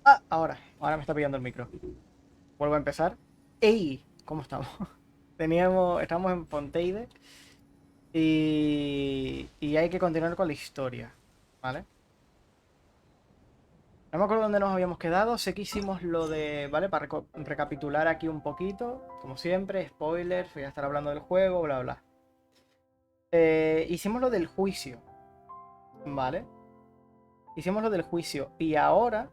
Ah, ahora me está pillando el micro. Vuelvo a empezar. ¡Ey! ¿Cómo estamos? Estamos en Fontaine y hay que continuar con la historia, ¿vale? No me acuerdo dónde nos habíamos quedado. Sé que hicimos lo de, ¿vale? Para recapitular aquí un poquito. Como siempre, spoilers, voy a estar hablando del juego, bla, bla. Hicimos lo del juicio, ¿vale? Hicimos lo del juicio y ahora,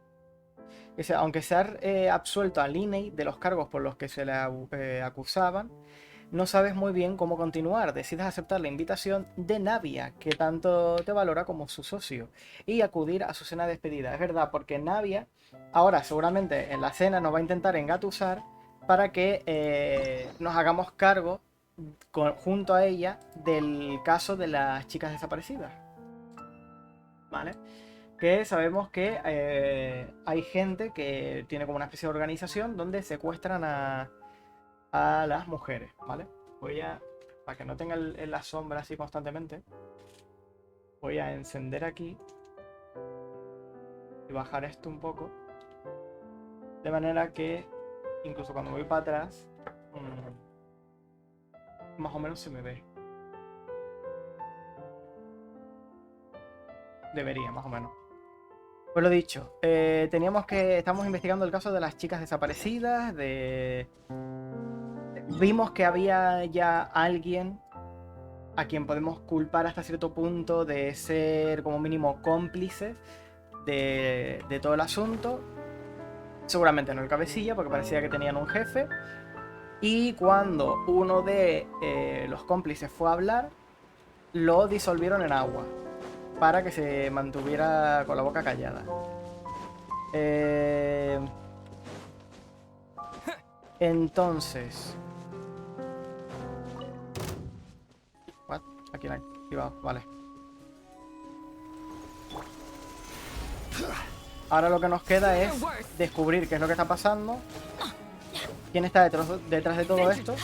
aunque se ha absuelto a Linney de los cargos por los que se le acusaban, no sabes muy bien cómo continuar. Decides aceptar la invitación de Navia, que tanto te valora como su socio, y acudir a su cena de despedida. Es verdad, porque Navia ahora seguramente en la cena nos va a intentar engatusar para que nos hagamos cargo junto a ella del caso de las chicas desaparecidas. ¿Vale? Que sabemos que hay gente que tiene como una especie de organización donde secuestran a las mujeres, ¿vale? Voy a, para que no tenga la sombra así constantemente, voy a encender aquí y bajar esto un poco, de manera que incluso cuando voy para atrás, más o menos se me ve. Debería, más o menos. Pues lo dicho, estamos investigando el caso de las chicas desaparecidas, vimos que había ya alguien a quien podemos culpar hasta cierto punto de ser como mínimo cómplice de todo el asunto. Seguramente no el cabecilla, porque parecía que tenían un jefe. Y cuando uno de los cómplices fue a hablar, lo disolvieron en agua para que se mantuviera con la boca callada. Eh, entonces... ¿What? Aquí la he activado, vale. Ahora lo que nos queda es descubrir qué es lo que está pasando, quién está detrás de todo esto.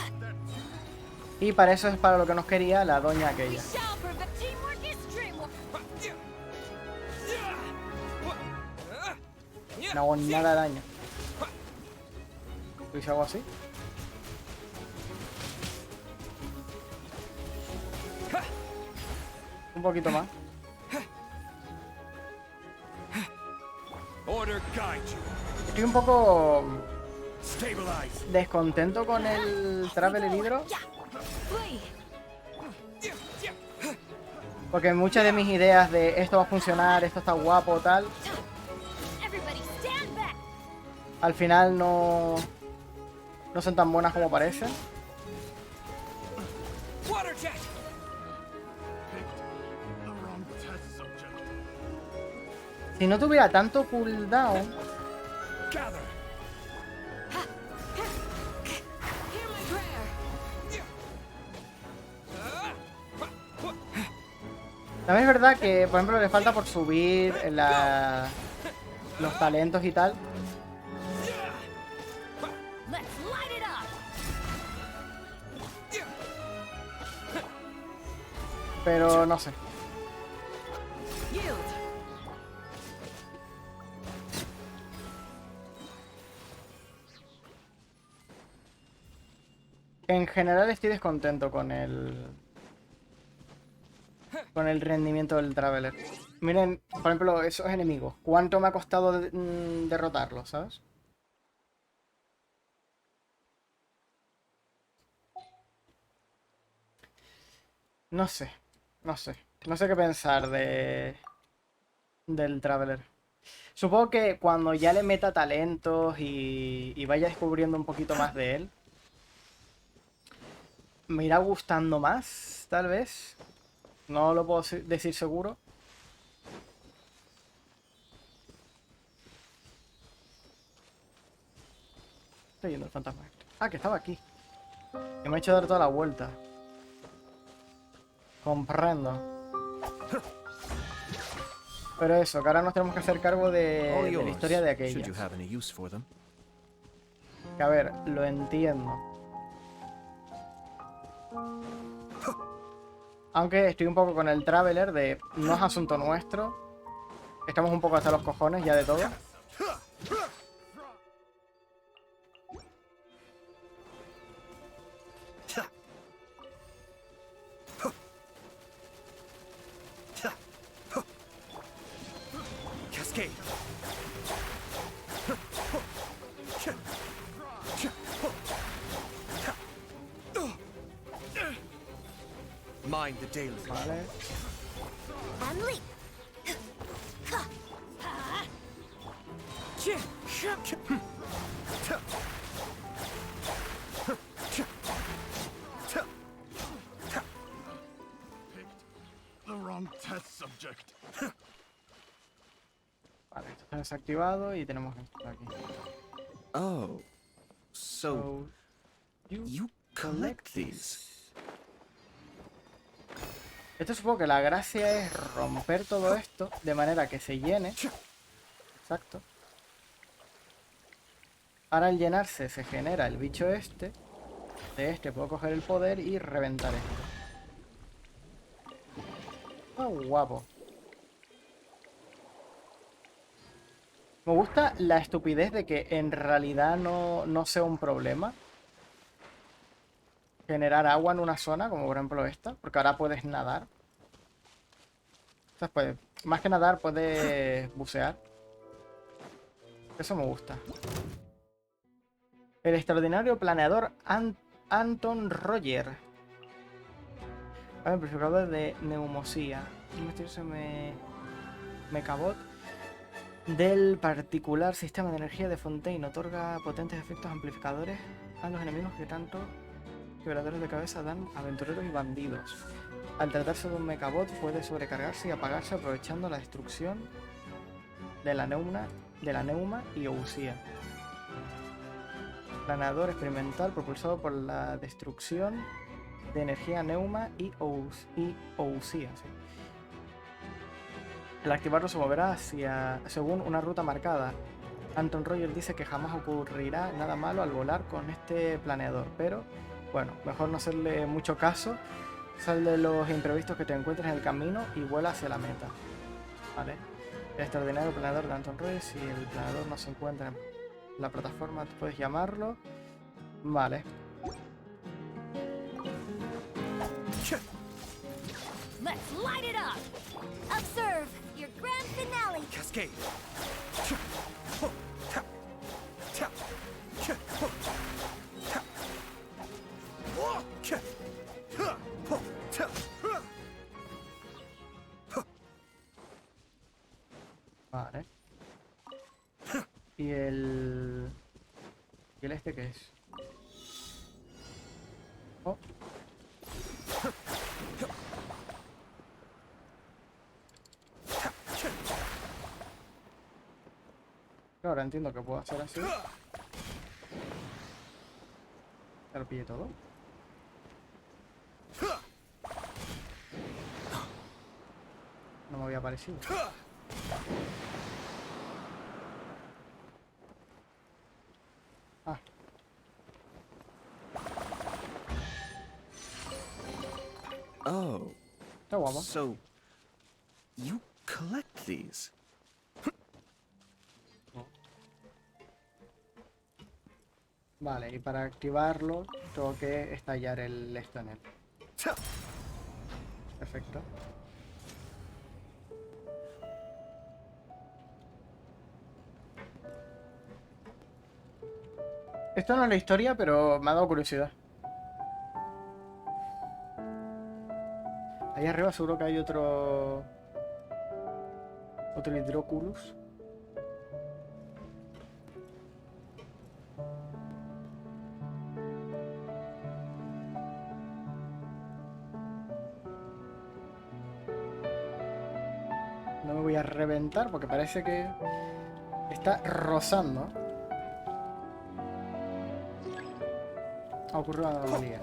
Y para eso es para lo que nos quería la doña aquella. No hago nada de daño. ¿Hice algo así? Un poquito más. Estoy un poco descontento con el Traveler Hydro, porque muchas de mis ideas de esto va a funcionar, esto está guapo, tal, al final no son tan buenas como parecen. Si no tuviera tanto cooldown, también es verdad que, por ejemplo, le falta por subir los talentos y tal. Pero no sé. En general estoy descontento con el rendimiento del Traveler. Miren, por ejemplo, esos enemigos. ¿Cuánto me ha costado derrotarlos, sabes? No sé, no sé. No sé qué pensar del Traveler. Supongo que cuando ya le meta talentos y vaya descubriendo un poquito más de él, me irá gustando más, tal vez. No lo puedo decir seguro. Estoy yendo el fantasma este. Ah, que estaba aquí. Que me ha hecho dar toda la vuelta. Comprendo. Pero eso, que ahora nos tenemos que hacer cargo de la historia de aquellas. Que a ver, lo entiendo. Aunque estoy un poco con el Traveler de no es asunto nuestro. Estamos un poco hasta los cojones ya de todo. Vale. Vale, esto está desactivado y tenemos esto aquí. Oh, so you collect these. Esto supongo que la gracia es romper todo esto de manera que se llene. Exacto. Ahora al llenarse se genera el bicho este. De este puedo coger el poder y reventar esto. Ah, guapo. Me gusta la estupidez de que en realidad no sea un problema generar agua en una zona, como por ejemplo esta, porque ahora puedes nadar. O sea, más que nadar, puedes bucear. Eso me gusta. El extraordinario planeador Anton Roger. Amplificador de neumosía. Un misterioso mecabot del particular sistema de energía de Fontaine. Otorga potentes efectos amplificadores a los enemigos que tanto quebradores de cabeza dan aventureros y bandidos. Al tratarse de un mecabot puede sobrecargarse y apagarse aprovechando la destrucción de la neuma y ousía. Planeador experimental propulsado por la destrucción de energía neuma y ousía. Sí. Al activarlo se moverá según una ruta marcada. Anton Roger dice que jamás ocurrirá nada malo al volar con este planeador, pero bueno, mejor no hacerle mucho caso. Sal de los imprevistos que te encuentres en el camino y vuela hacia la meta. Vale. El extraordinario planeador de Anton Roger. Si el planeador no se encuentra en la plataforma, puedes llamarlo. Vale. Let's light it up. Observe your grand finale. Cascade. Vale. ¿Y el... ¿Y el este qué es? Oh. Ahora entiendo que puedo hacer así. Ya lo pillé todo. No me había parecido. Ah. Oh, Está guapo. so you collect these. Vale, y para activarlo tengo que estallar el esto en él. Perfecto. Esto no es la historia, pero me ha dado curiosidad. Ahí arriba seguro que hay otro hidroculus. voy a reventar porque parece que está rozando. Ha ocurrido una anomalía.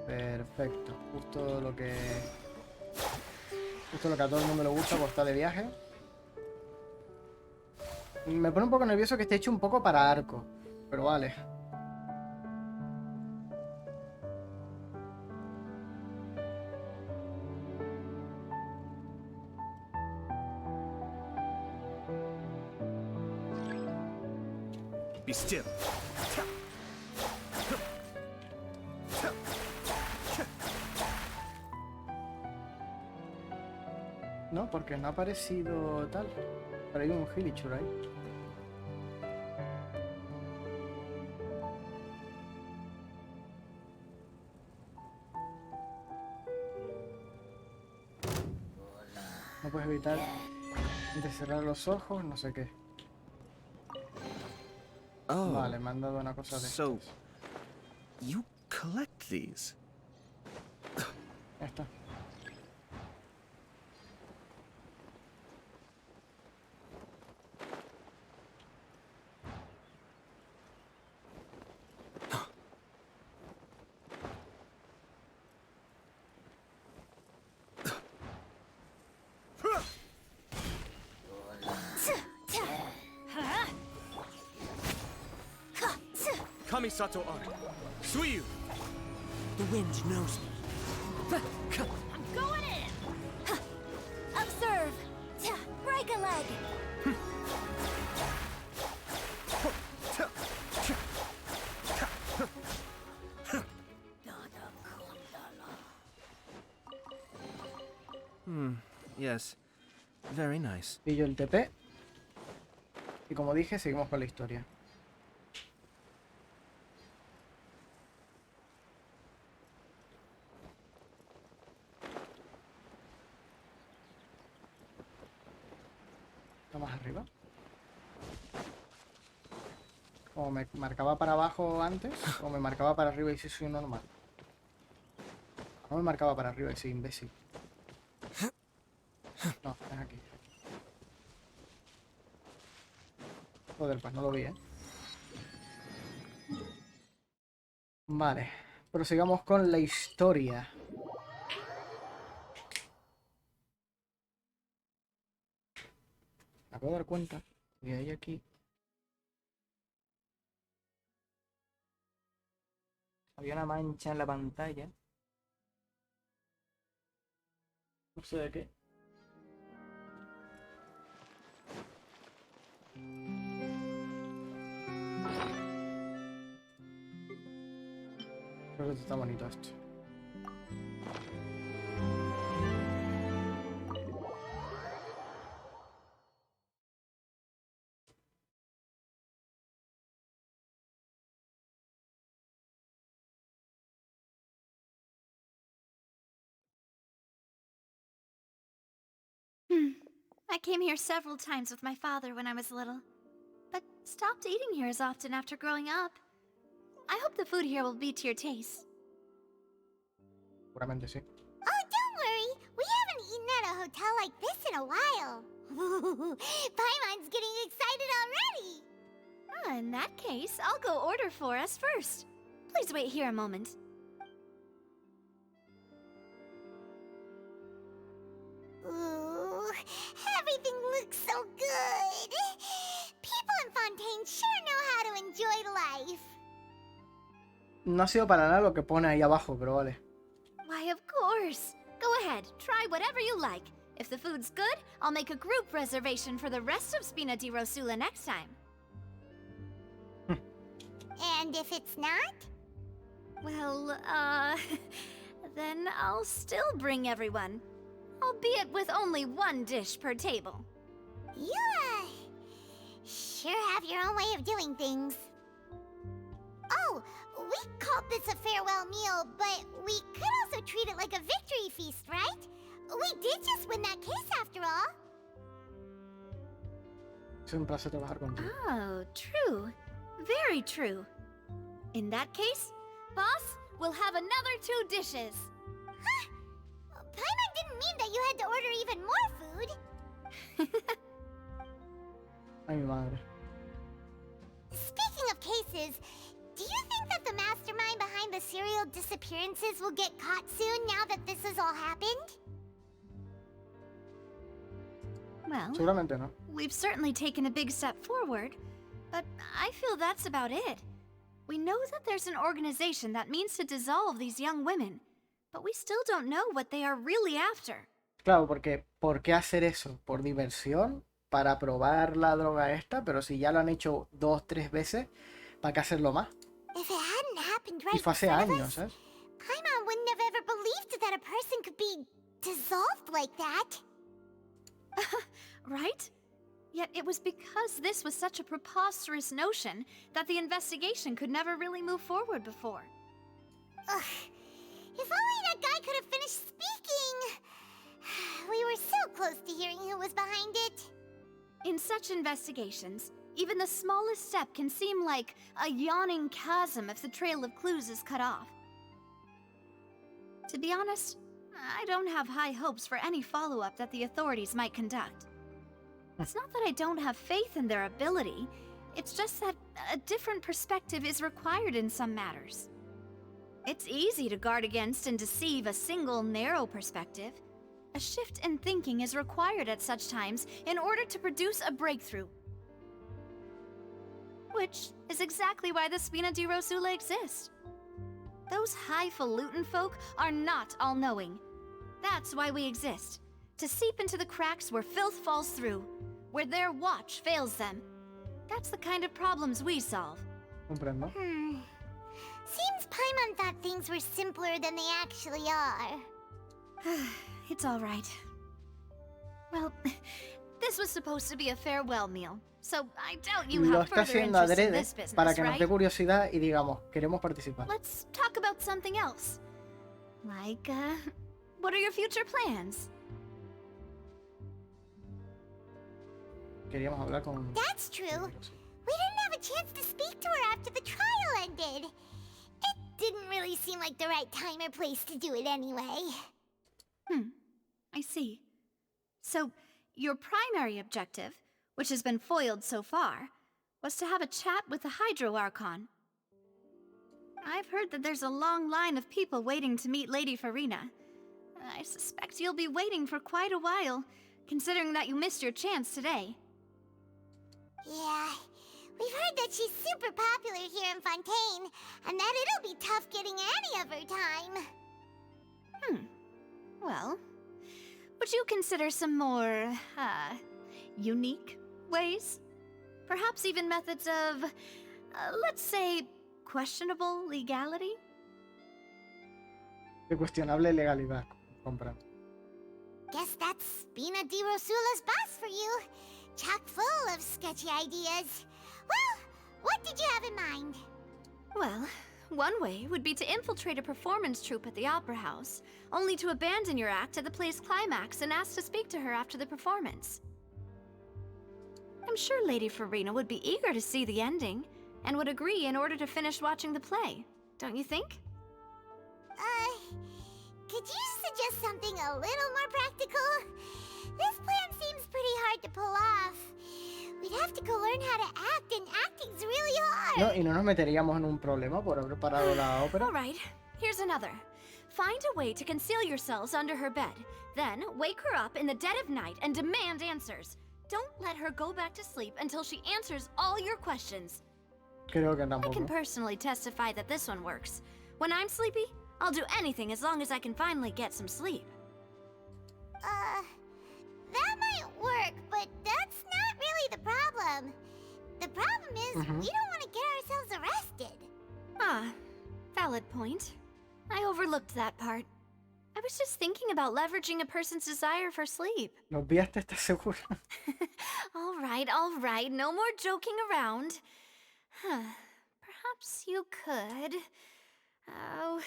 Perfecto. Justo lo que a todo el mundo le gusta por estar de viaje. Me pone un poco nervioso que esté hecho un poco para arco. Pero vale. Be still. No, porque no ha aparecido tal. Pero hay un Hillichur ahí. No puedes evitar de cerrar los ojos, no sé qué. Oh, Vale, me han dado una cosa de so estas. you collect these. Ya está. Kamisato Ari. Suiyu. The wind knows me. I'm going in! Observe! Break a leg! Yes. Very nice. Pillo el TP. Y como dije, seguimos con la historia. ¿Está más arriba? ¿O me marcaba para abajo antes? ¿O me marcaba para arriba y si soy normal? No me marcaba para arriba y soy imbécil. No, es aquí. Joder, pues no lo vi, ¿eh? Vale. Prosigamos con la historia. Me acabo de dar cuenta que hay aquí... Había una mancha en la pantalla. No sé de qué. Creo que está bonito esto. I came here several times with my father when I was little, but stopped eating here as often after growing up. I hope the food here will be to your taste. Seguramente sí. Oh, don't worry. We haven't eaten at a hotel like this in a while. Paimon's getting excited already. In that case, I'll go order for us first. Please wait here a moment. Ooh, everything looks so good. People in Fontaine sure know how to enjoy life. No ha sido para nada lo que pone ahí abajo, pero vale. Why, of course. Go ahead, try whatever you like. If the food's good, I'll make a group reservation for the rest of Spina di Rosula next time. And if it's not? Well, then I'll still bring everyone. Albeit with only one dish per table. You, sure have your own way of doing things. Oh, we called this a farewell meal, but we could also treat it like a victory feast, right? We did just win that case after all. Es un placer trabajar contigo. Oh, true. Very true. In that case, boss, we'll have another 2 dishes. Huh? Paimon didn't mean that you had to order even more food. food. Ay, mi madre. Speaking of cases, do you think that the mastermind behind the serial disappearances will get caught soon now that this has all happened? Well, Seguramente no. we've certainly taken a big step forward, but I feel that's about it. We know that there's an organization that means to dissolve these young women, but we still don't know what they are really after. Claro, porque ¿por qué hacer eso? ¿Por diversión? ¿Para probar la droga esta? Pero si ya lo han hecho 2, 3 veces, ¿para qué hacerlo más? If it hadn't happened Y right fue in hace front of años, us, ¿sabes? Paimon wouldn't have ever believed that a person could be dissolved like that. Right? Yet it was because this was such a preposterous notion that the investigation could never really move forward before. Ugh. If only that guy could have finished speaking. We were so close to hearing who was behind it. In such investigations, even the smallest step can seem like a yawning chasm if the trail of clues is cut off. To be honest, I don't have high hopes for any follow-up that the authorities might conduct. It's not that I don't have faith in their ability, it's just that a different perspective is required in some matters. It's easy to guard against and deceive a single narrow perspective. A shift in thinking is required at such times in order to produce a breakthrough. Which is exactly why the Spina di Rosula exist. Those highfalutin folk are not all-knowing. That's why we exist. To seep into the cracks where filth falls through, where their watch fails them. That's the kind of problems we solve. Comprendo. Seems Paimon thought things were simpler than they actually are. It's all right. Well, this was supposed to be a farewell meal, so I doubt you Lo have está further haciendo interest in adrede this business, para que nos right? dé curiosidad y digamos, queremos participar. Let's talk about something else. Like, what are your future plans? Queríamos hablar con... That's true. We didn't have a chance to speak to her after the trial ended. It didn't really seem like the right time or place to do it anyway. I see. So, your primary objective, which has been foiled so far, was to have a chat with the Hydro Archon. I've heard that there's a long line of people waiting to meet Lady Farina. I suspect you'll be waiting for quite a while, considering that you missed your chance today. Yeah, we've heard that she's super popular here in Fontaine, and that it'll be tough getting any of her time. Well, would you consider some more, unique ways? Perhaps even methods of, let's say, questionable legality? De cuestionable legalidad. Comprendo. Guess that's Spina di Rosula's boss for you. Chock full of sketchy ideas. Well, what did you have in mind? Well, one way would be to infiltrate a performance troupe at the Opera House, only to abandon your act at the play's climax and ask to speak to her after the performance. I'm sure Lady Farina would be eager to see the ending, and would agree in order to finish watching the play, don't you think? Could you suggest something a little more practical? This plan seems pretty hard to pull off. We'd have to go learn how to act, and acting's really hard. No, y no nos meteríamos en un problema por haber parado la ópera. All right, here's another. Find a way to conceal yourselves under her bed. Then wake her up in the dead of night and demand answers. Don't let her go back to sleep until she answers all your questions. Creo que I can tampoco. personally testify that this one works. When I'm sleepy, I'll do anything as long as I can finally get some sleep. That might work, but that's not really the problem. The problem is, we don't want to get ourselves arrested. Ah, valid point. I overlooked that part. I was just thinking about leveraging a person's desire for sleep. ¿Los viaste? ¿Estás segura? All right, no more joking around. Perhaps you could... Oh,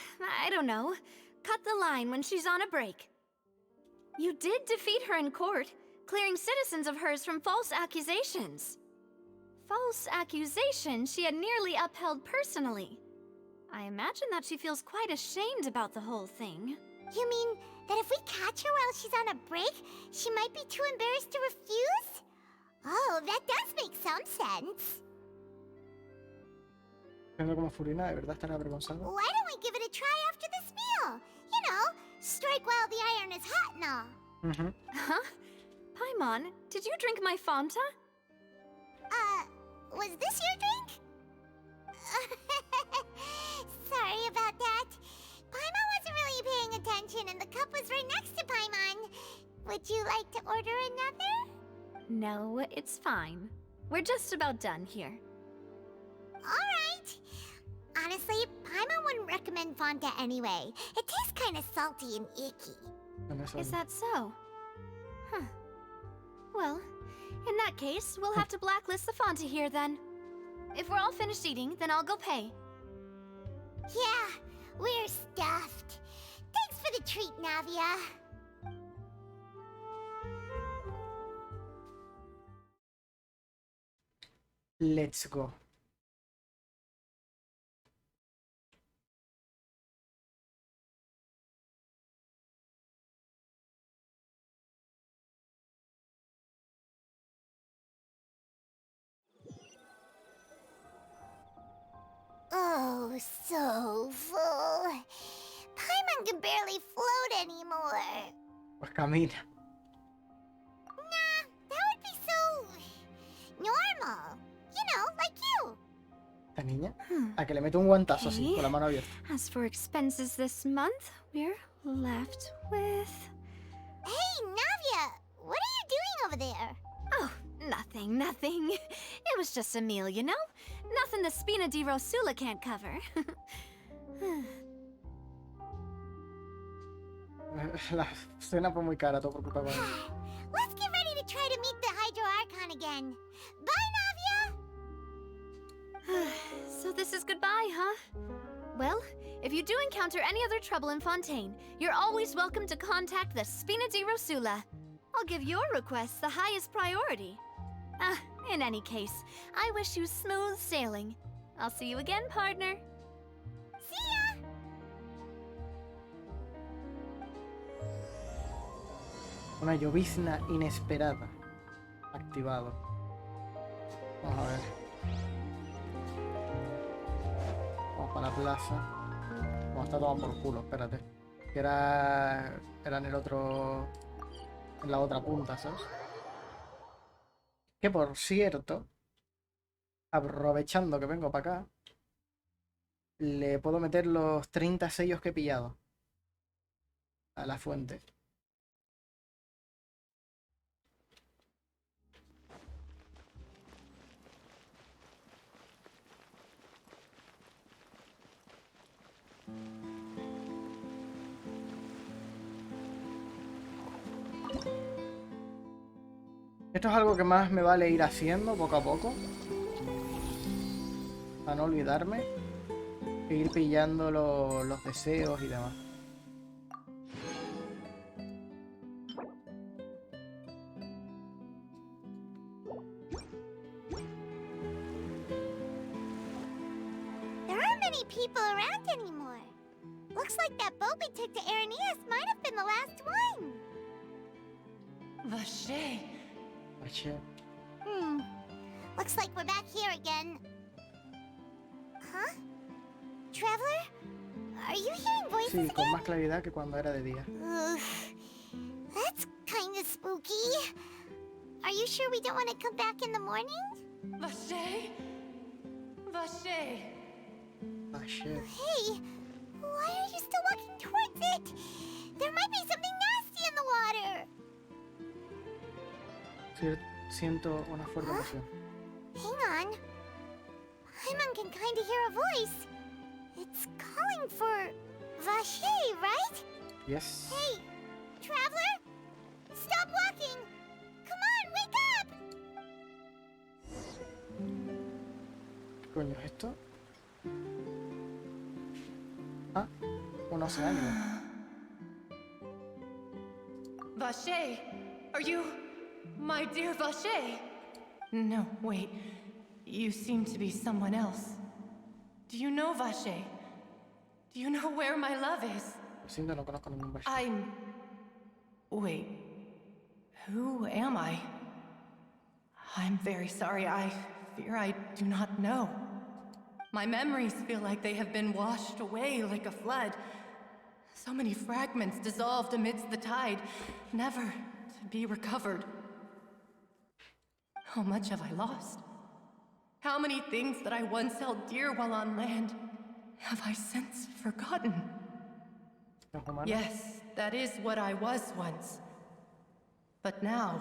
I don't know. Cut the line when she's on a break. You did defeat her in court, clearing citizens of hers from false accusations. False accusations she had nearly upheld personally. I imagine that she feels quite ashamed about the whole thing. You mean that if we catch her while she's on a break, she might be too embarrassed to refuse? Oh, that does make some sense. Viendo como Furina, de verdad estará avergonzada. Why don't we give it a try after this meal? You know, strike while the iron is hot and all. Huh? Paimon, did you drink my Fanta? Was this your drink? Sorry about that. Paimon wasn't really paying attention and the cup was right next to Paimon. Would you like to order another? No, it's fine. We're just about done here. Alright. Honestly, Paimon wouldn't recommend Fonta anyway. It tastes kind of salty and icky. Is that so? Huh. Well, in that case, we'll have to blacklist the Fonta here then. If we're all finished eating, then I'll go pay. Yeah, we're stuffed. Thanks for the treat, Navia. Let's go. Oh, so full. Paimon can barely float anymore. Pues camina. Nah, that would be so normal. You know, like you. ¿Esta niña? A que le meto un guantazo así, Okay. con la mano abierta. As for expenses this month, we're left with... Hey, Navia, what are you doing over there? Oh, nothing. It was just a meal, you know? Nothing the Spina di Rosula can't cover. La cena fue muy cara, todo por culpa de... Let's get ready to try to meet the Hydro Archon again. Bye, Navia! So this is goodbye, huh? Well, if you do encounter any other trouble in Fontaine, you're always welcome to contact the Spina di Rosula. I'll give your requests the highest priority. In any case, I wish you smooth sailing. I'll see you again, partner. See ya! Una llovizna inesperada. Activado. Vamos a ver. Vamos para la plaza. Vamos, está tomado por culo, espérate. Que era en el otro... En la otra punta, ¿sabes? Que por cierto, aprovechando que vengo para acá, le puedo meter los 30 sellos que he pillado a la fuente. Esto es algo que más me vale ir haciendo poco a poco. Para no olvidarme. E ir pillando los deseos y demás. There aren't many people around anymore. Looks like that boat we took to Araneas might have been the last one. Vache. Achí. Looks like we're back here again. Huh? Traveler? Are you hearing voices Sí, con again? más claridad que cuando era de día. Ugh, that's kind of spooky. Are you sure we don't want to come back in the morning? Vache. Vache. Ah, shit. Hey, why are you still walking towards it? There might be something nasty in the water. Siento una fuerte emoción. Hang on. Paimon can kind of hear a voice. It's calling for Vache, right? Yes. Hey, traveler? Stop walking! Come on, wake up! ¿Qué coño es esto? Ah, un oceánico. Vache. Are you my dear Vache? No, wait. You seem to be someone else. Do you know Vache? Do you know where my love is? Lo siento, no conozco ningún Valle. Wait. Who am I? I'm very sorry. I fear I do not know. My memories feel like they have been washed away like a flood. So many fragments dissolved amidst the tide, never to be recovered. How much have I lost? How many things that I once held dear while on land have I since forgotten? Yes, that is what I was once. But now,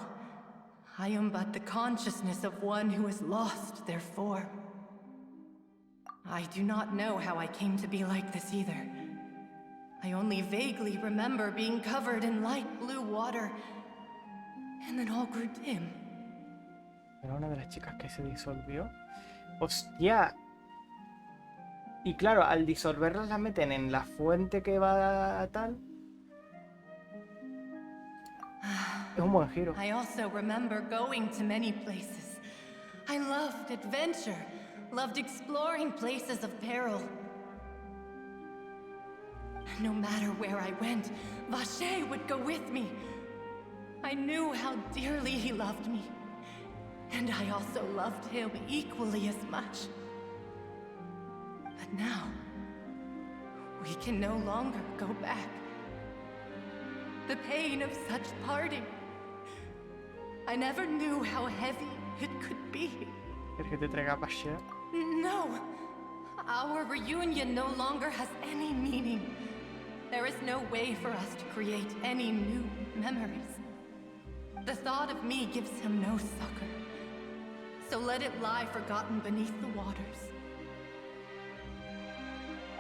I am but the consciousness of one who has lost their form. I do not know how I came to be like this either. I only vaguely remember being covered in light blue water, and then all grew dim. Era una de las chicas que se disolvió. ¡Hostia! Y claro, al disolverlas las meten en la fuente que va a tal. Es un buen giro. I also remember going to many places. I loved adventure, loved exploring places of peril. No matter where I went, Vache would go with me. I knew how dearly he loved me, and I also loved him equally as much. But now, we can no longer go back. The pain of such parting, I never knew how heavy it could be. ¿Quieres que te traiga Valle? No, our reunion no longer has any meaning. There is no way for us to create any new memories. The thought of me gives him no succor. So let it lie forgotten beneath the waters.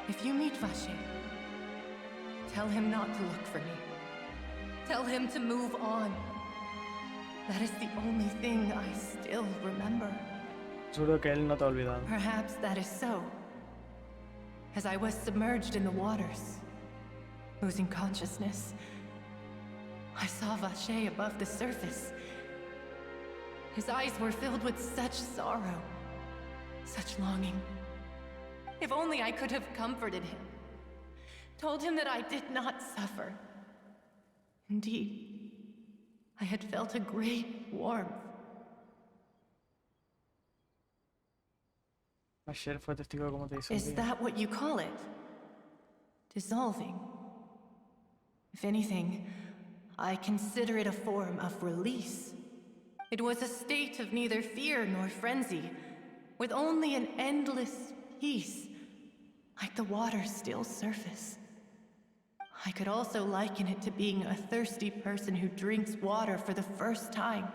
If you meet Vache, tell him not to look for me. Tell him to move on. That is the only thing I still remember. Juro que él no te ha olvidado. Perhaps that is so. As I was submerged in the waters, losing consciousness, I saw Vache above the surface. His eyes were filled with such sorrow, such longing. If only I could have comforted him, told him that I did not suffer. Indeed, I had felt a great warmth. Ayer fue testigo de cómo te Is disolvías. that what you call it? Dissolving? If anything, I consider it a form of release. It was a state of neither fear nor frenzy, with only an endless peace, like the water's still surface. I could also liken it to being a thirsty person who drinks water for the first time,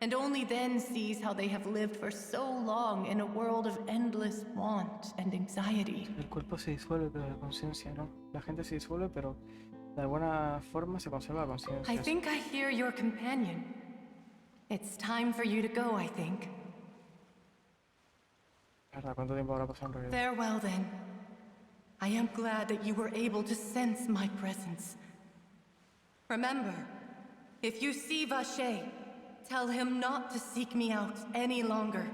and only then sees how they have lived for so long in a world of endless want and anxiety. El cuerpo se disuelve, pero la conciencia no. La gente se disuelve, pero de alguna forma se conserva la conciencia. I think I hear your companion. It's time for you to go, I think. ¿Verdad? ¿Cuánto tiempo habrá pasado en realidad? Farewell, then. I am glad that you were able to sense my presence. Remember, if you see Vache, tell him not to seek me out any longer.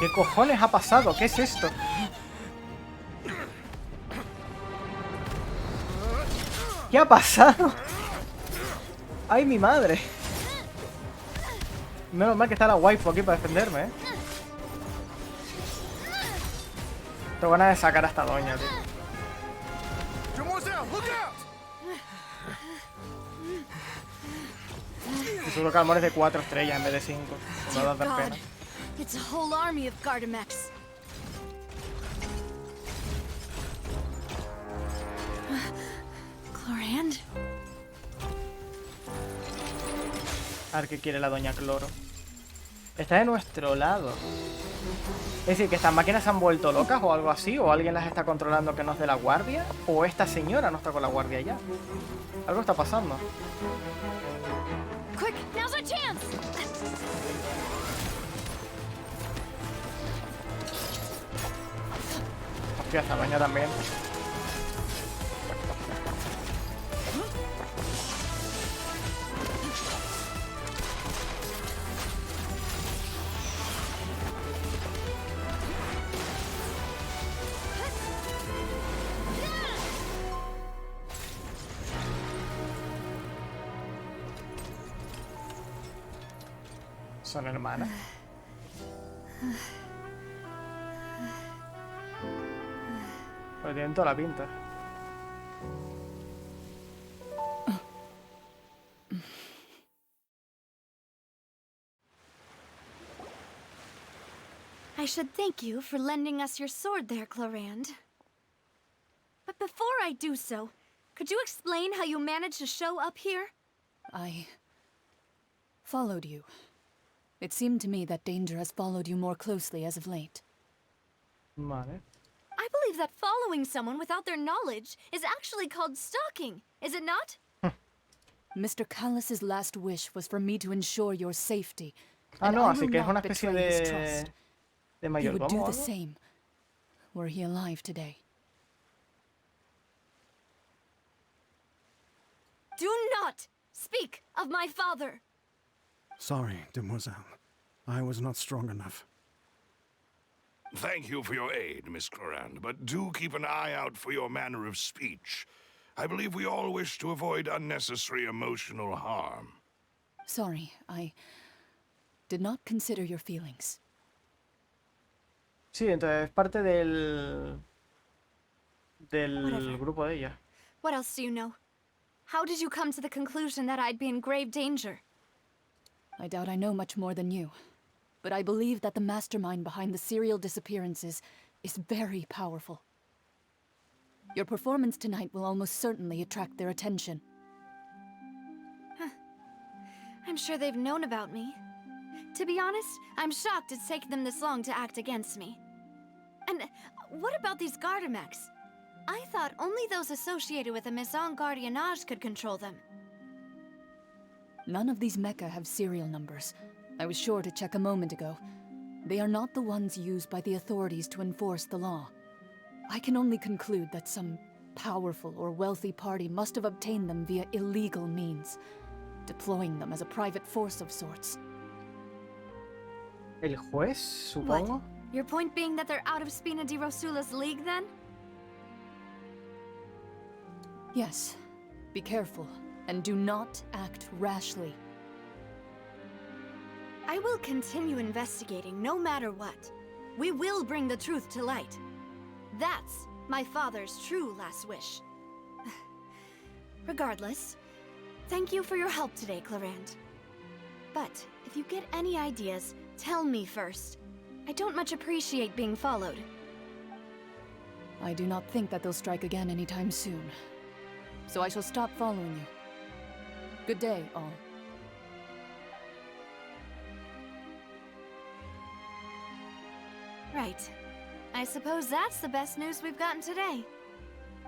¿Qué cojones ha pasado? ¿Qué es esto? ¿Qué ha pasado? ¡Ay, mi madre! Menos mal que está la waifu aquí para defenderme, ¿eh? Tengo ganas de sacar a esta doña, tío. Y seguro que Almor es de 4 estrellas en vez de 5. Me va a dar pena. It's a whole army of Gardamex. Chlorand? A ver qué quiere la doña Cloro. Está de nuestro lado. Es decir, que estas máquinas se han vuelto locas o algo así, o alguien las está controlando que no es de la guardia, o esta señora no está con la guardia ya. Algo está pasando. Quick, now's our chance! Hostia, esta doña también. Son hermanas. Pero tienen toda la pinta. I should thank you for lending us your sword there, Clorand. But before I do so, could you explain how you managed to show up here? I followed you. It seemed to me that danger has followed you more closely as of late. Vale. I believe that following someone without their knowledge is actually called stalking, is it not? Mr. Callus's last wish was for me to ensure your safety. Ah, and no, I así will que es una not especie betray his trust. de He would do mayordomo o the algo. same, were he alive today. Do not speak of my father! Sorry, demoiselle. I was not strong enough. Thank you for your aid, Miss Clorand, but do keep an eye out for your manner of speech. I believe we all wish to avoid unnecessary emotional harm. Sorry, I did not consider your feelings. Sí, entonces es parte del Whatever. grupo de ella. What else do you know? How did you come to the conclusion that I'd be in grave danger? I doubt I know much more than you, but I believe that the mastermind behind the serial disappearances is very powerful. Your performance tonight will almost certainly attract their attention. I'm sure they've known about me. To be honest, I'm shocked it's taken them this long to act against me. And what about these Gardamex? I thought only those associated with the Maison Gardiennage could control them. None of these mecha have serial numbers. I was sure to check a moment ago. They are not the ones used by the authorities to enforce the law. I can only conclude that some powerful or wealthy party must have obtained them via illegal means, deploying them as a private force of sorts. El juez, supongo. Your point being that they're out of Spina di Rosula's league, then? Yes. Be careful, and do not act rashly. I will continue investigating no matter what. We will bring the truth to light. That's my father's true last wish. Regardless, thank you for your help today, Clorand. But if you get any ideas, tell me first. I don't much appreciate being followed. I do not think that they'll strike again anytime soon. So I shall stop following you. Good day, all. Right. I suppose that's the best news we've gotten today.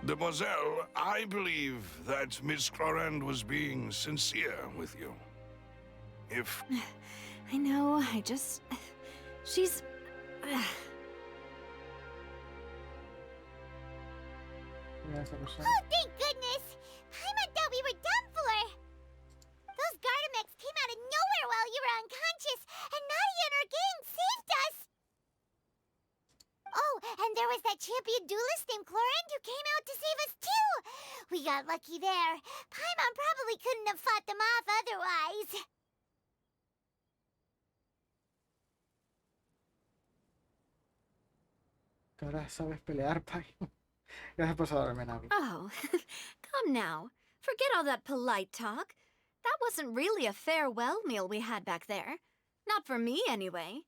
Demoiselle, I believe that Miss Clorand was being sincere with you. If... I know, she's... Mira esa persona. Oh, thank goodness! Paimon thought we were done for! Those Gardamex came out of nowhere while you were unconscious, and Nadia and her gang saved us! Oh, and there was that champion duelist named Clorand who came out to save us too! We got lucky there. Paimon probably couldn't have fought them off otherwise. Que ahora sabes pelear, Pai. Gracias por saludarme, Navi. Oh, come now. Forget all that polite talk. That wasn't really a farewell meal we had back there. Not for me, anyway.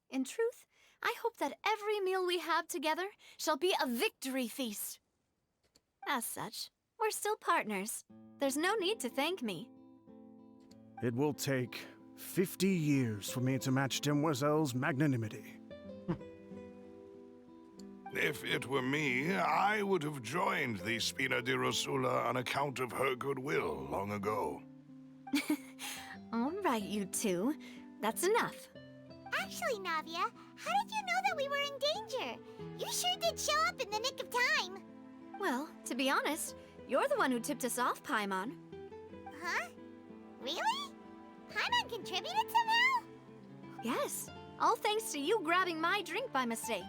In truth, I hope that every meal we have together shall be a victory feast. As such, we're still partners. There's no need to thank me. It will take 50 years for me to match Demoiselle's magnanimity. If it were me, I would have joined the Spina di Rosula on account of her goodwill long ago. All right, you two. That's enough. Actually, Navia, how did you know that we were in danger? You sure did show up in the nick of time. Well, to be honest, you're the one who tipped us off, Paimon. Huh? Really? Paimon contributed somehow? Yes, all thanks to you grabbing my drink by mistake.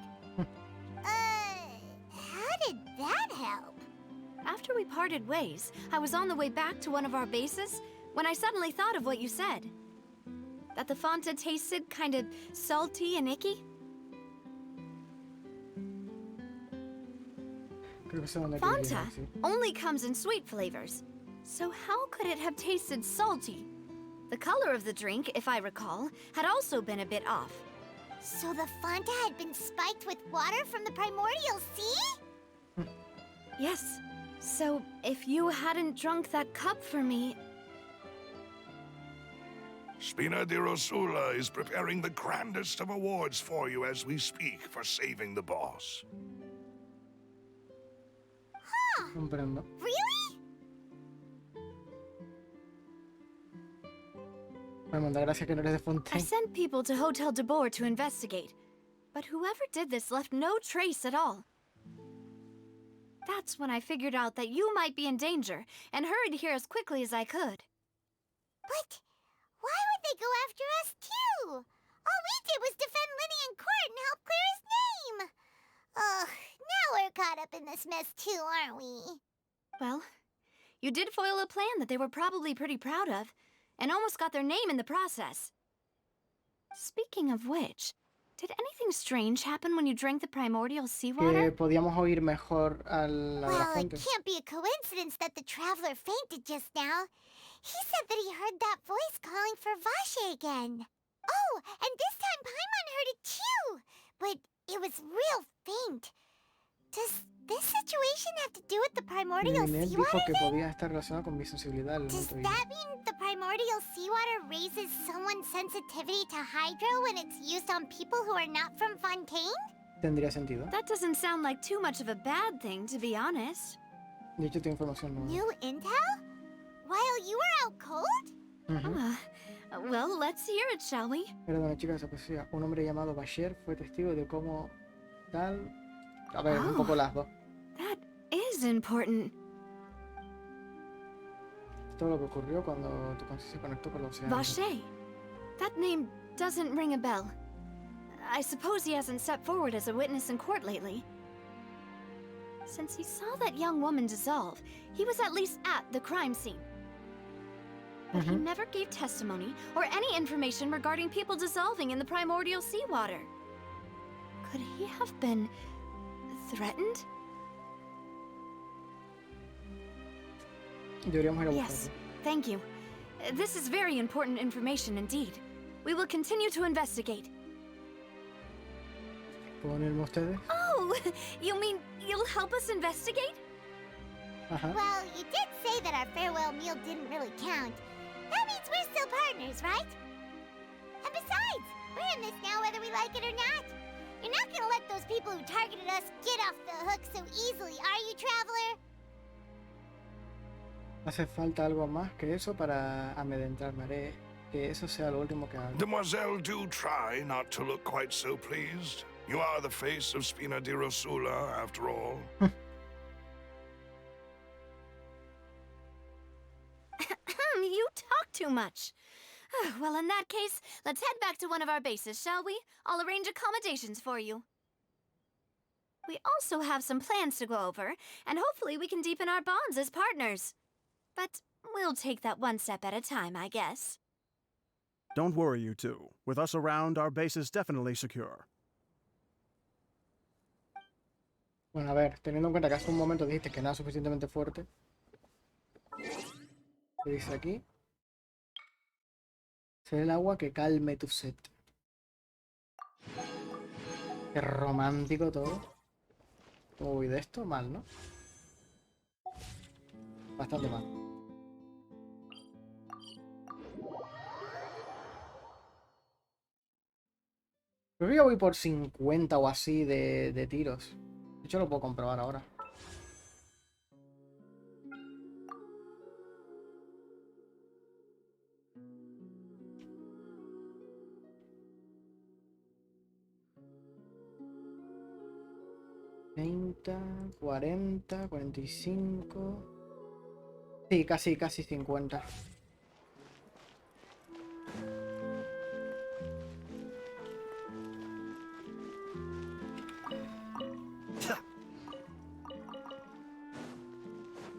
How did that help? After we parted ways, I was on the way back to one of our bases when I suddenly thought of what you said. That the Fanta tasted kind of salty and icky? Creo que sé dónde quiere Fanta ir, sí. only comes in sweet flavors. So how could it have tasted salty? The color of the drink, if I recall, had also been a bit off. So the Fanta had been spiked with water from the primordial sea? Yes. So if you hadn't drunk that cup for me... Spina di Rosula is preparing the grandest of awards for you as we speak for saving the boss. Comprendo. Really? Me da gracia que no eres de I Fontaine. sent people to Hotel de Boer to investigate, but whoever did this left no trace at all. That's when I figured out that you might be in danger, and hurried here as quickly as I could. But why would they go after us too? All we did was defend Linny in court and help clear his name. Ugh, now we're caught up in this mess too, aren't we? Well, you did foil a plan that they were probably pretty proud of, and almost got their name in the process. Speaking of which, did anything strange happen when you drank the primordial seawater? Que podíamos oír mejor a la de la Well, it fuente. can't be a coincidence that the traveler fainted just now. He said that he heard that voice calling for Vache again. Oh, and this time Paimon heard it too, but it was real faint. Does this situation have to do with the primordial Lynette seawater dijo que then? podía estar relacionado con mi sensibilidad al Does elemento that mean the primordial seawater raises someone's sensitivity to hydro when it's used on people who are not from Fontaine? Tendría sentido. That doesn't sound like too much of a bad thing, to be honest. De hecho, tengo información nueva. New intel? While you were out cold? Ujú. Well, let's hear it, shall we? Era de una chica desaparecida. Un hombre llamado Bashir fue testigo de cómo tal... A ver, un Oh. poco las dos. That is important. Todo lo que ocurrió cuando tu conciencia se conectó con los océanos. Vache. That name doesn't ring a bell. I suppose he hasn't stepped forward as a witness in court lately. Since he saw that young woman dissolve, he was at least at the crime scene. But he never gave testimony or any information regarding people dissolving in the primordial seawater. Could he have been threatened? Deberíamos ir a buscarlo. Yes, thank you. This is very important information indeed. We will continue to investigate. ¿Puedo unirme a ustedes? Oh, you mean you'll help us investigate? Ajá. Well, you did say that our farewell meal didn't really count. That means we're still partners, right? And besides, we're in this now whether we like it or not. You're not gonna let those people who targeted us get off the hook so easily, are you, Traveler? Hace falta algo más que eso para amedrentarme. Haré que eso sea lo último que haga. Demoiselle, do try not to look quite so pleased. You are the face of Spina di Rosula, after all. You talk too much. Well, in that case, let's head back to one of our bases, shall we? I'll arrange accommodations for you. We also have some plans to go over, and hopefully we can deepen our bonds as partners. But we'll take that one step at a time, I guess. Don't worry, you two. With us around, our base is definitely secure. Bueno, a ver, teniendo en cuenta que hace un momento dijiste que nada suficientemente fuerte. ¿Qué dice aquí? Ser el agua que calme tu sed. Qué romántico todo. ¿Cómo voy de esto? Mal, ¿no? Bastante mal. Creo que ya voy por 50 o así de tiros. De hecho, lo puedo comprobar ahora. $30, 40, 45... Sí, casi 50.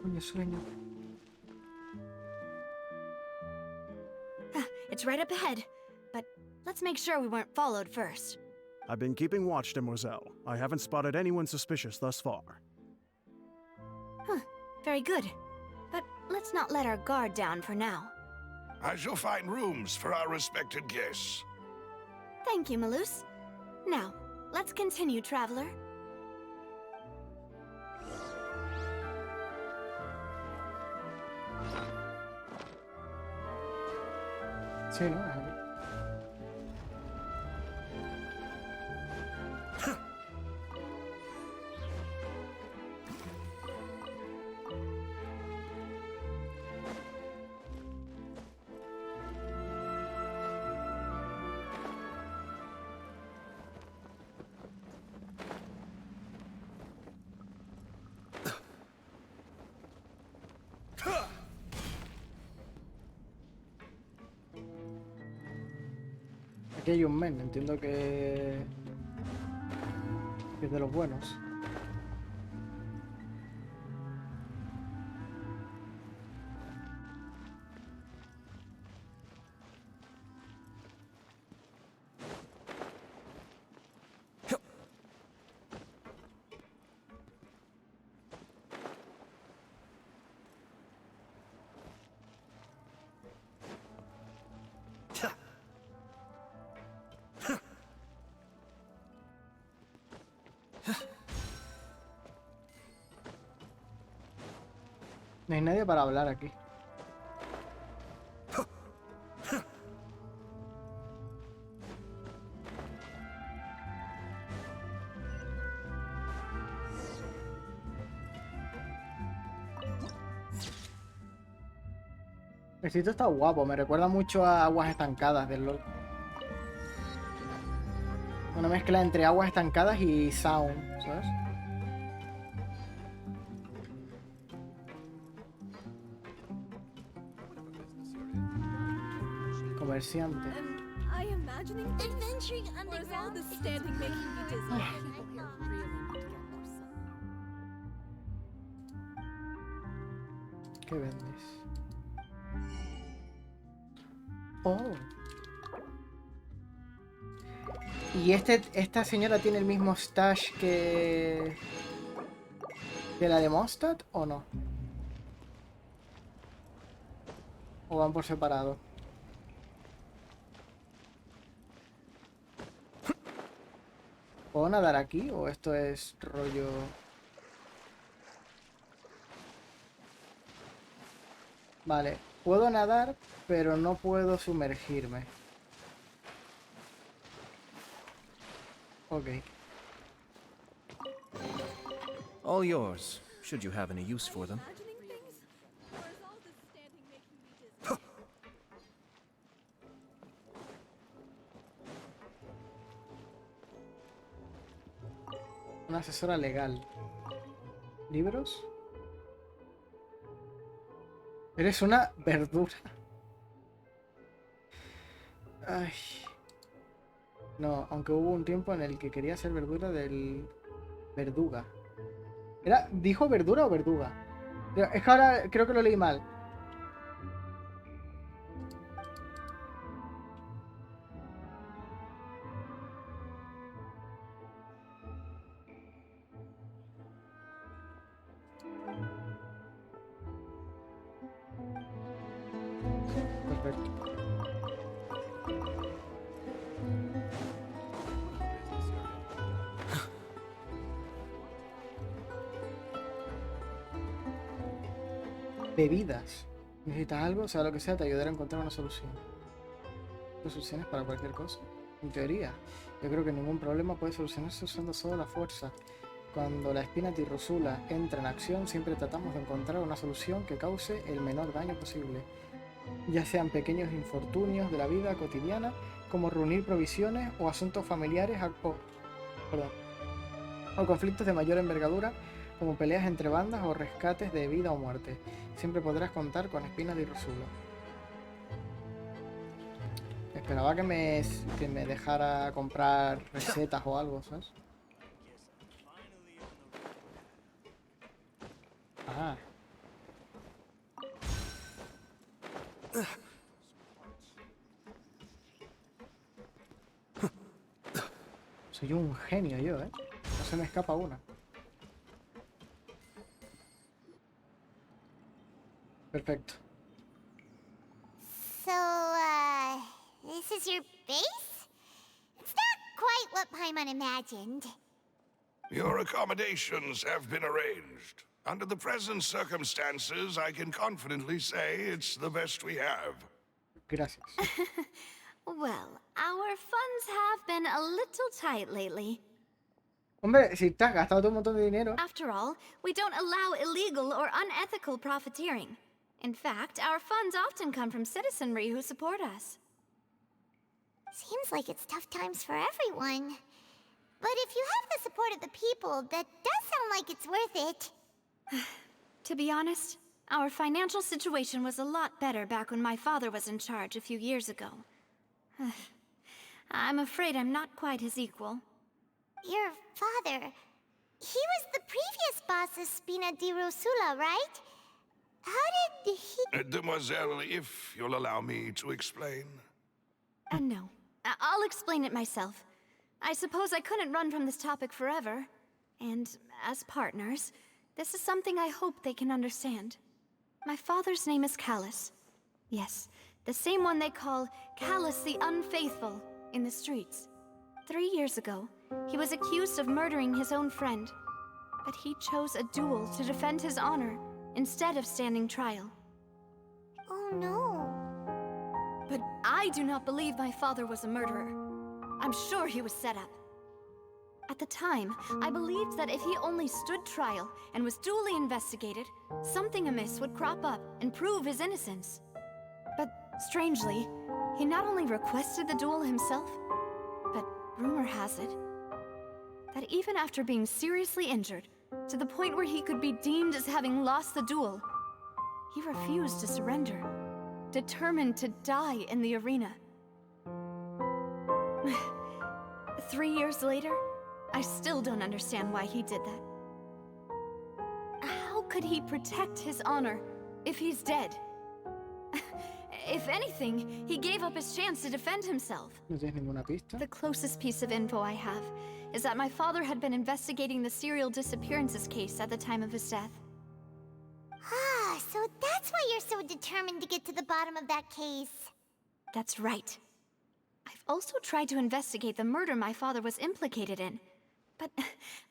Coño, sueño. It's right up ahead, but Let's make sure we weren't followed first. I've been keeping watch, Demoiselle. I haven't spotted anyone suspicious thus far. Very good. But let's not let our guard down for now. I shall find rooms for our respected guests. Thank you, Malus. Now, let's continue, traveler. Sí, ¿no? Es aquí. Aquí hay un men, entiendo que es de los buenos. No hay nadie para hablar aquí. El sitio está guapo, me recuerda mucho a Aguas Estancadas del LoL. Una mezcla entre Aguas Estancadas y Sound, ¿sabes? Comerciante. I imagining adventuring underground is standing making me dizzy. People here really need to get more sun. ¿Qué vendes? Oh. ¿Y esta señora tiene el mismo stash que la de Mondstadt o no? ¿O van por separado? ¿Puedo nadar aquí o esto es rollo...? Vale, puedo nadar, pero no puedo sumergirme. Ok. All yours, should you have any use for them. Imagining things? Or is all this standing making me dizzy? Una asesora legal. ¿Libros? Eres una verdura. Ay. No, aunque hubo un tiempo en el que quería ser verdura del... Verduga. ¿Dijo verdura o verduga? Es que ahora creo que lo leí mal. Perfecto. Bebidas. ¿Necesitas algo? O sea, lo que sea, te ayudará a encontrar una solución. Soluciones para cualquier cosa. En teoría, yo creo que ningún problema puede solucionarse usando solo la fuerza. Cuando la espina tirrusula entra en acción, siempre tratamos de encontrar una solución que cause el menor daño posible. Ya sean pequeños infortunios de la vida cotidiana, como reunir provisiones o asuntos familiares o conflictos de mayor envergadura, como peleas entre bandas o rescates de vida o muerte. Siempre podrás contar con Espina de Rosula. Esperaba que me dejara comprar recetas o algo, ¿sabes? Ah. Soy un genio yo, ¿eh? No se me escapa una. Perfecto. So, this is your base? It's not quite what Paimon imagined. Your accommodations have been arranged. Under the present circumstances, I can confidently say it's the best we have. Gracias. Well, our funds have been a little tight lately. Hombre, si te has gastado todo un montón de dinero. After all, we don't allow illegal or unethical profiteering. In fact, our funds often come from citizenry who support us. Seems like it's tough times for everyone. But if you have the support of the people, that does sound like it's worth it. To be honest, our financial situation was a lot better back when my father was in charge a few years ago. I'm afraid I'm not quite his equal. Your father... He was the previous boss of Spina di Rosula, right? How did he... Demoiselle, if you'll allow me to explain. No. I'll explain it myself. I suppose I couldn't run from this topic forever. And as partners, this is something I hope they can understand. My father's name is Callus. Yes, the same one they call Callus the Unfaithful in the streets. 3 years ago, he was accused of murdering his own friend. But he chose a duel to defend his honor instead of standing trial. Oh no. But I do not believe my father was a murderer. I'm sure he was set up. At the time, I believed that if he only stood trial and was duly investigated, something amiss would crop up and prove his innocence. But strangely, he not only requested the duel himself, but rumor has it that even after being seriously injured, to the point where he could be deemed as having lost the duel, he refused to surrender, determined to die in the arena. 3 years later, I still don't understand why he did that. How could he protect his honor if he's dead? If anything, he gave up his chance to defend himself. No tienes ninguna pista. The closest piece of info I have is that my father had been investigating the serial disappearances case at the time of his death. Ah, so that's why you're so determined to get to the bottom of that case. That's right. I've also tried to investigate the murder my father was implicated in, but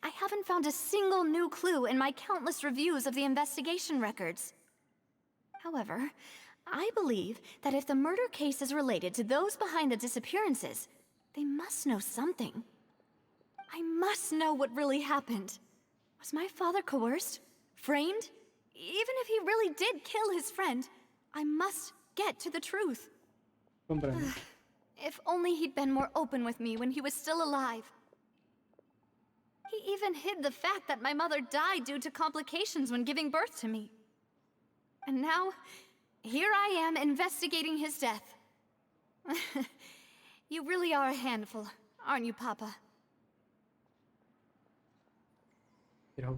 I haven't found a single new clue in my countless reviews of the investigation records. However, I believe that if the murder case is related to those behind the disappearances, they must know something. I must know what really happened. Was my father coerced? Framed? Even if he really did kill his friend, I must get to the truth. Comprendo. If only he'd been more open with me when he was still alive. He even hid the fact that my mother died due to complications when giving birth to me. And now, here I am investigating his death. You really are a handful, aren't you, Papa? Quiero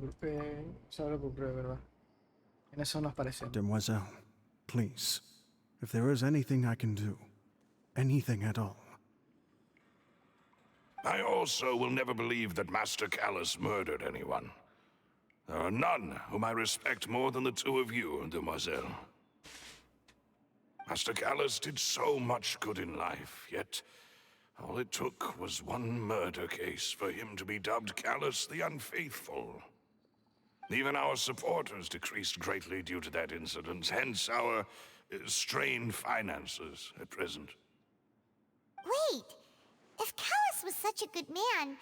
saber lo que ocurre, ¿verdad? En eso nos parecemos. Demoiselle, please, if there is anything I can do, anything at all. I also will never believe that Master Callus murdered anyone. There are none whom I respect more than the two of you, Demoiselle. Master Callus did so much good in life, yet all it took was one murder case for him to be dubbed Callus the Unfaithful. Even our supporters decreased greatly due to that incident, hence our strained finances at present. Wait, if Callus was such a good man,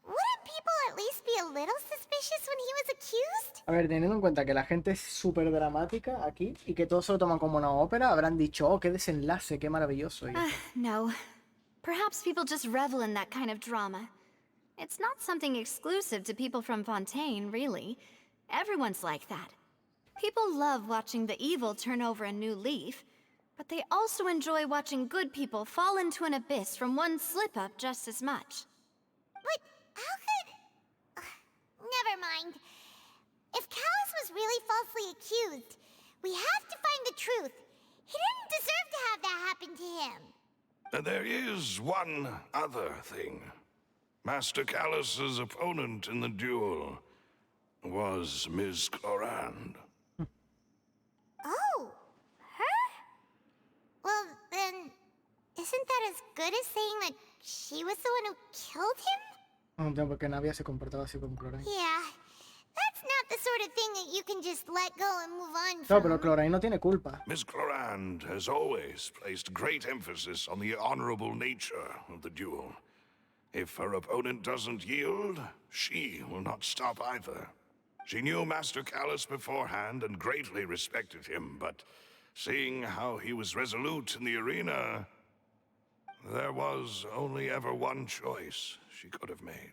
wouldn't people at least be a little suspicious when he was accused? A ver, teniendo en cuenta que la gente es súper dramática aquí y que todos se lo toman como una ópera, habrán dicho, oh, qué desenlace, qué maravilloso. No. Perhaps people just revel in that kind of drama. It's not something exclusive to people from Fontaine, really. Everyone's like that. People love watching the evil turn over a new leaf, but they also enjoy watching good people fall into an abyss from one slip-up just as much. But how could... never mind. If Callus was really falsely accused, we have to find the truth. He didn't deserve to have that happen to him. There is one other thing. Master Callus's opponent in the duel was Ms. Clorand. Oh, her? Well, then, isn't that as good as saying that she was the one who killed him? No, porque Navia se comportaba así con Cloraine. Yeah, that's not the sort of thing that you can just let go and move on No, from. pero Cloraine no tiene culpa. Ms. Clorand has always placed great emphasis on the honorable nature of the duel. If her opponent doesn't yield, she will not stop either. She knew Master Callus beforehand and greatly respected him, but seeing how he was resolute in the arena, there was only ever one choice she could have made.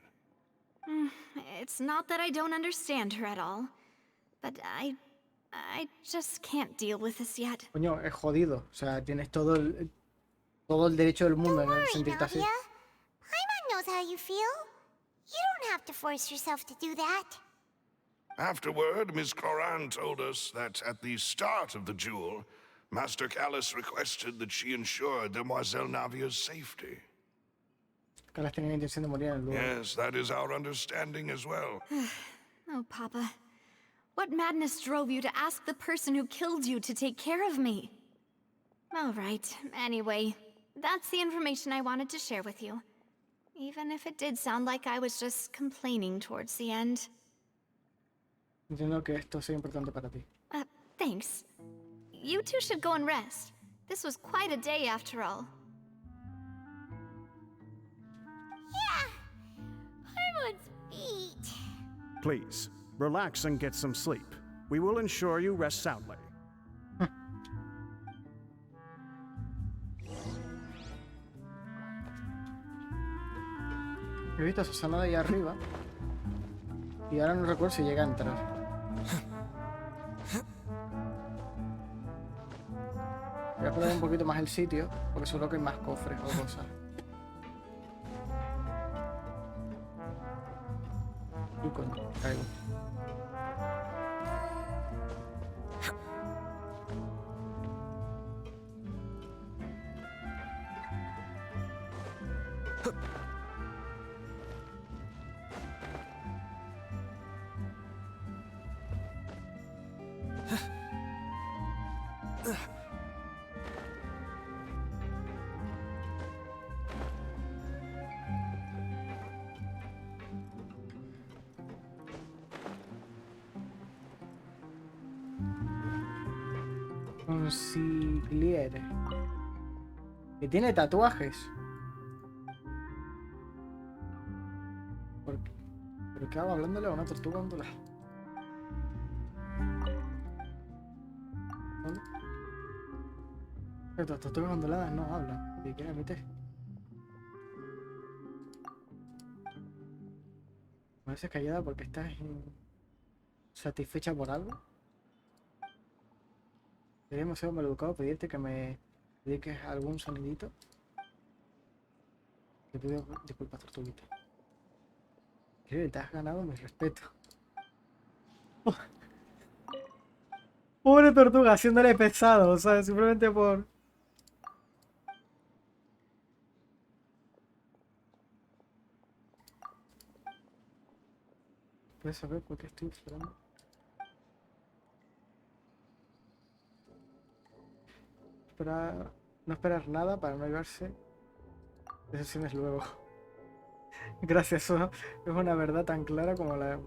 It's not that I don't understand her at all, but I just can't deal with this yet. Coño, es jodido. O sea, tienes todo el derecho del mundo en Don't worry, sentirte así. Navia. Paimon knows how you feel. You don't have to force yourself to do that. Afterward, Ms. Clorand told us that at the start of the duel, Master Callus requested that she ensure Demoiselle Navia's safety. Calas tenía intención de morir en el lugar. Yes, that is our understanding as well. Oh, Papa. What madness drove you to ask the person who killed you to take care of me? All right, anyway, that's the information I wanted to share with you. Even if it did sound like I was just complaining towards the end. Entiendo que esto sea importante para ti. Thanks. You two should go and rest. This was quite a day after all. Yeah, Paimon's beat. Please, relax and get some sleep. We will ensure you rest soundly. He visto a Susana de ahí arriba. Y ahora no recuerdo si llega a entrar. Voy a poner un poquito más el sitio, porque seguro que hay más cofres o cosas. Uy, coño, caigo. Consigliere. Que tiene tatuajes. ¿Pero qué hago hablándole a una tortuga ondulada? ¿Dónde? Pero las tortugas onduladas no hablan. ¿Y qué emite? Parece callada porque estás satisfecha por algo. Sería demasiado maleducado pedirte que me dediques algún sonidito. Te pido disculpas, tortuguita. Creo que te has ganado mi respeto. Pobre tortuga, haciéndole pesado, o sea, simplemente por... ¿Puedes saber por qué estoy esperando? No esperar nada para no llevarse decisiones luego. Gracias, eso es una verdad tan clara como la...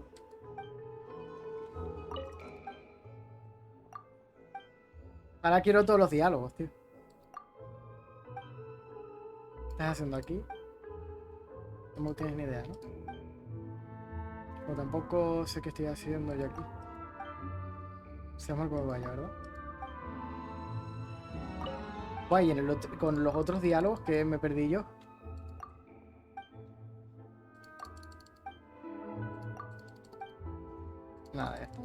Ahora quiero todos los diálogos, tío. ¿Qué estás haciendo aquí? No tienes ni idea, ¿no? O tampoco sé qué estoy haciendo yo aquí. Sea mal como vaya, ¿verdad? Guay, con los otros diálogos que me perdí yo. Nada, ya está.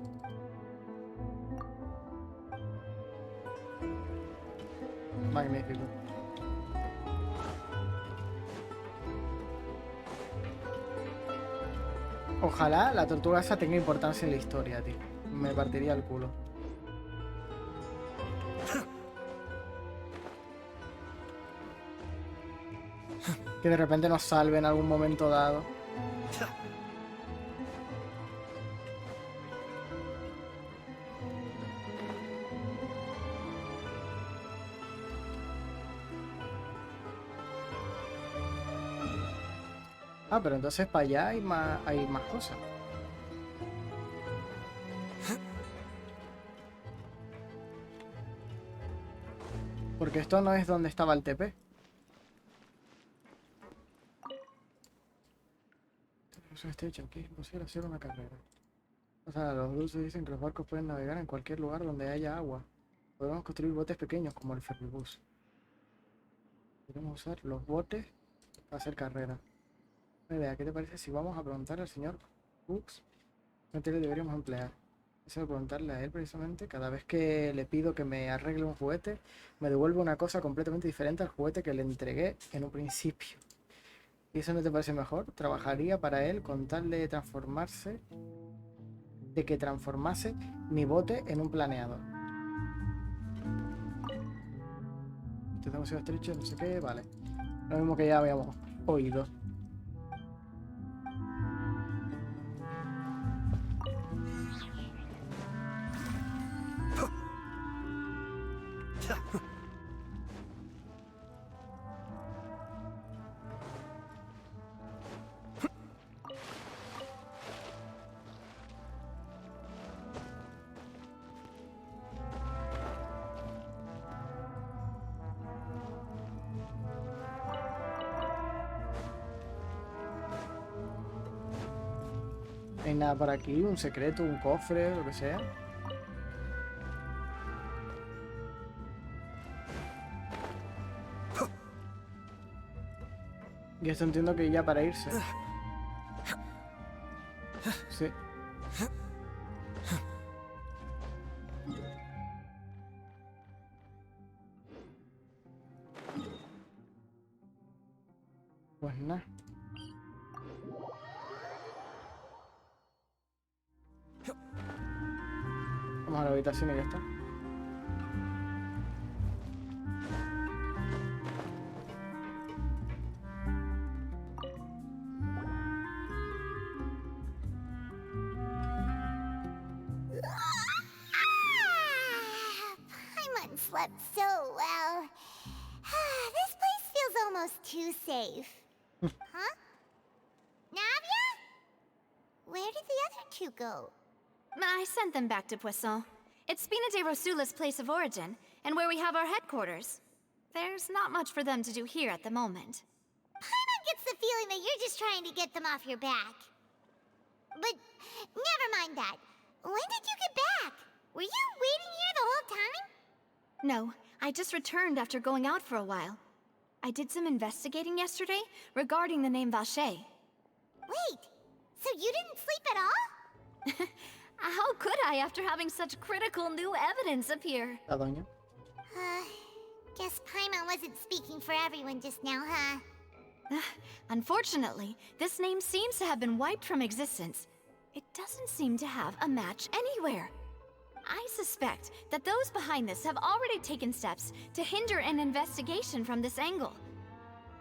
Magnífico. Ojalá la tortuga esa tenga importancia en la historia, tío. Me partiría el culo. Que de repente nos salve en algún momento dado. Ah, pero entonces para allá hay más cosas. Porque esto no es donde estaba el TP. Es estrecho, aquí es imposible hacer una carrera. O sea, los dulces dicen que los barcos pueden navegar en cualquier lugar donde haya agua. Podemos construir botes pequeños como el ferribús. Podemos usar los botes para hacer carrera. Idea, ¿qué te parece si vamos a preguntar al señor Hooks qué tele deberíamos emplear? Eso de preguntarle a él precisamente. Cada vez que le pido que me arregle un juguete, me devuelve una cosa completamente diferente al juguete que le entregué en un principio. ¿Y eso no te parece mejor? Trabajaría para él con tal de que transformase mi bote en un planeador. Esto es demasiado estrecho, no sé qué, vale. Lo mismo que ya habíamos oído. No hay nada por aquí, un secreto, un cofre, lo que sea. Y esto entiendo que ya para irse. Sí. Pues nada. Vamos a la habitación y ya está. Paimon slept so well. This place feels almost too safe. Huh? Navia? Where did the other two go? I sent them back to Poisson. It's Spina de Rosula's place of origin, and where we have our headquarters. There's not much for them to do here at the moment. Paimon gets the feeling that you're just trying to get them off your back. But never mind that. When did you get back? Were you waiting here the whole time? No, I just returned after going out for a while. I did some investigating yesterday regarding the name Vacher. Wait, so you didn't sleep at all? How could I after having such critical new evidence appear? La doña. Guess Paimon wasn't speaking for everyone just now, huh? Unfortunately, this name seems to have been wiped from existence. It doesn't seem to have a match anywhere. I suspect that those behind this have already taken steps to hinder an investigation from this angle.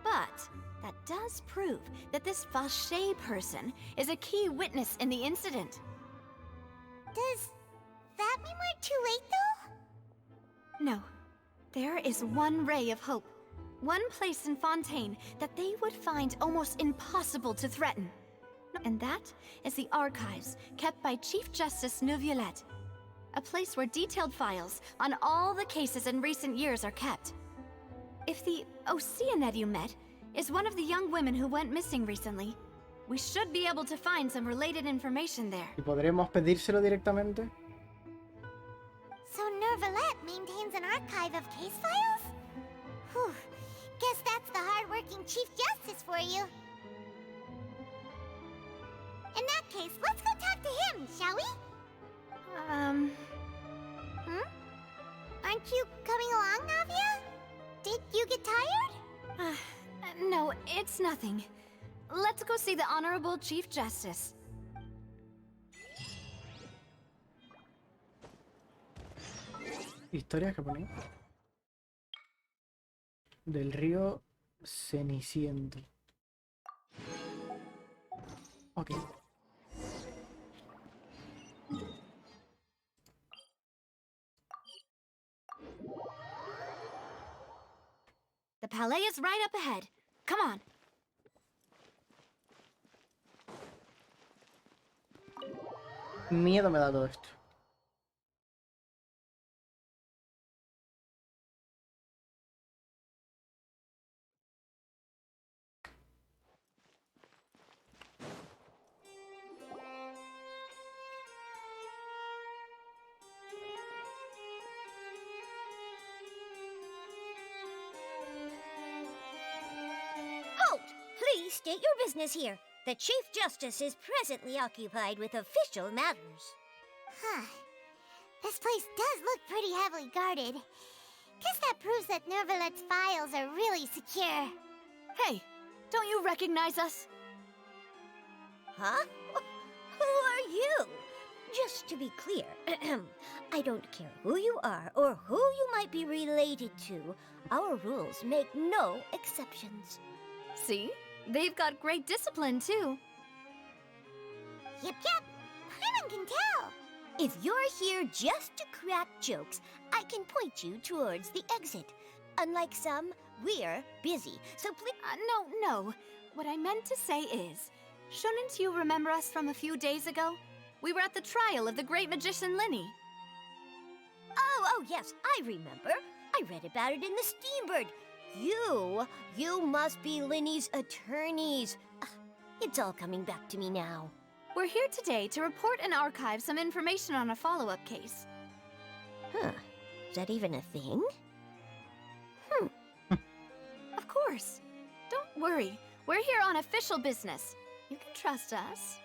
But that does prove that this Vacher person is a key witness in the incident. Does that mean we're too late, though? No. There is one ray of hope. One place in Fontaine that they would find almost impossible to threaten. And that is the archives kept by Chief Justice Neuvillette. A place where detailed files on all the cases in recent years are kept. If the Oceanette you met is one of the young women who went missing recently, we should be able to find some related information there. ¿Y podremos pedírselo directamente? So Neuvillette maintains an archive of case files? Whew. Guess that's the hard-working Chief Justice for you. In that case, let's go talk to him, shall we? Aren't you coming along, Navia? Did you get tired? No, it's nothing. Let's go see the Honorable Chief Justice. Historia japonesa. Del río Ceniciento. Ok. The palais is right up ahead. Come on. Miedo me da todo esto. Halt! Please state your business here. The Chief Justice is presently occupied with official matters. Huh. This place does look pretty heavily guarded. Guess that proves that Nervalet's files are really secure. Hey, don't you recognize us? Huh? Who are you? Just to be clear, I don't care who you are or who you might be related to. Our rules make no exceptions. See? They've got great discipline, too. Yep. Anyone can tell. If you're here just to crack jokes, I can point you towards the exit. Unlike some, we're busy, so please... No. What I meant to say is, shouldn't you remember us from a few days ago? We were at the trial of the great magician Linny. Oh, yes, I remember. I read about it in the Steambird. You must be Linny's attorneys. It's all coming back to me now. We're here today to report and archive some information on a follow-up case. Huh. Is that even a thing? Of course. Don't worry. We're here on official business. You can trust us.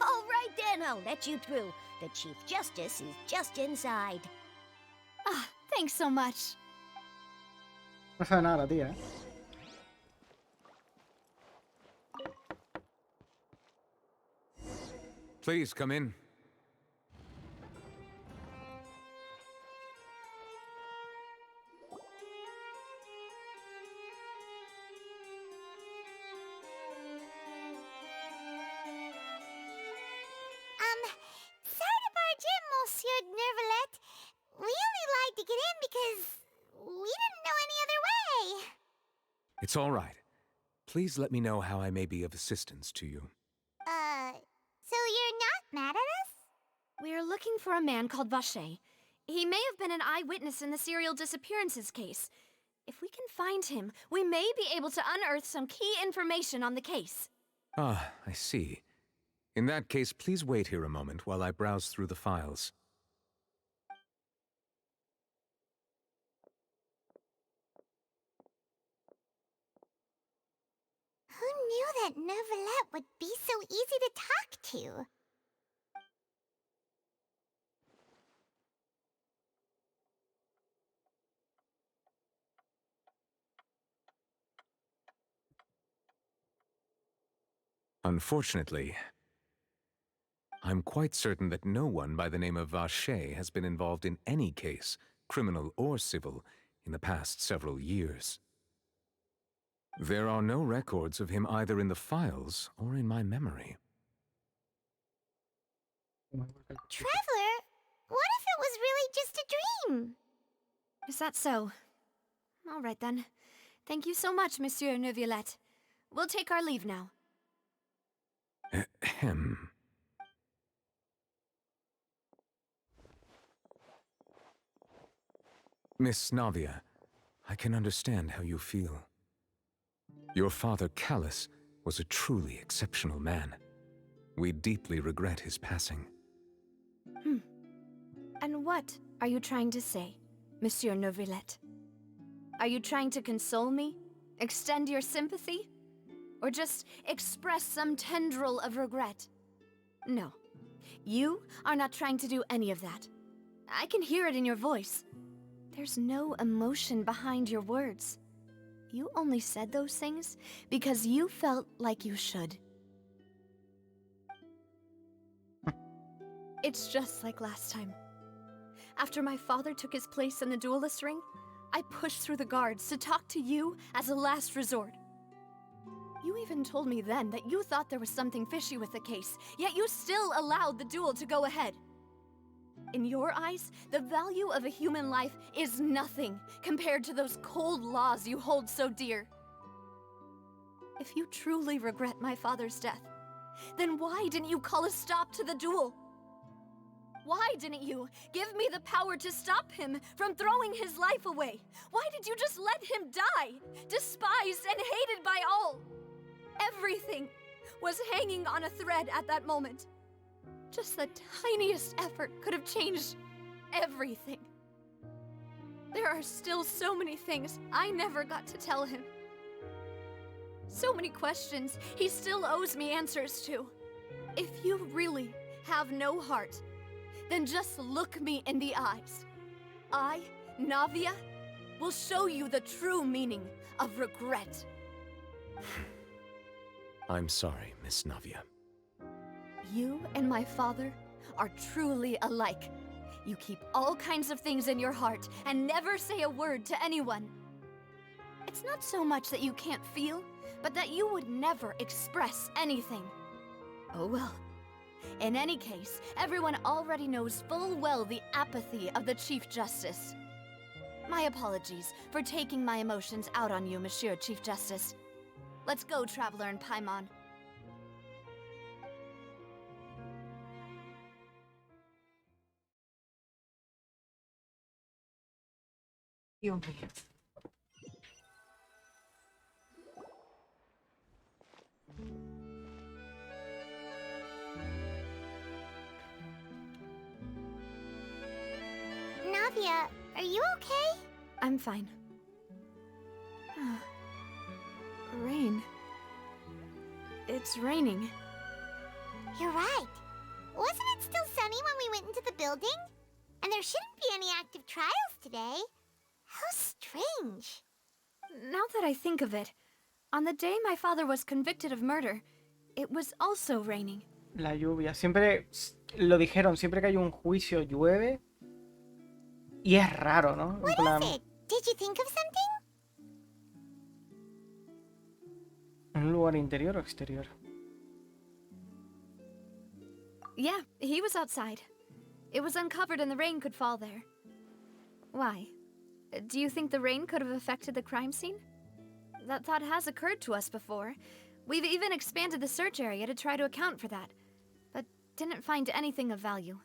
All right then, I'll let you through. The Chief Justice is just inside. Thanks so much. No sabe nada la tía, ¿eh? Please come in. Sorry to barge in, Monsieur Nervalet. We only lied to get in because we didn't know any other way. It's all right. Please let me know how I may be of assistance to you. So you're not mad at us? We're looking for a man called Vacher. He may have been an eyewitness in the serial disappearances case. If we can find him, we may be able to unearth some key information on the case. Ah, I see. In that case, please wait here a moment while I browse through the files. Who knew that Nervalet would be so easy to talk to? Unfortunately, I'm quite certain that no one by the name of Vacher has been involved in any case, criminal or civil, in the past several years. There are no records of him either in the files or in my memory. Traveler, what if it was really just a dream? Is that so? All right then. Thank you so much, Monsieur Neuvillette. We'll take our leave now. Ahem. Miss Navia, I can understand how you feel. Your father, Callus, was a truly exceptional man. We deeply regret his passing. And what are you trying to say, Monsieur Neuvillette? Are you trying to console me? Extend your sympathy? Or just express some tendril of regret? No. You are not trying to do any of that. I can hear it in your voice. There's no emotion behind your words. You only said those things because you felt like you should. It's just like last time. After my father took his place in the duelist ring, I pushed through the guards to talk to you as a last resort. You even told me then that you thought there was something fishy with the case, yet you still allowed the duel to go ahead. In your eyes, the value of a human life is nothing compared to those cold laws you hold so dear. If you truly regret my father's death, then why didn't you call a stop to the duel? Why didn't you give me the power to stop him from throwing his life away? Why did you just let him die, despised and hated by all? Everything was hanging on a thread at that moment. Just the tiniest effort could have changed everything. There are still so many things I never got to tell him. So many questions he still owes me answers to. If you really have no heart, then just look me in the eyes. I, Navia, will show you the true meaning of regret. I'm sorry, Miss Navia. You and my father are truly alike. You keep all kinds of things in your heart and never say a word to anyone. It's not so much that you can't feel, but that you would never express anything. Oh well. In any case, everyone already knows full well the apathy of the Chief Justice. My apologies for taking my emotions out on you, Monsieur Chief Justice. Let's go, Traveler and Paimon. Dios mío. Navia, are you okay? I'm fine. Rain. It's raining. You're right. Wasn't it still sunny when we went into the building? And there shouldn't be any active trials today. How strange. Now that I think of it, on the day my father was convicted of murder, it was also raining. La lluvia. Siempre lo dijeron, siempre que hay un juicio llueve. Y es raro, ¿no? What is it? Did you think of something? ¿Un lugar interior o exterior? Yeah, he was outside. It was uncovered and the rain could fall there. Why? Do you think the rain could have affected the crime scene? That thought has occurred to us before. We've even expanded the search area to try to account for that, but didn't find anything of value.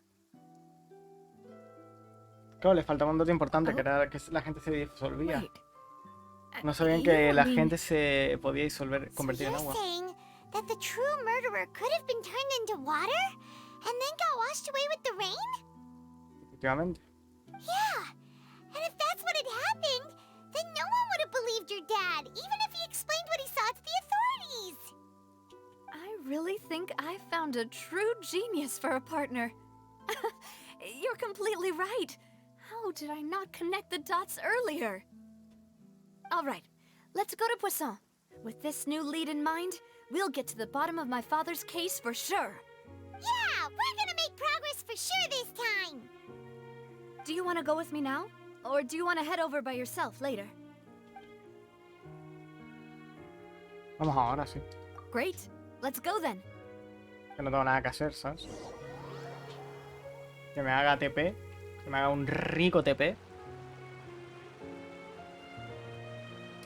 Claro, le faltaba un dato importante, que era que la gente se disolvía. Wait. No sabían que la gente se podía disolver, So convertir en you're agua. saying that the true murderer could have been turned into water and then got washed away with the rain? Efectivamente. Yeah. And if that's what had happened, then no one would have believed your dad, even if he explained what he saw to the authorities. I really think I found a true genius for a partner. You're completely right. How did I not connect the dots earlier? All right, let's go to Poisson. With this new lead in mind, we'll get to the bottom of my father's case for sure. Yeah, we're gonna make progress for sure this time. Do you want to go with me now? Or do you want to head over by yourself later? Vamos ahora, sí. Great, let's go then. Que no tengo nada que hacer, ¿sabes? Que me haga TP. Que me haga un rico TP.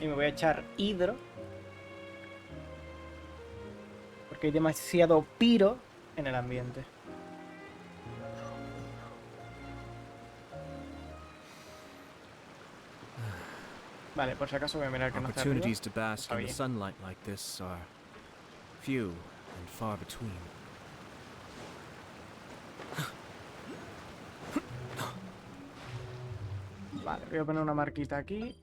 Y me voy a echar hidro. Porque hay demasiado piro en el ambiente. Vale, por si acaso voy a mirar que no esté arriba. Opportunities to bask Está in the bien. sunlight like this are few and far between. Vale, voy a poner una marquita aquí.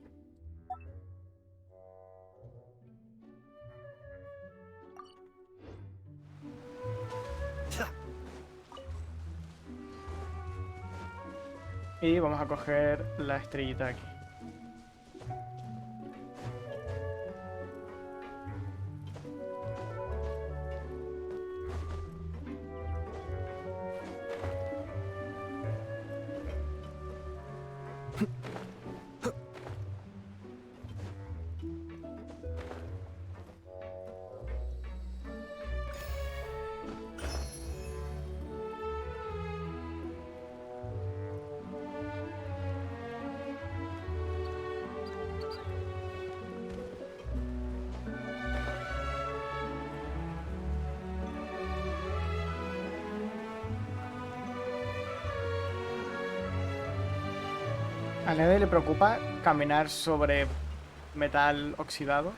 Y vamos a coger la estrellita aquí. A nadie le preocupa caminar sobre metal oxidado.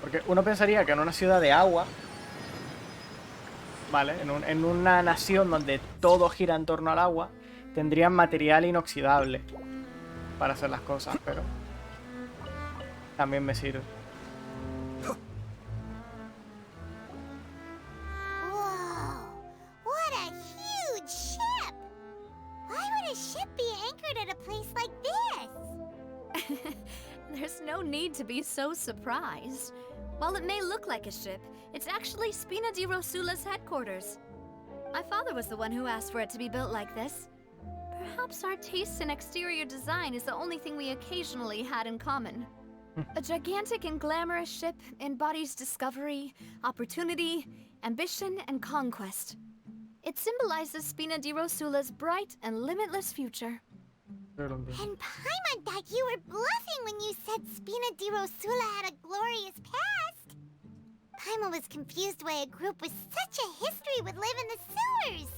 Porque uno pensaría que en una ciudad de agua, ¿vale? En una nación donde todo gira en torno al agua, tendrían material inoxidable para hacer las cosas, pero también me sirve. Whoa! What a huge ship! Why would a ship be anchored at a place like this? There's no need to be so surprised. While it may look like a ship, it's actually Spina di Rosula's headquarters. My father was the one who asked for it to be built like this. Perhaps our taste in exterior design is the only thing we occasionally had in common. A gigantic and glamorous ship embodies discovery, opportunity, ambition, and conquest. It symbolizes Spina di Rosula's bright and limitless future. And Paimon thought you were bluffing when you said Spina di Rosula had a glorious past. Paimon was confused why a group with such a history would live in the sewers.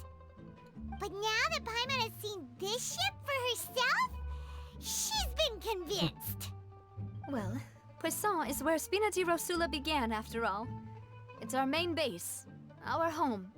But now that Paimon has seen this ship for herself, she's been convinced. Well, Poisson is where Spina di Rosula began, after all. It's our main base, our home.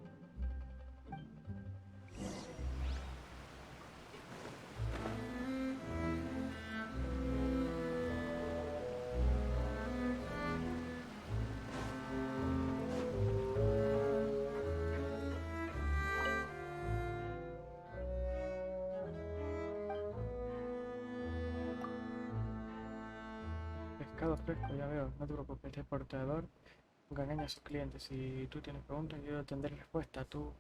Pescado fresco, ya veo. No te preocupes, este portador nunca engaña a sus clientes. Si tú tienes preguntas, yo tendré respuesta. Tú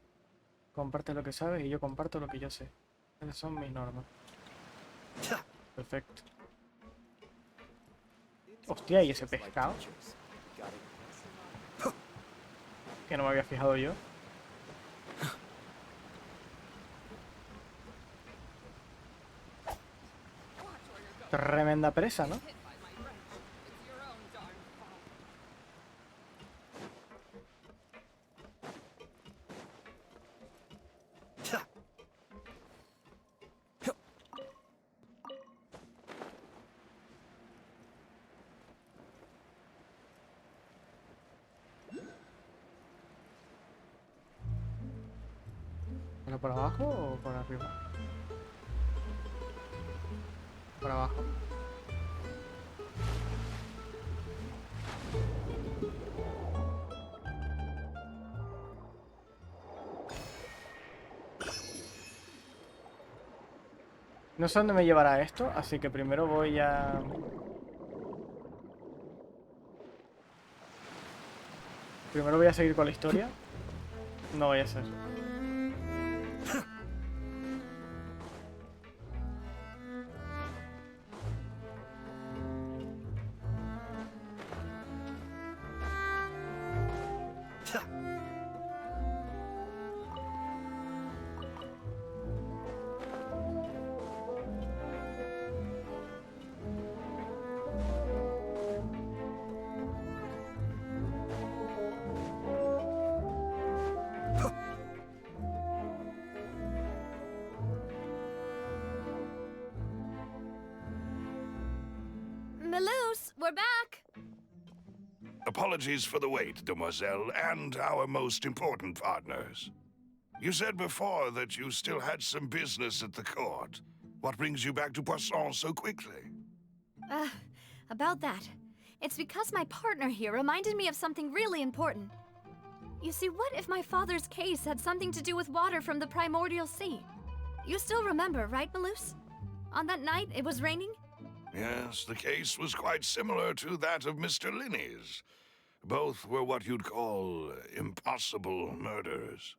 compartes lo que sabes y yo comparto lo que yo sé. Esas son mis normas. Perfecto. Hostia, ¿y ese pescado? Que no me había fijado yo. Tremenda presa, ¿no? ¿Por abajo o por arriba? Por abajo. No sé dónde me llevará esto, así que primero voy a... Primero voy a seguir con la historia. No voy a ser. Malouse, we're back! Apologies for the wait, demoiselle, and our most important partners. You said before that you still had some business at the court. What brings you back to Poisson so quickly? About that. It's because my partner here reminded me of something really important. You see, what if my father's case had something to do with water from the primordial sea? You still remember, right, Malouse? On that night, it was raining? Yes, the case was quite similar to that of Mr. Linney's. Both were what you'd call impossible murders.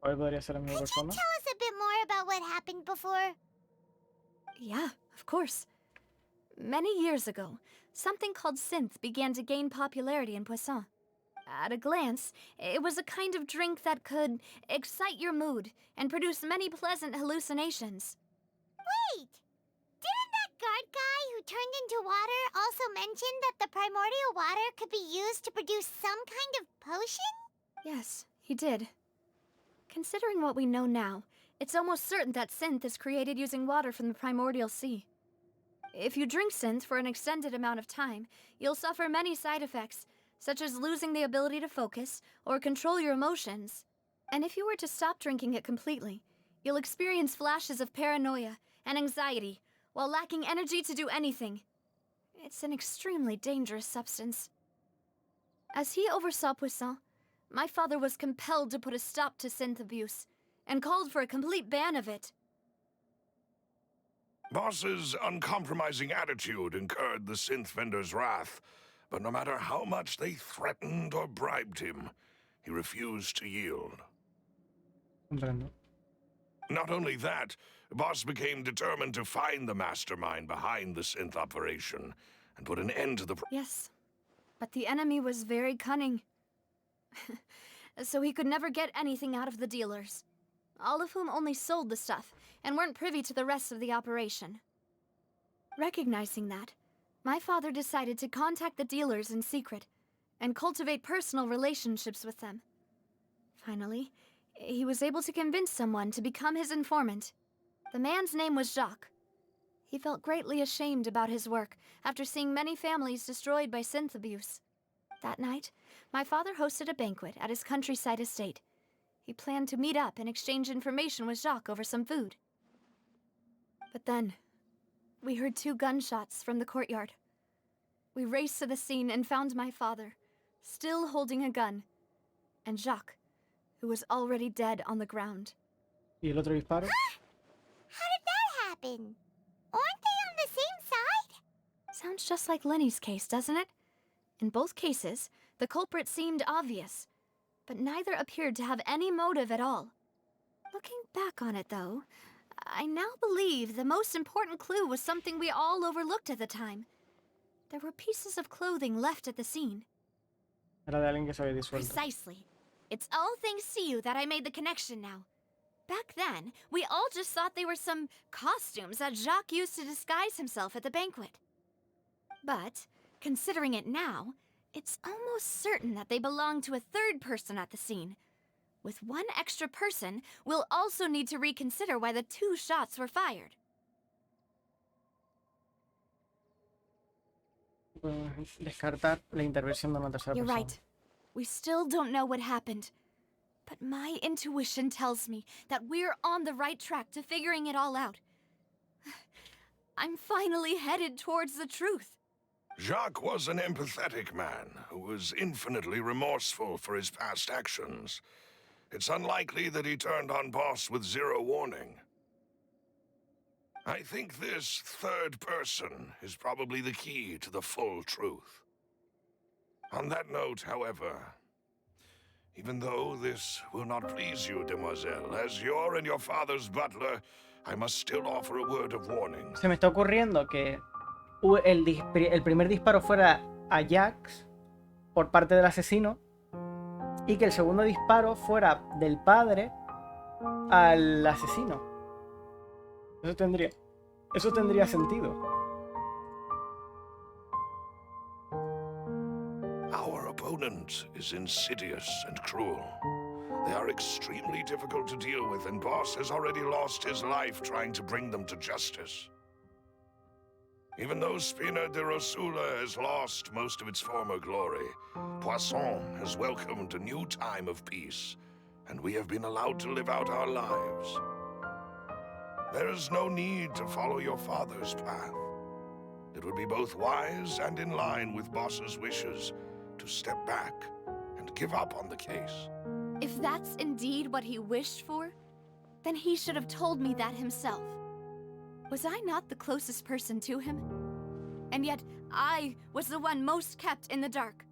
Hoy podría ser la misma Could you persona. tell us a bit more about what happened before? Yeah, of course. Many years ago, something called synth began to gain popularity in Poisson. At a glance, it was a kind of drink that could excite your mood and produce many pleasant hallucinations. Wait! Didn't that guard guy who turned into water also mention that the primordial water could be used to produce some kind of potion? Yes, he did. Considering what we know now, It's almost certain that synth is created using water from the primordial sea. If you drink synth for an extended amount of time, you'll suffer many side effects, such as losing the ability to focus or control your emotions. And if you were to stop drinking it completely, you'll experience flashes of paranoia and anxiety while lacking energy to do anything. It's an extremely dangerous substance. As he oversaw Poisson, my father was compelled to put a stop to synth abuse and called for a complete ban of it. Boss's uncompromising attitude incurred the synth vendor's wrath, but no matter how much they threatened or bribed him, he refused to yield. Comprendo. Not only that, Boss became determined to find the mastermind behind the synth operation and put an end to the... Yes, but the enemy was very cunning. So he could never get anything out of the dealers, all of whom only sold the stuff and weren't privy to the rest of the operation. Recognizing that, my father decided to contact the dealers in secret and cultivate personal relationships with them. Finally, he was able to convince someone to become his informant. The man's name was Jacques. He felt greatly ashamed about his work after seeing many families destroyed by synth abuse. That night, my father hosted a banquet at his countryside estate. He planned to meet up and exchange information with Jacques over some food. But then, we heard 2 gunshots from the courtyard. We raced to the scene and found my father, still holding a gun, and Jacques, who was already dead on the ground. ¿Y el otro disparo? How did that happen? Aren't they on the same side? Sounds just like Lenny's case, doesn't it? In both cases, the culprit seemed obvious, but neither appeared to have any motive at all. Looking back on it, though, I now believe the most important clue was something we all overlooked at the time. There were pieces of clothing left at the scene. Era de alguien que se había disuelto. Precisely. It's all thanks to you that I made the connection now. Back then, we all just thought they were some costumes that Jacques used to disguise himself at the banquet. But, considering it now, it's almost certain that they belong to a third person at the scene. With one extra person, we'll also need to reconsider why the 2 shots were fired. Descartar la intervención de una tercera You're persona. right. We still don't know what happened. But my intuition tells me that we're on the right track to figuring it all out. I'm finally headed towards the truth. Jacques was an empathetic man who was infinitely remorseful for his past actions. It's unlikely that he turned on Boss with 0 warning. I think this third person is probably the key to the full truth. On that note, however, even though this will not please you, demoiselle, as you're and your father's butler, I must still offer a word of warning. Se me está ocurriendo que el primer disparo fuera a Jax por parte del asesino y que el segundo disparo fuera del padre al asesino. Eso tendría sentido. Our opponent is insidious and cruel. They are extremely difficult to deal with, and Boss has already lost his life trying to bring them to justice. Even though Spina de Rosula has lost most of its former glory, Poisson has welcomed a new time of peace, and we have been allowed to live out our lives. There is no need to follow your father's path. It would be both wise and in line with Boss's wishes to step back and give up on the case. If that's indeed what he wished for, then he should have told me that himself. Was I not the closest person to him? And yet, I was the one most kept in the dark.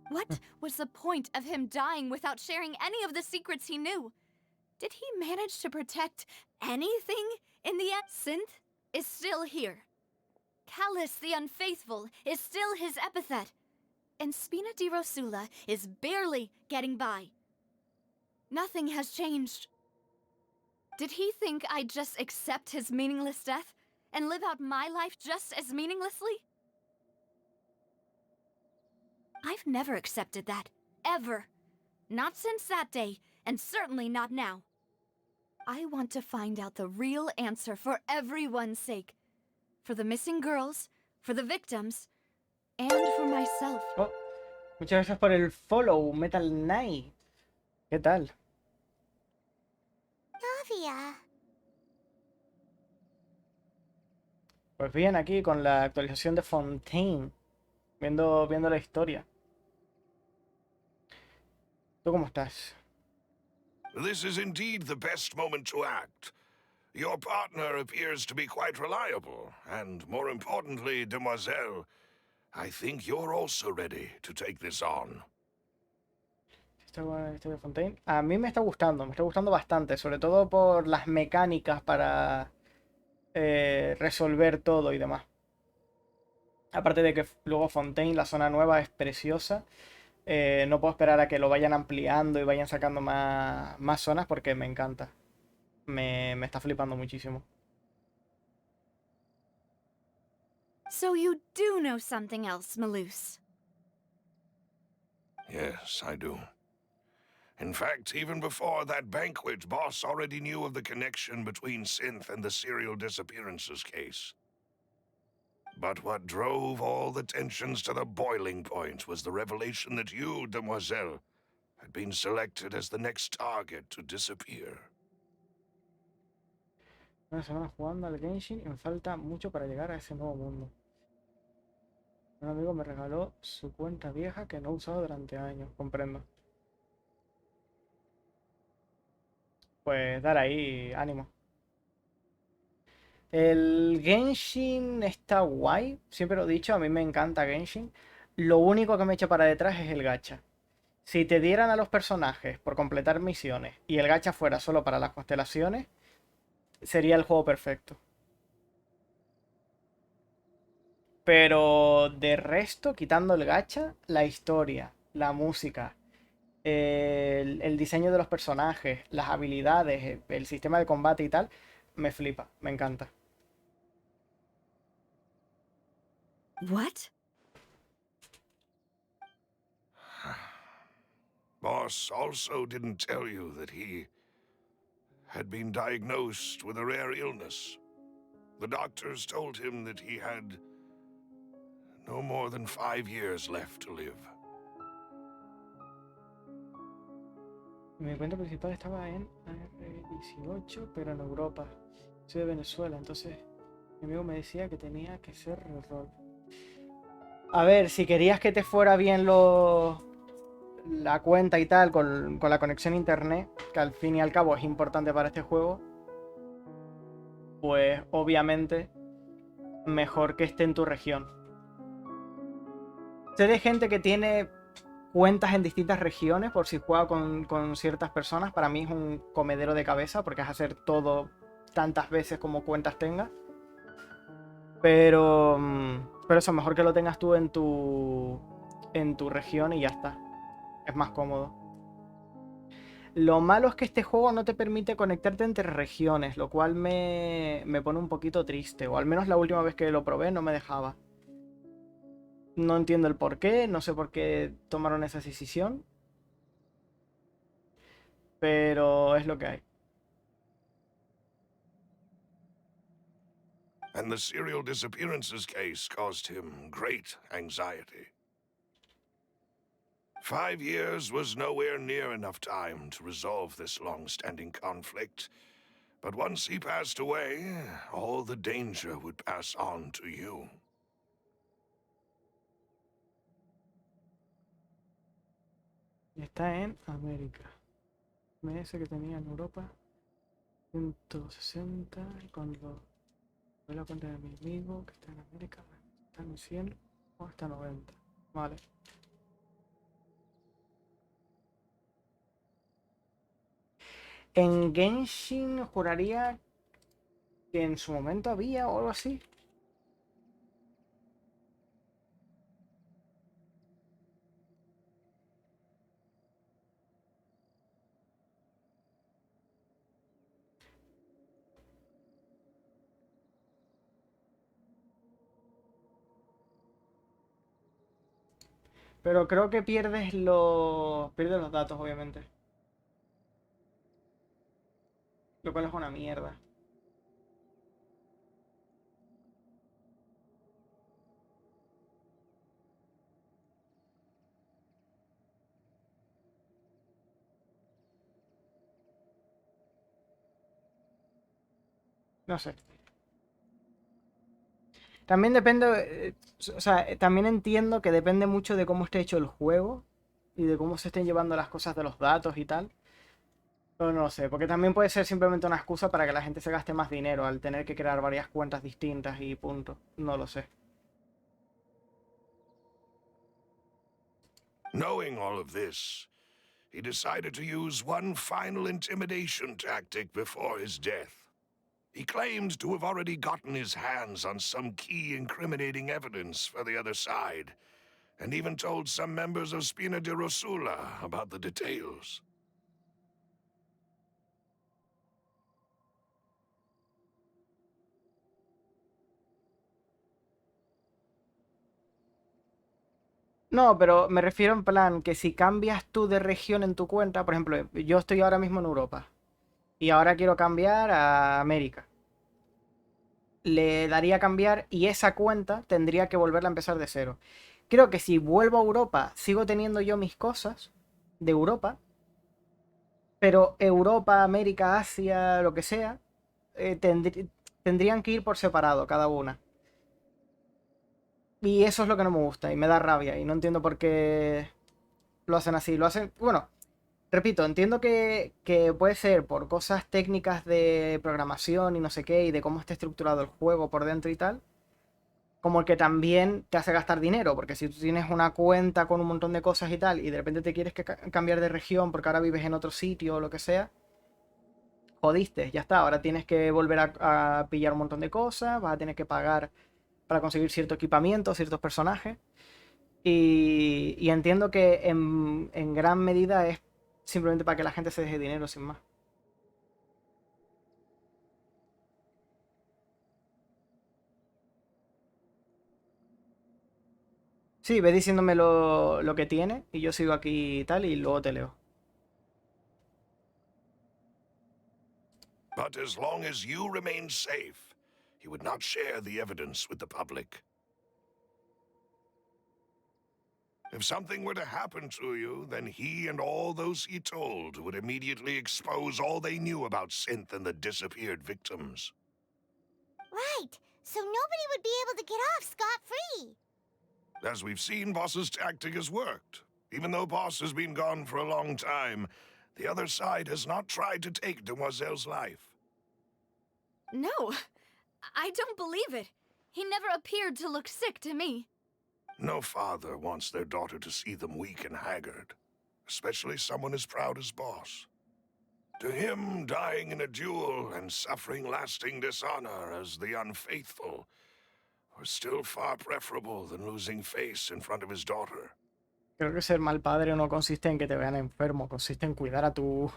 What was the point of him dying without sharing any of the secrets he knew? Did he manage to protect anything in the end? Synth is still here. Callus the Unfaithful is still his epithet. And Spina di Rosula is barely getting by. Nothing has changed. Did he think I'd just accept his meaningless death and live out my life just as meaninglessly? I've never accepted that, ever. Not since that day, and certainly not now. I want to find out the real answer for everyone's sake. For the missing girls, for the victims, and for myself. Oh, muchas gracias por el follow, Metal Knight. ¿Qué tal? Navia. Pues bien, aquí con la actualización de Fontaine, viendo la historia. ¿Tú cómo estás? This is indeed the best moment to act. Your partner appears to be quite reliable, and more importantly, demoiselle, I think you're also ready to take this on. Esta historia de Fontaine. A mí me está gustando bastante, sobre todo por las mecánicas para resolver todo y demás. Aparte de que luego Fontaine, la zona nueva, es preciosa. No puedo esperar a que lo vayan ampliando y vayan sacando más zonas porque me encanta. Me está flipando muchísimo. So you do know something else, Maloose. Yes, I do. In fact, even before that banquet, Boss already knew of the connection between Synth and the serial disappearances case. But what drove all the tensions to the boiling point was the revelation that you, demoiselle, had been selected as the next target to disappear. Una semana jugando al Genshin y me falta mucho para llegar a ese nuevo mundo. Un amigo me regaló su cuenta vieja que no he usado durante años, comprendo. Pues dar ahí, ánimo. El Genshin está guay, siempre lo he dicho, a mí me encanta Genshin. Lo único que me echa para detrás es el gacha. Si te dieran a los personajes por completar misiones y el gacha fuera solo para las constelaciones, sería el juego perfecto. Pero de resto, quitando el gacha, la historia, la música, el diseño de los personajes, las habilidades, el sistema de combate y tal, me flipa, me encanta. What? Boss also didn't tell you that he had been diagnosed with a rare illness. The doctors told him that he had no more than 5 years left to live. Mi cuenta principal estaba en R18, pero en Europa. Soy de Venezuela, entonces mi amigo me decía que tenía que ser rol. A ver, si querías que te fuera bien la cuenta y tal, con la conexión a internet, que al fin y al cabo es importante para este juego, pues obviamente mejor que esté en tu región. Sé de gente que tiene cuentas en distintas regiones por si juega con ciertas personas. Para mí es un comedero de cabeza porque es hacer todo tantas veces como cuentas tengas. Pero eso, mejor que lo tengas tú en tu región y ya está. Es más cómodo. Lo malo es que este juego no te permite conectarte entre regiones, lo cual me pone un poquito triste. O al menos la última vez que lo probé no me dejaba. No entiendo el por qué, no sé por qué tomaron esa decisión. Pero es lo que hay. And the serial disappearances case caused him great anxiety. 5 years was nowhere near enough time to resolve this long-standing conflict. But once he passed away, all the danger would pass on to you. Está en América. MS que tenía en Europa 160 y cuando doy la cuenta de mi amigo que está en América está en 100 o hasta 90. Vale. En Genshin juraría que en su momento había o algo así. Pero creo que pierdes los datos, obviamente. lo cual es una mierda. No sé. También depende, o sea, también entiendo que depende mucho de cómo esté hecho el juego y de cómo se estén llevando las cosas de los datos y tal. Pero no lo sé, porque también puede ser simplemente una excusa para que la gente se gaste más dinero al tener que crear varias cuentas distintas y punto. No lo sé. Knowing all of this, he decided to use one final intimidation tactic before his death. He claimed to have already gotten his hands on some key incriminating evidence for the other side, and even told some members of Spina de Rosula about the details. No, pero me refiero en plan que si cambias tú de región en tu cuenta, por ejemplo, yo estoy ahora mismo en Europa y ahora quiero cambiar a América. Le daría a cambiar y esa cuenta tendría que volverla a empezar de cero. Creo que si vuelvo a Europa, sigo teniendo yo mis cosas de Europa, pero Europa, América, Asia, lo que sea, tendrían que ir por separado cada una. Y eso es lo que no me gusta y me da rabia y no entiendo por qué lo hacen así. Lo hacen, bueno, repito, entiendo que puede ser por cosas técnicas de programación y no sé qué, y de cómo está estructurado el juego por dentro y tal, como el que también te hace gastar dinero, porque si tú tienes una cuenta con un montón de cosas y tal, y de repente te quieres cambiar de región porque ahora vives en otro sitio o lo que sea, jodiste, ya está, ahora tienes que volver a pillar un montón de cosas, vas a tener que pagar para conseguir cierto equipamiento, ciertos personajes. Y entiendo que en gran medida es simplemente para que la gente se deje dinero sin más. Sí, ve diciéndome lo que tiene y yo sigo aquí y tal y luego te leo. But as long as you remain safe, he would not share the evidence with the public. If something were to happen to you, then he and all those he told would immediately expose all they knew about Synth and the disappeared victims. Right, so nobody would be able to get off scot-free. As we've seen, Boss's tactic has worked. Even though Boss has been gone for a long time, the other side has not tried to take Demoiselle's life. No, I don't believe it. He never appeared to look sick to me. No father wants their daughter to see them weak and haggard, especially someone as proud as Boss. To him, dying in a duel and suffering lasting dishonor as the unfaithful was still far preferable than losing face in front of his daughter. Creo que ser mal padre no consiste en que te vean enfermo, consiste en cuidar a tu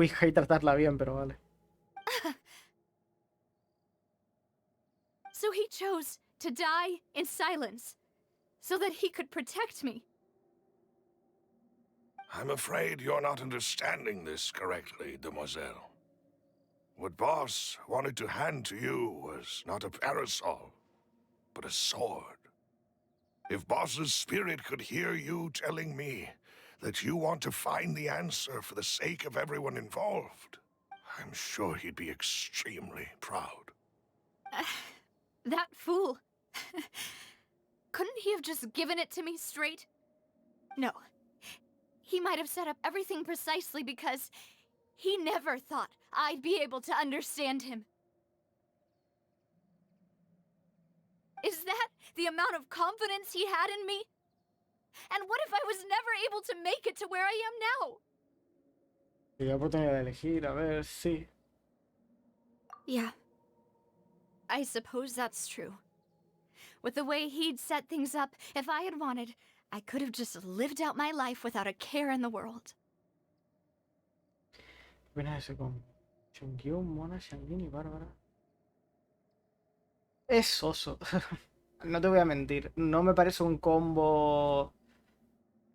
hija y tratarla bien, pero vale. So he chose to die in silence, so that he could protect me. I'm afraid you're not understanding this correctly, Demoiselle. What Boss wanted to hand to you was not a parasol, but a sword. If Boss's spirit could hear you telling me that you want to find the answer for the sake of everyone involved, I'm sure he'd be extremely proud. That fool. Couldn't he have just given it to me straight? No. He might have set up everything precisely because he never thought I'd be able to understand him. Is that the amount of confidence he had in me? And what if I was never able to make it to where I am now? Y la oportunidad de elegir, a ver, sí. Yeah. I suppose that's true. With the way he'd set things up, if I had wanted, I could have just lived out my life without a care in the world. ¿Qué opinas de ese con Chunkyun, Mona, Shangin y Bárbara? Es soso. No te voy a mentir. No me parece un combo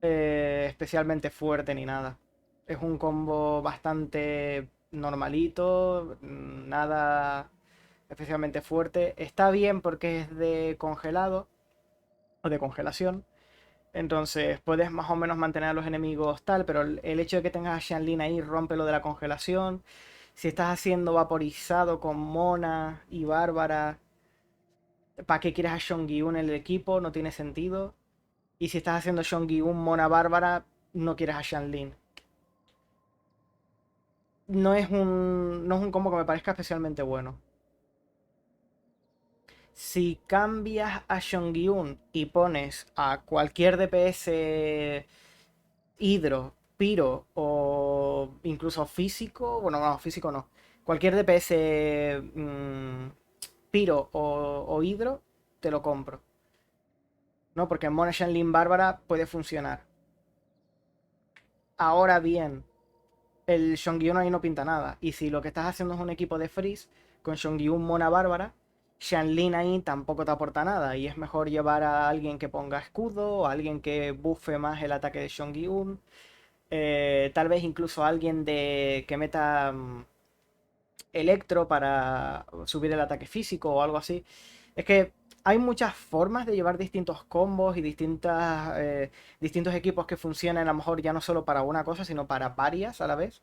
especialmente fuerte ni nada. Es un combo bastante normalito, nada especialmente fuerte. Está bien porque es de congelado o de congelación. Entonces puedes más o menos mantener a los enemigos tal, pero el hecho de que tengas a Xianlin ahí rompe lo de la congelación. Si estás haciendo vaporizado con Mona y Bárbara, ¿para qué quieres a Shongyun en el equipo? No tiene sentido. Y si estás haciendo Shongyun, Mona, Bárbara, no quieres a Xianlin. No es un combo que me parezca especialmente bueno. Si cambias a Shongyun y pones a cualquier DPS hidro, piro o incluso físico, bueno, no, físico no. Cualquier DPS piro o hidro, te lo compro. ¿No? Porque en Mona Shanlin Bárbara puede funcionar. Ahora bien, el Shongyun ahí no pinta nada. Y si lo que estás haciendo es un equipo de freeze, con Shongyun Mona Bárbara, Shanlin ahí tampoco te aporta nada. Y es mejor llevar a alguien que ponga escudo, o a alguien que buffe más el ataque de Shongyun. Tal vez incluso alguien que meta electro para subir el ataque físico o algo así. Es que hay muchas formas de llevar distintos combos y distintos equipos que funcionan a lo mejor ya no solo para una cosa, sino para varias a la vez.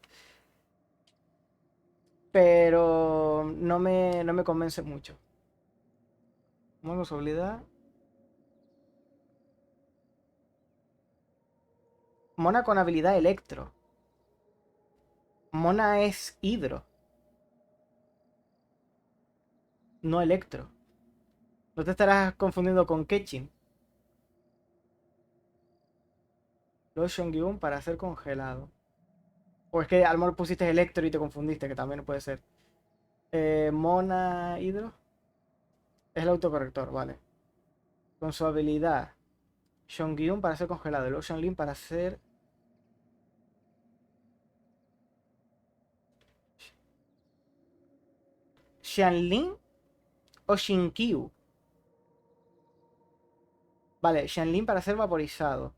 Pero no me convence mucho. Modo habilidad. Mona con habilidad electro. Mona es hidro, no electro. No te estarás confundiendo con Ketchin. Luego Shongyun para hacer congelado. O es que a lo mejor pusiste electro y te confundiste, que también puede ser. Mona hidro. Es el autocorrector, vale. Con su habilidad. Shongyun para hacer congelado. Y luego Shanlin para hacer... ¿Shanlin o Shinkyu? Vale, Shanlin para hacer vaporizado.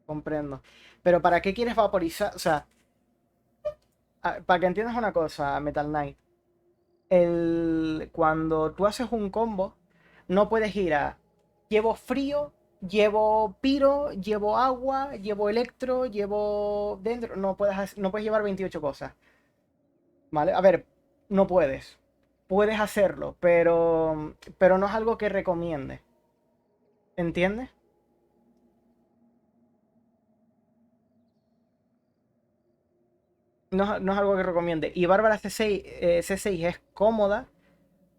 Comprendo. Pero ¿para qué quieres vaporizar? O sea, para que entiendas una cosa, Metal Knight. Cuando tú haces un combo, no puedes ir a... Llevo frío, llevo piro, llevo agua, llevo electro, llevo dentro. No puedes llevar 28 cosas. ¿Vale? A ver, no puedes. Puedes hacerlo, pero no es algo que recomiende. ¿Entiendes? No es algo que recomiende. Y Bárbara C6 es cómoda,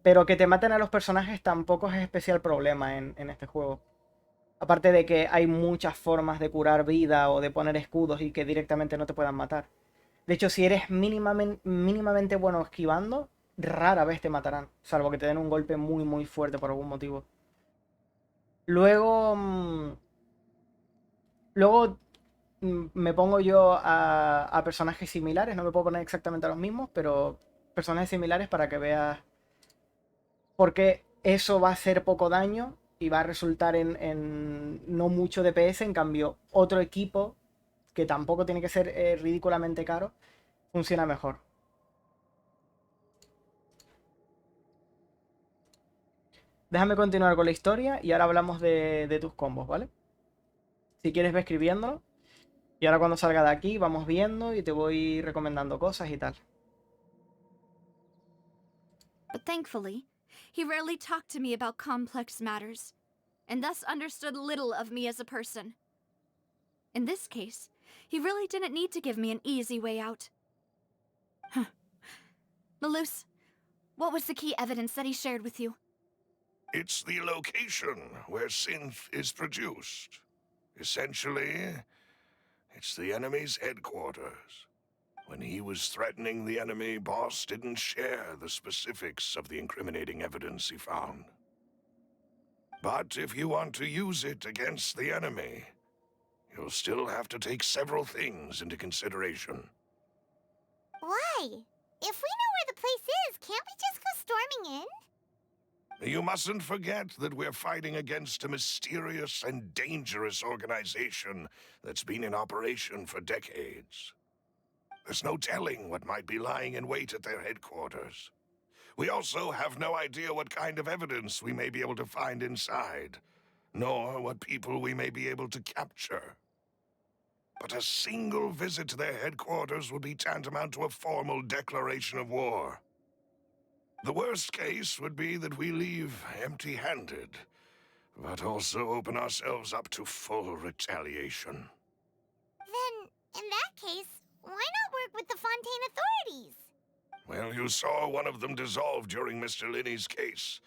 pero que te maten a los personajes tampoco es especial problema en este juego. Aparte de que hay muchas formas de curar vida o de poner escudos y que directamente no te puedan matar. De hecho, si eres mínimamente bueno esquivando, rara vez te matarán. Salvo que te den un golpe muy muy fuerte por algún motivo. Luego... luego me pongo yo a personajes similares. No me puedo poner exactamente a los mismos, pero personajes similares para que veas por qué eso va a hacer poco daño y va a resultar en no mucho DPS. En cambio, otro equipo, que tampoco tiene que ser ridículamente caro, funciona mejor. Déjame continuar con la historia y ahora hablamos de tus combos, ¿vale? Si quieres ve escribiéndolo. Y ahora cuando salga de aquí vamos viendo y te voy recomendando cosas y tal. But thankfully, he rarely talked to me about complex matters, and thus understood little of me as a person. In this case, he really didn't need to give me an easy way out. Huh. Malus, what was the key evidence that he shared with you? It's the location where synth is produced. Essentially, it's the enemy's headquarters. When he was threatening the enemy, Boss didn't share the specifics of the incriminating evidence he found. But if you want to use it against the enemy, you'll still have to take several things into consideration. Why? If we know where the place is, can't we just go storming in? You mustn't forget that we're fighting against a mysterious and dangerous organization that's been in operation for decades. There's no telling what might be lying in wait at their headquarters. We also have no idea what kind of evidence we may be able to find inside, nor what people we may be able to capture. But a single visit to their headquarters would be tantamount to a formal declaration of war. The worst case would be that we leave empty-handed, but also open ourselves up to full retaliation. Then, in that case, why not work with the Fontaine authorities? Well, you saw one of them dissolve during Mr. Linney's case.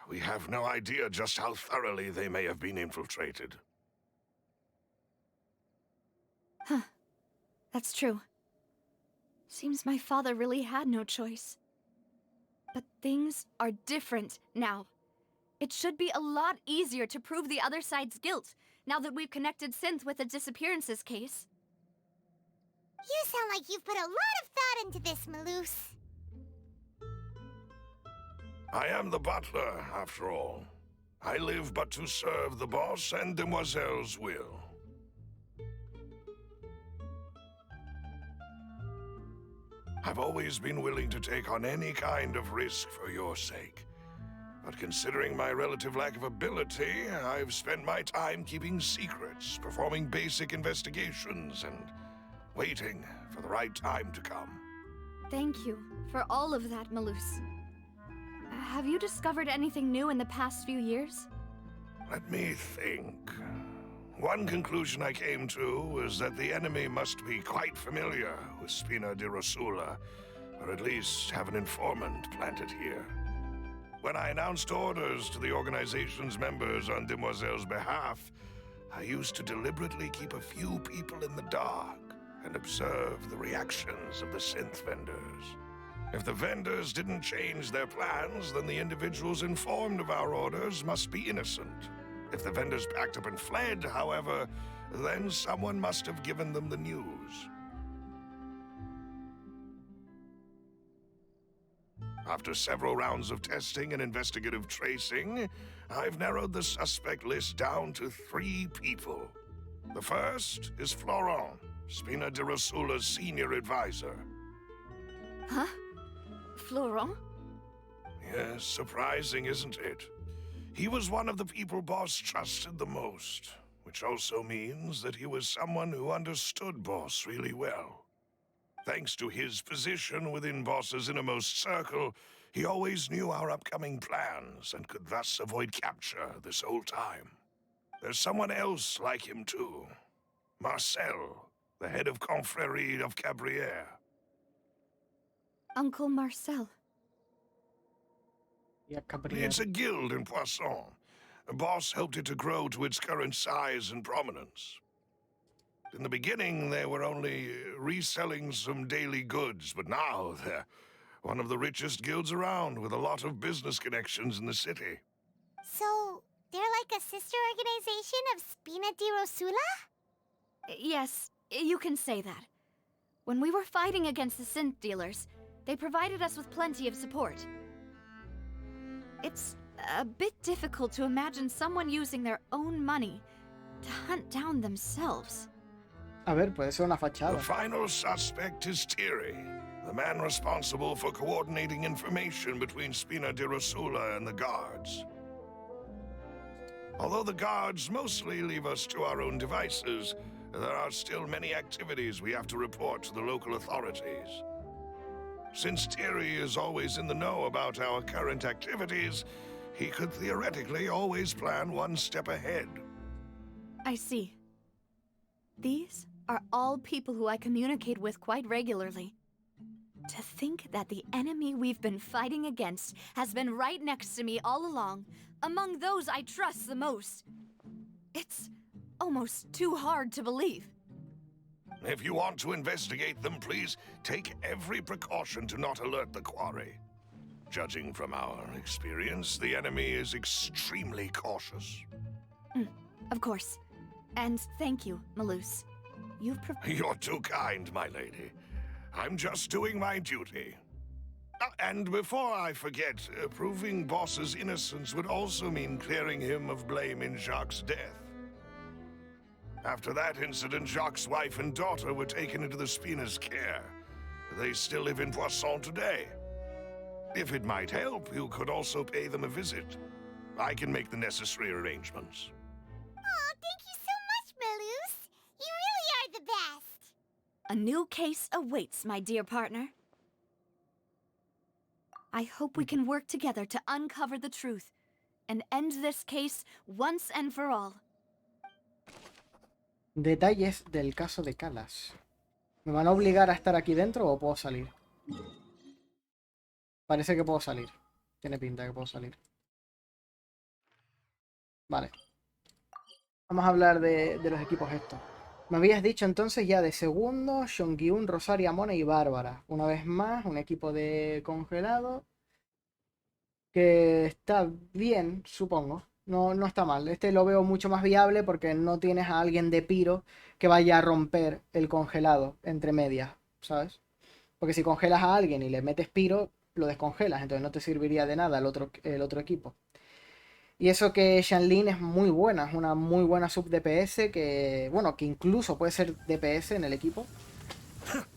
We have no idea just how thoroughly they may have been infiltrated. Huh. That's true. Seems my father really had no choice. But things are different now. It should be a lot easier to prove the other side's guilt, now that we've connected Synth with the disappearances case. You sound like you've put a lot of thought into this, Maloose. I am the butler, after all. I live but to serve the boss and Demoiselle's will. I've always been willing to take on any kind of risk for your sake. But considering my relative lack of ability, I've spent my time keeping secrets, performing basic investigations, and waiting for the right time to come. Thank you for all of that, Maloose. Have you discovered anything new in the past few years? Let me think. One conclusion I came to was that the enemy must be quite familiar with Spina di Rosula, or at least have an informant planted here. When I announced orders to the organization's members on Demoiselle's behalf, I used to deliberately keep a few people in the dark and observe the reactions of the synth vendors. If the vendors didn't change their plans, then the individuals informed of our orders must be innocent. If the vendors packed up and fled, however, then someone must have given them the news. After several rounds of testing and investigative tracing, I've narrowed the suspect list down to 3 people. The first is Florent, Spina di Rosula's senior advisor. Huh? Florent? Yes, surprising, isn't it? He was one of the people Boss trusted the most, which also means that he was someone who understood Boss really well. Thanks to his position within Boss's innermost circle, he always knew our upcoming plans and could thus avoid capture this whole time. There's someone else like him too. Marcel, the head of Confrérie of Cabrières. Uncle Marcel. Yeah, Cabrières. It's a guild in Poisson. Boss helped it to grow to its current size and prominence. In the beginning, they were only reselling some daily goods, but now they're one of the richest guilds around, with a lot of business connections in the city. So, they're like a sister organization of Spina di Rosula? Yes, you can say that. When we were fighting against the synth dealers, they provided us with plenty of support. It's a bit difficult to imagine someone using their own money to hunt down themselves. A ver, puede ser una fachada. The final suspect is Thierry, the man responsible for coordinating information between Spina di Rosula and the guards. Although the guards mostly leave us to our own devices, there are still many activities we have to report to the local authorities. Since Thierry is always in the know about our current activities, he could theoretically always plan one step ahead. I see. These are all people who I communicate with quite regularly. To think that the enemy we've been fighting against has been right next to me all along, among those I trust the most. It's almost too hard to believe. If you want to investigate them, please take every precaution to not alert the quarry. Judging from our experience, the enemy is extremely cautious. Of course. And thank you, Maloose. You're too kind, my lady. I'm just doing my duty. And before I forget, proving Boss's innocence would also mean clearing him of blame in Jacques' death. After that incident, Jacques' wife and daughter were taken into the Spina's care. They still live in Poisson today. If it might help, you could also pay them a visit. I can make the necessary arrangements. Oh, thank you so much, Malus. You really are the best. A new case awaits, my dear partner. I hope we can work together to uncover the truth and end this case once and for all. Detalles del caso de Calas. ¿Me van a obligar a estar aquí dentro o puedo salir? Parece que puedo salir. Tiene pinta que puedo salir. Vale. Vamos a hablar de los equipos estos. Me habías dicho entonces ya de segundo, Shongyun, Rosaria, Mona y Bárbara. Una vez más, un equipo de congelado. Que está bien, supongo. No está mal. Este lo veo mucho más viable porque no tienes a alguien de piro que vaya a romper el congelado entre medias, ¿sabes? Porque si congelas a alguien y le metes piro, lo descongelas. Entonces no te serviría de nada el otro equipo. Y eso que Shanlin es muy buena, es una muy buena sub DPS que, bueno, que incluso puede ser DPS en el equipo.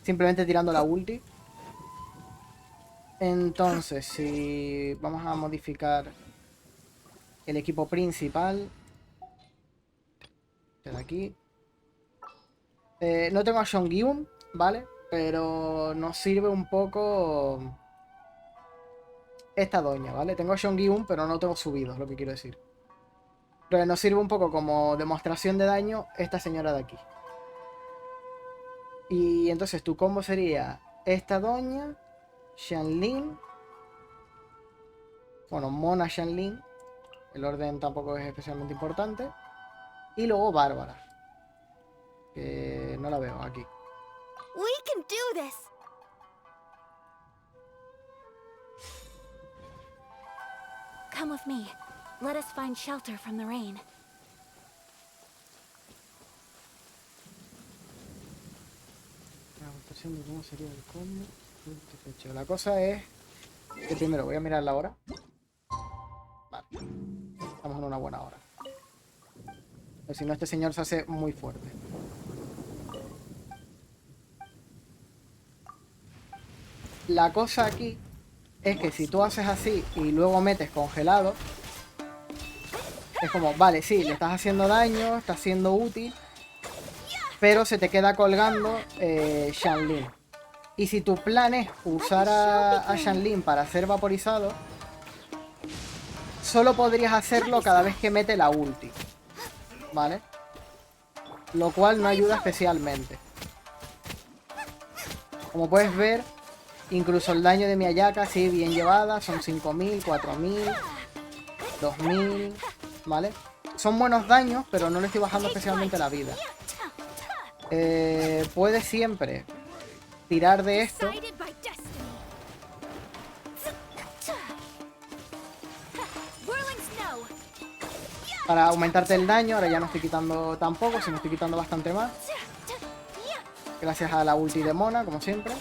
Simplemente tirando la ulti. Entonces, si vamos a modificar el equipo principal. De aquí. No tengo a Shongyun, ¿vale? Pero nos sirve un poco esta doña, ¿vale? Tengo a Shongyun, pero no tengo subidos, lo que quiero decir. Pero nos sirve un poco como demostración de daño esta señora de aquí. Y entonces tu combo sería esta doña, Shanlin. Bueno, Mona Shanlin. El orden tampoco es especialmente importante. Y luego Bárbara. Que no la veo aquí. We can do this! Come with me. Let us find shelter from the rain. ¿Cómo sería el combo? La cosa es que primero voy a mirar la hora. Vale. Estamos en una buena hora. Pero si no, este señor se hace muy fuerte. La cosa aquí es que si tú haces así y luego metes congelado, es como, vale, sí, le estás haciendo daño, está siendo útil, pero se te queda colgando Shanlin. Y si tu plan es usar a Shanlin para ser vaporizado, solo podrías hacerlo cada vez que mete la ulti, ¿vale? Lo cual no ayuda especialmente. Como puedes ver, incluso el daño de mi Ayaka, sí, bien llevada, son 5000, 4000, 2000, ¿vale? Son buenos daños, pero no le estoy bajando especialmente la vida. Puedes siempre tirar de esto para aumentarte el daño. Ahora ya no estoy quitando tampoco, sino estoy quitando bastante más. Gracias a la ulti de Mona, como siempre.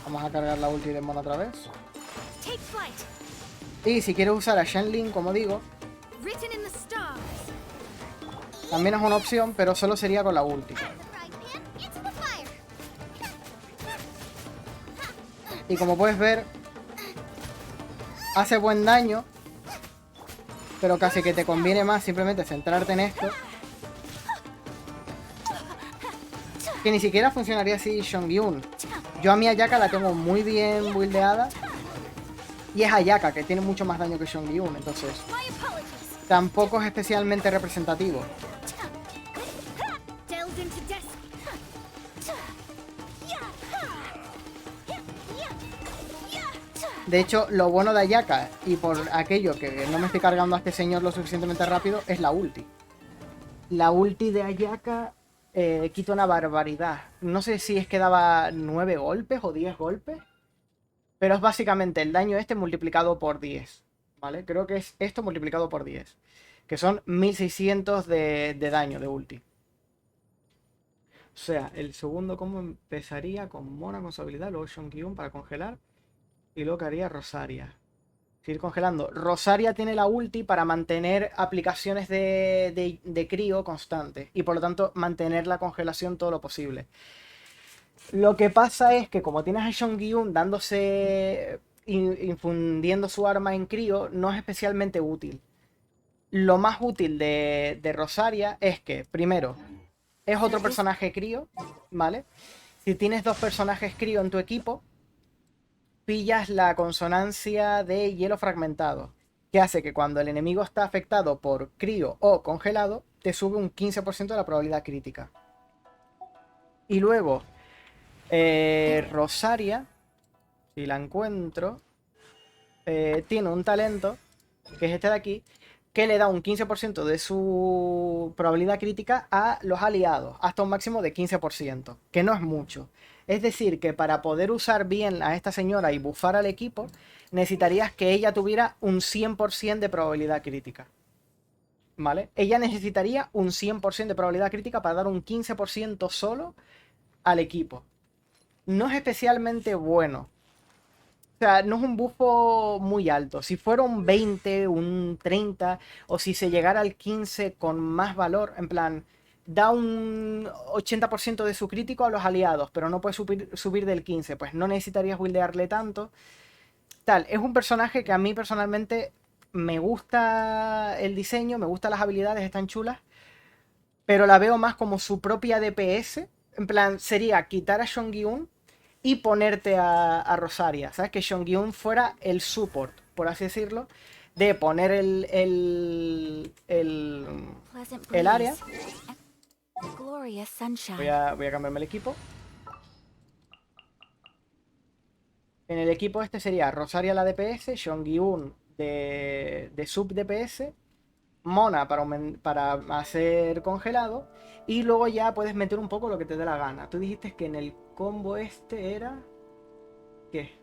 Vamos a cargar la ulti de Mona otra vez. Y si quieres usar a Shanlin, como digo, también es una opción, pero solo sería con la ulti. Y como puedes ver, hace buen daño, pero casi que te conviene más simplemente centrarte en esto. Que ni siquiera funcionaría así Shongyun. Yo a mi Ayaka la tengo muy bien buildeada. Y es Ayaka, que tiene mucho más daño que Shongyun, entonces tampoco es especialmente representativo. De hecho, lo bueno de Ayaka, y por aquello que no me estoy cargando a este señor lo suficientemente rápido, es la ulti. La ulti de Ayaka quita una barbaridad. No sé si es que daba 9 golpes o 10 golpes. Pero es básicamente el daño este multiplicado por 10. ¿Vale? Creo que es esto multiplicado por 10. Que son 1600 de daño de ulti. O sea, el segundo combo empezaría con Mona con su habilidad, luego Shonkyun para congelar y luego que haría Rosaria. Seguir congelando. Rosaria tiene la ulti para mantener aplicaciones de crío constantes y por lo tanto mantener la congelación todo lo posible. Lo que pasa es que como tienes a Shonkyun dándose, infundiendo su arma en crío, no es especialmente útil. Lo más útil de Rosaria es que, primero, es otro personaje crío, ¿vale? Si tienes dos personajes crío en tu equipo, pillas la consonancia de hielo fragmentado, que hace que cuando el enemigo está afectado por crío o congelado, te sube un 15% de la probabilidad crítica. Y luego, Rosaria, si la encuentro, tiene un talento, que es este de aquí, que le da un 15% de su probabilidad crítica a los aliados, hasta un máximo de 15%, que no es mucho. Es decir, que para poder usar bien a esta señora y bufar al equipo, necesitarías que ella tuviera un 100% de probabilidad crítica. ¿Vale? Ella necesitaría un 100% de probabilidad crítica para dar un 15% solo al equipo. No es especialmente bueno. O sea, no es un bufo muy alto. Si fuera un 20, un 30, o si se llegara al 15 con más valor, en plan, da un 80% de su crítico a los aliados, pero no puede subir del 15, pues no necesitarías buildearle tanto. Tal, es un personaje que a mí personalmente me gusta el diseño, me gustan las habilidades, están chulas, pero la veo más como su propia DPS. En plan, sería quitar a Shongyun y ponerte a Rosaria, ¿sabes? Que Shongyun fuera el support, por así decirlo, de poner el área. Voy a cambiarme el equipo. En el equipo este sería Rosaria la DPS, Shongyun de sub DPS, Mona para hacer congelado, y luego ya puedes meter un poco lo que te dé la gana. Tú dijiste que en el combo este era... ¿Qué?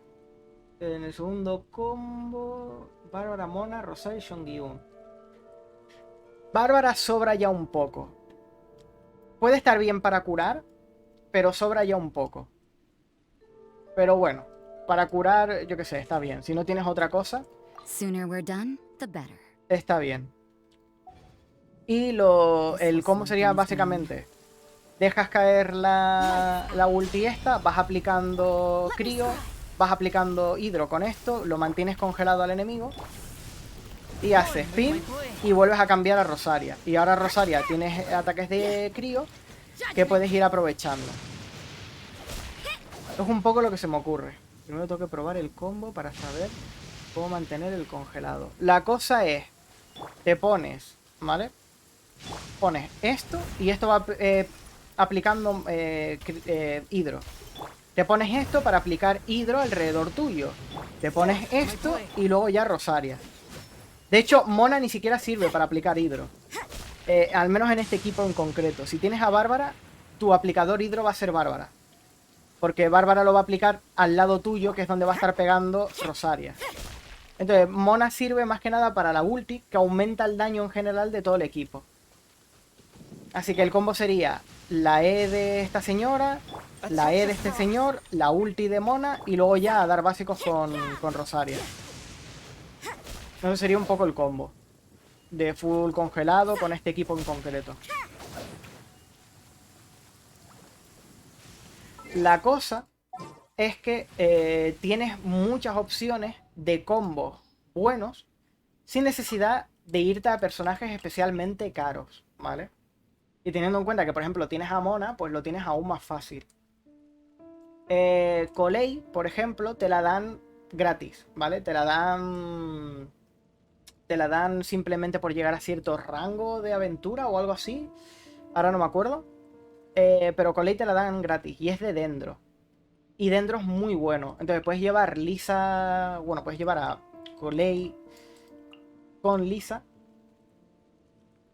En el segundo combo... Bárbara, Mona, Rosario y Shongyun. Bárbara sobra ya un poco. Puede estar bien para curar, pero sobra ya un poco. Pero bueno, para curar, yo qué sé, está bien. Si no tienes otra cosa, está bien. Y el combo sería básicamente... Dejas caer la ulti esta, vas aplicando crío, vas aplicando hidro con esto, lo mantienes congelado al enemigo y haces spin y vuelves a cambiar a Rosaria. Y ahora Rosaria tienes ataques de crío que puedes ir aprovechando. Es un poco lo que se me ocurre. Primero tengo que probar el combo para saber cómo mantener el congelado. La cosa es, te pones, ¿vale? Pones esto y esto va aplicando hidro. Te pones esto para aplicar hidro alrededor tuyo. Te pones esto y luego ya Rosaria. De hecho, Mona ni siquiera sirve para aplicar hidro. Al menos en este equipo en concreto. Si tienes a Bárbara, tu aplicador hidro va a ser Bárbara. Porque Bárbara lo va a aplicar al lado tuyo, que es donde va a estar pegando Rosaria. Entonces, Mona sirve más que nada para la ulti, que aumenta el daño en general de todo el equipo. Así que el combo sería la E de esta señora, la E de este señor, la ulti de Mona y luego ya a dar básicos con Rosaria. Eso sería un poco el combo de full congelado con este equipo en concreto. La cosa es que tienes muchas opciones de combos buenos sin necesidad de irte a personajes especialmente caros, ¿vale? Y teniendo en cuenta que, por ejemplo, tienes a Mona, pues lo tienes aún más fácil. Colei, por ejemplo, te la dan gratis, ¿vale? Te la dan simplemente por llegar a cierto rango de aventura o algo así. Ahora no me acuerdo. Pero Colei te la dan gratis y es de Dendro. Y Dendro es muy bueno. Entonces puedes llevar Lisa... Bueno, puedes llevar a Colei con Lisa.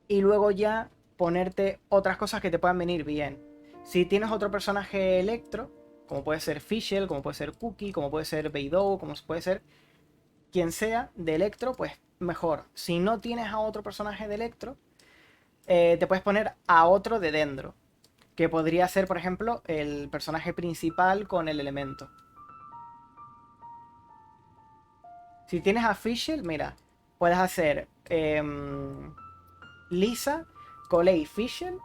Y luego ya ponerte otras cosas que te puedan venir bien. Si tienes otro personaje electro, como puede ser Fischl, como puede ser Cookie, como puede ser Beidou, como puede ser quien sea de electro, pues mejor. Si no tienes a otro personaje de electro, te puedes poner a otro de Dendro. que podría ser, por ejemplo, el personaje principal con el elemento. Si tienes a Fischl, mira, puedes hacer Lisa, Cole y Fischl,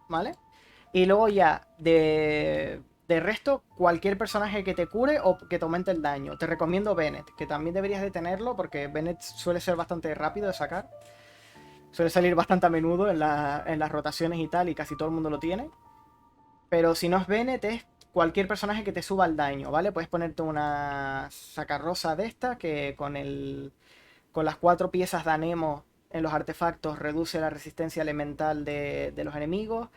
¿vale? Y luego ya, de resto, cualquier personaje que te cure o que te aumente el daño. Te recomiendo Bennett, que también deberías de tenerlo porque Bennett suele ser bastante rápido de sacar. Suele salir bastante a menudo en las rotaciones y tal, y casi todo el mundo lo tiene. Pero si no es Bennett, es cualquier personaje que te suba el daño, ¿vale? Puedes ponerte una sacarrosa de esta que con las 4 piezas de anemo en los artefactos reduce la resistencia elemental de los enemigos.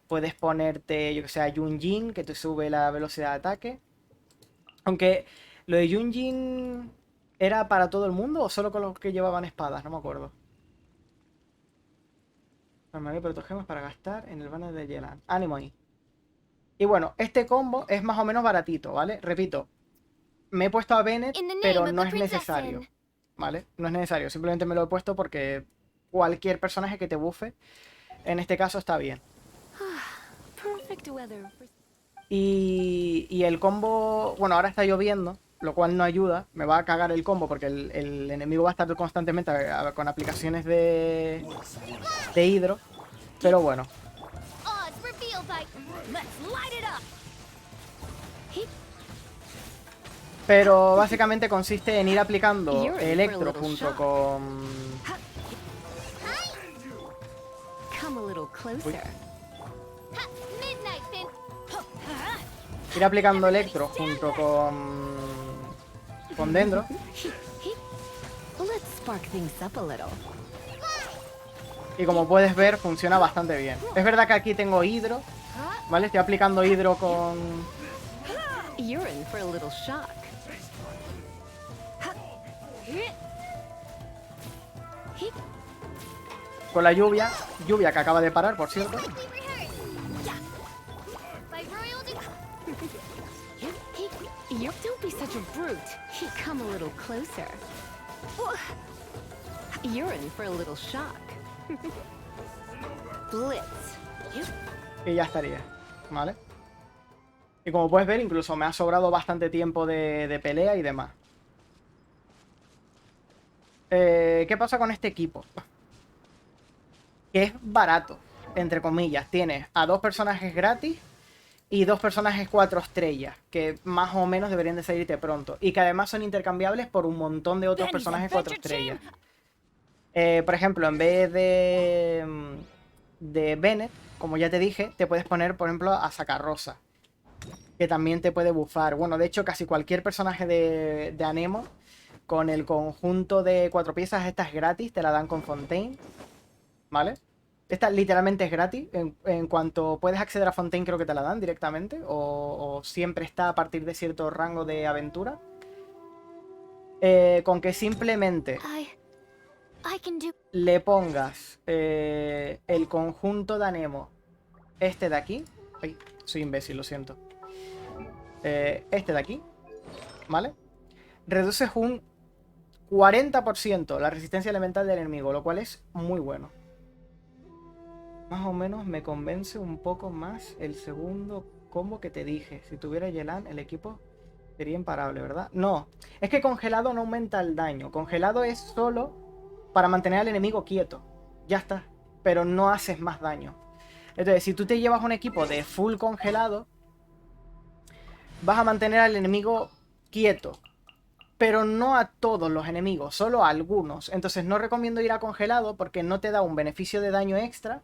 Puedes ponerte, yo que sé, a Yunjin, que te sube la velocidad de ataque. Aunque lo de Yunjin era para todo el mundo o solo con los que llevaban espadas, no me acuerdo. Armario protegemos para gastar en el banner de Yelan. Ánimo ahí. Y bueno, este combo es más o menos baratito, ¿vale? Repito, me he puesto a Bennett, pero no es necesario, ¿vale? No es necesario, simplemente me lo he puesto porque cualquier personaje que te buffe, en este caso está bien. Y el combo, bueno, ahora está lloviendo, lo cual no ayuda, me va a cagar el combo porque el enemigo va a estar constantemente con aplicaciones de hidro, pero bueno. Pero básicamente consiste en ir aplicando Electro junto con... Uy. Ir aplicando Electro junto con Dendro. Y como puedes ver, funciona bastante bien. Es verdad que aquí tengo hidro, ¿vale? Estoy aplicando hidro con... Con la lluvia que acaba de parar, por cierto. Y ya estaría, ¿vale? Y como puedes ver, incluso me ha sobrado bastante tiempo de pelea y demás. ¿Qué pasa con este equipo? Que es barato, entre comillas. Tienes a 2 personajes gratis y 2 personajes 4 estrellas, que más o menos deberían de salirte pronto. Y que además son intercambiables por un montón de otros personajes 4 estrellas. Por ejemplo, en vez de Bennett, como ya te dije, te puedes poner, por ejemplo, a Sacarrosa, que también te puede bufar. Bueno, de hecho, casi cualquier personaje de Anemo, con el conjunto de 4 piezas, esta es gratis, te la dan con Fontaine, ¿vale? Esta literalmente es gratis. En cuanto puedes acceder a Fontaine, creo que te la dan directamente, o siempre está a partir de cierto rango de aventura. Con que simplemente le pongas el conjunto de Anemo, este de aquí. Ay, soy imbécil, lo siento. Este de aquí, ¿vale? Reduces un 40% la resistencia elemental del enemigo, lo cual es muy bueno. Más o menos me convence un poco más el segundo combo que te dije. Si tuviera Yelan, el equipo sería imparable, ¿verdad? No, es que congelado no aumenta el daño. Congelado es solo para mantener al enemigo quieto. Ya está. Pero no haces más daño. Entonces, si tú te llevas un equipo de full congelado, vas a mantener al enemigo quieto. Pero no a todos los enemigos, solo a algunos. Entonces no recomiendo ir a congelado porque no te da un beneficio de daño extra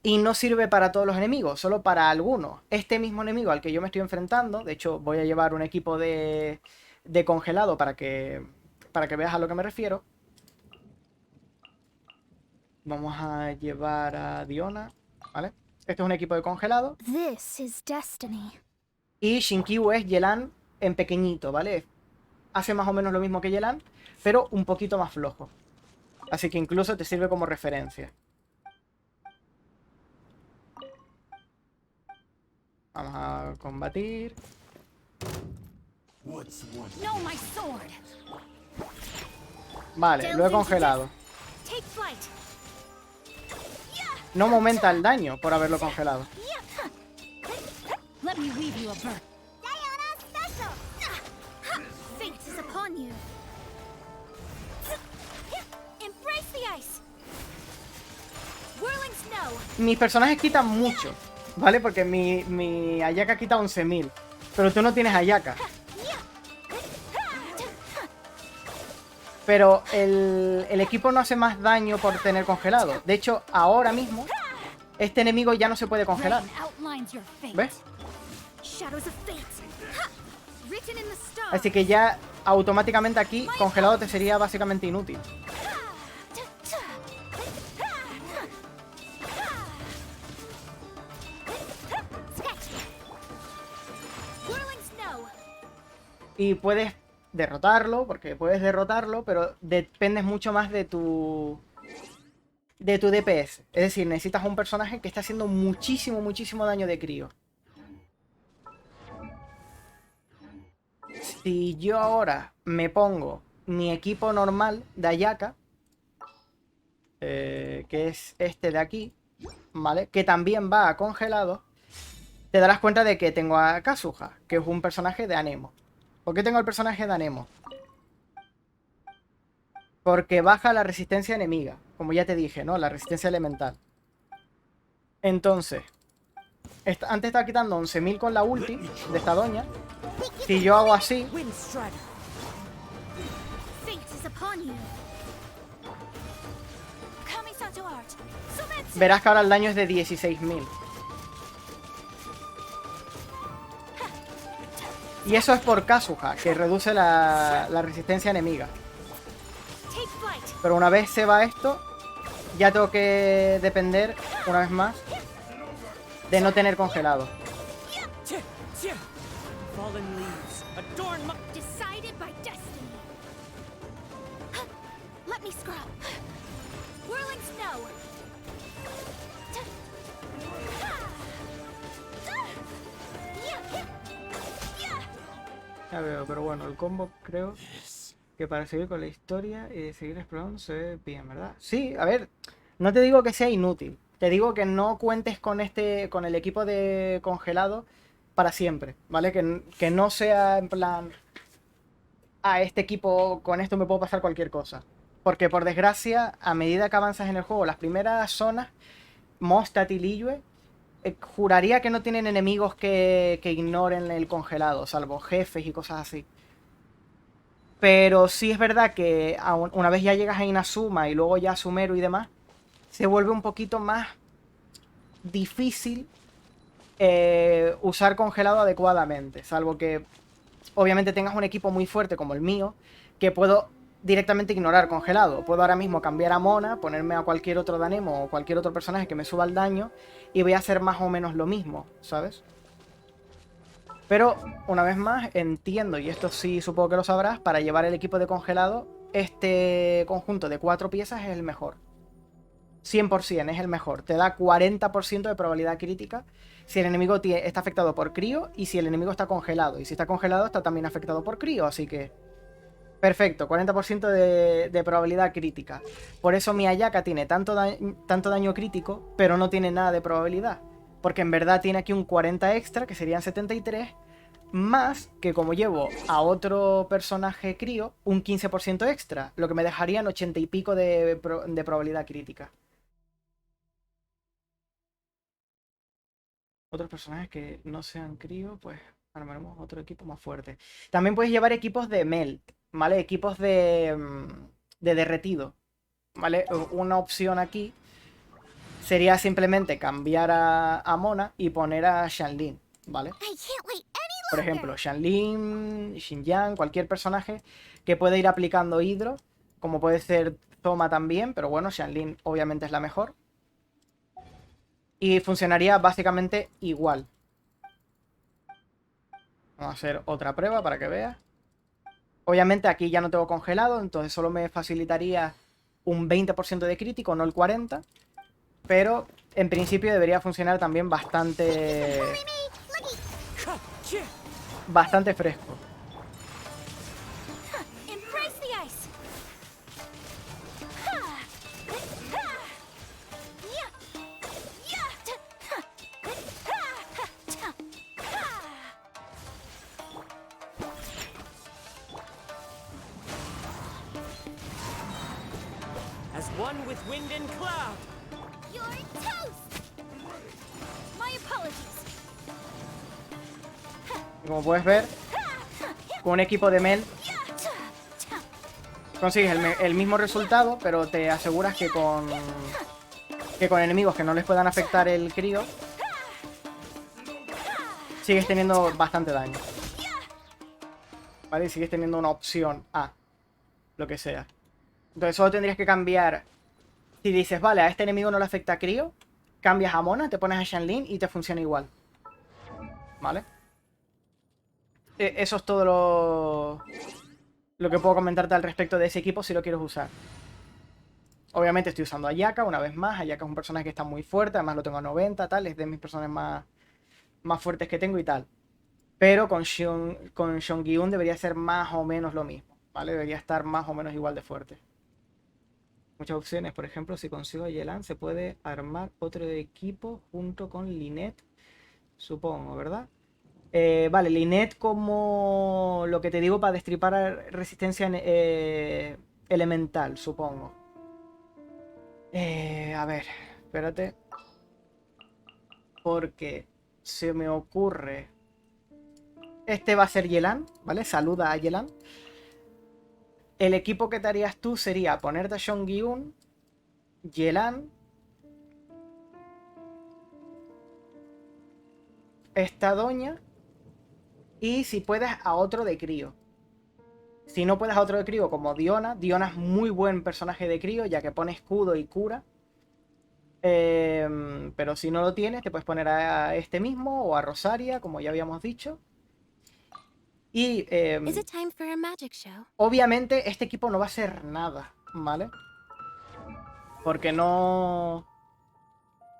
y no sirve para todos los enemigos, solo para algunos. Este mismo enemigo al que yo me estoy enfrentando, de hecho voy a llevar un equipo de congelado para que veas a lo que me refiero. Vamos a llevar a Diona, ¿vale? Este es un equipo de congelado. Y Shinkyu es Yelan en pequeñito, ¿vale? Hace más o menos lo mismo que Yelan, pero un poquito más flojo. Así que incluso te sirve como referencia. Vamos a combatir. Vale, lo he congelado. No me aumenta el daño por haberlo congelado. Let me weave you a bird. Diana special! Fate is upon you. Embrace the ice. Whirling snow. Mis personajes quitan mucho, ¿vale? Porque mi Ayaka quita 11.000. Pero tú no tienes Ayaka. Pero el equipo no hace más daño por tener congelado. De hecho, ahora mismo, este enemigo ya no se puede congelar. ¿Ves? Así que ya automáticamente aquí, congelado te sería básicamente inútil. Y puedes derrotarlo, porque puedes derrotarlo, pero dependes mucho más de tu DPS. Es decir, necesitas un personaje que esté haciendo muchísimo, muchísimo daño de crío. Si yo ahora me pongo mi equipo normal de Ayaka, que es este de aquí, ¿vale? Que también va a congelado, te darás cuenta de que tengo a Kazuha, que es un personaje de Anemo. ¿Por qué tengo el personaje de Anemo? Porque baja la resistencia enemiga, como ya te dije, ¿no? La resistencia elemental. Entonces, antes estaba quitando 11.000 con la ulti de esta doña. Si yo hago así, verás que ahora el daño es de 16.000. Y eso es por Kazuha, que reduce la resistencia enemiga. Pero una vez se va esto, ya tengo que depender, una vez más, de no tener congelado. Ya veo, pero bueno, el combo creo que para seguir con la historia y seguir explorando se ve bien, ¿verdad? Sí, a ver, no te digo que sea inútil. Te digo que no cuentes con el equipo de congelado para siempre, ¿vale? Que no sea en plan, este equipo, con esto me puedo pasar cualquier cosa. Porque por desgracia, a medida que avanzas en el juego, las primeras zonas, Mondstadt y Liyue, juraría que no tienen enemigos que ignoren el congelado, salvo jefes y cosas así. Pero sí es verdad que una vez ya llegas a Inazuma y luego ya a Sumeru y demás, se vuelve un poquito más difícil usar congelado adecuadamente. Salvo que obviamente tengas un equipo muy fuerte como el mío, que puedo directamente ignorar congelado. Puedo ahora mismo cambiar a Mona, ponerme a cualquier otro Danemo o cualquier otro personaje que me suba el daño y voy a hacer más o menos lo mismo, ¿sabes? Pero, una vez más, entiendo, y esto sí supongo que lo sabrás, para llevar el equipo de congelado, este conjunto de 4 piezas es el mejor. 100% es el mejor. Te da 40% de probabilidad crítica si el enemigo está afectado por crío y si el enemigo está congelado. Y si está congelado está también afectado por crío, así que... perfecto, 40% de probabilidad crítica. Por eso mi Ayaka tiene tanto daño crítico, pero no tiene nada de probabilidad. Porque en verdad tiene aquí un 40 extra, que serían 73, más que como llevo a otro personaje crío, un 15% extra, lo que me dejaría en 80 y pico de probabilidad crítica. Otros personajes que no sean crío, pues armaremos otro equipo más fuerte. También puedes llevar equipos de melt, ¿vale? Equipos de derretido, ¿vale? Una opción aquí sería simplemente cambiar a Mona y poner a Xianlin, ¿vale? Por ejemplo, Xianlin, Xinjiang, cualquier personaje que pueda ir aplicando hidro, como puede ser Toma también, pero bueno, Xianlin obviamente es la mejor. Y funcionaría básicamente igual. Vamos a hacer otra prueba para que veas. Obviamente aquí ya no tengo congelado, entonces solo me facilitaría un 20% de crítico, no el 40%. Pero en principio debería funcionar también bastante fresco. one with wind and cloud. You're toast! My apologies. Y como puedes ver, con un equipo de Mel consigues el mismo resultado, pero te aseguras que con enemigos que no les puedan afectar el crío, sigues teniendo bastante daño. ¿Vale? Y sigues teniendo una opción A, lo que sea. Entonces solo tendrías que cambiar. Si dices, vale, a este enemigo no le afecta crío, cambias a Mona, te pones a Shanlin y te funciona igual. ¿Vale? Eso es todo lo que puedo comentarte al respecto de ese equipo si lo quieres usar. Obviamente estoy usando a Ayaka una vez más. Ayaka es un personaje que está muy fuerte, además lo tengo a 90, tal, es de mis personajes más fuertes que tengo y tal. Pero con Seong-Gi-un debería ser más o menos lo mismo, ¿vale? Debería estar más o menos igual de fuerte. Muchas opciones, por ejemplo, si consigo a Yelan se puede armar otro equipo junto con Lynette, supongo, ¿verdad? Vale, Lynette como lo que te digo para destripar resistencia elemental, supongo. A ver, espérate. Porque se me ocurre... Este va a ser Yelan, ¿vale? Saluda a Yelan. El equipo que te harías tú sería ponerte a Seong-Gi-un, Yelan, esta doña, y si puedes a otro de crío. Si no puedes a otro de crío como Diona, Diona es muy buen personaje de crío ya que pone escudo y cura. Pero si no lo tienes te puedes poner a este mismo o a Rosaria, como ya habíamos dicho. Y Is it time for a magic show? obviamente este equipo no va a ser nada, ¿vale? Porque no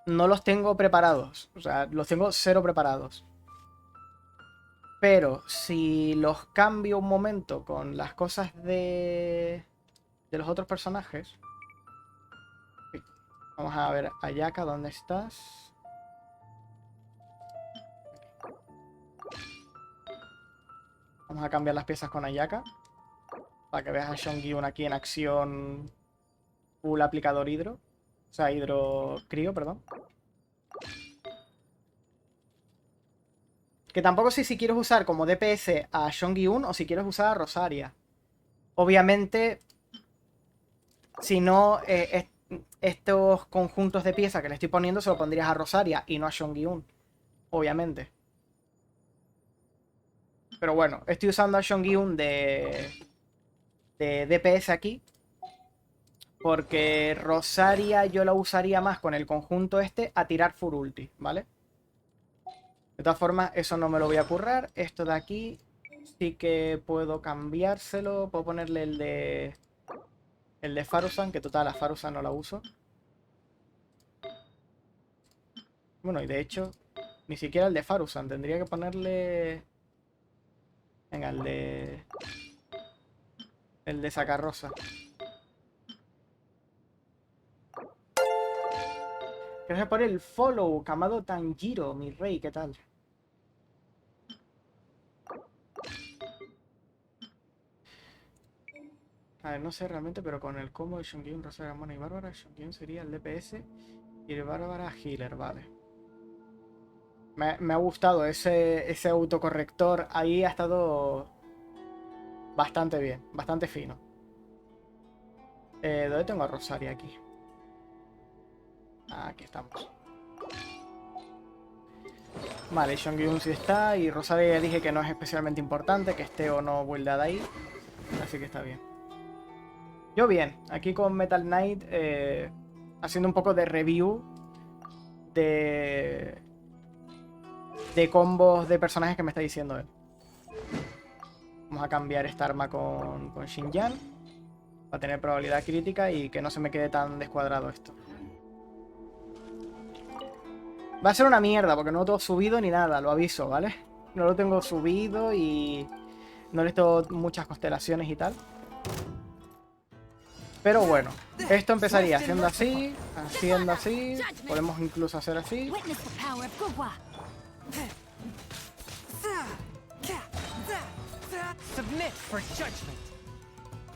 los tengo preparados. O sea, los tengo 0 preparados. Pero si los cambio un momento con las cosas de los otros personajes. Vamos a ver, Ayaka, ¿dónde estás? Vamos a cambiar las piezas con Ayaka. Para que veas a Seong-Gi-un aquí en acción full aplicador hidro. O sea, hidro crío, perdón. Que tampoco sé si quieres usar como DPS a Seong-Gi-un o si quieres usar a Rosaria. Obviamente, si no, estos conjuntos de piezas que le estoy poniendo se lo pondrías a Rosaria y no a Seong-Gi-un. Obviamente. Pero bueno, estoy usando a Seong-Gi-un de DPS aquí. Porque Rosaria yo la usaría más con el conjunto este a tirar full ulti, ¿vale? De todas formas, eso no me lo voy a currar. Esto de aquí sí que puedo cambiárselo. Puedo ponerle el de Farusan, que total, a Farusan no la uso. Bueno, y de hecho, ni siquiera el de Farusan. Tendría que ponerle... Venga, el de Sacarrosa. Gracias por el follow, Kamado Tanjiro, mi rey, ¿qué tal? A ver, no sé realmente, pero con el combo de Seong-Gi-un, Rosaria, Mona y Bárbara, Seong-Gi-un sería el DPS y el Bárbara healer, vale. Me ha gustado ese autocorrector, ahí ha estado bastante bien, bastante fino. ¿Dónde tengo a Rosaria aquí? Aquí estamos. Vale, Seong-Gi-un sí está. Y Rosaria ya dije que no es especialmente importante que esté o no buildada ahí. Así que está bien. Yo bien, aquí con Metal Knight haciendo un poco de review de combos de personajes que me está diciendo él. Vamos a cambiar esta arma con Xinjiang para tener probabilidad crítica y que no se me quede tan descuadrado esto. Va a ser una mierda porque no lo tengo subido ni nada, lo aviso, ¿vale? No lo tengo subido y no le tengo muchas constelaciones y tal. Pero bueno, esto empezaría haciendo así, haciendo así. Podemos incluso hacer así.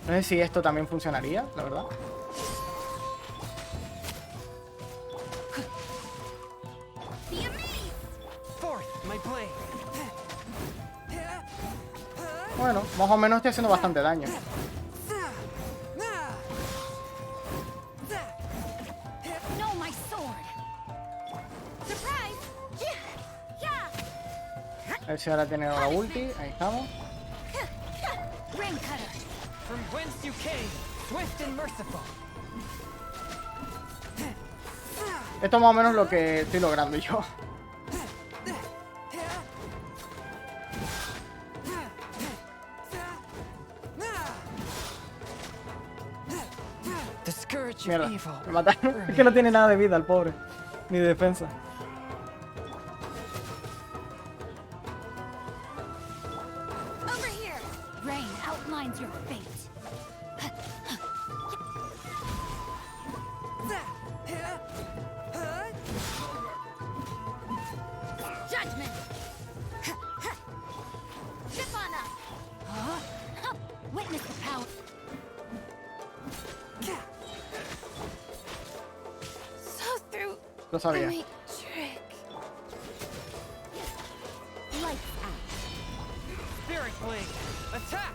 No sé si esto también funcionaría, la verdad. Bueno, más o menos estoy haciendo bastante daño. No, my sword. Surprise! A ver si ahora tiene la ulti. Ahí estamos. Rain cutter. From whence you came, swift and merciful. Esto es más o menos lo que estoy logrando yo. The scourge of Mierda, evil. me mataron. Es que no tiene nada de vida el pobre. Ni de defensa. Over here. Rain outlines your fate. Judgment. Ship on up. Witness the power. So through Lo sabía. my trick. Lights out. Spirit blade, attack!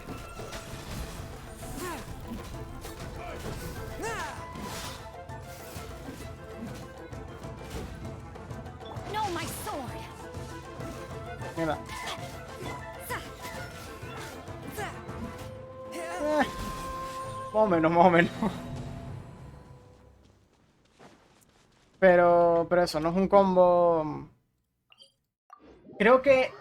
No, my sword. Mira. Más o menos, más o menos. Pero eso, no es un combo... Creo que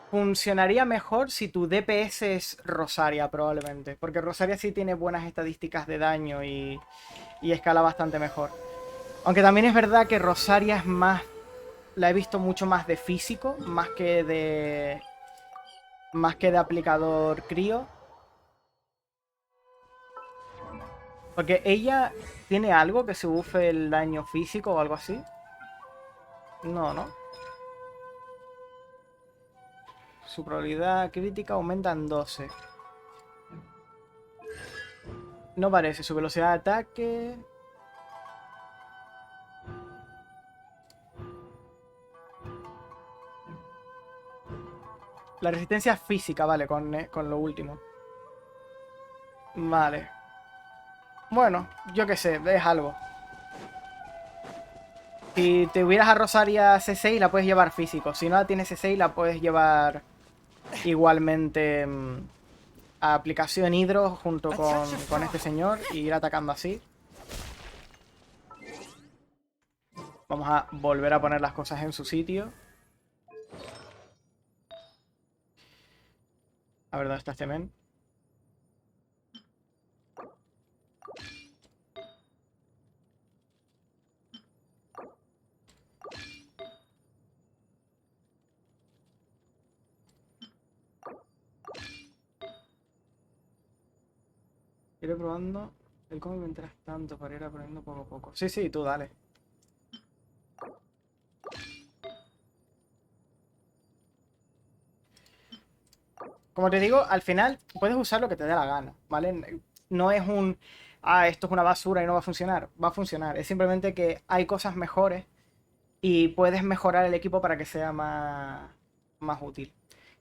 funcionaría mejor si tu DPS es Rosaria, probablemente. Porque Rosaria sí tiene buenas estadísticas de daño y escala bastante mejor. Aunque también es verdad que Rosaria es más... La he visto mucho más de físico, más que de aplicador crío. Porque ella tiene algo que se buffe el daño físico o algo así. No, ¿no? Su probabilidad crítica aumenta en 12. No parece. Su velocidad de ataque... La resistencia física, vale, con lo último. Vale. Bueno, yo qué sé, es algo. Si te hubieras a Rosaria C6 la puedes llevar físico. Si no la tienes C6 la puedes llevar igualmente a aplicación hidro junto con este señor y ir atacando así. Vamos a volver a poner las cosas en su sitio. A ver, ¿dónde está este men? Iré probando el cómo mientras tanto para ir aprendiendo poco a poco. Sí, sí, tú dale. Como te digo, al final puedes usar lo que te dé la gana, ¿vale? No es un... Ah, esto es una basura y no va a funcionar. Va a funcionar. Es simplemente que hay cosas mejores y puedes mejorar el equipo para que sea más útil.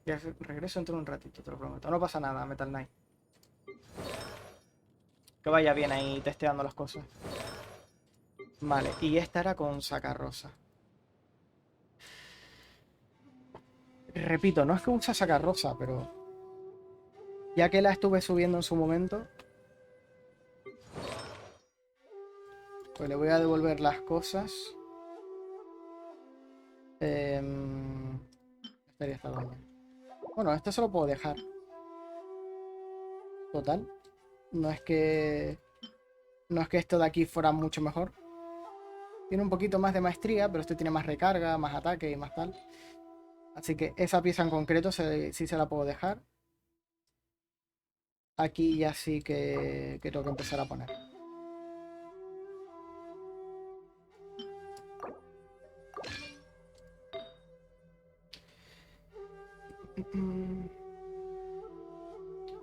Ya regreso dentro de un ratito, te lo prometo. No pasa nada, Metal Knight. Que vaya bien ahí testeando las cosas. Vale, y esta era con sacarrosa. Repito, no es que usa sacarrosa, pero... Ya que la estuve subiendo en su momento... Pues le voy a devolver las cosas. Estaría esta doña. Bueno, esto se lo puedo dejar. Total. No es que esto de aquí fuera mucho mejor. Tiene un poquito más de maestría, pero este tiene más recarga, más ataque y más tal. Así que esa pieza en concreto sí se la puedo dejar. Aquí ya sí que tengo que empezar a poner.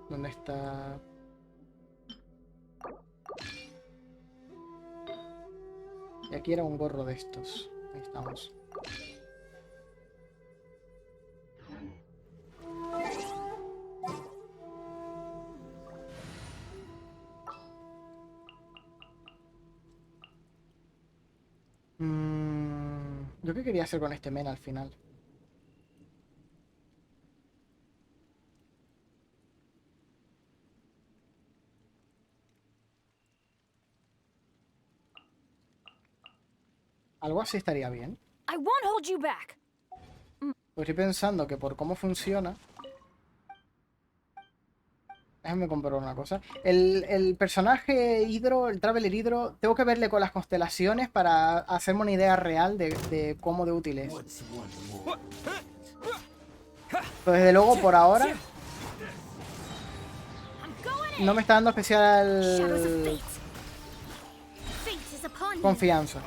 ¿Dónde está? Y aquí era un gorro de estos. Ahí estamos. ¿Yo qué quería hacer con este men al final? Algo así estaría bien. I won't hold you back. Pues estoy pensando que por cómo funciona... Déjame comprobar una cosa. El personaje Hidro, el Traveler Hidro, tengo que verle con las constelaciones para hacerme una idea real de cómo de útil es. Pero desde luego, por ahora, no me está dando especial confianza.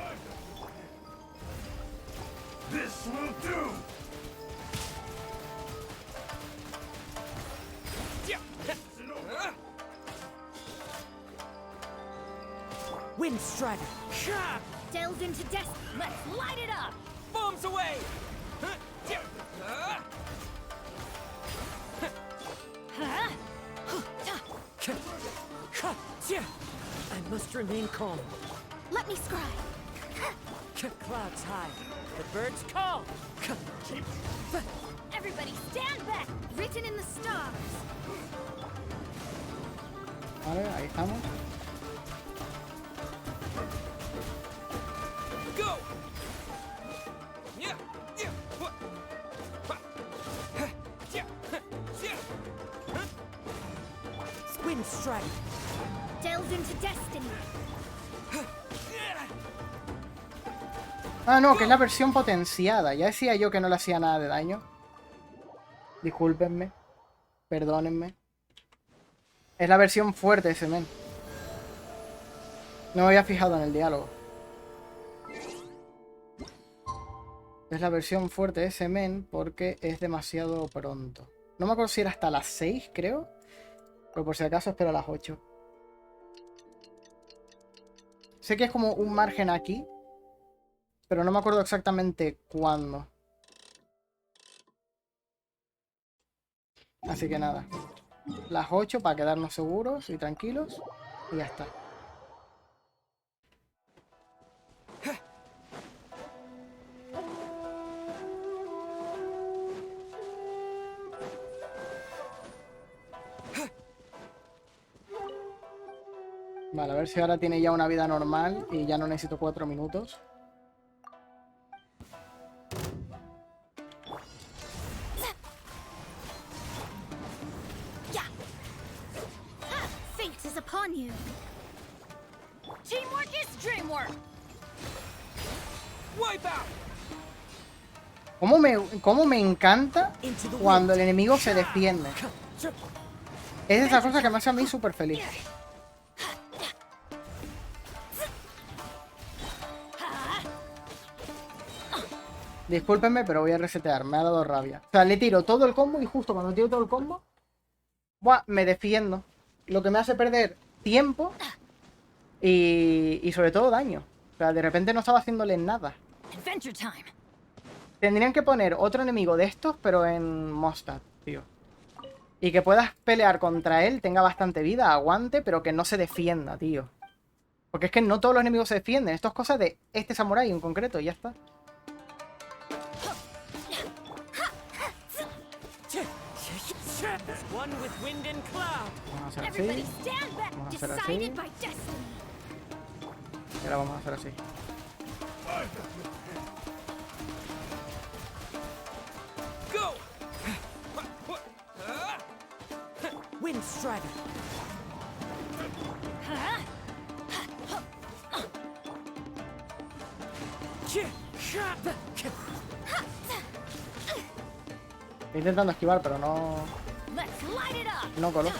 Wind Strider. Delves into death. Let's light it up. Bombs away. I must remain calm. Let me scribe. Clouds high. The birds call. Everybody stand back. Written in the stars. Vale, ahí estamos. Go. Wind Strider. Delves into destiny. Ah, no, que es la versión potenciada. Ya decía yo que no le hacía nada de daño. Discúlpenme. Perdónenme. Es la versión fuerte de ese men. No me había fijado en el diálogo. Es la versión fuerte de ese men porque es demasiado pronto. No me acuerdo si era hasta las 6, creo. Pero por si acaso espero a las 8. Sé que es como un margen aquí. Pero no me acuerdo exactamente cuándo. Así que nada. Las 8 para quedarnos seguros y tranquilos. Y ya está. Vale, a ver si ahora tiene ya una vida normal y ya no necesito 4 minutos. Fate is upon you. Teamwork is dreamwork. Wipe out. ¿Cómo me encanta cuando el enemigo se defiende? Es esa cosa que me hace a mí súper feliz. Discúlpenme, pero voy a resetear. Me ha dado rabia. O sea, le tiro todo el combo y justo cuando tiro todo el combo, ¡buah!, me defiendo. Lo que me hace perder tiempo y sobre todo daño. O sea, de repente no estaba haciéndole nada. Adventure time. Tendrían que poner otro enemigo de estos, pero en Mostad, tío. Y que puedas pelear contra él, tenga bastante vida, aguante, pero que no se defienda, tío. Porque es que no todos los enemigos se defienden. Esto es cosa de este samurái en concreto y ya está. Vamos a hacer así. Vamos a hacer así. Y ahora vamos a hacer así. Wind Strider. Estoy intentando esquivar, pero no... No colo.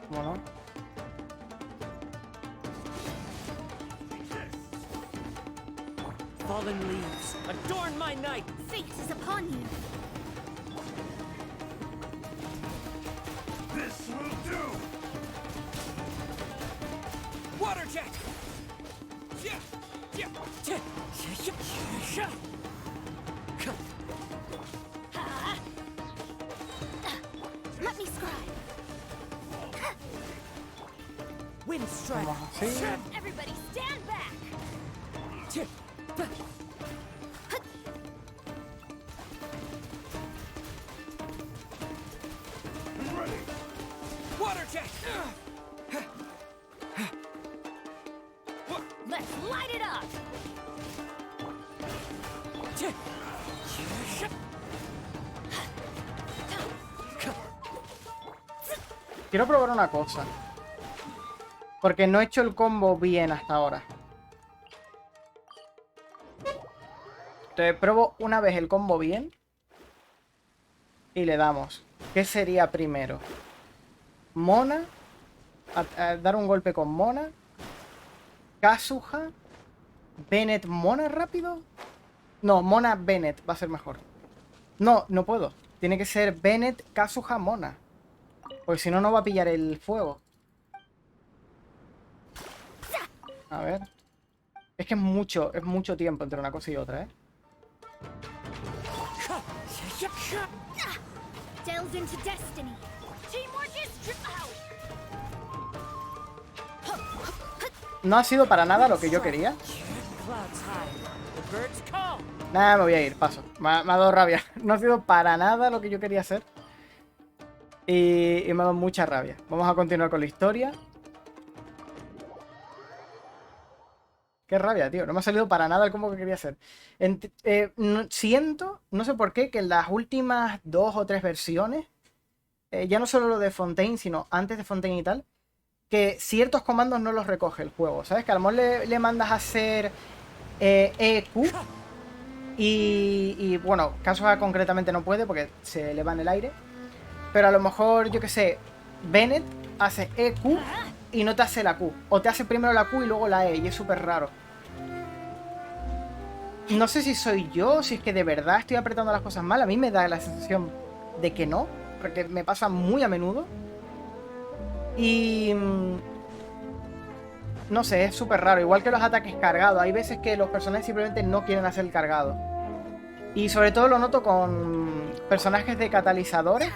¿Cómo no? Fallen leaves, adorn my night. Fate is upon you. This will do! Water jet. Wind strike. Vamos así. Everybody stand back! Water jet. Let's light it up! Quiero probar una cosa. Porque no he hecho el combo bien hasta ahora. Entonces pruebo una vez el combo bien. Y le damos. ¿Qué sería primero? Mona. A dar un golpe con Mona. Kazuha. Bennett Mona rápido. No, Mona Bennett va a ser mejor. No, no puedo. Tiene que ser Bennett Kazuha Mona. Porque si no, no va a pillar el fuego. A ver. Es que es mucho tiempo entre una cosa y otra, ¿eh? Delves into destiny. Teamwork is No ha sido para nada lo que yo quería. Nada, me voy a ir, paso. Me ha dado rabia. No ha sido para nada lo que yo quería hacer. Y me ha dado mucha rabia. Vamos a continuar con la historia. Qué rabia, tío. No me ha salido para nada el combo que quería hacer. Siento, no sé por qué, que en las últimas 2 o 3 versiones, ya no solo lo de Fontaine, sino antes de Fontaine y tal, que ciertos comandos no los recoge el juego. ¿Sabes? Que a lo mejor le mandas a hacer EQ y bueno, Kazuha concretamente no puede porque se le va en el aire. Pero a lo mejor, yo que sé, Bennett hace EQ y no te hace la Q. O te hace primero la Q y luego la E, y es súper raro. No sé si soy yo, si es que de verdad estoy apretando las cosas mal. A mí me da la sensación de que no, porque me pasa muy a menudo. Y... no sé, es súper raro. Igual que los ataques cargados. Hay veces que los personajes simplemente no quieren hacer el cargado. Y sobre todo lo noto con personajes de catalizadores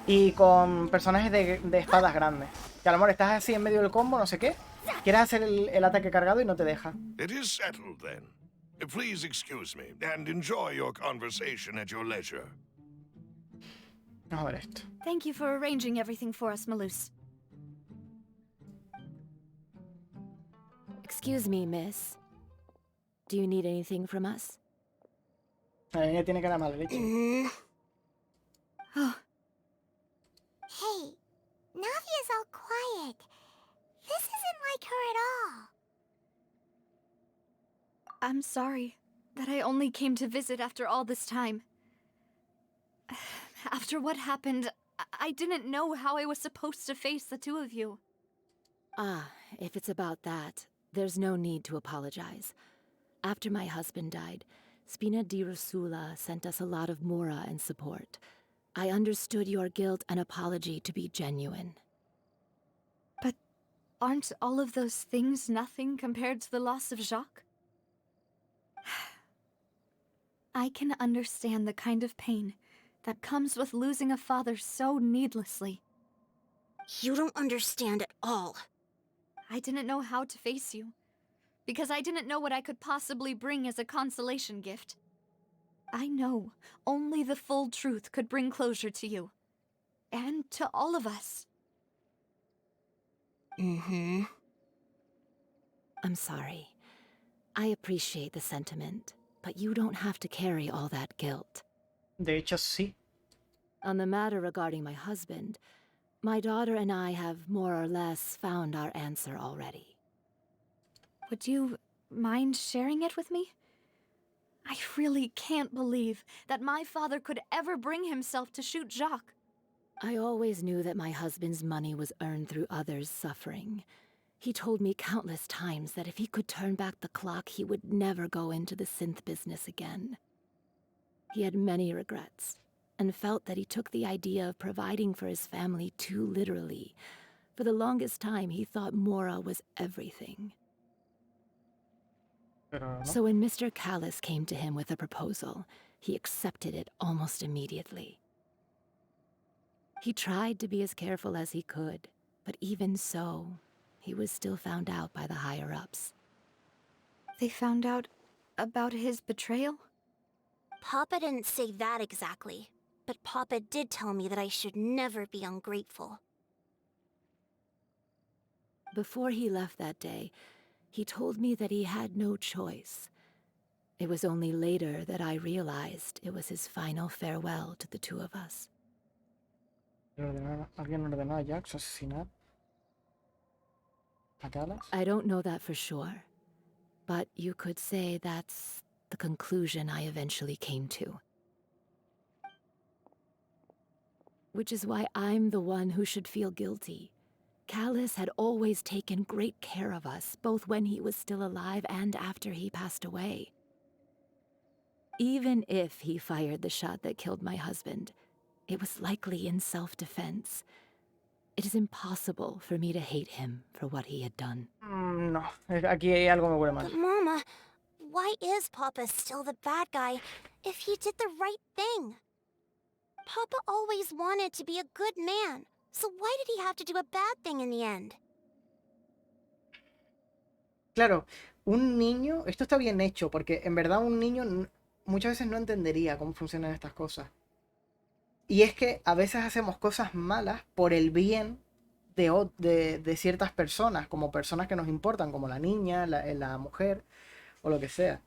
y con personajes de espadas grandes. Que a lo mejor estás así en medio del combo, no sé qué. Quieres hacer el ataque cargado y no te deja. It is settled, then. Please excuse me, and enjoy your conversation at your leisure. Vamos a ver esto. Thank you for arranging everything for us, Malus. Excuse me, miss. Do you need anything from us? La niña tiene cara mala leche. Hey, Navia's all quiet. This isn't like her at all. I'm sorry that I only came to visit after all this time. After what happened, I didn't know how I was supposed to face the two of you. Ah, if it's about that, there's no need to apologize. After my husband died, Spina di Rosula sent us a lot of mora and support. I understood your guilt and apology to be genuine. But aren't all of those things nothing compared to the loss of Jacques? I can understand the kind of pain that comes with losing a father so needlessly. You don't understand at all. I didn't know how to face you, because I didn't know what I could possibly bring as a consolation gift. I know only the full truth could bring closure to you. And to all of us. I'm sorry. I appreciate the sentiment, but you don't have to carry all that guilt. De hecho, sí. On the matter regarding my husband, my daughter and I have more or less found our answer already. Would you mind sharing it with me? I really can't believe that my father could ever bring himself to shoot Jacques. I always knew that my husband's money was earned through others' suffering. He told me countless times that if he could turn back the clock, he would never go into the synth business again. He had many regrets, and felt that he took the idea of providing for his family too literally. For the longest time, he thought Mora was everything. So when Mr. Callis came to him with a proposal, he accepted it almost immediately. He tried to be as careful as he could, but even so, he was still found out by the higher-ups. They found out about his betrayal? Papa didn't say that exactly, but Papa did tell me that I should never be ungrateful. Before he left that day, he told me that he had no choice. It was only later that I realized it was his final farewell to the two of us. ¿Alguien ordenó a Jax asesinar a Callas? I don't know that for sure, but you could say that's the conclusion I eventually came to. Which is why I'm the one who should feel guilty. Callas had always taken great care of us, both when he was still alive and after he passed away. Even if he fired the shot that killed my husband, it was likely in self-defense. It is impossible for me to hate him for what he had done. No, aquí hay algo me huele mal. But Mama, why is Papa still the bad guy if he did the right thing? Papa always wanted to be a good man, so why did he have to do a bad thing in the end? Claro, un niño, esto está bien hecho, porque en verdad un niño muchas veces no entendería cómo funcionan estas cosas. Y es que a veces hacemos cosas malas por el bien de ciertas personas, como personas que nos importan, como la niña, la mujer, o lo que sea.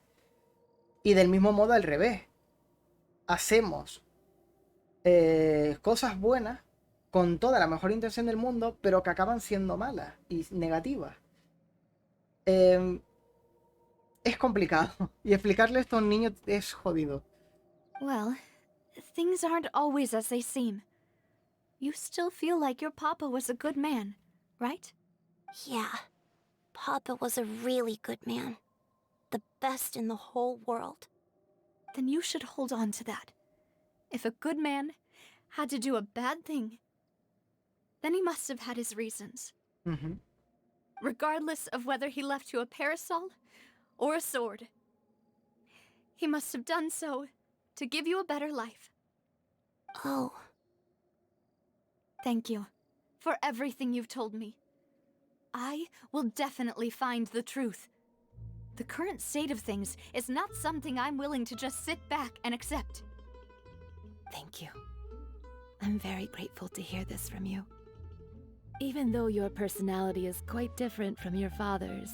Y del mismo modo al revés. Hacemos cosas buenas con toda la mejor intención del mundo, pero que acaban siendo malas y negativas. Es complicado. Y explicarle esto a un niño es jodido. Well, things aren't always as they seem. You still feel like your papa was a good man, right? Yeah, Papa was a really good man. The best in the whole world. Then you should hold on to that. If a good man had to do a bad thing, then he must have had his reasons. Mm-hmm. Regardless of whether he left you a parasol or a sword. He must have done so to give you a better life. Oh. Thank you for everything you've told me. I will definitely find the truth. The current state of things is not something I'm willing to just sit back and accept. Thank you. I'm very grateful to hear this from you. Even though your personality is quite different from your father's,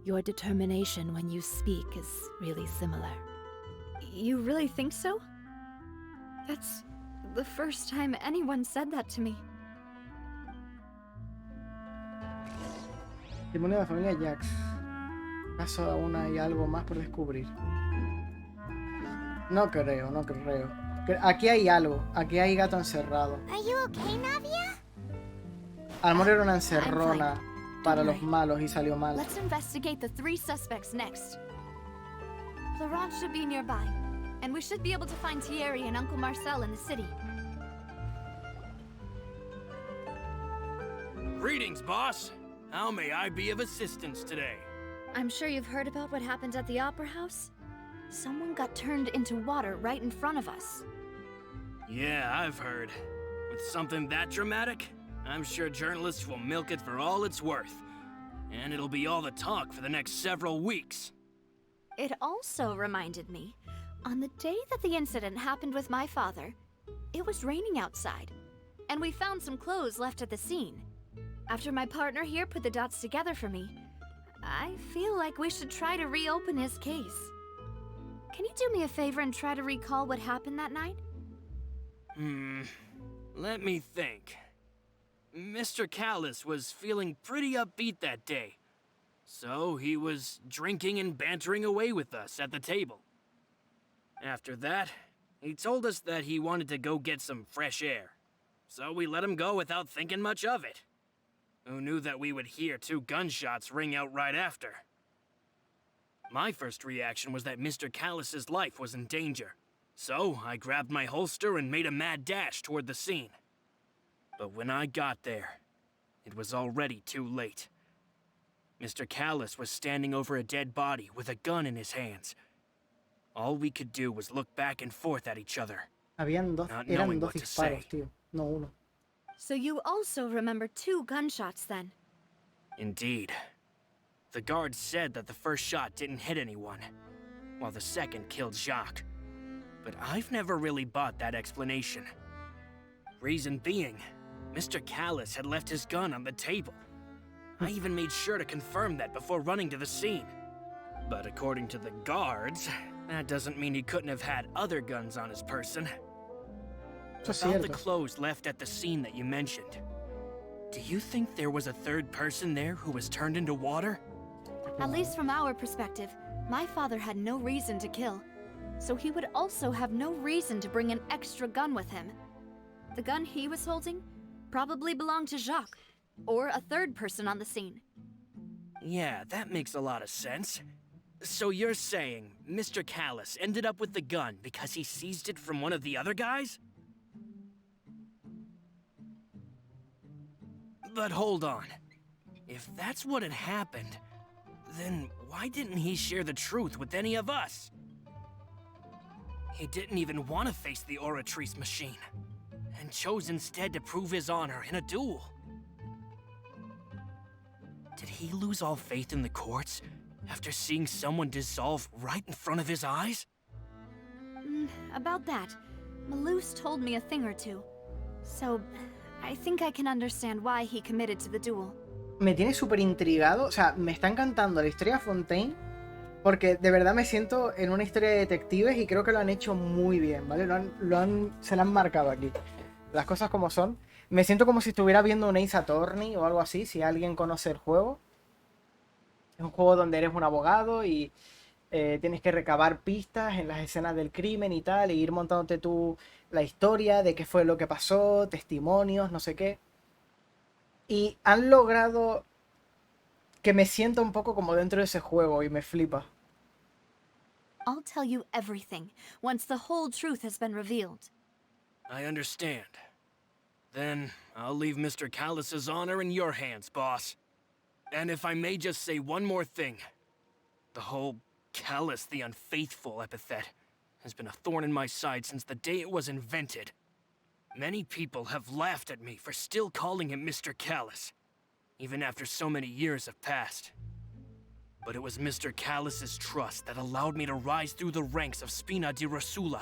your determination when you speak is really similar. You really think so? That's the first time anyone said that to me. Testimonio de la familia Jax. ¿Acaso aún hay algo más por descubrir? No creo, no creo. Aquí hay algo. Aquí hay gato encerrado. Are you okay, Navia? A lo mejor era una encerrona para los malos y salió mal. Let's investigate the 3 suspects next. Laurent should be nearby, and we should be able to find Thierry and Uncle Marcel in the city. Greetings, boss. How may I be of assistance today? I'm sure you've heard about what happened at the Opera House. Someone got turned into water right in front of us. Yeah, I've heard. With something that dramatic, I'm sure journalists will milk it for all it's worth. And it'll be all the talk for the next several weeks. It also reminded me, on the day that the incident happened with my father, it was raining outside, and we found some clothes left at the scene. After my partner here put the dots together for me, I feel like we should try to reopen his case. Can you do me a favor and try to recall what happened that night? Let me think. Mr. Callas was feeling pretty upbeat that day. So he was drinking and bantering away with us at the table. After that, he told us that he wanted to go get some fresh air. So we let him go without thinking much of it. Who knew that we would hear 2 gunshots ring out right after? My first reaction was that Mr. Callas's life was in danger. So I grabbed my holster and made a mad dash toward the scene. But when I got there, it was already too late. Mr. Callas was standing over a dead body with a gun in his hands. All we could do was look back and forth at each other. Eran dos disparos, tío, no uno. So you also remember 2 gunshots then? Indeed. The guards said that the first shot didn't hit anyone, while the second killed Jacques. But I've never really bought that explanation. Reason being, Mr. Callus had left his gun on the table. I even made sure to confirm that before running to the scene. But according to the guards, that doesn't mean he couldn't have had other guns on his person. About the clothes left at the scene that you mentioned, do you think there was a third person there who was turned into water? At least from our perspective, my father had no reason to kill, so he would also have no reason to bring an extra gun with him. The gun he was holding probably belonged to Jacques, or a third person on the scene. Yeah, that makes a lot of sense. So you're saying Mr. Callus ended up with the gun because he seized it from one of the other guys? But hold on. If that's what had happened, then why didn't he share the truth with any of us? He didn't even want to face the Oratrice machine, and chose instead to prove his honor in a duel. Did he lose all faith in the courts after seeing someone dissolve right in front of his eyes? About that, Malus told me a thing or two. So, I think I can understand why he committed to the duel. Me tiene súper intrigado, o sea, me está encantando la historia de Fontaine, porque de verdad me siento en una historia de detectives y creo que lo han hecho muy bien, ¿vale? Se la han marcado aquí. Las cosas como son. Me siento como si estuviera viendo un Ace Attorney o algo así, si alguien conoce el juego. Es un juego donde eres un abogado y tienes que recabar pistas en las escenas del crimen y tal, e ir montándote tú la historia de qué fue lo que pasó, testimonios, no sé qué. Y han logrado que me sienta un poco como dentro de ese juego y me flipa. I'll tell you everything once the whole truth has been revealed. I understand. Then I'll leave Mr. Callus's honor in your hands, boss. And if I may just say one more thing, the whole Callus the Unfaithful epithet has been a thorn in my side since the day it was invented. Many people have laughed at me for still calling him Mr. Callus, even after so many years have passed. But it was Mr. Callus's trust that allowed me to rise through the ranks of Spina di Rosula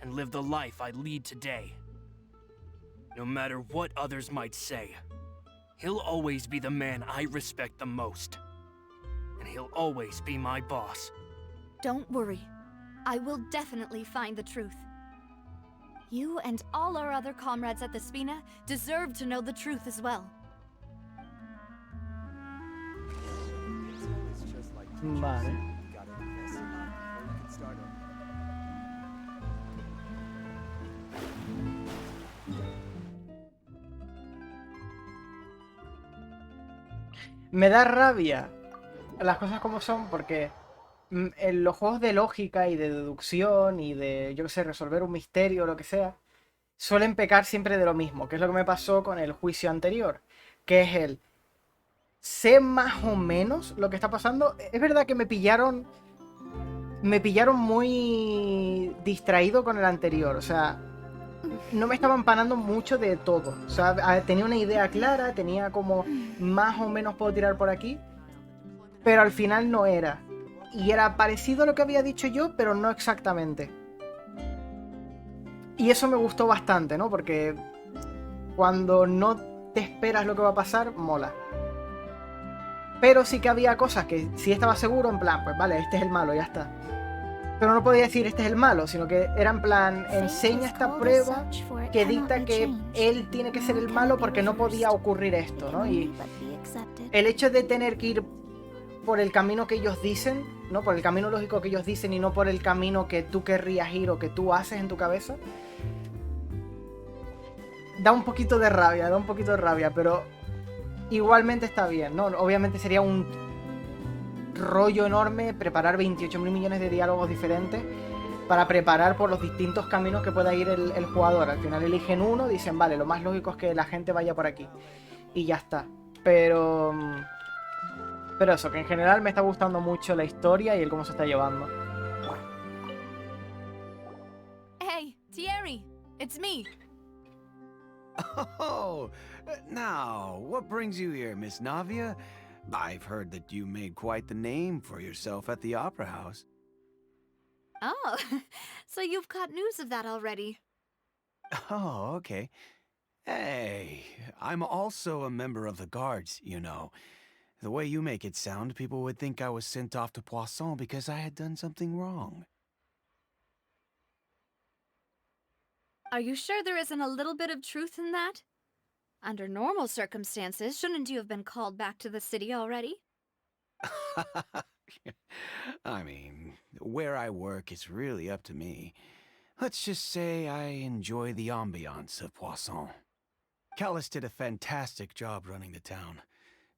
and live the life I lead today. No matter what others might say, he'll always be the man I respect the most. And he'll always be my boss. Don't worry. I will definitely find the truth. You and all our other comrades at the Spina deserve to know the truth as well. Vale. Me da rabia las cosas como son porque en los juegos de lógica y de deducción y de, yo qué sé, resolver un misterio o lo que sea, suelen pecar siempre de lo mismo, que es lo que me pasó con el juicio anterior, que es el sé más o menos lo que está pasando. Es verdad que me pillaron muy distraído con el anterior, o sea, no me estaba empanando mucho de todo. O sea, tenía una idea clara, tenía como más o menos puedo tirar por aquí, pero al final no era. Y era parecido a lo que había dicho yo, pero no exactamente. Y eso me gustó bastante, ¿no? Porque cuando no te esperas lo que va a pasar, mola. Pero sí que había cosas que sí estaba seguro, en plan, pues vale, este es el malo, ya está. Pero no podía decir este es el malo, sino que era en plan, enseña esta prueba que dicta que él tiene que ser el malo porque no podía ocurrir esto, ¿no? Y el hecho de tener que ir por el camino que ellos dicen, ¿no? Por el camino lógico que ellos dicen y no por el camino que tú querrías ir o que tú haces en tu cabeza, da un poquito de rabia, pero igualmente está bien, ¿no? Obviamente sería un rollo enorme preparar 28.000 millones de diálogos diferentes para preparar por los distintos caminos que pueda ir el jugador. Al final eligen uno, dicen, vale, lo más lógico es que la gente vaya por aquí. Y ya está. Pero eso, que en general me está gustando mucho la historia y el cómo se está llevando. Hey, Thierry, it's me. Oh, now, what brings you here, Miss Navia? I've heard that you made quite the name for yourself at the Opera House. Oh, so you've caught news of that already. Oh, okay. Hey, I'm also a member of the guards, you know. The way you make it sound, people would think I was sent off to Poisson because I had done something wrong. Are you sure there isn't a little bit of truth in that? Under normal circumstances, shouldn't you have been called back to the city already? I mean, where I work is really up to me. Let's just say I enjoy the ambiance of Poisson. Callis did a fantastic job running the town,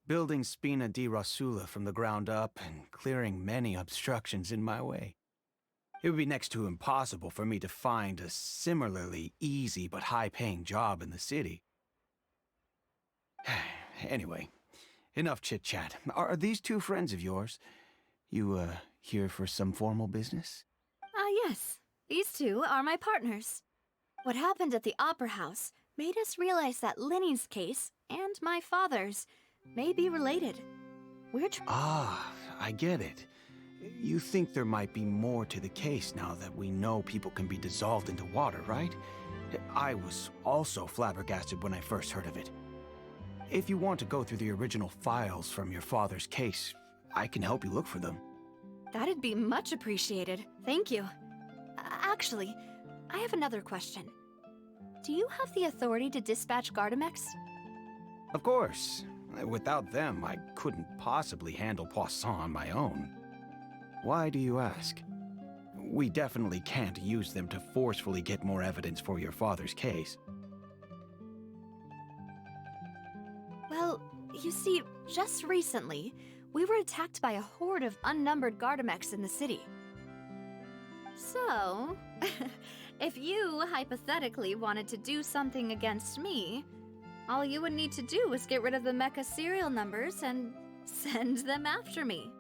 building Spina di Rosula from the ground up and clearing many obstructions in my way. It would be next to impossible for me to find a similarly easy but high-paying job in the city. Anyway, enough chit-chat. Are these two friends of yours? You, here for some formal business? Yes. These two are my partners. What happened at the Opera House made us realize that Linny's case and my father's may be related. I get it. You think there might be more to the case now that we know people can be dissolved into water, right? I was also flabbergasted when I first heard of it. If you want to go through the original files from your father's case, I can help you look for them. That'd be much appreciated. Thank you. Actually, I have another question. Do you have the authority to dispatch Gardamex? Of course. Without them, I couldn't possibly handle Poisson on my own. Why do you ask? We definitely can't use them to forcefully get more evidence for your father's case. Well, you see, just recently, we were attacked by a horde of unnumbered Gardamex in the city. So, if you hypothetically wanted to do something against me, all you would need to do is get rid of the mecha serial numbers and send them after me.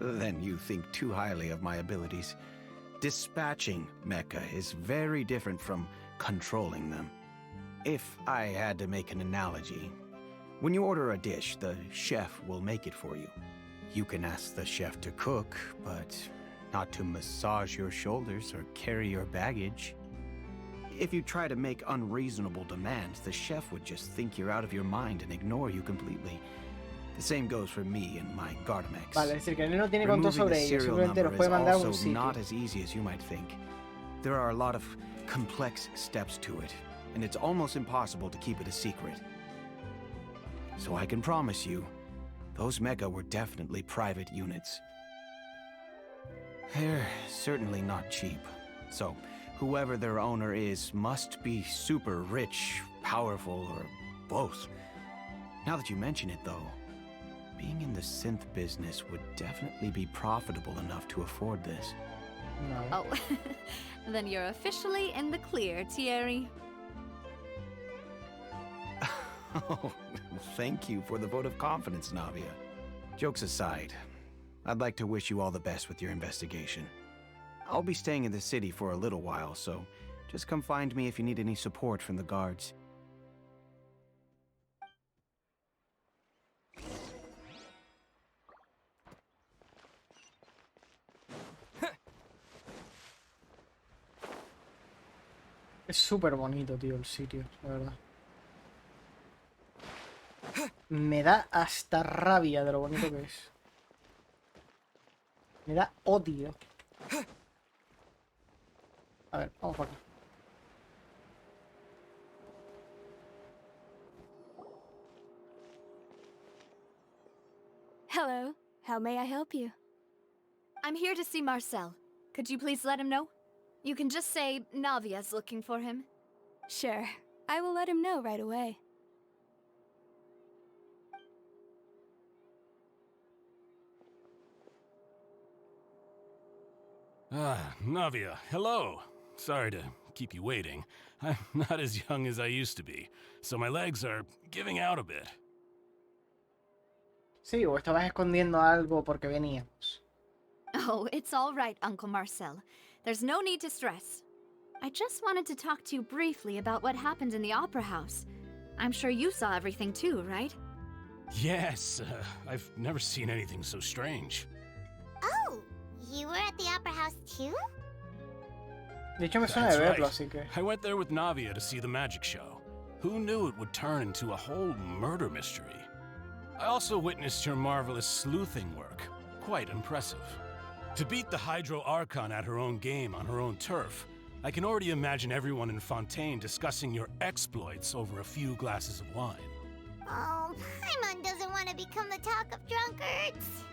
Then you think too highly of my abilities. Dispatching mecha is very different from controlling them. If I had to make an analogy, when you order a dish, the chef will make it for you. You can ask the chef to cook, but not to massage your shoulders or carry your baggage. If you try to make unreasonable demands, the chef would just think you're out of your mind and ignore you completely. The same goes for me and my Gardamex. Vale, es decir, que él no tiene control sobre ellos, simplemente los puede mandar a un sitio. Not as easy as you might think. There are a lot of complex steps to it, and it's almost impossible to keep it a secret. So I can promise you, those mecha were definitely private units. They're certainly not cheap. So, whoever their owner is must be super rich, powerful, or both. Now that you mention it, though, being in the synth business would definitely be profitable enough to afford this. No. Oh, then you're officially in the clear, Thierry. Oh, thank you for the vote of confidence, Navia. Jokes aside, I'd like to wish you all the best with your investigation. I'll be staying in the city for a little while, so just come find me if you need any support from the guards. Es súper bonito, tío, el sitio, la verdad. Me da hasta rabia de lo bonito que es. Me da odio. A ver, vamos por acá. Hello. How may I help you? I'm here to see Marcel. Could you please let him know? You can just say Navia's looking for him. Sure. I will let him know right away. Navia, hello. Sorry to keep you waiting. I'm not as young as I used to be, so my legs are giving out a bit. Sí, o estabas escondiendo algo porque veníamos. Oh, it's all right, Uncle Marcel. There's no need to stress. I just wanted to talk to you briefly about what happened in the Opera House. I'm sure you saw everything too, right? Yes, I've never seen anything so strange. Oh, you were at the Opera House too? De hecho, me suena That's de verlo, right. así que... I went there with Navia to see the magic show. Who knew it would turn into a whole murder mystery? I also witnessed your marvelous sleuthing work. Quite impressive. To beat the Hydro Archon at her own game on her own turf, I can already imagine everyone in Fontaine discussing your exploits over a few glasses of wine. Oh, Paimon doesn't want to become the talk of drunkards.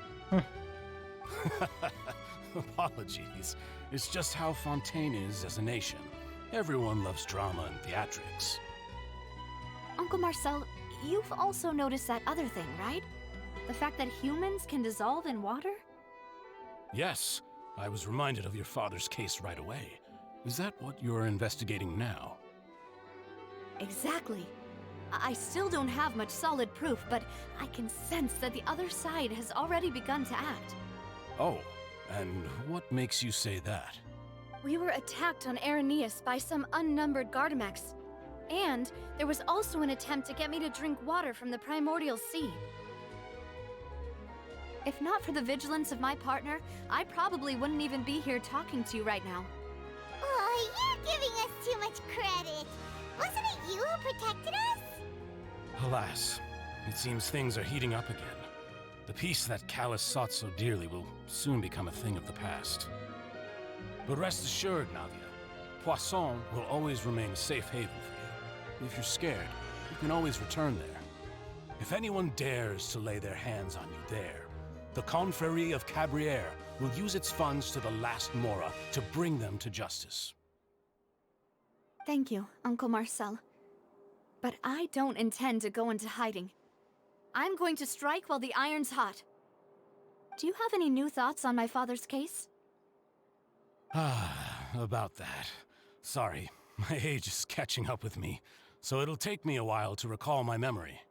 Apologies. It's just how Fontaine is as a nation. Everyone loves drama and theatrics. Uncle Marcel, you've also noticed that other thing, right? The fact that humans can dissolve in water? Yes, I was reminded of your father's case right away. Is that what you're investigating now? Exactly. I still don't have much solid proof, but I can sense that the other side has already begun to act. Oh, and what makes you say that? We were attacked on Araneus by some unnumbered Gardamex. And there was also an attempt to get me to drink water from the primordial sea. If not for the vigilance of my partner, I probably wouldn't even be here talking to you right now. Oh, you're giving us too much credit. Wasn't it you who protected us? Alas, it seems things are heating up again. The peace that Callus sought so dearly will soon become a thing of the past. But rest assured, Navia, Poisson will always remain a safe haven for you. If you're scared, you can always return there. If anyone dares to lay their hands on you there, the Confrérie of Cabrières will use its funds to the last Mora to bring them to justice. Thank you, Uncle Marcel. But I don't intend to go into hiding. I'm going to strike while the iron's hot. Do you have any new thoughts on my father's case? About that. Sorry, my age is catching up with me, so it'll take me a while to recall my memory.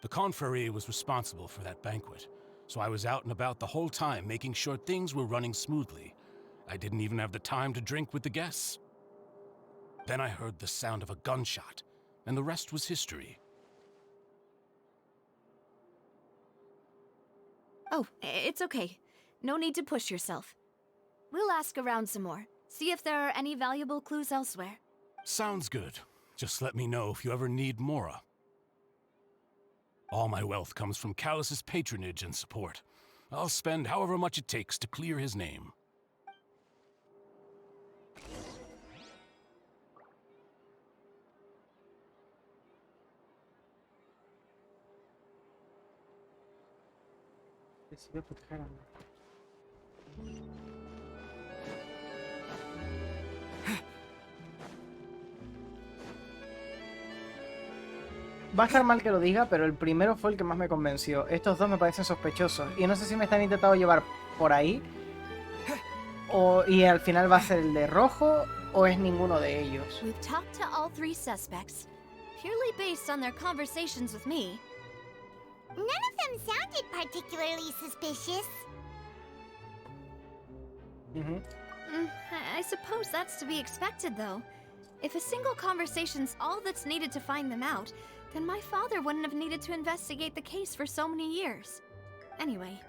The Confrérie was responsible for that banquet, so I was out and about the whole time making sure things were running smoothly. I didn't even have the time to drink with the guests. Then I heard the sound of a gunshot, and the rest was history. Oh, it's okay. No need to push yourself. We'll ask around some more, see if there are any valuable clues elsewhere. Sounds good. Just let me know if you ever need Mora. All my wealth comes from Callus's patronage and support. I'll spend however much it takes to clear his name. Decidió proteger a... Va a estar mal que lo diga, pero el primero fue el que más me convenció. Estos dos me parecen sospechosos. Y no sé si me están intentando llevar por ahí. Y al final va a ser el de rojo. O es ninguno de ellos. We've talked to all three suspects. Purely based on their conversations with me. None of them sounded particularly suspicious. I suppose that's to be expected, though. If a single conversation's all that's needed to find them out, then my father wouldn't have needed to investigate the case for so many years. Anyway,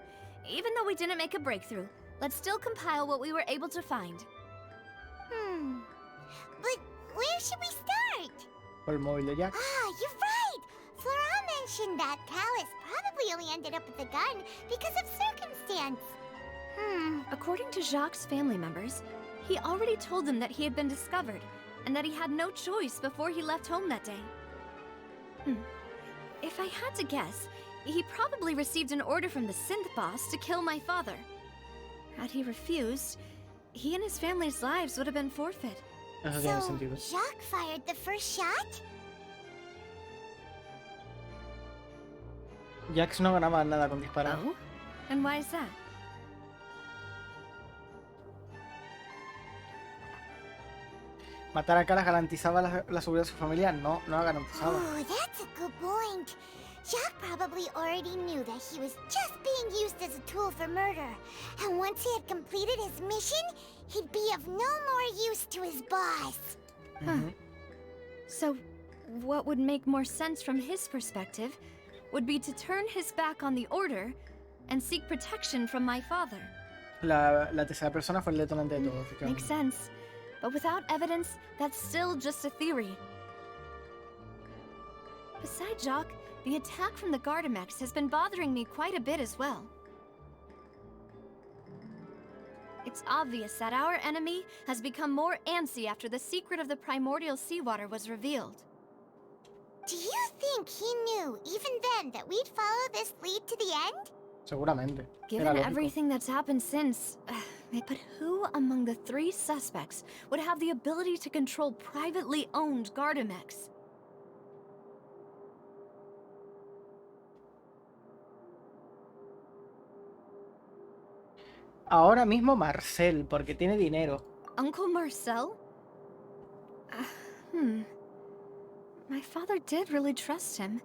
even though we didn't make a breakthrough, let's still compile what we were able to find. But where should we start? Por el móvil de Jack. Ah, you're right! Flora mentioned that Callus probably only ended up with the gun because of circumstance. According to Jacques' family members, he already told them that he had been discovered, and that he had no choice before he left home that day. If I had to guess, he probably received an order from the synth boss to kill my father. Had he refused, he and his family's lives would have been forfeit. Eso tiene sentido. Jacques fired the first shot? Jax no ganaba nada con disparar. Oh? And why is that? ¿Matar a Calas garantizaba la seguridad de su familia? No, no la garantizaba. Oh, that's a good point. Jack probably already knew that he was just being used as a tool for murder. And once he had completed his mission, he'd be of no more use to his boss. Huh. So, what would make more sense from his perspective would be to turn his back on the Order and seek protection from my father. La tercera persona fue el detonante de todo. Makes sense. But without evidence, that's still just a theory. Besides Jock, the attack from the Gardamex has been bothering me quite a bit as well. It's obvious that our enemy has become more antsy after the secret of the primordial seawater was revealed. Do you think he knew, even then, that we'd follow this lead to the end? Seguramente. Given everything that's happened since... but who among the 3 suspects would have the ability to control privately owned Gardamex? Ahora mismo Marcel, porque tiene dinero. Uncle Marcel? My father did really trust him.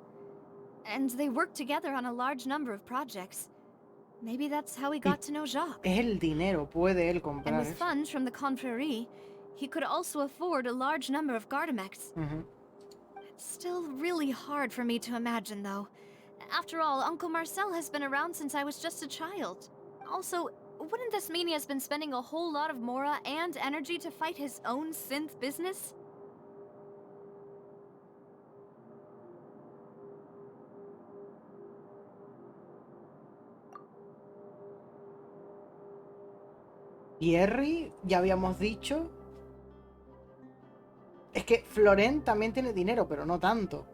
And they worked together on a large number of projects. Maybe that's how he got to know Jacques. Es el dinero, puede él And comprar with eso. funds from the Confrérie, he could also afford a large number of Gardamex. It's still really hard for me to imagine, though. After all, Uncle Marcel has been around since I was just a child. Also, wouldn't this mean he has been spending a whole lot of mora and energy to fight his own synth business? Thierry, ya habíamos dicho. Es que Florent también tiene dinero, pero no tanto.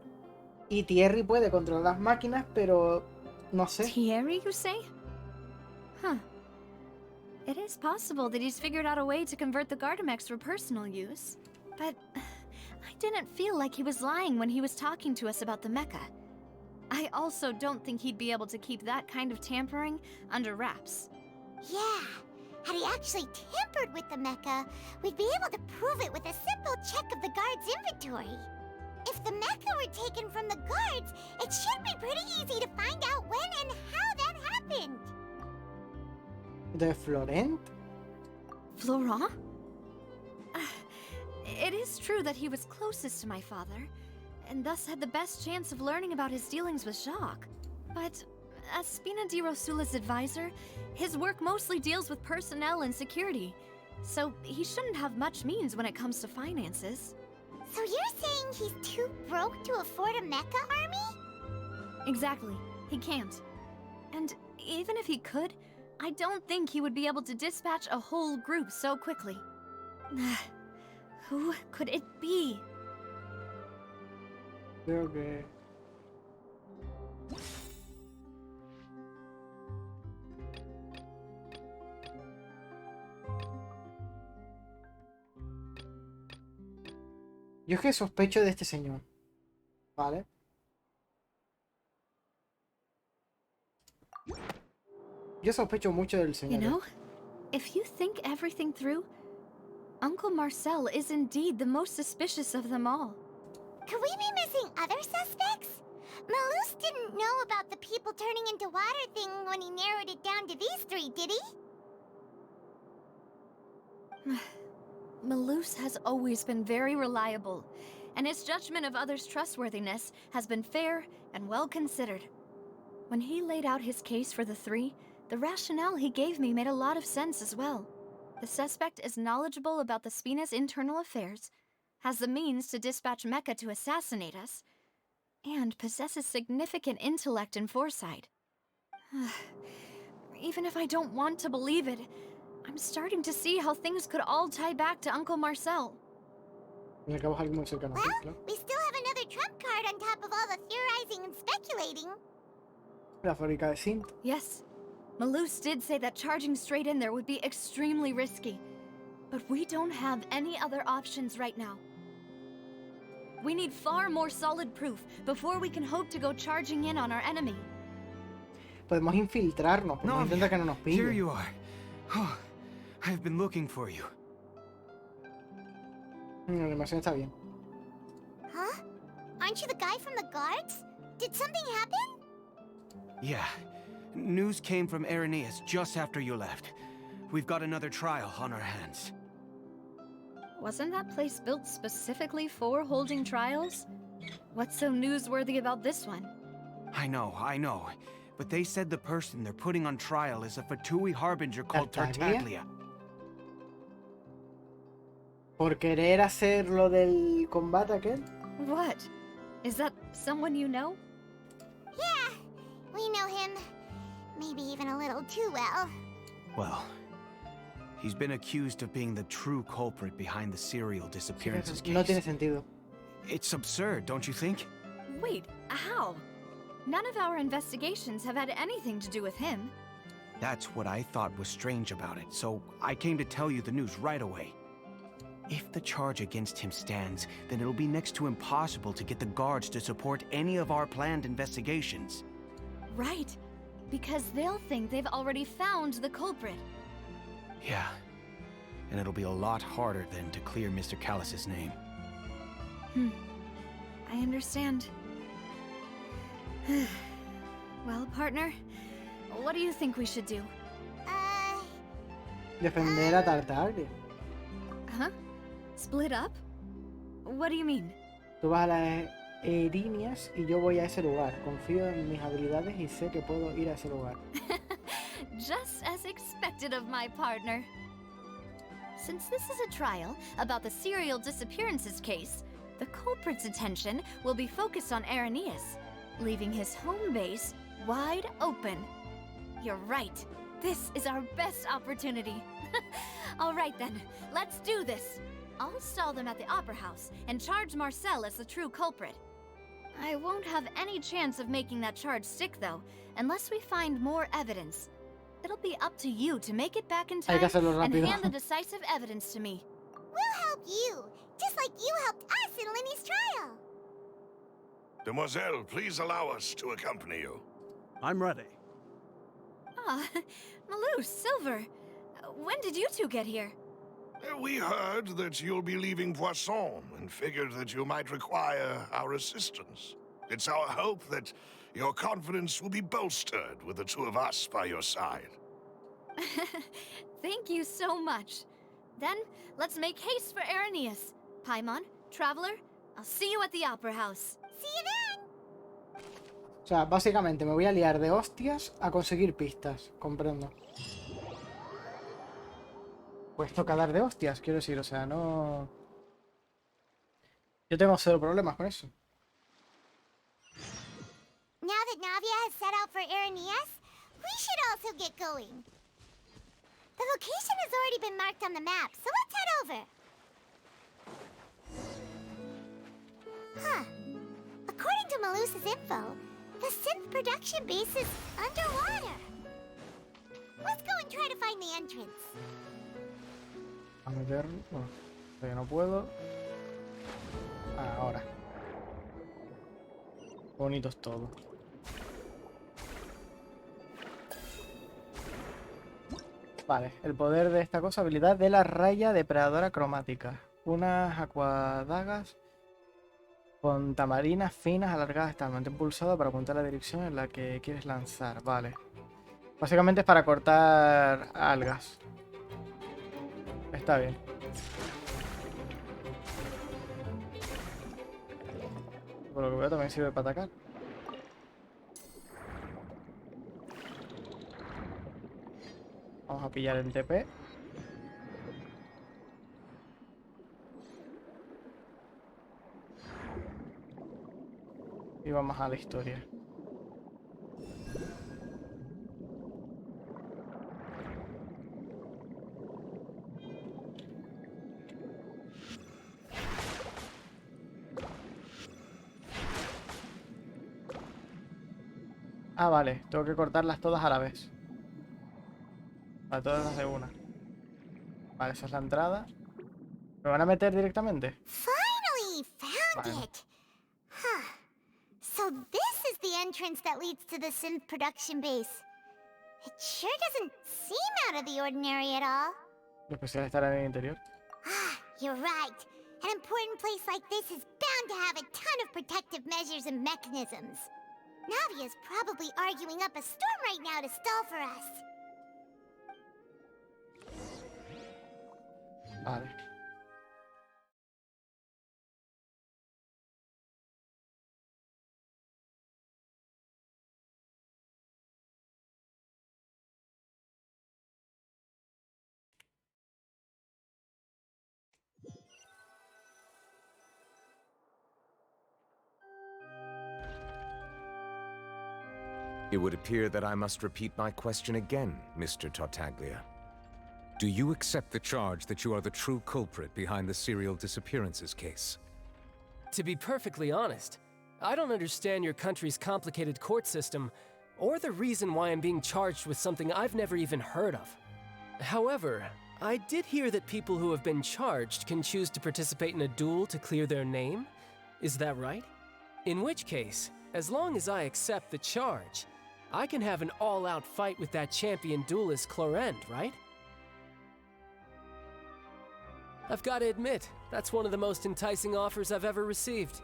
Y Thierry puede controlar las máquinas, pero no sé. Thierry, you say? Huh. It is possible that he's figured out a way to convert the Gardamex for personal use. But I didn't feel like he was lying when he was talking to us about the mecha. I also don't think he'd be able to keep that kind of tampering under wraps. Yeah. Had he actually tampered with the mecha, we'd be able to prove it with a simple check of the guard's inventory. If the mecha were taken from the guards, it should be pretty easy to find out when and how that happened. ¿De Florent? Florent? It is true that he was closest to my father, and thus had the best chance of learning about his dealings with Jacques. But as Spina di Rosula's advisor, his work mostly deals with personnel and security, so he shouldn't have much means when it comes to finances. So you're saying he's too broke to afford a mecha army? Exactly. He can't. And even if he could, I don't think he would be able to dispatch a whole group so quickly. Who could it be? Creo que... Yo es que sospecho de este señor. ¿Vale? Yo sospecho mucho del señor. You know, if you think everything through, Uncle Marcel is indeed the most suspicious of them all. Could we be missing other suspects? Malus didn't know about the people turning into water thing when he narrowed it down to these 3, did he? Malus has always been very reliable, and his judgment of others' trustworthiness has been fair and well considered. When he laid out his case for the 3, the rationale he gave me made a lot of sense as well. The suspect is knowledgeable about the Spina's internal affairs, has the means to dispatch Mecha to assassinate us, and possesses significant intellect and foresight. Even if I don't want to believe it, I'm starting to see how things could all tie back to Uncle Marcel. Well, we still have another trump card on top of all the theorizing and speculating. La fábrica de synth. Yes. Malus did say that charging straight in there would be extremely risky. But we don't have any other options right now. We need far more solid proof before we can hope to go charging in on our enemy. Podemos infiltrarnos, podemos intentar que no nos pillen. Here you are. Oh, I've been looking for you. La animación está bien. Huh? Aren't you the guy from the guards? Did something happen? Yeah. News came from Irenaeus just after you left. We've got another trial on our hands. Wasn't that place built specifically for holding trials? What's so newsworthy about this one? I know. But they said the person they're putting on trial is a Fatui harbinger called Tartaglia. ¿Por querer hacer lo del combate aquel? What? Is that someone you know? Yeah, we know him. Maybe even a little too well. Well, he's been accused of being the true culprit behind the serial disappearances case. No tiene sentido. It's absurd, don't you think? Wait, how? None of our investigations have had anything to do with him. That's what I thought was strange about it, so I came to tell you the news right away. If the charge against him stands, then it'll be next to impossible to get the guards to support any of our planned investigations. Right, because they'll think they've already found the culprit. Yeah, and it'll be a lot harder then to clear Mr. Callus's name. I understand. Well, partner, what do you think we should do? Defender a Tartaglia. Huh? Split up? What do you mean? Tú vas a las Erinias y yo voy a ese lugar. Confío en mis habilidades y sé que puedo ir a ese lugar. Just as expected of my partner. Since this is a trial about the serial disappearances case, the culprit's attention will be focused on Irenaeus, leaving his home base wide open. You're right. This is our best opportunity. All right then, let's do this. I'll stall them at the Opera House and charge Marcel as the true culprit. I won't have any chance of making that charge stick, though, unless we find more evidence. It'll be up to you to make it back in time and hand the decisive evidence to me. We'll help you, just like you helped us in Linny's trial. Demoiselle, please allow us to accompany you. I'm ready. Ah, Malou, Silver. When did you two get here? We heard that you'll be leaving Poisson and figured that you might require our assistance. It's our hope that your confidence will be bolstered with the two of us by your side. Thank you so much. Then, let's make haste for Irenaeus. Paimon, Traveler, I'll see you at the Opera House. See you then! O sea, básicamente me voy a liar de hostias a conseguir pistas. Comprendo. Pues toca dar de hostias, quiero decir, o sea, no... Yo tengo cero problemas con eso. Now that Navia has set out for Irenaeus, we should also get going. The location has already been marked on the map, so let's head over. Huh. According to Malusa's info, the synth production base is underwater. Let's go and try to find the entrance. A meter... No, todavía no puedo. Ahora. Bonitos todos. Vale, el poder de esta cosa, habilidad de la raya depredadora cromática. Unas acuadagas con tamarinas finas alargadas establemente impulsado para apuntar la dirección en la que quieres lanzar. Vale. Básicamente es para cortar algas. Está bien. Por lo que veo también sirve para atacar. Vamos a pillar el TP. Y vamos a la historia. Ah, vale. Tengo que cortarlas todas a la vez. A todas las de una. Vale, esa es la entrada. ¿Me van a meter directamente? Finally found it. Huh. So this is the entrance that leads to the synth production base. It sure doesn't seem out of the ordinary at all. Lo especial estará en el interior. Ah, you're right. An important place like this is bound to have a ton of protective measures and mechanisms. Navia's probably arguing up a storm right now to stall for us. Vale. It would appear that I must repeat my question again, Mr. Tartaglia. Do you accept the charge that you are the true culprit behind the serial disappearances case? To be perfectly honest, I don't understand your country's complicated court system, or the reason why I'm being charged with something I've never even heard of. However, I did hear that people who have been charged can choose to participate in a duel to clear their name. Is that right? In which case, as long as I accept the charge, I can have an all-out fight with that champion duelist Clorend, right? I've got to admit, that's one of the most enticing offers I've ever received.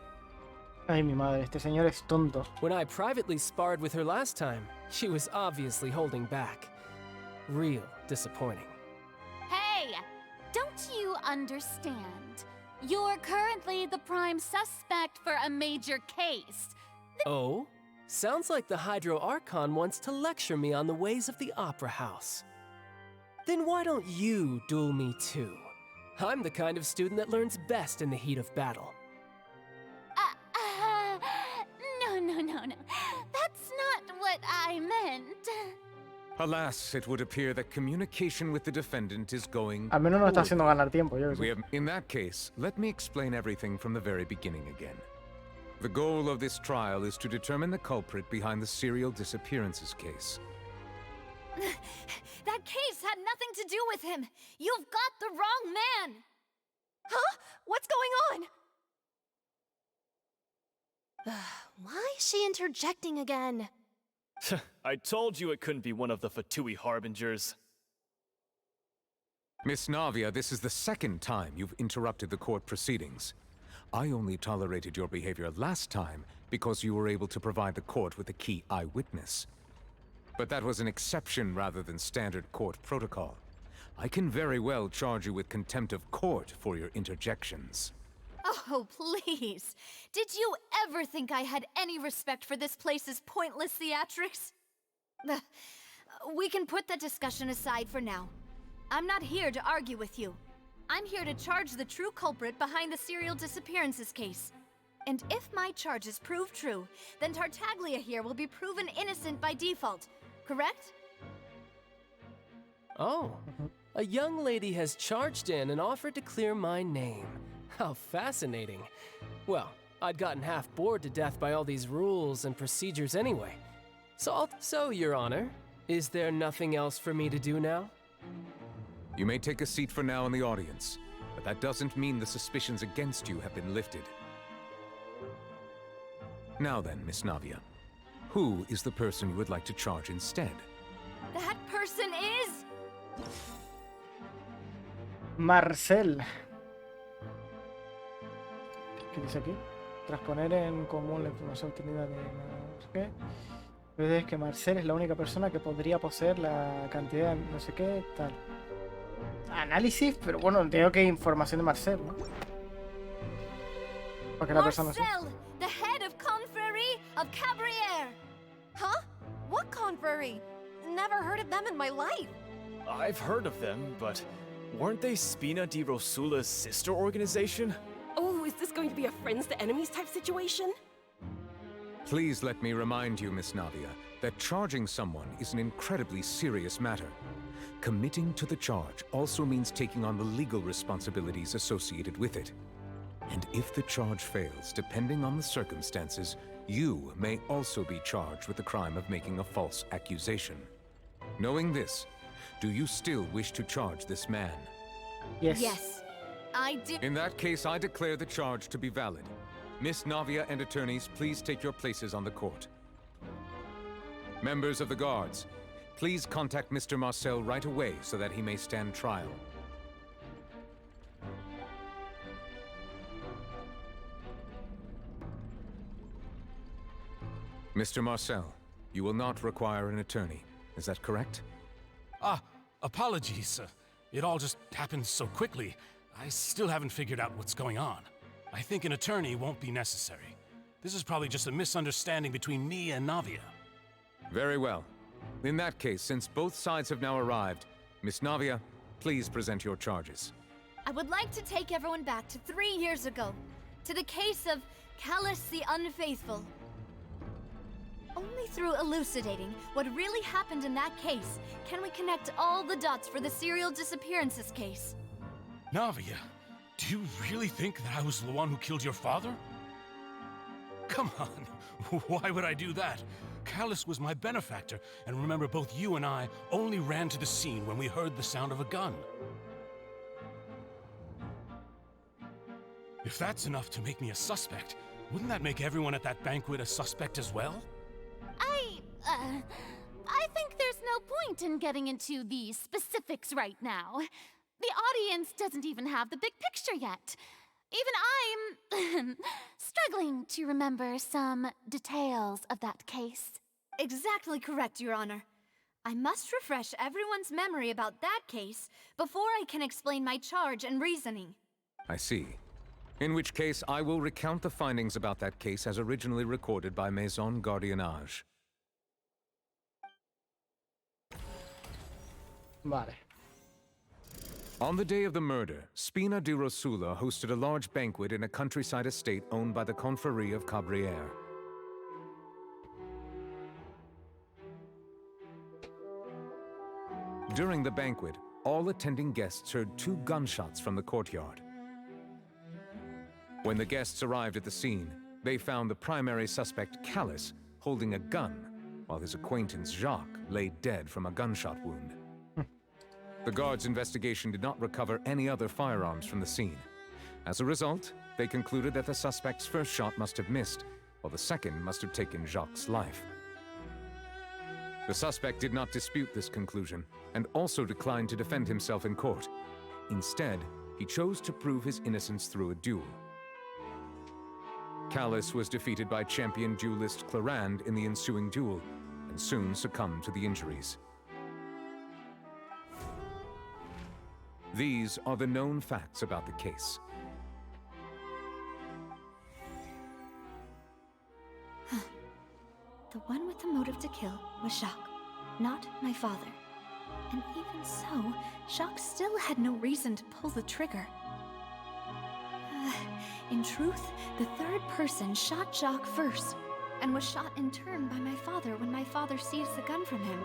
Ay, mi madre, este señor es tonto. When I privately sparred with her last time, she was obviously holding back. Real disappointing. Hey! Don't you understand? You're currently the prime suspect for a major case. Oh? Sounds like the Hydro Archon wants to lecture me on the ways of the Opera House. Then why don't you duel me too? I'm the kind of student that learns best in the heat of battle. No. That's not what I meant. Alas, it would appear that communication with the defendant is going Al menos no está haciendo poorly. ganar tiempo, yo que sé. In that case, let me explain everything from the very beginning again. The goal of this trial is to determine the culprit behind the serial disappearances case. That case had nothing to do with him. You've got the wrong man. Huh? What's going on? Why is she interjecting again? I told you it couldn't be one of the Fatui Harbingers. Miss Navia, this is the second time you've interrupted the court proceedings. I only tolerated your behavior last time because you were able to provide the court with a key eyewitness. But that was an exception rather than standard court protocol. I can very well charge you with contempt of court for your interjections. Oh, please. Did you ever think I had any respect for this place's pointless theatrics? We can put that discussion aside for now. I'm not here to argue with you. I'm here to charge the true culprit behind the serial disappearances case. And if my charges prove true, then Tartaglia here will be proven innocent by default, correct? Oh, a young lady has charged in and offered to clear my name. How fascinating. Well, I'd gotten half bored to death by all these rules and procedures anyway. So, Your Honor, is there nothing else for me to do now? You may take a seat for now in the audience, but that doesn't mean the suspicions against you have been lifted. Now then, Miss Navia, who is the person you would like to charge instead? That person is... Marcel. ¿Qué dice aquí? Tras poner en común la información obtenida de no sé qué, ves que Marcel es la única persona que podría poseer la cantidad de no sé qué, tal. Análisis, pero bueno, entiendo que información de Marcel, ¿no? Para que la persona Marcel, the head of confrérie of Cabriere. Huh? What confrérie? Never heard of them in my life. I've heard of them, but weren't they Spina di Rosula's sister organization? Oh, is this going to be a friends to enemies type situation? Please let me remind you, Miss Navia, that charging someone is an incredibly serious matter. Committing to the charge also means taking on the legal responsibilities associated with it. And if the charge fails, depending on the circumstances, you may also be charged with the crime of making a false accusation. Knowing this, do you still wish to charge this man? Yes. Yes, I do. In that case, I declare the charge to be valid. Miss Navia and attorneys, please take your places on the court. Members of the guards, please contact Mr. Marcel right away so that he may stand trial. Mr. Marcel, you will not require an attorney. Is that correct? Apologies. It all just happened so quickly. I still haven't figured out what's going on. I think an attorney won't be necessary. This is probably just a misunderstanding between me and Navia. Very well. In that case, since both sides have now arrived, Miss Navia, please present your charges. I would like to take everyone back to 3 years ago, to the case of Callus the Unfaithful. Only through elucidating what really happened in that case can we connect all the dots for the serial disappearances case. Navia, do you really think that I was the one who killed your father? Come on, why would I do that? Callus was my benefactor, and remember, both you and I only ran to the scene when we heard the sound of a gun. If that's enough to make me a suspect, wouldn't that make everyone at that banquet a suspect as well? I think there's no point in getting into the specifics right now. The audience doesn't even have the big picture yet. Even I'm struggling to remember some details of that case. Exactly correct, Your Honor. I must refresh everyone's memory about that case before I can explain my charge and reasoning. I see. In which case, I will recount the findings about that case as originally recorded by Maison Gardiennage. Vale. On the day of the murder, Spina di Rosula hosted a large banquet in a countryside estate owned by the Confrérie of Cabrières. During the banquet, all attending guests heard 2 gunshots from the courtyard. When the guests arrived at the scene, they found the primary suspect, Callus, holding a gun, while his acquaintance, Jacques, lay dead from a gunshot wound. The guards' investigation did not recover any other firearms from the scene. As a result, they concluded that the suspect's first shot must have missed, while the second must have taken Jacques' life. The suspect did not dispute this conclusion, and also declined to defend himself in court. Instead, he chose to prove his innocence through a duel. Callus was defeated by champion duelist Clarande in the ensuing duel, and soon succumbed to the injuries. These are the known facts about the case. The one with the motive to kill was Jacques, not my father. And even so, Jacques still had no reason to pull the trigger. In truth, the third person shot Jacques first, and was shot in turn by my father when my father seized the gun from him.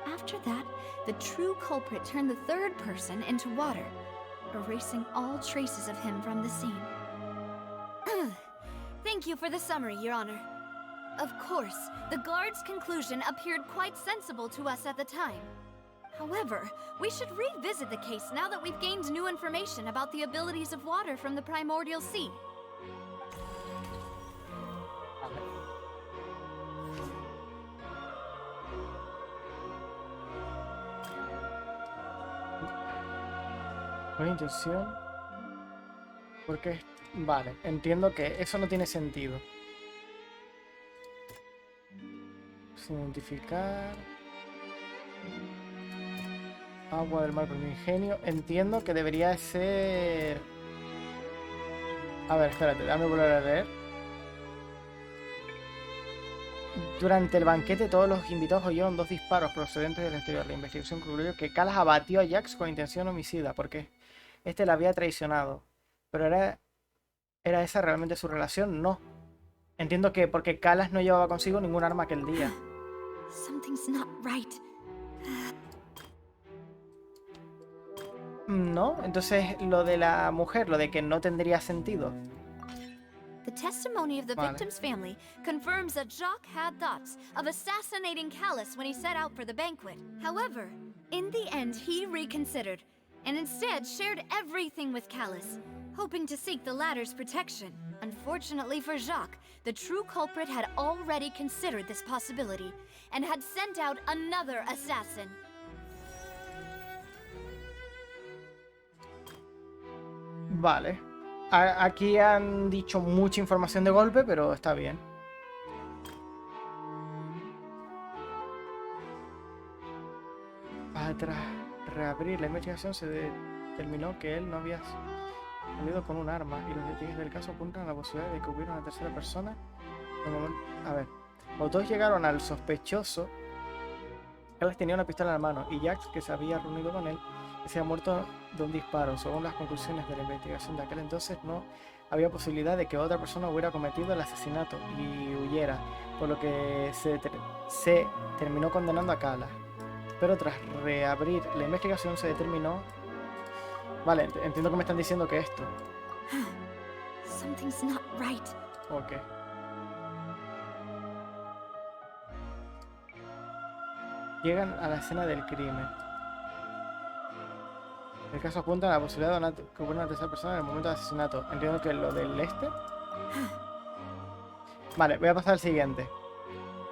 After that, the true culprit turned the third person into water, erasing all traces of him from the scene. Thank you for the summary, Your Honor. Of course, the guard's conclusion appeared quite sensible to us at the time. However, we should revisit the case now that we've gained new information about the abilities of water from the primordial sea. Buena intención. Porque... Vale, entiendo que eso no tiene sentido. Sin identificar... Agua del mar primigenio. Entiendo que debería de ser... A ver, espérate, déjame volver a leer. Durante el banquete todos los invitados oyeron 2 disparos procedentes del exterior. La investigación concluyó que Callus abatió a Jax con intención homicida porque este la había traicionado. Pero ¿era esa realmente su relación? No. Entiendo que porque Callus no llevaba consigo ningún arma aquel día. Something's not right. No, entonces lo de la mujer, lo de que no tendría sentido. The testimony of the victim's family confirms that Jacques had thoughts of assassinating Callus when he set out for the banquet. However, in the end, he reconsidered, and instead shared everything with Callus, hoping to seek the latter's protection. Unfortunately for Jacques, the true culprit had already considered this possibility, and had sent out another assassin. Vale. Aquí han dicho mucha información de golpe, pero está bien. reabrir la investigación se determinó que él no había salido con un arma y los detectives del caso apuntan a la posibilidad de que hubiera una tercera persona. A ver, cuando todos llegaron al sospechoso, Callas tenía una pistola en la mano y Jax, que se había reunido con él, se había muerto de un disparo. Según las conclusiones de la investigación de aquel entonces, no había posibilidad de que otra persona hubiera cometido el asesinato y huyera, por lo que se terminó condenando a Callas. Pero tras reabrir la investigación se determinó... Vale, entiendo que me están diciendo que esto. Something's not right. Ok. Llegan a la escena del crimen. El caso apunta a la posibilidad de que hubiera una tercera persona en el momento del asesinato. Entiendo que lo del este. Vale, voy a pasar al siguiente.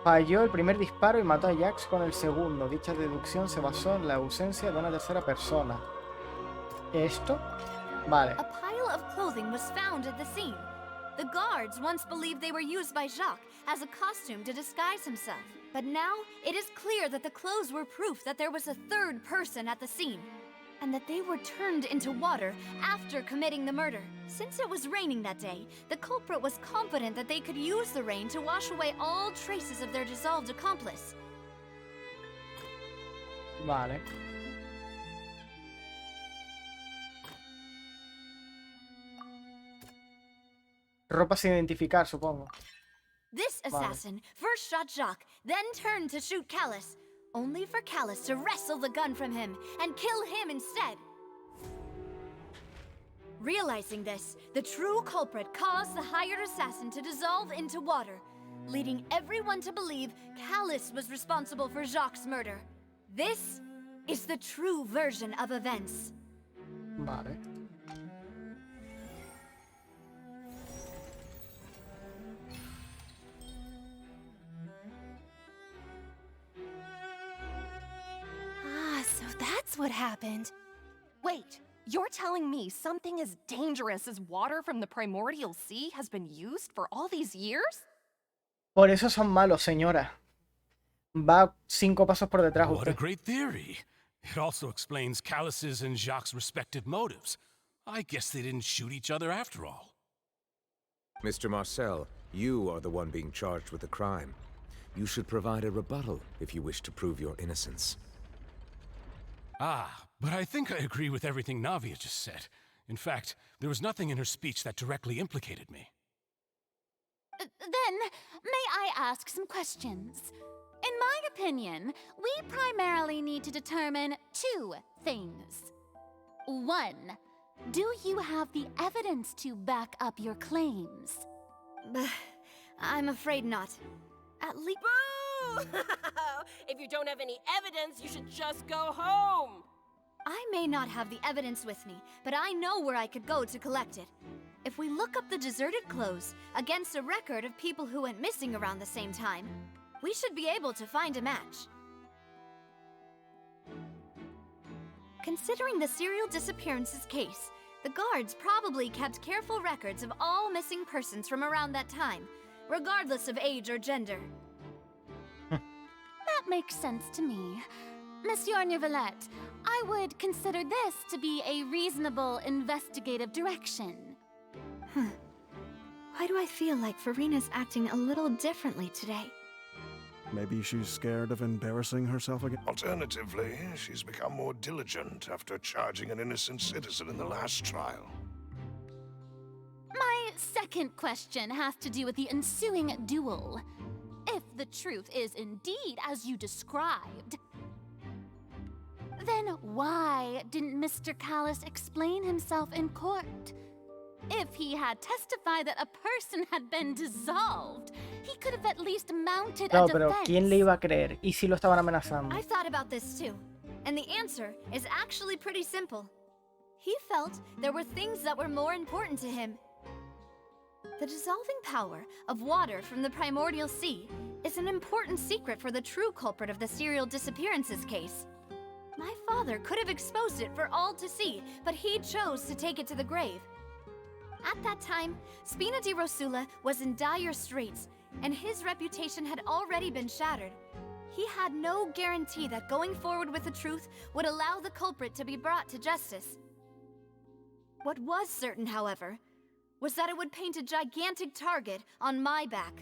Falló el primer disparo y mató a Jax con el segundo. Dicha deducción se basó en la ausencia de una tercera persona. ¿Esto? Vale. A pile of clothing was found at the scene. The guards once believed they were used by Jacques as a costume to disguise himself. But now it is clear that the clothes were proof that there was a third person at the scene, and that they were turned into water after committing the murder. Since it was raining that day, the culprit was confident that they could use the rain to wash away all traces of their dissolved accomplice. Vale. Ropa sin identificar, supongo. This assassin first shot Jacques, then turned to shoot Callas, only for Callas to wrestle the gun from him and kill him instead. Realizing this, the true culprit caused the hired assassin to dissolve into water, leading everyone to believe Callas was responsible for Jacques' murder. This is the true version of events. Vale. So that's what happened. Wait, you're telling me something as dangerous as water from the primordial sea has been used for all these years? Por eso son malos, señora. Va 5 pasos por detrás What a usted. great theory. It also explains Callus's and Jacques' respective motives. I guess they didn't shoot each other after all. Mr. Marcel, you are the one being charged with the crime. You should provide a rebuttal if you wish to prove your innocence. Ah, but I think I agree with everything Navia just said. In fact, there was nothing in her speech that directly implicated me. Then, may I ask some questions? In my opinion, we primarily need to determine 2 things. 1, do you have the evidence to back up your claims? I'm afraid not. At least... Boo! If you don't have any evidence, you should just go home! I may not have the evidence with me, but I know where I could go to collect it. If we look up the deserted clothes against a record of people who went missing around the same time, we should be able to find a match. Considering the serial disappearances case, the guards probably kept careful records of all missing persons from around that time, regardless of age or gender. That makes sense to me. Monsieur Neuvillette, I would consider this to be a reasonable investigative direction. Why do I feel like Farina's acting a little differently today? Maybe she's scared of embarrassing herself again. Alternatively, she's become more diligent after charging an innocent citizen in the last trial. My second question has to do with the ensuing duel. If the truth is indeed as you described, then why didn't Mr. Callas explain himself in court? If he had testified that a person had been dissolved, he could have at least mounted a No, defense. pero ¿quién le iba a creer? ¿Y si lo estaban amenazando? I've thought about this too, and the answer is actually pretty simple. He felt there were things that were more important to him. The dissolving power of water from the primordial sea is an important secret for the true culprit of the serial disappearances case. My father could have exposed it for all to see, but he chose to take it to the grave. At that time, Spina di Rosula was in dire straits, and his reputation had already been shattered. he had no guarantee that going forward with the truth would allow the culprit to be brought to justice. What was certain, however, was that it would paint a gigantic target on my back.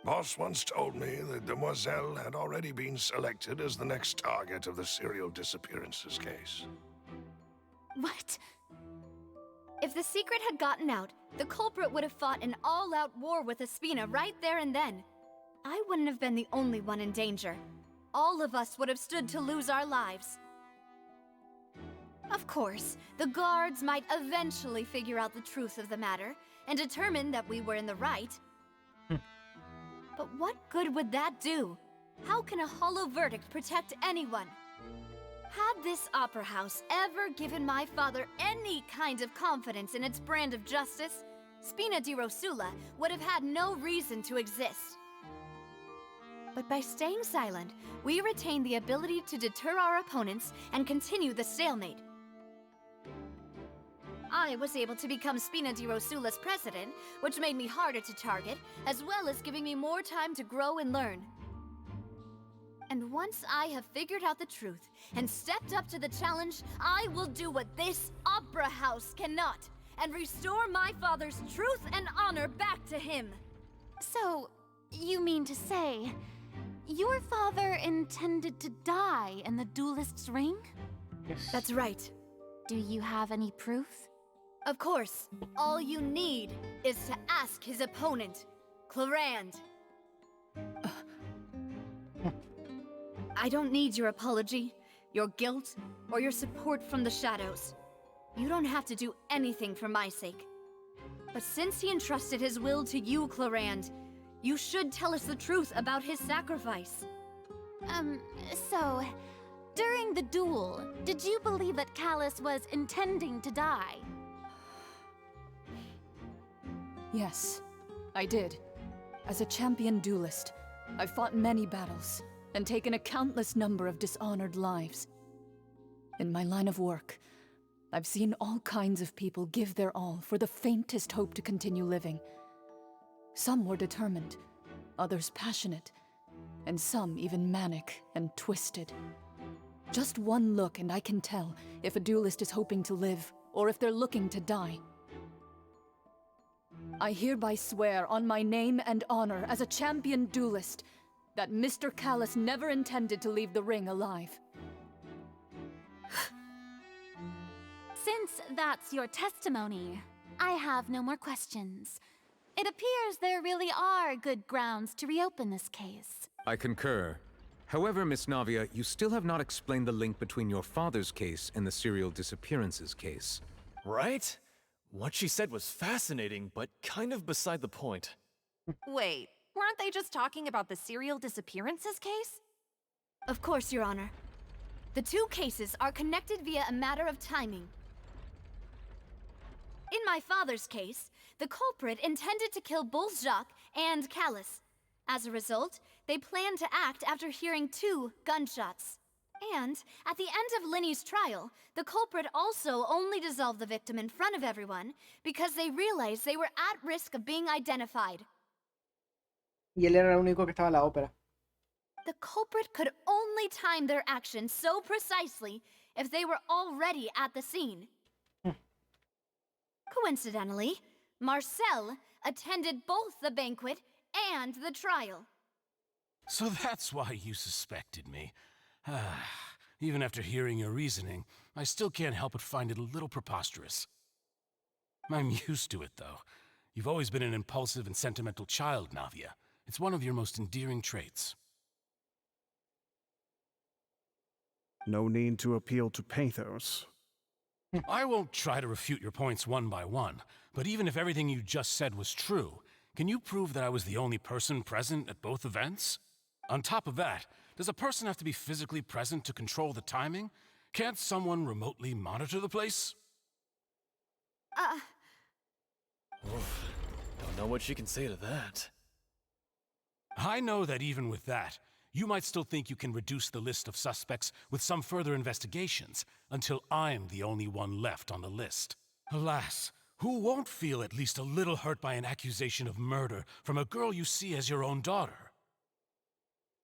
Boss once told me that Demoiselle had already been selected as the next target of the serial disappearances case. What? If the secret had gotten out, the culprit would have fought an all-out war with Espina right there and then. I wouldn't have been the only one in danger. All of us would have stood to lose our lives. Of course, the guards might eventually figure out the truth of the matter and determine that we were in the right. But what good would that do? How can a hollow verdict protect anyone? Had this opera house ever given my father any kind of confidence in its brand of justice, Spina di Rosula would have had no reason to exist. But by staying silent, we retain the ability to deter our opponents and continue the stalemate. I was able to become Spina di Rosula's president, which made me harder to target, as well as giving me more time to grow and learn. And once I have figured out the truth and stepped up to the challenge, I will do what this opera house cannot, and restore my father's truth and honor back to him. So, you mean to say, your father intended to die in the duelist's ring? Yes. That's right. Do you have any proof? Of course. All you need is to ask his opponent, Clarand. I don't need your apology, your guilt, or your support from the shadows. You don't have to do anything for my sake. But since he entrusted his will to you, Clarand, you should tell us the truth about his sacrifice. So, during the duel, did you believe that Callus was intending to die? Yes, I did. As a champion duelist, I've fought many battles and taken a countless number of dishonored lives. In my line of work, I've seen all kinds of people give their all for the faintest hope to continue living. Some were determined, others passionate, and some even manic and twisted. Just one look and I can tell if a duelist is hoping to live or if they're looking to die. I hereby swear on my name and honor as a champion duelist that Mr. Callus never intended to leave the ring alive. Since that's your testimony, I have no more questions. It appears there really are good grounds to reopen this case. I concur. However, Miss Navia, you still have not explained the link between your father's case and the serial disappearances case. Right? What she said was fascinating, but kind of beside the point. Wait, weren't they just talking about the serial disappearances case? Of course, Your Honor. The two cases are connected via a matter of timing. In my father's case, the culprit intended to kill both Jacques and Callus. As a result, they planned to act after hearing 2 gunshots. And, at the end of Linny's trial, the culprit also only dissolved the victim in front of everyone because they realized they were at risk of being identified. Y él era el único que estaba en la ópera. The culprit could only time their actions so precisely if they were already at the scene. Coincidentally, Marcel attended both the banquet and the trial. So that's why you suspected me. Even after hearing your reasoning, I still can't help but find it a little preposterous. I'm used to it, though. You've always been an impulsive and sentimental child, Navia. It's one of your most endearing traits. No need to appeal to pathos. I won't try to refute your points one by one, but even if everything you just said was true, can you prove that I was the only person present at both events? On top of that, does a person have to be physically present to control the timing? Can't someone remotely monitor the place? Oof, don't know what she can say to that. I know that even with that, you might still think you can reduce the list of suspects with some further investigations, until I'm the only one left on the list. Alas, who won't feel at least a little hurt by an accusation of murder from a girl you see as your own daughter?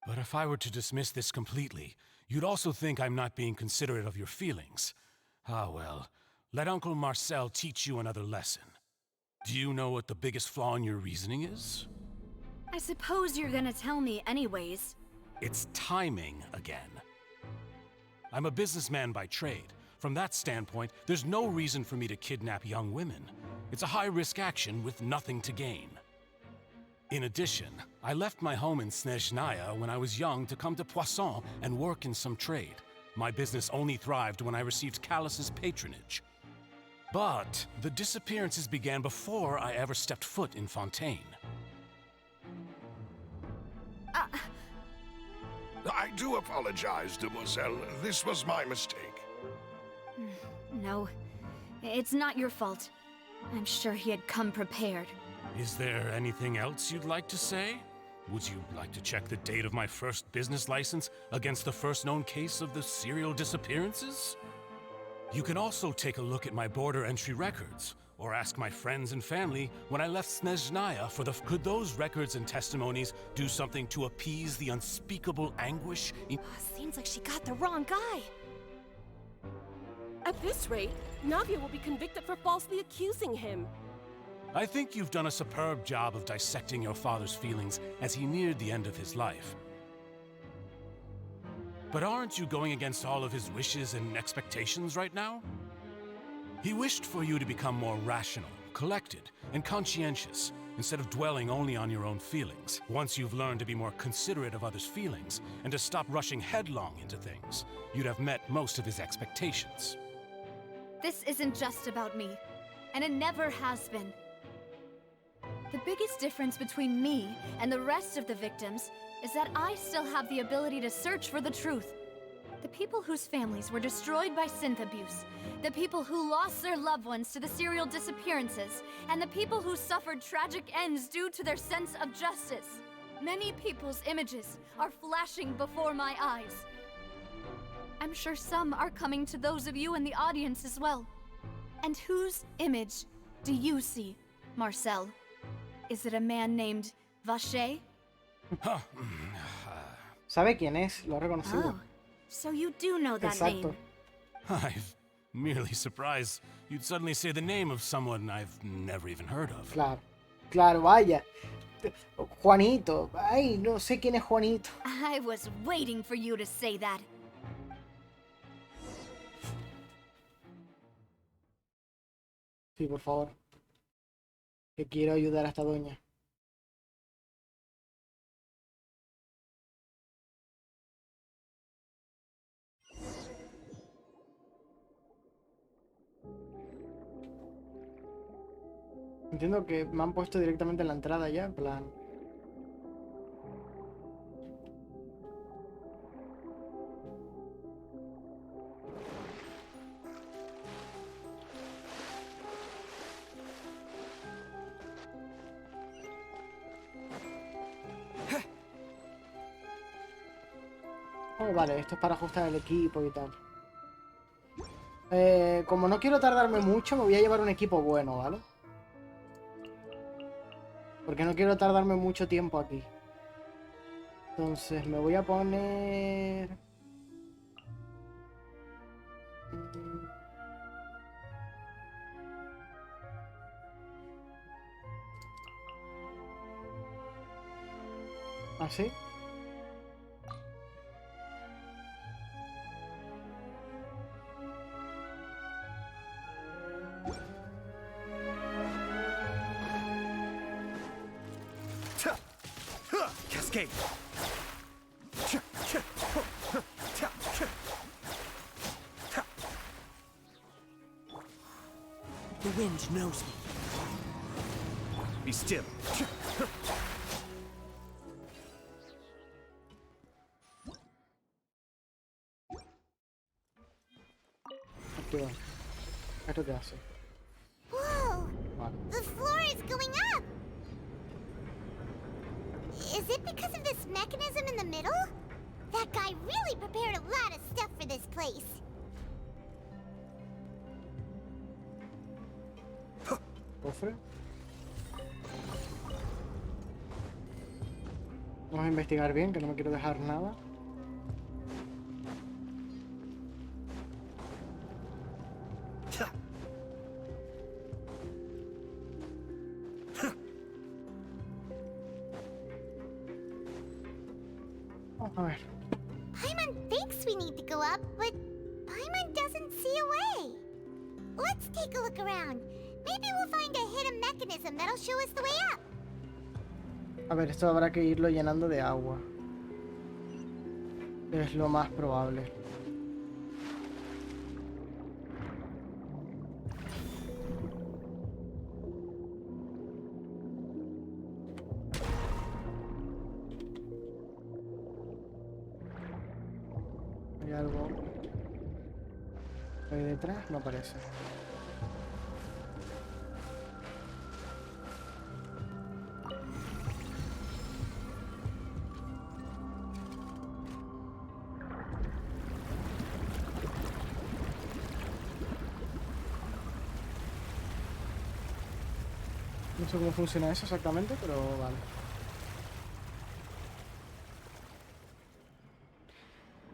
But if I were to dismiss this completely, you'd also think I'm not being considerate of your feelings. Ah well, let Uncle Marcel teach you another lesson. Do you know what the biggest flaw in your reasoning is? I suppose you're gonna tell me anyways. It's timing again. I'm a businessman by trade. From that standpoint, there's no reason for me to kidnap young women. It's a high-risk action with nothing to gain. In addition, I left my home in Snezhnaya when I was young to come to Poisson and work in some trade. My business only thrived when I received Callus's patronage. But the disappearances began before I ever stepped foot in Fontaine. I do apologize, demoiselle. This was my mistake. No, it's not your fault. I'm sure he had come prepared. Is there anything else you'd like to say? Would you like to check the date of my first business license against the first known case of the serial disappearances? You can also take a look at my border entry records, or ask my friends and family when I left Snezhnaya for the... Could those records and testimonies do something to appease the unspeakable anguish in... Seems like she got the wrong guy. At this rate, Navia will be convicted for falsely accusing him. I think you've done a superb job of dissecting your father's feelings as he neared the end of his life. But aren't you going against all of his wishes and expectations right now? He wished for you to become more rational, collected, and conscientious, instead of dwelling only on your own feelings. Once you've learned to be more considerate of others' feelings, and to stop rushing headlong into things, you'd have met most of his expectations. This isn't just about me, and it never has been. The biggest difference between me and the rest of the victims is that I still have the ability to search for the truth. The people whose families were destroyed by synth abuse, the people who lost their loved ones to the serial disappearances, and the people who suffered tragic ends due to their sense of justice. Many people's images are flashing before my eyes. I'm sure some are coming to those of you in the audience as well. And whose image do you see, Marcel? Is it a man named Vacher? ¿Sabe quién es? Lo ha reconocido. Oh, so you do know that Exacto. name. I'm merely surprised you'd suddenly say the name of someone I've never even heard of. Claro. Claro, vaya. Juanito. Ay, no sé quién es Juanito. I was waiting for you to say that. Sí, por favor. Que quiero ayudar a esta doña. Entiendo que me han puesto directamente en la entrada ya, en plan... Oh, vale, esto es para ajustar el equipo y tal. Como no quiero tardarme mucho, me voy a llevar un equipo bueno, ¿vale? Porque no quiero tardarme mucho tiempo aquí. Entonces me voy a poner... ¿Así? Cascade. The wind knows me. Be still. Activa. ¿Esto qué hace? Whoa! Vale. The floor is going up! Is it because of this mechanism in the middle? That guy really prepared a lot of stuff for this place. ¿Cofre? Vamos a investigar bien, que no me quiero dejar nada. Vamos a ver. Paimon thinks we need to go up, but Paimon doesn't see a way. Let's take a look around. Maybe we'll find a hidden mechanism that'll show us the way up. A ver, esto habrá que irlo llenando de agua. Es lo más probable. ¿Hay algo ahí detrás? No parece. No sé cómo funciona eso exactamente, pero vale.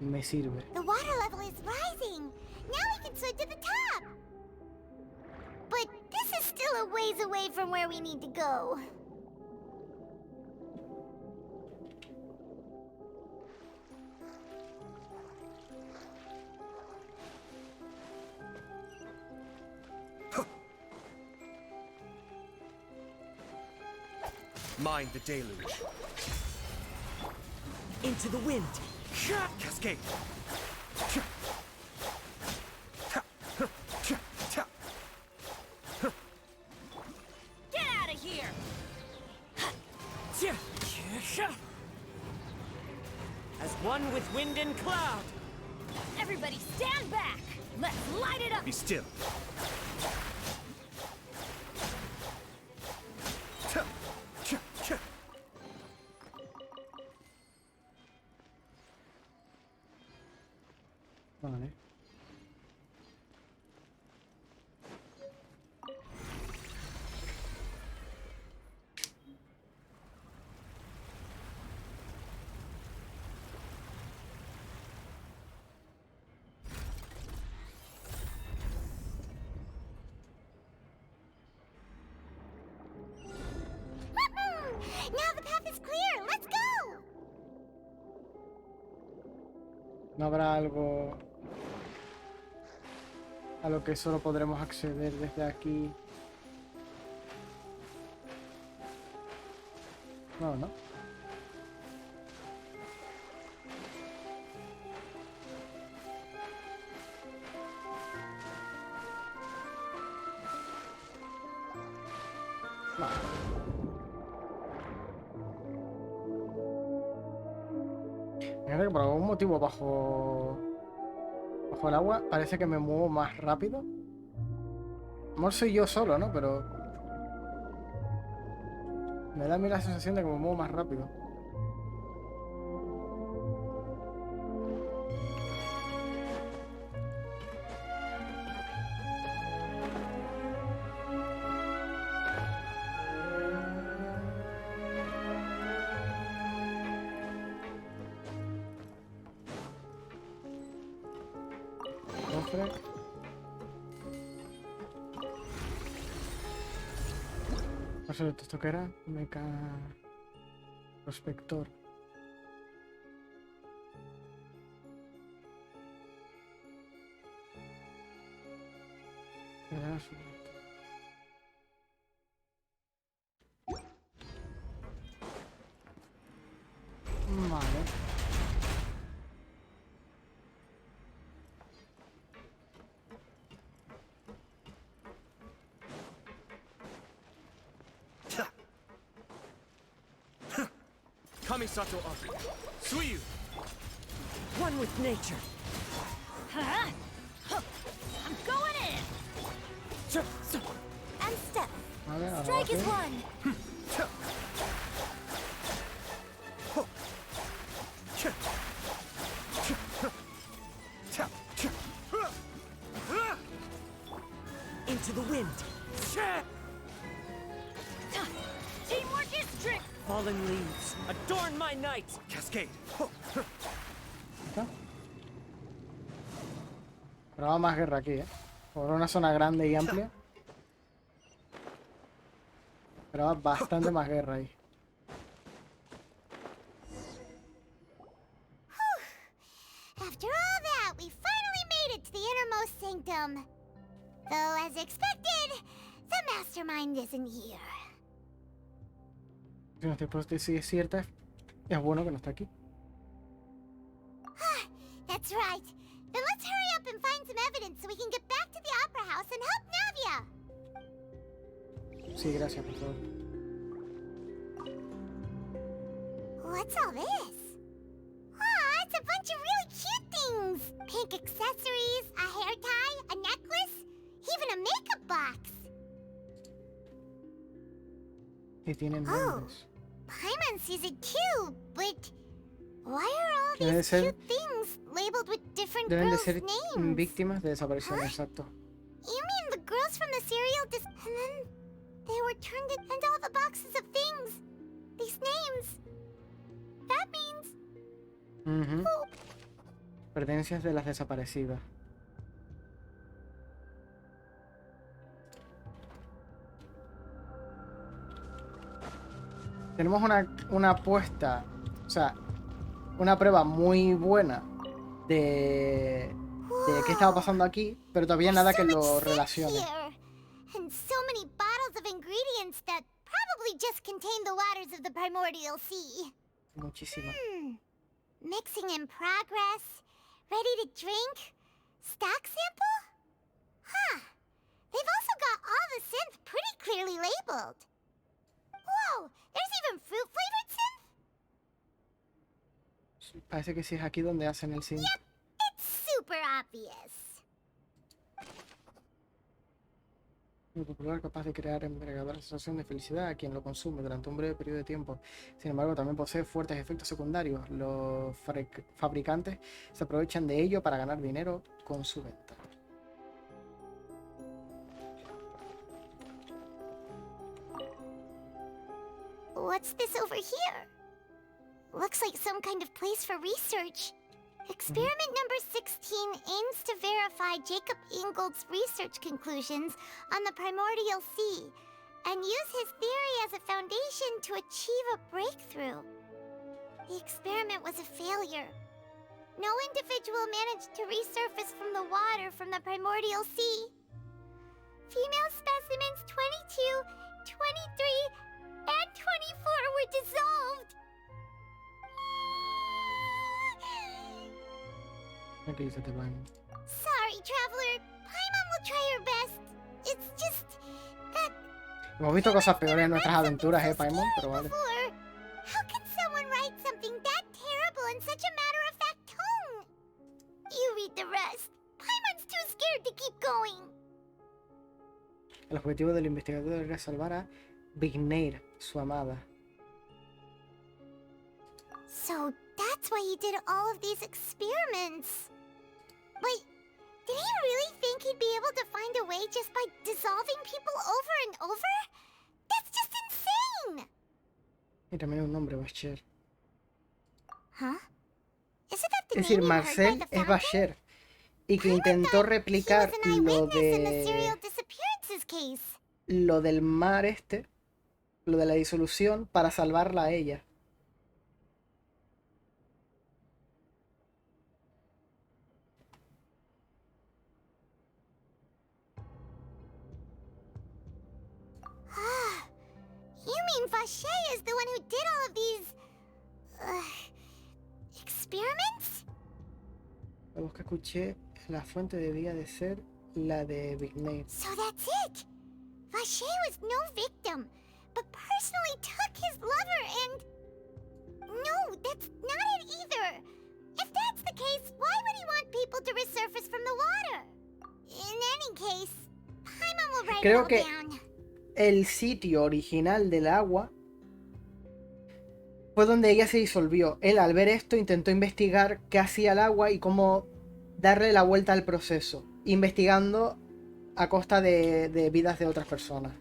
Me sirve. The water level is rising. Now we can swim to the top. But this is still a ways away from where we need to go. Mind the deluge. Into the wind. Cascade. Get out of here! As one with wind and cloud. Everybody stand back! Let's light it up! Be still. Vale. Now the path is clear. Let's go. ¿No habrá algo a lo que solo podremos acceder desde aquí? No, ¿no? Fíjate que por algún motivo bajo el agua parece que me muevo más rápido. No soy yo solo, ¿no? Pero me da a mí la sensación de que me muevo más rápido. No sé, ¿esto qué era? Meca... Prospector. Vale. Kamisato Ari. Suiyu. One with nature. Huh? I'm going in! And step. Vale, Strike is ahora one. Into the wind. Teamwork is trick! fallen leaves adorn my night. Cascade. ¿Está? Pero va más guerra aquí, ¿eh? Por una zona grande y amplia. Pero va bastante más guerra ahí. After all that, we finally made it to the innermost sanctum. Though, as expected, the mastermind isn't here. Si nuestra hipótesis es cierta, es bueno que no está aquí. That's right. Then let's hurry up and find some evidence so we can get back to the Opera House and help Navia. Sí, gracias, por favor. What's all this? Aw, it's a bunch of really cute things. Pink accessories, a hair tie, a necklace, even a makeup box. Y tienen nombres. Paimon sees it too, but why are all Deben these ser- cute things labeled with different Deben de girls' ser names? víctimas de desaparición, exacto. You mean the girls from the cereal and then they were turned in, and all the boxes of things. These names. That means... Ujú. Pertenencias de las desaparecidas. Tenemos una apuesta, o sea, una prueba muy buena de qué estaba pasando aquí, pero todavía nada que lo relacione. Here. And so many bottles of ingredients that probably just contain the waters of the primordial sea. Muchísimo. Mixing in progress. Ready to drink? Stock sample? Huh. They've also got all the synth pretty clearly labeled. Whoa, there's even fruit-flavored synth? Parece que sí es aquí donde hacen el synth. Yep, it's super obvious. Muy popular, capaz de crear embriagadora sensación de felicidad a quien lo consume durante un breve periodo de tiempo. Sin embargo, también posee fuertes efectos secundarios. Los fabricantes se aprovechan de ello para ganar dinero con su venta. What's this over here? Looks like some kind of place for research. Experiment number 16 aims to verify Jacob Ingold's research conclusions on the primordial sea and use his theory as a foundation to achieve a breakthrough. The experiment was a failure. No individual managed to resurface from the water from the primordial sea. Female specimens 22, 23, and 24 were dissolved. Tranquilízate, Paimon. Sorry, traveler. Paimon will try her best. It's just that Hemos visto cosas peores en nuestras aventuras, Paimon, pero vale. before. How can someone write something that terrible in such a matter-of-fact tone? You read the rest. Paimon's too scared to keep going. El objetivo del investigador era salvar a Vigneir, su amada. So that's why he did all of these experiments. Wait, did he really think he'd be able to find a way just by dissolving people over and over? That's just insane! Y también un nombre, Bacher. Huh? Isn't that the Es decir, name you heard by Marcel the es Bacher. Y que intentó replicar lo del mar lo de la disolución, para salvarla a ella. You mean Vacher is the one who did all of these... experiments? La voz que escuché, la fuente debía de ser la de Vigneir. So that's it! Vacher was no victim, but personally took his lover and... No, that's not it either! If that's the case, why would he want people to resurface from the water? In any case, Paimon will write it all down. El sitio original del agua fue donde ella se disolvió. Él, al ver esto, intentó investigar qué hacía el agua y cómo darle la vuelta al proceso, investigando a costa de vidas de otras personas.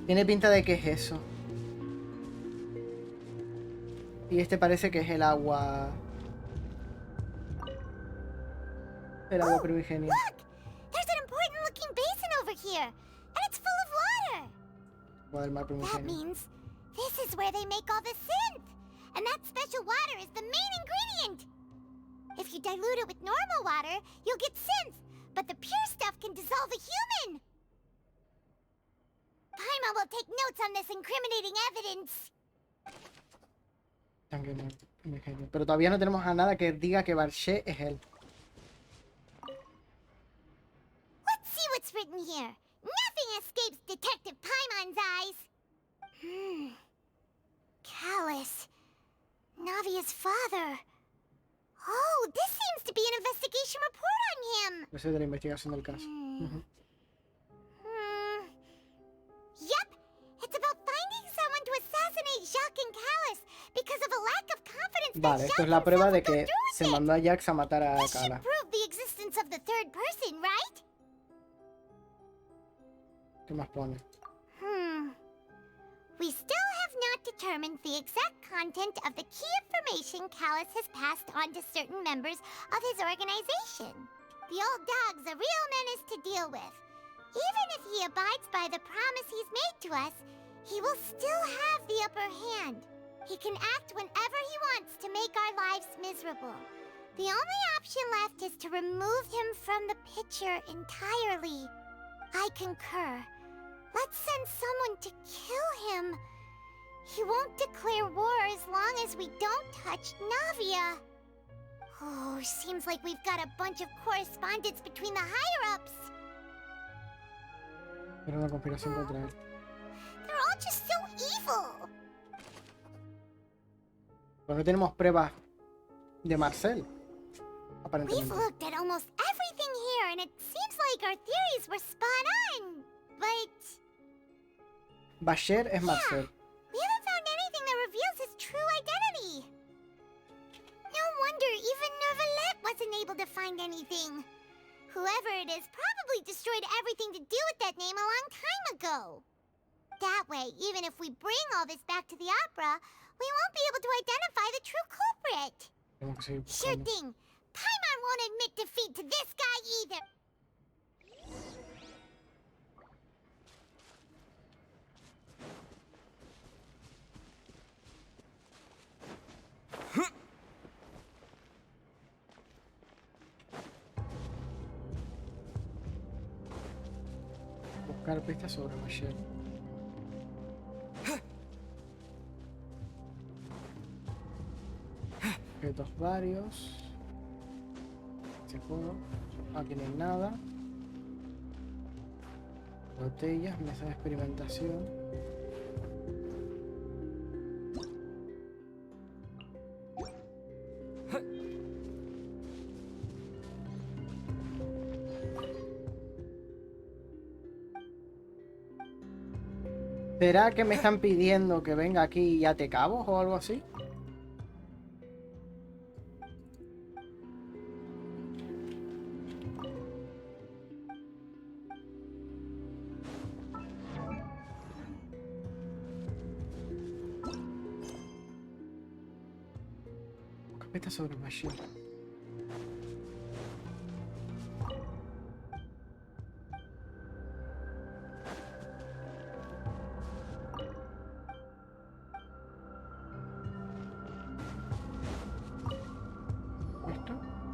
Tiene pinta de que es eso. Y este parece que es el agua. El agua primigenia. Look! There's an important looking basin over here, and it's full of water. Agua del mar That primigenio. means this is where they make all the synth. And that special water is the main ingredient. If you dilute it with normal water, you'll get synth, but the pure stuff can dissolve a human. Paimon will take notes on this incriminating evidence. Sangre primigenio. Pero todavía no tenemos a nada que diga que Varshay es él. Let's see what's written here. Nothing escapes Detective Paimon's eyes. Callus. Navia's father. Oh, this seems to be an investigation report on him. Ese es de la investigación del caso. Yep, it's about finding someone to assassinate Jacques and Callus because of a lack of confidence Vale, esto es la prueba de que se mandó a Jax a matar a This should Kala. prove the existence of the third person, right? ¿Qué más pone? We still have not determined the exact content of the key information Callus has passed on to certain members of his organization. The old dog's a real menace to deal with. Even if he abides by the promise he's made to us, he will still have the upper hand. He can act whenever he wants to make our lives miserable. The only option left is to remove him from the picture entirely. I concur. Let's send someone to kill him. He won't declare war as long as we don't touch Navia. Oh, seems like we've got a bunch of correspondence between the higher-ups. Era una conspiración contra él. They're all just so evil. Pero no tenemos pruebas de Marcel. We've Aparentemente. looked at almost everything here, and it seems like our theories were spot on. But Bashir es Marcel. we haven't found anything that reveals his true identity. No wonder even Neuvillette wasn't able to find anything. Whoever it is probably destroyed everything to do with that name a long time ago. That way, even if we bring all this back to the opera, we won't be able to identify the true culprit. Tenemos que seguir Sure buscando. thing. Paimon won't admit defeat to this guy either. Buscar pistas sobre Bashir. Objetos varios. Este juego. Aquí no hay nada. Botellas, mesa de experimentación. ¿Será que me están pidiendo que venga aquí y ate cabos o algo así? Carpeta sobre Bashir.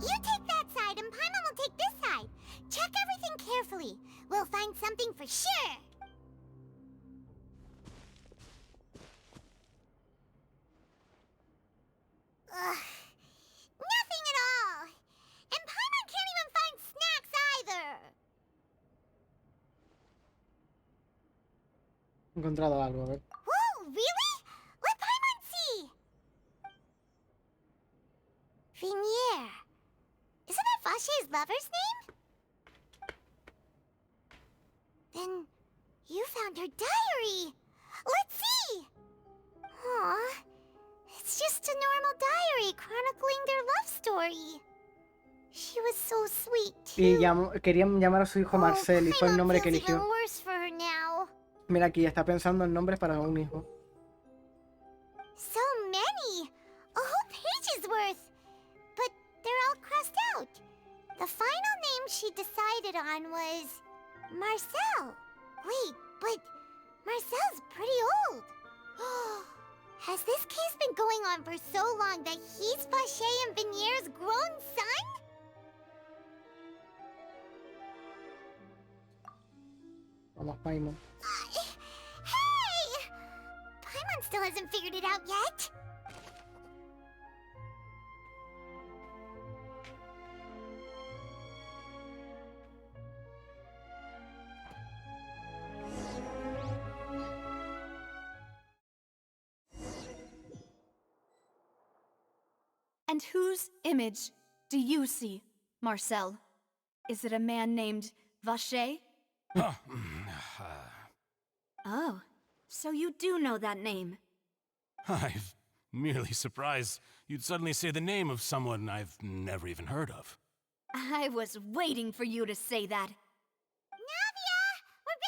You take that side and Paimon will take this side. Check everything carefully. We'll find something for sure. Ugh. Nothing at all. And Paimon can't even find snacks either. He encontrado algo, a ver. Whoa, really? Let Paimon see. Vinier. Isn't that Vashay's lover's name? Then you found her diary. Let's see. Aw, it's just a normal diary chronicling their love story. She was so sweet. Y querían llamar a su hijo Marcel y fue el nombre que Feels even eligió. worse for her now. Mira, aquí está pensando en nombres para un hijo. So many! A whole page's worth! But they're all crossed out. The final name she decided on was... Marcel. Wait, but Marcel's pretty old. Has this case been going on for so long that he's Vacher and Vinier's grown son? Vamos, Paimon. Hey! Paimon still hasn't figured it out yet. And whose image do you see, Marcel? Is it a man named Vacher? Oh, so you do know that name. I'm merely surprised you'd suddenly say the name of someone I've never even heard of. I was waiting for you to say that. Navia! We're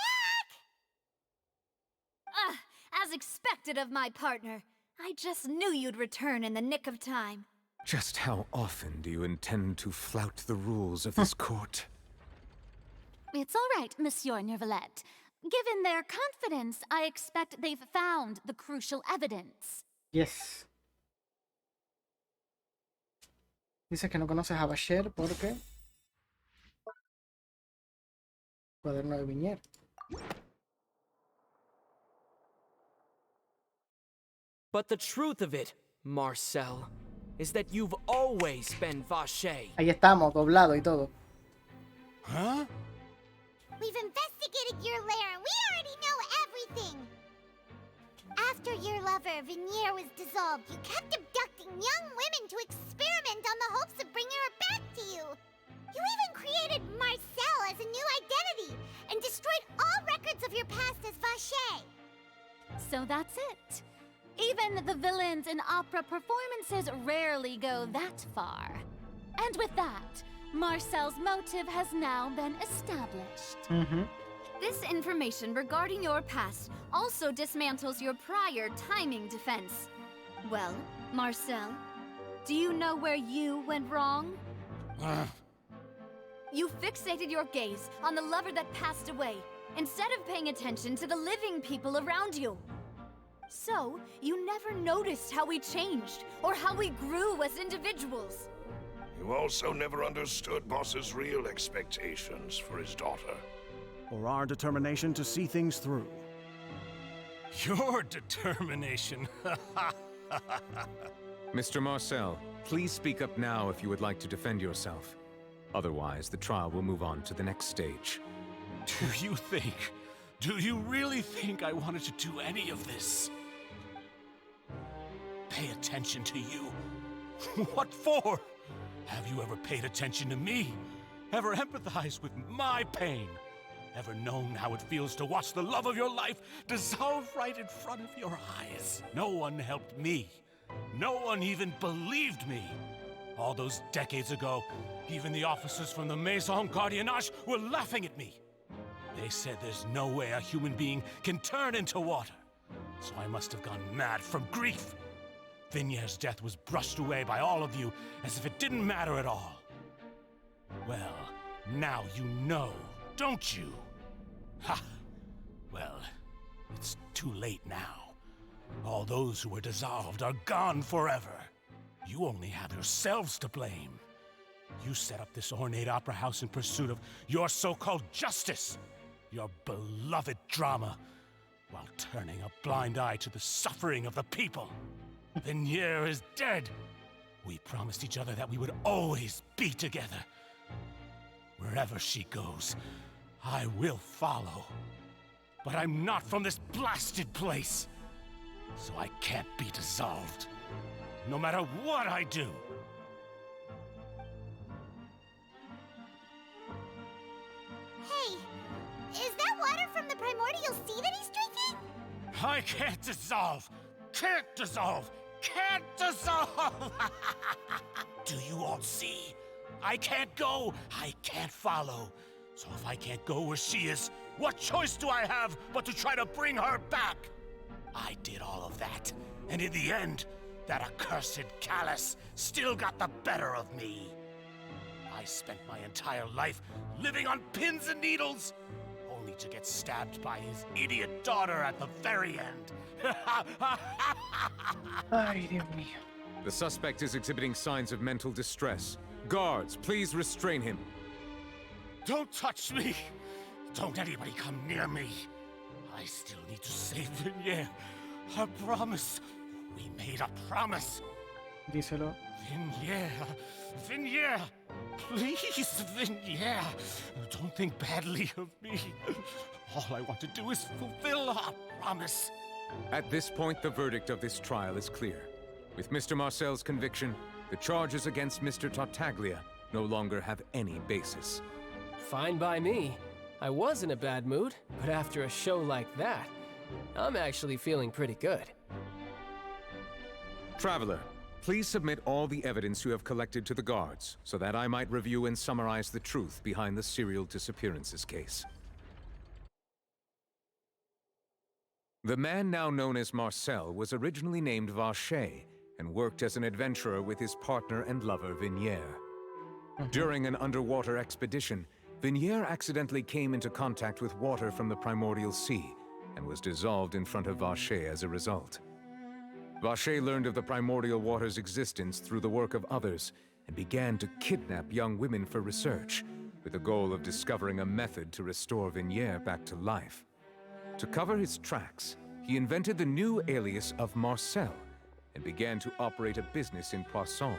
back! As expected of my partner. I just knew you'd return in the nick of time. Just how often do you intend to flout the rules of this court? It's all right, Monsieur Neuvillette. Given their confidence, I expect they've found the crucial evidence. Yes. Dices que no conoces a Vacher porque... Cuaderno de Vinier. But the truth of it, Marcel, is that you've always been Vacher. Ahí estamos, doblado y todo. Huh? We've investigated your lair and we already know everything! After your lover, Vinier, was dissolved, you kept abducting young women to experiment on the hopes of bringing her back to you! You even created Marcel as a new identity, and destroyed all records of your past as Vacher! So that's it. Even the villains in opera performances rarely go that far. And with that, Marcel's motive has now been established. This information regarding your past also dismantles your prior timing defense. Well, Marcel, do you know where you went wrong? You fixated your gaze on the lover that passed away, instead of paying attention to the living people around you. So, you never noticed how we changed, or how we grew as individuals. You also never understood Boss's real expectations for his daughter. Or our determination to see things through. Your determination. Mr. Marcel, please speak up now if you would like to defend yourself. Otherwise, the trial will move on to the next stage. Do you really think I wanted to do any of this? Pay attention to you? What for? Have you ever paid attention to me? Ever empathized with my pain? Ever known how it feels to watch the love of your life dissolve right in front of your eyes? No one helped me. No one even believed me. All those decades ago, even the officers from the Maison Gardiennage were laughing at me. They said there's no way a human being can turn into water. So I must have gone mad from grief. Vinier's death was brushed away by all of you as if it didn't matter at all. Well, now you know, don't you? Ha! Well, it's too late now. All those who were dissolved are gone forever. You only have yourselves to blame. You set up this ornate opera house in pursuit of your so-called justice, your beloved drama, while turning a blind eye to the suffering of the people. Vinier is dead. We promised each other that we would always be together. Wherever she goes, I will follow. But I'm not from this blasted place, so I can't be dissolved, no matter what I do. Hey, is that water from the primordial sea that he's drinking? I can't dissolve! Can't dissolve! Can't dissolve! Do you all see? I can't go! I can't follow! So if I can't go where she is, What choice do I have but to try to bring her back? I did all of that, and in the end, that accursed Callus still got the better of me. I spent my entire life living on pins and needles, only to get stabbed by his idiot daughter at the very end. Ay, Dios mío. The suspect is exhibiting signs of mental distress. Guards, please restrain him. Don't touch me! Don't anybody come near me! I still need to save Vignere. I promise. We made a promise. Díselo. Vignere! Please, Vignere! Don't think badly of me. All I want to do is fulfill our promise. At this point, the verdict of this trial is clear. With Mr. Marcel's conviction, the charges against Mr. Tartaglia no longer have any basis. Fine by me. I was in a bad mood, but after a show like that, I'm actually feeling pretty good. Traveler, please submit all the evidence you have collected to the guards, so that I might review and summarize the truth behind the serial disappearances case. The man now known as Marcel was originally named Vacher and worked as an adventurer with his partner and lover Vignere. During an underwater expedition, Vignere accidentally came into contact with water from the primordial sea and was dissolved in front of Vacher as a result. Vacher learned of the primordial water's existence through the work of others and began to kidnap young women for research, with the goal of discovering a method to restore Vignere back to life. To cover his tracks, he invented the new alias of Marcel and began to operate a business in Poisson.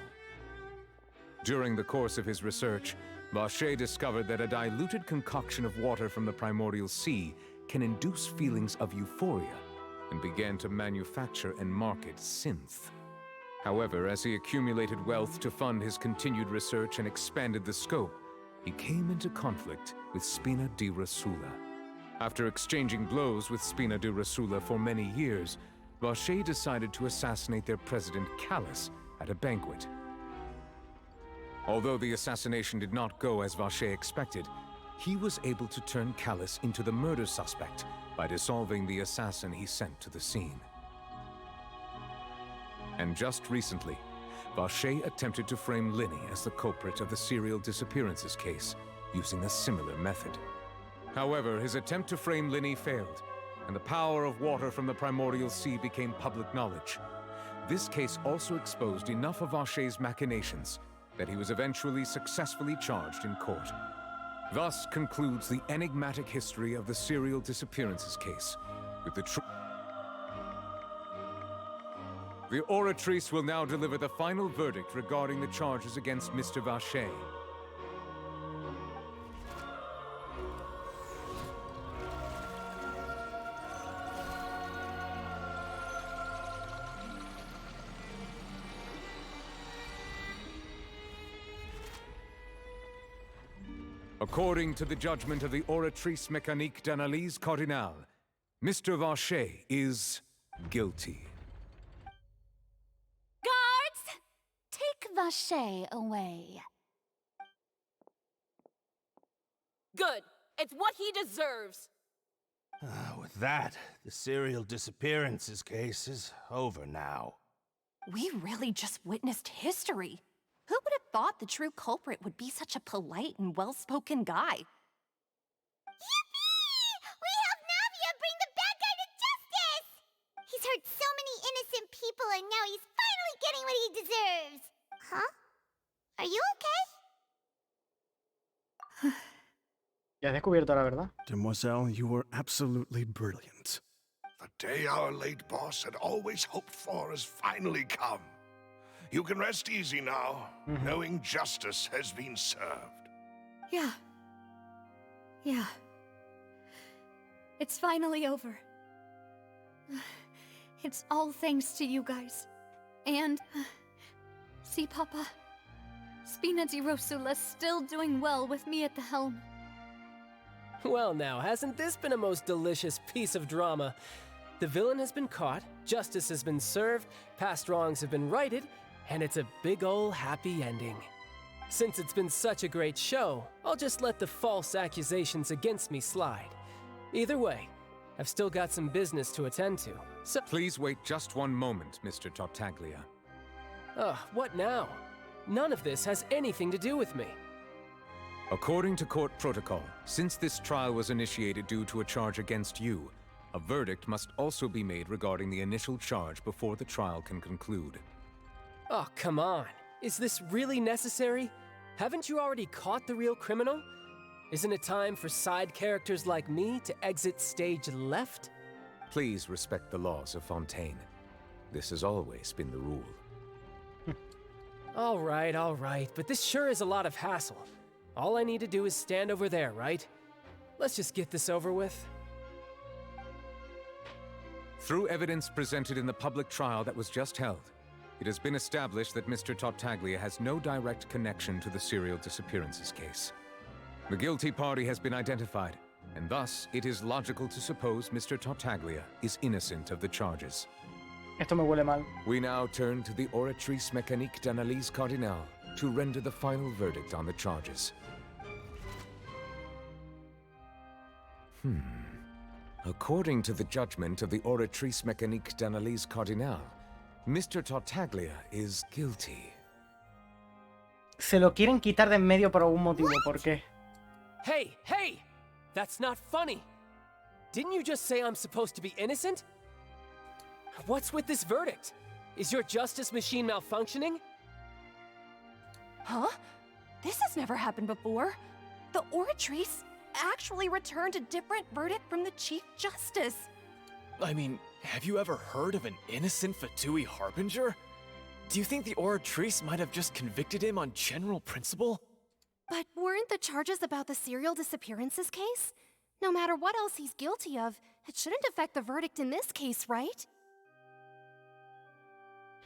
During the course of his research, Vacher discovered that a diluted concoction of water from the primordial sea can induce feelings of euphoria, and began to manufacture and market synth. However, as he accumulated wealth to fund his continued research and expanded the scope, he came into conflict with Spina di Rosula. After exchanging blows with Spina di Rosula for many years, Vacher decided to assassinate their president Callus at a banquet. Although the assassination did not go as Vacher expected, he was able to turn Callus into the murder suspect by dissolving the assassin he sent to the scene. And just recently, Vacher attempted to frame Linny as the culprit of the serial disappearances case, using a similar method. However, his attempt to frame Linny failed, and the power of water from the primordial sea became public knowledge. This case also exposed enough of Vacher's machinations that he was eventually successfully charged in court. Thus concludes the enigmatic history of the serial disappearances case, with the The oratrice will now deliver the final verdict regarding the charges against Mr. Vacher. According to the judgment of the Oratrice Mécanique d'Analyse Cardinale, Mr. Vacher is guilty. Guards! Take Vacher away. Good. It's what he deserves. With that, the serial disappearances case is over now. We really just witnessed history. Who would have thought the true culprit would be such a polite and well-spoken guy? Yippee! We helped Navia bring the bad guy to justice! He's hurt so many innocent people and now he's finally getting what he deserves! Huh? Are you okay? Ya has descubierto la verdad. Demoiselle, you were absolutely brilliant. The day our late boss had always hoped for has finally come. You can rest easy now, knowing justice has been served. Yeah. It's finally over. It's all thanks to you guys. And... see, Papa? Spina di Rosula's still doing well with me at the helm. Well now, hasn't this been a most delicious piece of drama? The villain has been caught, justice has been served, past wrongs have been righted, and it's a big ol' happy ending. Since it's been such a great show, I'll just let the false accusations against me slide. Either way, I've still got some business to attend to, so— Please wait just one moment, Mr. Tartaglia. What now? None of this has anything to do with me. According to court protocol, since this trial was initiated due to a charge against you, a verdict must also be made regarding the initial charge before the trial can conclude. Oh, come on. Is this really necessary? Haven't you already caught the real criminal? Isn't it time for side characters like me to exit stage left? Please respect the laws of Fontaine. This has always been the rule. All right, but this sure is a lot of hassle. All I need to do is stand over there, right? Let's just get this over with. Through evidence presented in the public trial that was just held, it has been established that Mr. Tartaglia has no direct connection to the serial disappearances case. The guilty party has been identified, and thus it is logical to suppose Mr. Tartaglia is innocent of the charges. Esto me huele mal. We now turn to the Oratrice Mécanique d'Analyse Cardinale to render the final verdict on the charges. According to the judgment of the Oratrice Mécanique d'Analyse Cardinale, Mr. Tartaglia is guilty. Se lo quieren quitar de en medio por algún motivo. ¿Por qué? Hey! That's not funny! Didn't you just say I'm supposed to be innocent? What's with this verdict? Is your justice machine malfunctioning? Huh? This has never happened before. The Oratrice actually returned a different verdict from the Chief Justice. I mean, have you ever heard of an innocent Fatui Harbinger? Do you think the Oratrice might have just convicted him on general principle? But weren't the charges about the serial disappearances case? No matter what else he's guilty of, it shouldn't affect the verdict in this case, right?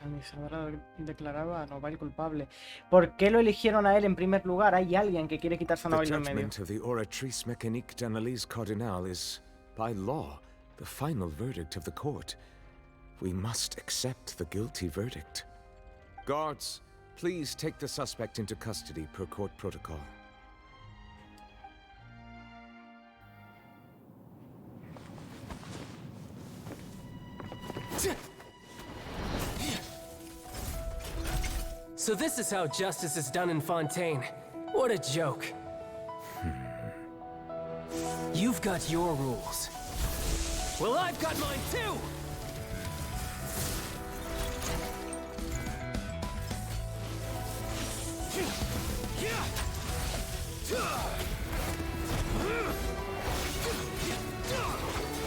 El administrador declaraba a Nobel culpable. ¿Por qué lo eligieron a él en primer lugar? Hay alguien que quiere quitarse a The Nobel de en medio. judgment of the Oratrice Mécanique d'Analyse Cardinale is, by law, the final verdict of the court. We must accept the guilty verdict. Guards, please take the suspect into custody per court protocol. So this is how justice is done in Fontaine. What a joke. You've got your rules. Well, I've got mine too!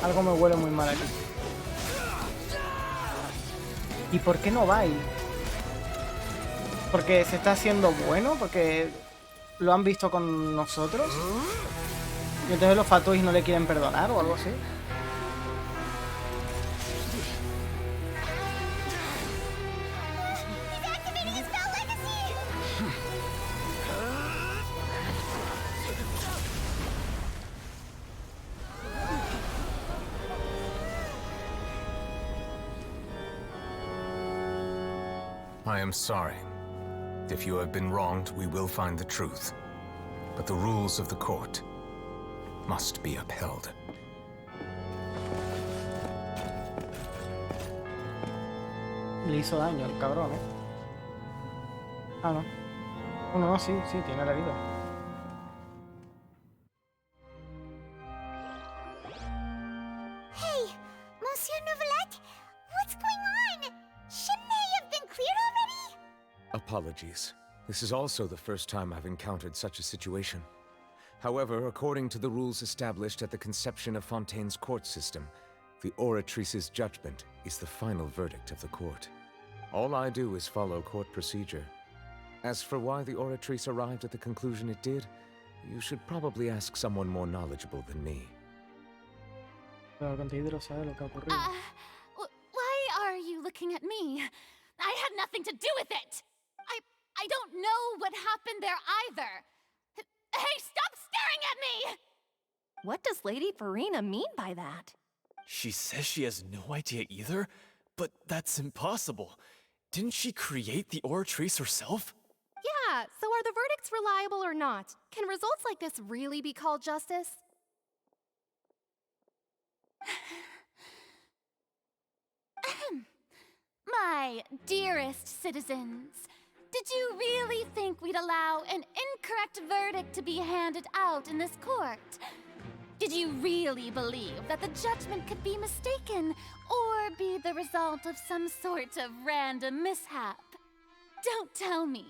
Algo me huele muy mal aquí. ¿Y por qué no va ahí? ¿Porque se está haciendo bueno? ¿Porque lo han visto con nosotros? ¿Y entonces los Fatuis no le quieren perdonar o algo así? I am sorry. If you have been wronged, we will find the truth. But the rules of the court must be upheld. Le hizo daño el cabrón, ¿eh? Ah, no. Bueno, no, sí, tiene la herida. Hey, Monsieur Novelette, what's going on? Shouldn't they have been cleared already? Apologies. This is also the first time I've encountered such a situation. However, according to the rules established at the conception of Fontaine's court system, the Oratrice's judgment is the final verdict of the court. All I do is follow court procedure. As for why the Oratrice arrived at the conclusion it did, you should probably ask someone more knowledgeable than me. Pero Container sabe lo que ha ocurrido. Why are you looking at me? I had nothing to do with it! I don't know what happened there either! Hey, stop staring at me! What does Lady Farina mean by that? She says she has no idea either, but that's impossible. Didn't she create the Oratrice herself? Yeah, so are the verdicts reliable or not? Can results like this really be called justice? My dearest citizens, did you really think we'd allow an incorrect verdict to be handed out in this court? Did you really believe that the judgment could be mistaken or be the result of some sort of random mishap? Don't tell me.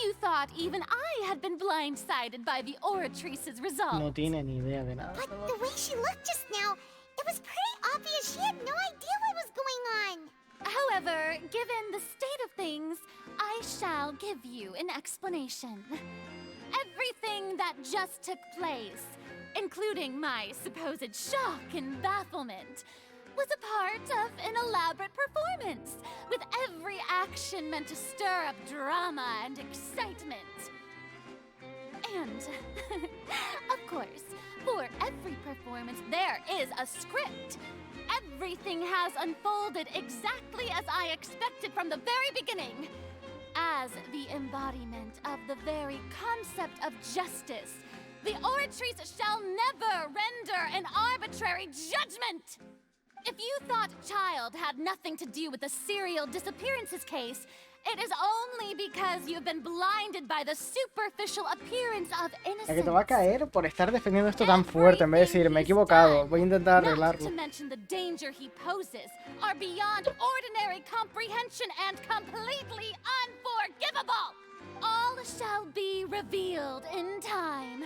You thought even I had been blindsided by the oratrice's result. No tiene ni idea de nada. But the way she looked just now, it was pretty obvious she had no idea what was going on. However, given the state of things, I shall give you an explanation. Everything that just took place, including my supposed shock and bafflement, was a part of an elaborate performance, with every action meant to stir up drama and excitement. And, of course, for every performance there is a script. Everything has unfolded exactly as I expected from the very beginning. As the embodiment of the very concept of justice, the oratrice shall never render an arbitrary judgment! If you thought Child had nothing to do with the serial disappearances case, it is only because you've been blinded by the superficial appearance of La que te va a innocence. caer por estar defendiendo esto tan fuerte en vez de decir, me he equivocado, voy a intentar Not arreglarlo. to mention the danger he poses are beyond ordinary comprehension and completely unforgivable. All shall be revealed in time.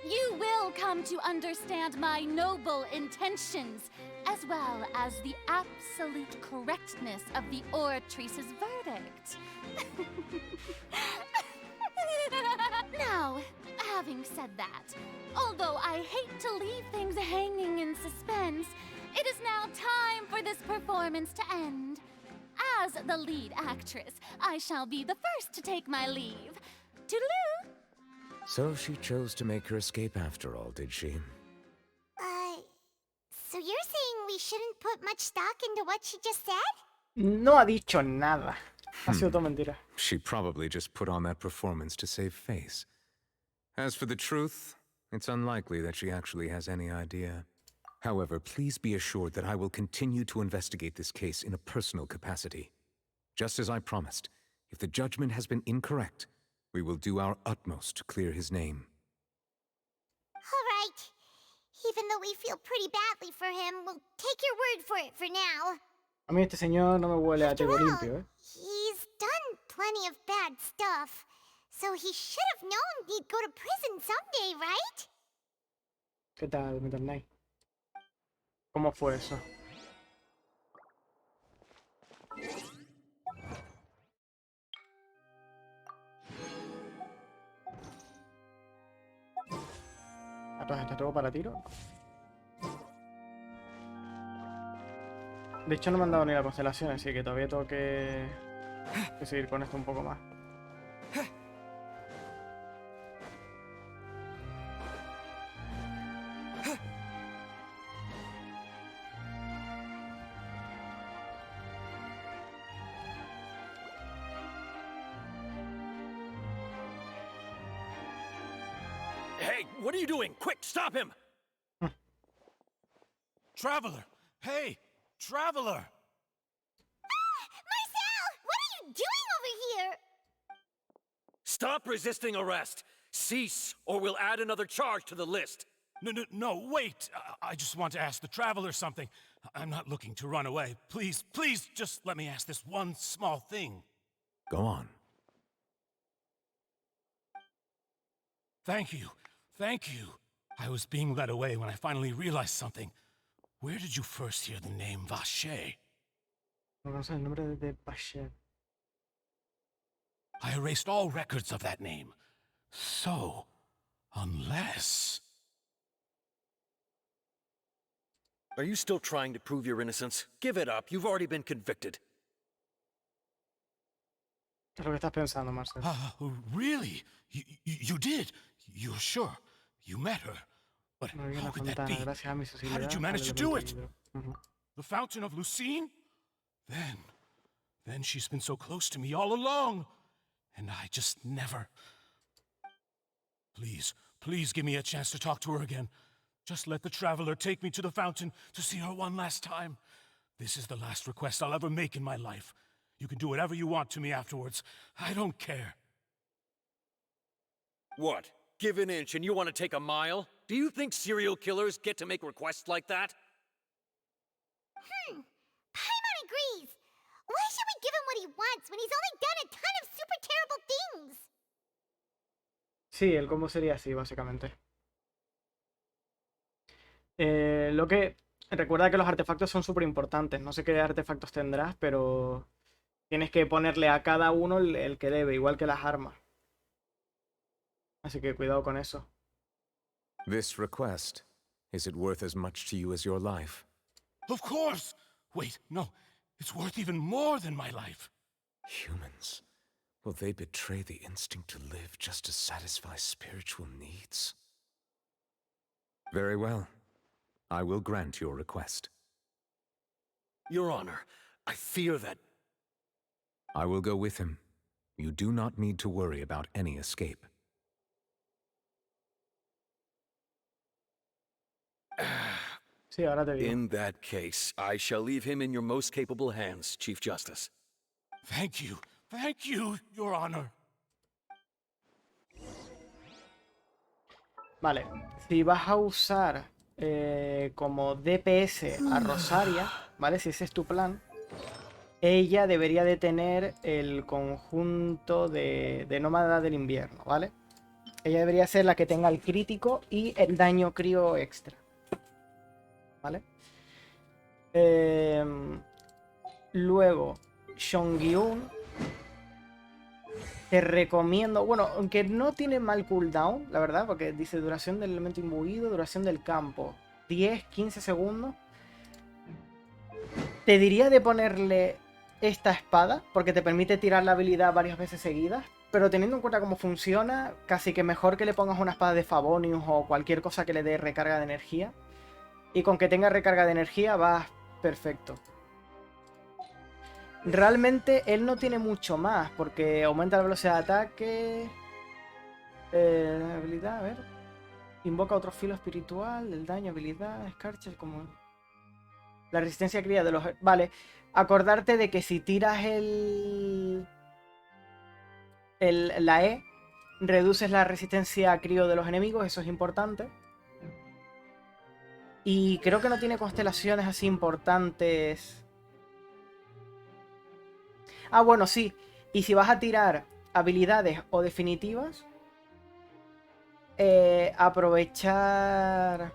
You will come to understand my noble intentions, as well as the absolute correctness of the oratrice's verdict. Now, having said that, although I hate to leave things hanging in suspense, it is now time for this performance to end. As the lead actress, I shall be the first to take my leave. Toodaloo! So she chose to make her escape after all, did she? So you're saying we shouldn't put much stock into what she just said? No ha dicho nada. Ha sido todo mentira. She probably just put on that performance to save face. As for the truth, it's unlikely that she actually has any idea. However, please be assured that I will continue to investigate this case in a personal capacity. Just as I promised, if the judgment has been incorrect, we will do our utmost to clear his name. All right. Even though we feel pretty badly for him, we'll take your word for it for now. A mí este señor no me huele a tego limpio, ¿eh? He's done plenty of bad stuff, so he should have known he'd go to prison someday, right? ¿Qué tal, Mr. Knight? ¿Cómo fue eso? ¿Está todo para tiro? De hecho no me han dado ni la constelación, así que todavía tengo que seguir con esto un poco más. Hey, what are you doing? Quick, stop him! Traveler! Hey! Traveler! Marcel! What are you doing over here? Stop resisting arrest! Cease, or we'll add another charge to the list. No, wait! I just want to ask the Traveler something. I'm not looking to run away. Please, just let me ask this one small thing. Go on. Thank you. I was being led away when I finally realized something. Where did you first hear the name Vache? No conoce el nombre de Vache. I erased all records of that name. So, unless... Are you still trying to prove your innocence? Give it up. You've already been convicted. Es lo que estás pensando, Marcel. Really? You did? You're sure? You met her? But how could that be? How did you manage to do it? The Fountain of Lucine? Then she's been so close to me all along. And I just never... Please give me a chance to talk to her again. Just let the traveler take me to the fountain to see her one last time. This is the last request I'll ever make in my life. You can do whatever you want to me afterwards. I don't care. What? Give an inch and you want to take a mile? Do you think serial killers get to make requests like that? Paimon agrees. Why should we give him what he wants when he's only done a ton of super terrible things? Sí, el combo sería así, básicamente. Recuerda que los artefactos son súper importantes. No sé qué artefactos tendrás, pero tienes que ponerle a cada uno el que debe, igual que las armas. Así que cuidado con eso. This request, is it worth as much to you as your life? Of course! Wait, no. It's worth even more than my life. Humans, will they betray the instinct to live just to satisfy spiritual needs? Very well. I will grant your request. Your Honor, I fear that... I will go with him. You do not need to worry about any escape. Sí, ahora te digo. In that case, I shall leave him in your most capable hands, Chief Justice. Thank you, Your Honor. Vale, si vas a usar como DPS a Rosaria, ¿vale? Si ese es tu plan, ella debería de tener el conjunto de Nómada del Invierno, ¿vale? Ella debería ser la que tenga el crítico y el daño crío extra, ¿vale? Luego, Shongyun, te recomiendo, bueno, aunque no tiene mal cooldown, la verdad, porque dice duración del elemento imbuido, duración del campo, 10, 15 segundos. Te diría de ponerle esta espada, porque te permite tirar la habilidad varias veces seguidas, pero teniendo en cuenta cómo funciona, casi que mejor que le pongas una espada de Favonius o cualquier cosa que le dé recarga de energía. Y con que tenga recarga de energía vas perfecto. Realmente él no tiene mucho más, porque aumenta la velocidad de ataque. Habilidad, a ver. Invoca otro filo espiritual, el daño, habilidad, escarcha, como... La resistencia cría de los... Vale, acordarte de que si tiras la E, reduces la resistencia crío de los enemigos, eso es importante. Y creo que no tiene constelaciones así importantes. Ah, bueno, sí. Y si vas a tirar habilidades o definitivas, aprovechar...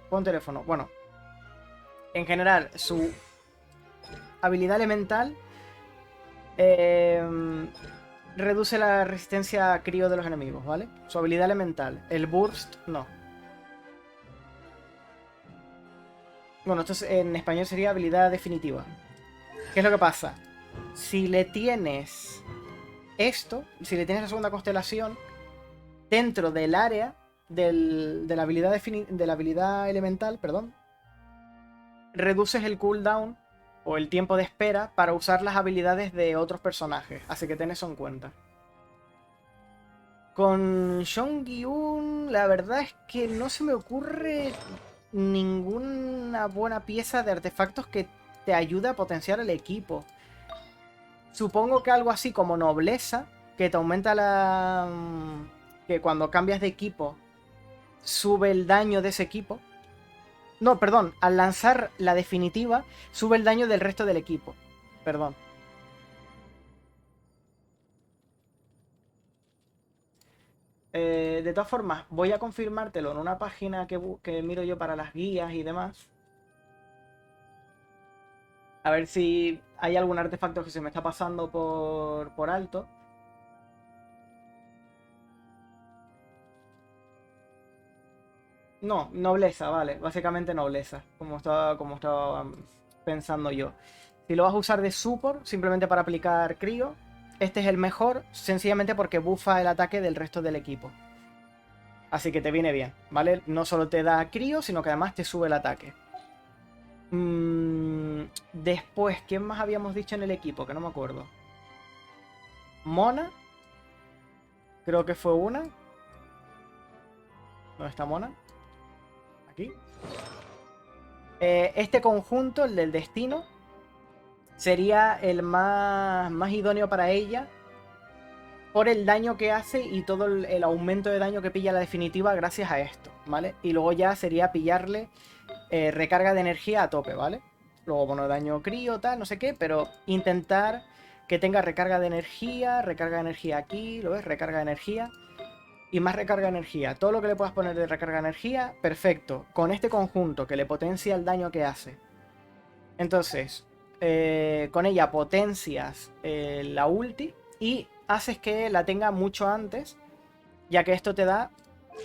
Pon teléfono. Bueno, en general, su habilidad elemental reduce la resistencia crío de los enemigos, ¿vale? Su habilidad elemental. El burst, no. Bueno, esto en español sería habilidad definitiva. ¿Qué es lo que pasa? Si le tienes esto, si le tienes la segunda constelación, dentro del área de la habilidad elemental, perdón, reduces el cooldown o el tiempo de espera para usar las habilidades de otros personajes. Así que ten eso en cuenta. Con Shongyun, la verdad es que no se me ocurre ninguna buena pieza de artefactos que te ayude a potenciar el equipo. Supongo que algo así como nobleza, que te aumenta la... que cuando cambias de equipo sube el daño de ese equipo. No, perdón, al lanzar la definitiva sube el daño del resto del equipo. Perdón. De todas formas, voy a confirmártelo en una página que miro yo para las guías y demás. A ver si hay algún artefacto que se me está pasando por alto. No, nobleza, vale. Básicamente nobleza, como estaba pensando yo. Si lo vas a usar de support, simplemente para aplicar crío, este es el mejor, sencillamente porque buffa el ataque del resto del equipo. Así que te viene bien, ¿vale? No solo te da crío, sino que además te sube el ataque. Después, ¿quién más habíamos dicho en el equipo? Que no me acuerdo. Mona. Creo que fue una. ¿Dónde está Mona? Aquí. Este conjunto, el del destino, sería el más idóneo para ella por el daño que hace y todo el aumento de daño que pilla la definitiva gracias a esto, ¿vale? Y luego ya sería pillarle recarga de energía a tope, ¿vale? Luego, bueno, daño crío, tal, no sé qué, pero intentar que tenga recarga de energía aquí, ¿lo ves? Recarga de energía y más recarga de energía. Todo lo que le puedas poner de recarga de energía, perfecto. Con este conjunto que le potencia el daño que hace. Entonces, con ella potencias la ulti y haces que la tenga mucho antes, ya que esto te da,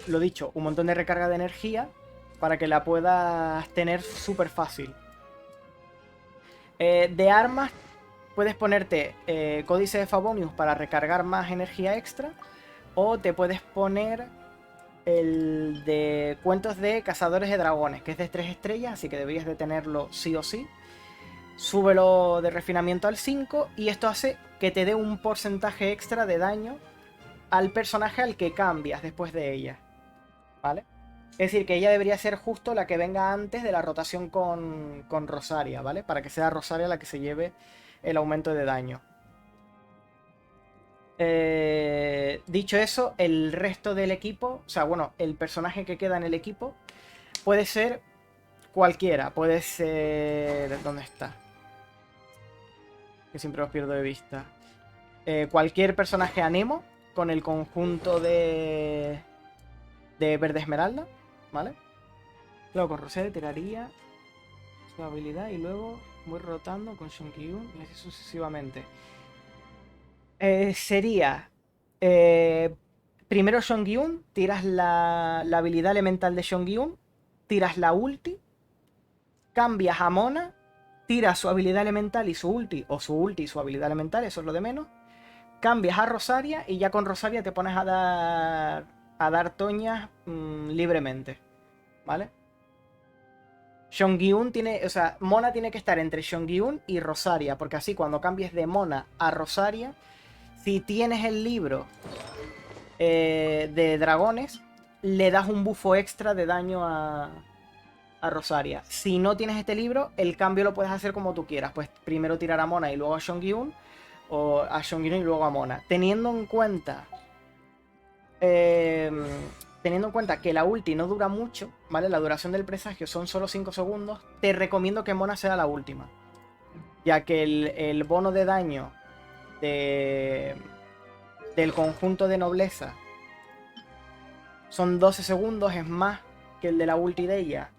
lo dicho, un montón de recarga de energía para que la puedas tener súper fácil. De armas puedes ponerte Códice de Favonius para recargar más energía extra, o te puedes poner el de Cuentos de Cazadores de Dragones, que es de 3 estrellas, así que deberías de tenerlo sí o sí. Súbelo de refinamiento al 5 y esto hace que te dé un porcentaje extra de daño al personaje al que cambias después de ella, ¿vale? Es decir, que ella debería ser justo la que venga antes de la rotación con Rosaria, ¿vale? Para que sea Rosaria la que se lleve el aumento de daño. Dicho eso, el resto del equipo, o sea, bueno, el personaje que queda en el equipo puede ser cualquiera. Puede ser... ¿Dónde está? Que siempre los pierdo de vista. Cualquier personaje anemo con el conjunto de verde esmeralda, ¿vale? Luego con Rosaria tiraría su habilidad y luego voy rotando con Shonkyun y así sucesivamente. Sería primero Shongyun, tiras la habilidad elemental de Shongyun, tiras la ulti, cambias a Mona, tiras su habilidad elemental y su ulti, o su ulti y su habilidad elemental, eso es lo de menos, cambias a Rosaria y ya con Rosaria te pones a dar toñas libremente, ¿vale? Shongyun tiene, o sea, Mona tiene que estar entre Shongyun y Rosaria, porque así cuando cambies de Mona a Rosaria, si tienes el libro de dragones, le das un bufo extra de daño a Rosaria. Si no tienes este libro, el cambio lo puedes hacer como tú quieras. Pues primero tirar a Mona y luego a Shongyun, o a Shongyun y luego a Mona. Teniendo en cuenta que la ulti no dura mucho, ¿vale? La duración del presagio son solo 5 segundos. Te recomiendo que Mona sea la última, ya que el bono de daño del conjunto de nobleza son 12 segundos, es más que el de la ulti de ella.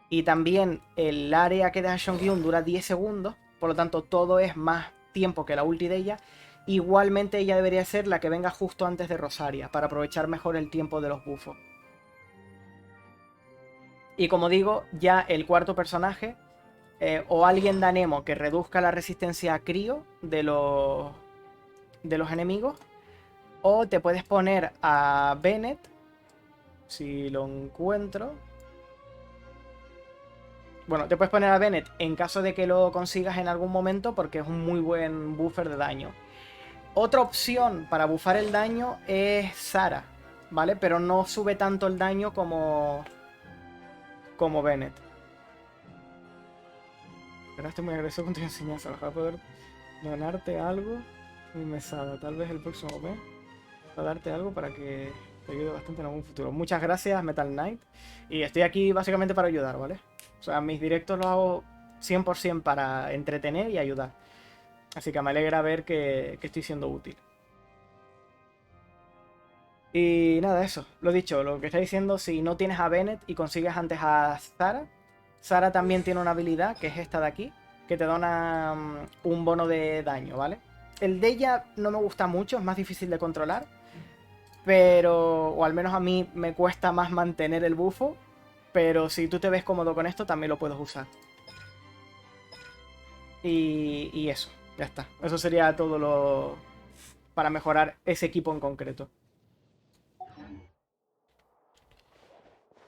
Y también el área que deja Shongyun dura 10 segundos, por lo tanto todo es más tiempo que la ulti de ella. Igualmente ella debería ser la que venga justo antes de Rosaria, para aprovechar mejor el tiempo de los bufos. Y como digo, ya el cuarto personaje, o alguien de Anemo que reduzca la resistencia a crío de los enemigos, o te puedes poner a Bennett, si lo encuentro. Bueno, te puedes poner a Bennett en caso de que lo consigas en algún momento, porque es un muy buen buffer de daño. Otra opción para bufar el daño es Sara, ¿vale? Pero no sube tanto el daño como Bennett. Pero estoy muy agresivo con tu enseñanza. Ojalá poder donarte algo mi mesada. Tal vez el próximo mes para darte algo para que te ayude bastante en algún futuro. Muchas gracias, Metal Knight. Y estoy aquí básicamente para ayudar, ¿vale? O sea, mis directos los hago 100% para entretener y ayudar. Así que me alegra ver que estoy siendo útil. Y nada, eso. Lo dicho, lo que está diciendo, si no tienes a Bennett y consigues antes a Sara, Sara también tiene una habilidad, que es esta de aquí, que te da un bono de daño, ¿vale? El de ella no me gusta mucho, es más difícil de controlar. Pero, o al menos a mí me cuesta más mantener el bufo. Pero si tú te ves cómodo con esto, también lo puedes usar. Y eso, ya está. Eso sería todo lo para mejorar ese equipo en concreto.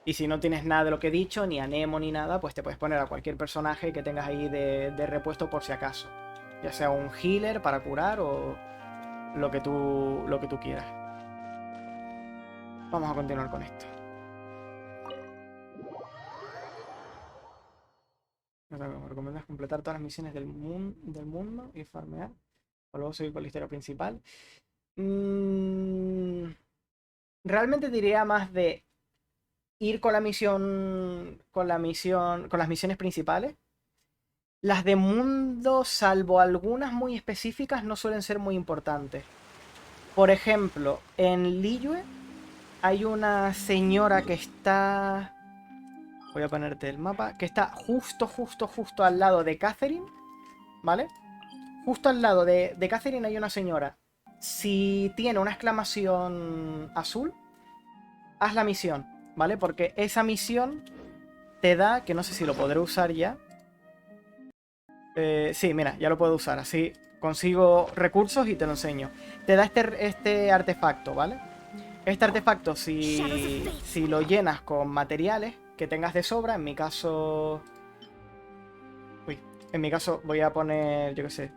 Y si no tienes nada de lo que he dicho, ni a Nemo ni nada, pues te puedes poner a cualquier personaje que tengas ahí de repuesto por si acaso. Ya sea un healer para curar o lo que tú quieras. Vamos a continuar con esto. O sea, me recomiendas completar todas las misiones del mundo y farmear. O luego seguir con la historia principal. Realmente diría más de ir con la misión. Con las misiones principales. Las de mundo, salvo algunas muy específicas, no suelen ser muy importantes. Por ejemplo, en Liyue hay una señora que está... Voy a ponerte el mapa. Que está justo al lado de Catherine. ¿Vale? Justo al lado de Catherine hay una señora. Si tiene una exclamación azul, haz la misión, ¿vale? Porque esa misión te da, que no sé si lo podré usar ya. Sí, mira, ya lo puedo usar. Así consigo recursos y te lo enseño. Te da este artefacto, ¿vale? Este artefacto, si lo llenas con materiales que tengas de sobra, en mi caso... Uy, en mi caso voy a poner, yo qué sé,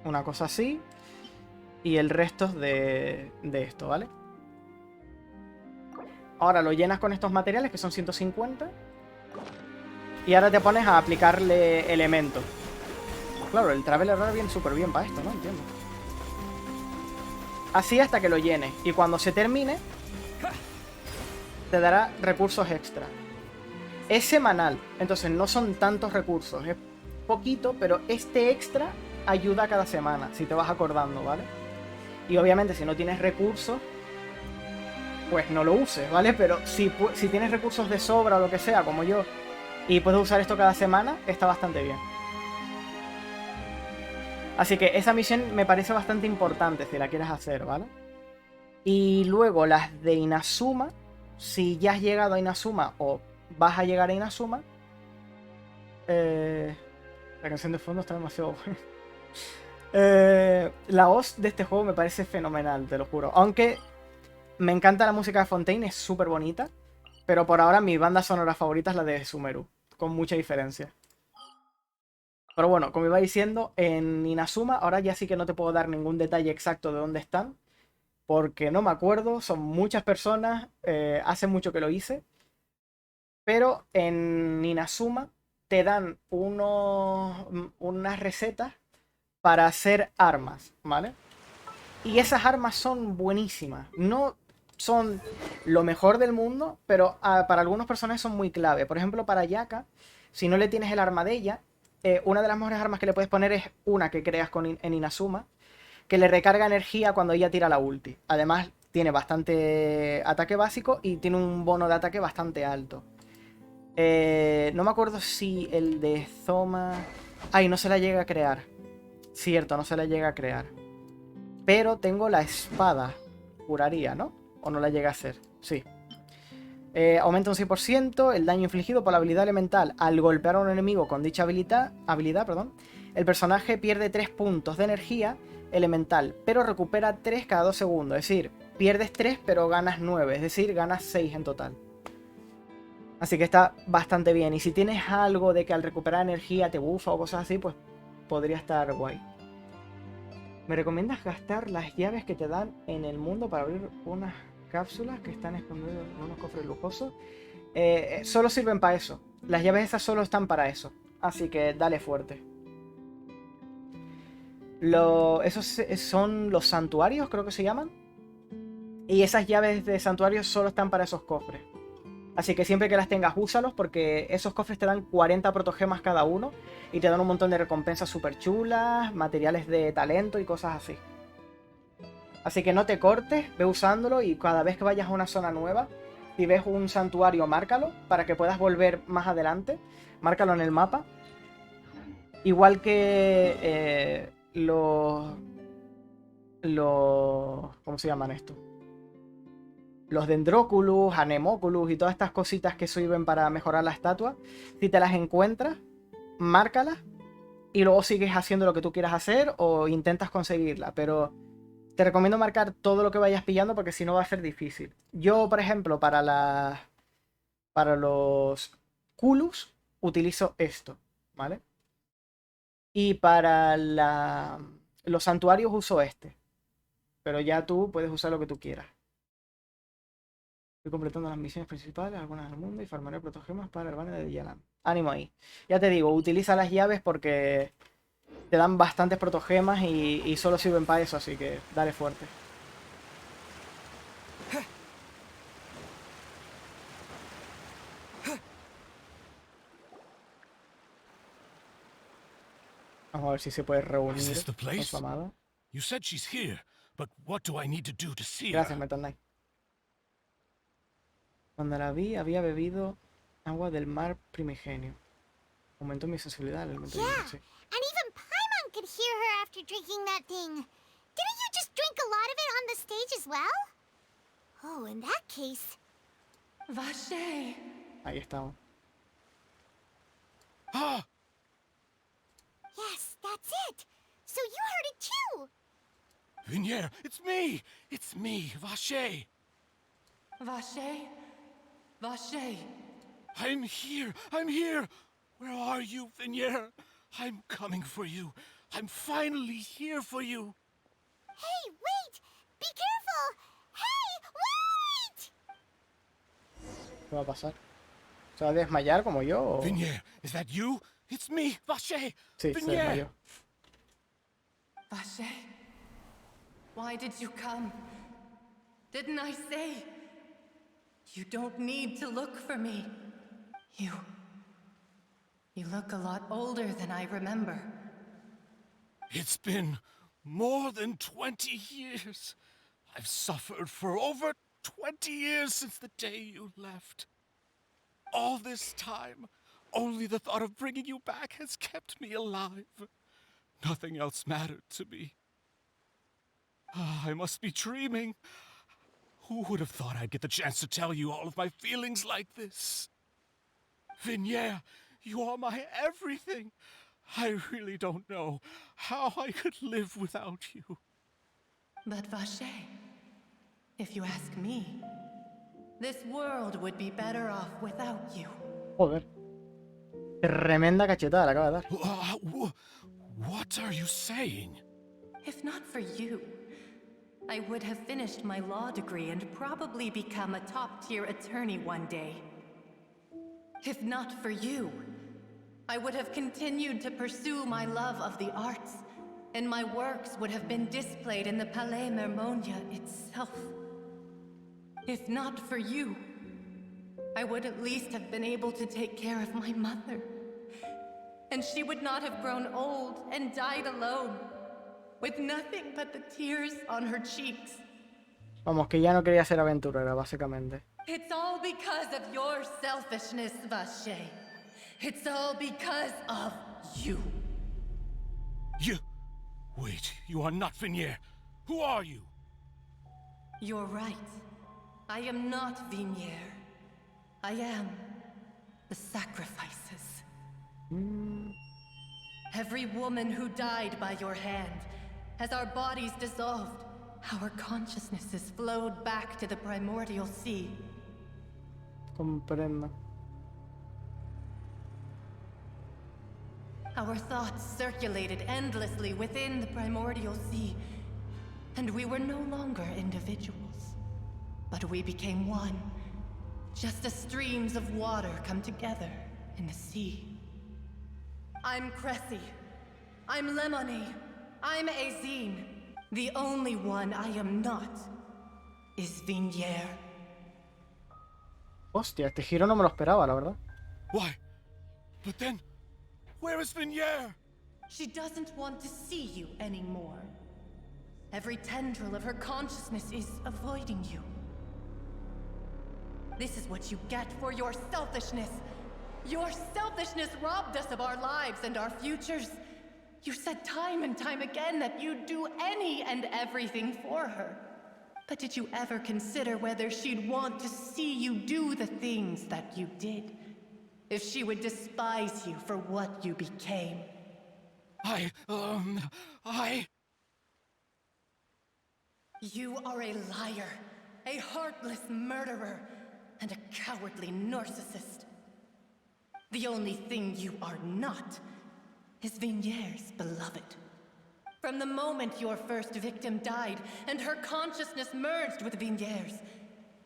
una cosa así. Y el resto de esto, ¿vale? Ahora lo llenas con estos materiales, que son 150. Y ahora te pones a aplicarle elementos. Claro, el Traveler Rare viene súper bien para esto, ¿no? Entiendo. Así hasta que lo llenes. Y cuando se termine, te dará recursos extra. Es semanal, entonces no son tantos recursos. Es poquito, pero este extra ayuda cada semana, si te vas acordando, ¿vale? Y obviamente si no tienes recursos, pues no lo uses, ¿vale? Pero si tienes recursos de sobra o lo que sea, como yo, y puedes usar esto cada semana, está bastante bien. Así que esa misión me parece bastante importante si la quieres hacer, ¿vale? Y luego las de Inazuma, si ya has llegado a Inazuma o vas a llegar a Inazuma, la canción de fondo está demasiado buena. La voz de este juego me parece fenomenal, te lo juro. Aunque me encanta la música de Fontaine, es súper bonita. Pero por ahora mi banda sonora favorita es la de Sumeru, con mucha diferencia. Pero bueno, como iba diciendo, en Inazuma ahora ya sí que no te puedo dar ningún detalle exacto de dónde están. Porque no me acuerdo, son muchas personas, hace mucho que lo hice. Pero en Inazuma te dan unas recetas para hacer armas, ¿vale? Y esas armas son buenísimas. No son lo mejor del mundo, pero para algunos personajes son muy clave. Por ejemplo, para Yaka, si no le tienes el arma de ella, una de las mejores armas que le puedes poner es una que creas en Inazuma, que le recarga energía cuando ella tira la ulti. Además, tiene bastante ataque básico y tiene un bono de ataque bastante alto. No me acuerdo si el de Zoma... Ay, no se la llega a crear. Cierto, no se la llega a crear. Pero tengo la espada. Juraría, ¿no? ¿O no la llega a hacer? Sí. Aumenta un 6% el daño infligido por la habilidad elemental al golpear a un enemigo con dicha habilidad, perdón. El personaje pierde 3 puntos de energía elemental, pero recupera 3 cada 2 segundos. Es decir, pierdes 3 pero ganas 9. Es decir, ganas 6 en total. Así que está bastante bien. Y si tienes algo de que al recuperar energía te bufa o cosas así, pues podría estar guay. ¿Me recomiendas gastar las llaves que te dan en el mundo para abrir unas cápsulas que están escondidas en unos cofres lujosos? Solo sirven para eso. Las llaves esas solo están para eso. Así que dale fuerte. Esos son los santuarios, creo que se llaman. Y esas llaves de santuarios solo están para esos cofres. Así que siempre que las tengas, úsalos, porque esos cofres te dan 40 protogemas cada uno y te dan un montón de recompensas súper chulas, materiales de talento y cosas así. Así que no te cortes, ve usándolo y cada vez que vayas a una zona nueva, si ves un santuario, márcalo para que puedas volver más adelante. Márcalo en el mapa. Igual que ¿cómo se llaman estos? Los Dendroculus, Anemoculus y todas estas cositas que sirven para mejorar la estatua. Si te las encuentras, márcalas y luego sigues haciendo lo que tú quieras hacer o intentas conseguirla. Pero te recomiendo marcar todo lo que vayas pillando porque si no va a ser difícil. Yo, por ejemplo, para los Culus utilizo esto, ¿vale? Y para los santuarios uso este. Pero ya tú puedes usar lo que tú quieras. Estoy completando las misiones principales, algunas del mundo, y farmaré protogemas para el banner de Yalan. Ánimo ahí. Ya te digo, utiliza las llaves porque te dan bastantes protogemas y solo sirven para eso, así que dale fuerte. Vamos a ver si se puede reunir Is this the con place? su amada. You said she's here, but what do I need to do to see Gracias, her? Metal Knight. Cuando la vi, había bebido agua del mar primigenio. Aumentó mi sensibilidad al elemento Yeah, hierro, sí. and even Paimon could hear her after drinking that thing. Didn't you just drink a lot of it on the stage as well? Oh, in that case... Vache. Ahí estamos. Ah! Yes, that's it. So you heard it too. Vignier, it's me! It's me, Vache! Vache? Vache. I'm here! I'm here! Where are you, Vignier? I'm coming for you. I'm finally here for you. Hey, wait! Be careful! Hey, wait! ¿Qué va a pasar? ¿Se va a desmayar como yo? O... Vignier, is that you? It's me, Vache! Sí, se desmayó. Vache? Why did you come? Didn't I say? You don't need to look for me. You look a lot older than I remember. It's been more than 20 years. I've suffered for over 20 years since the day you left. All this time, only the thought of bringing you back has kept me alive. Nothing else mattered to me. I must be dreaming. Who would have thought I'd get the chance to tell you all of my feelings like this? Vignier, you are my everything. I really don't know how I could live without you. But Vache, if you ask me, this world would be better off without you. Joder. Tremenda cachetada le acaba de dar. What are you saying? If not for you, I would have finished my law degree and probably become a top-tier attorney one day. If not for you, I would have continued to pursue my love of the arts, and my works would have been displayed in the Palais Mermonia itself. If not for you, I would at least have been able to take care of my mother. And she would not have grown old and died alone, with nothing but the tears on her cheeks. Vamos, que ya no quería ser aventurera, básicamente. It's all because of your selfishness, Vache. It's all because of you. You... Wait, you are not Vignier. Who are you? You're right. I am not Vignier. I am the sacrifices. Every woman who died by your hand, as our bodies dissolved, our consciousnesses flowed back to the primordial sea. Comprendo. Our thoughts circulated endlessly within the primordial sea, and we were no longer individuals, but we became one, just as streams of water come together in the sea. I'm Cressy. I'm Lemony. I'm Azine. The only one I am not is Vignier. Hostia, este giro no me lo esperaba, la verdad. Why? But then, where is Vignier? She doesn't want to see you anymore. Every tendril of her consciousness is avoiding you. This is what you get for your selfishness. Your selfishness robbed us of our lives and our futures. You said time and time again that you'd do any and everything for her. But did you ever consider whether she'd want to see you do the things that you did? If she would despise you for what you became? You are a liar, a heartless murderer, and a cowardly narcissist. The only thing you are not is Vignier's beloved. From the moment your first victim died and her consciousness merged with Vignier's,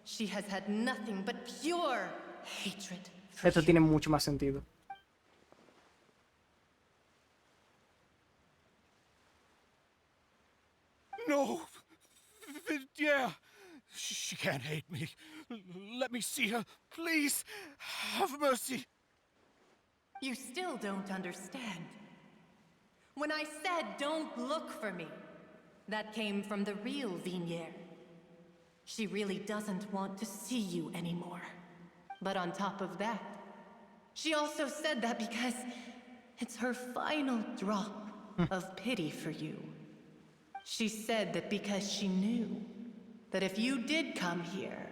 she has had nothing but pure hatred. Esto tiene mucho más sentido. No! Yeah! She can't hate me. Let me see her, please. Have mercy. You still don't understand. When I said don't look for me, that came from the real Vignier. She really doesn't want to see you anymore. But on top of that, she also said that because it's her final drop of pity for you. She said that because she knew that if you did come here,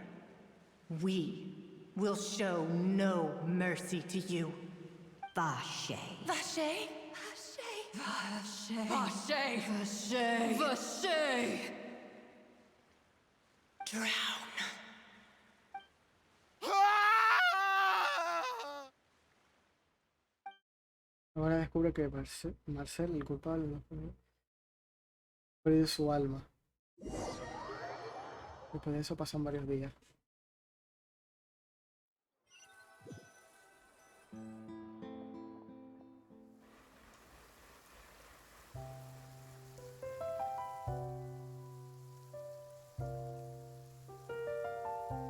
we will show no mercy to you. Vache. Vache? Vache. Vache. Vache. Vache. Drown. Ahora descubre que Marcel, el culpable, no ha perdido su alma. Después de eso pasan varios días.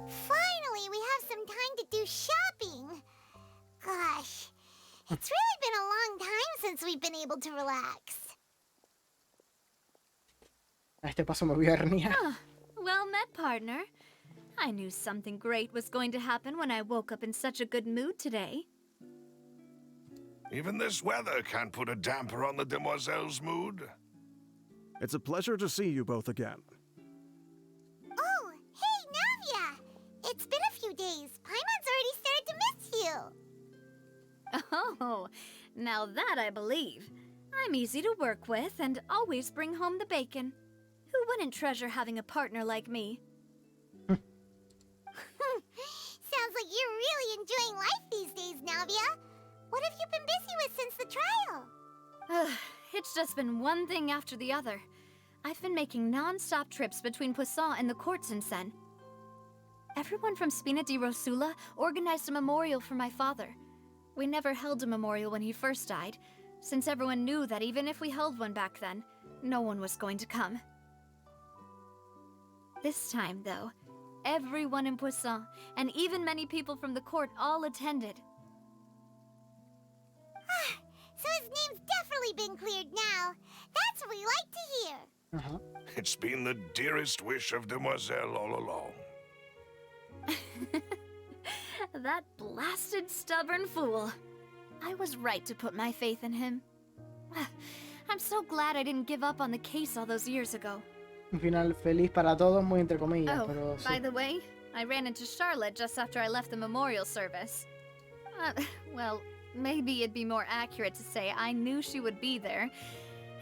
Finally, we have some time to do shopping. Gosh, it's really been a long time since we've been able to relax. A este paso me voy a herniar. Ah, well met, partner. I knew something great was going to happen when I woke up in such a good mood today. Even this weather can't put a damper on the demoiselle's mood. It's a pleasure to see you both again. Oh, hey, Navia! It's been a few days. Paimon's already started to miss you. Oh, now that I believe. I'm easy to work with and always bring home the bacon. Who wouldn't treasure having a partner like me? Sounds like you're really enjoying life these days, Navia. What have you been busy with since the trial? It's just been one thing after the other. I've been making non-stop trips between Poisson and the courts in Seine. Everyone from Spina di Rosula organized a memorial for my father. We never held a memorial when he first died, since everyone knew that even if we held one back then, no one was going to come. This time, though, everyone in Poisson, and even many people from the court, all attended. So his name's definitely been cleared now. That's what we like to hear. It's been the dearest wish of Demoiselle all along. That blasted stubborn fool. I was right to put my faith in him. I'm so glad I didn't give up on the case all those years ago. Un final feliz para todos, muy entre comillas, Oh, pero by sí. the way, I ran into Charlotte just after I left the memorial service. Well, maybe it'd be more accurate to say I knew she would be there,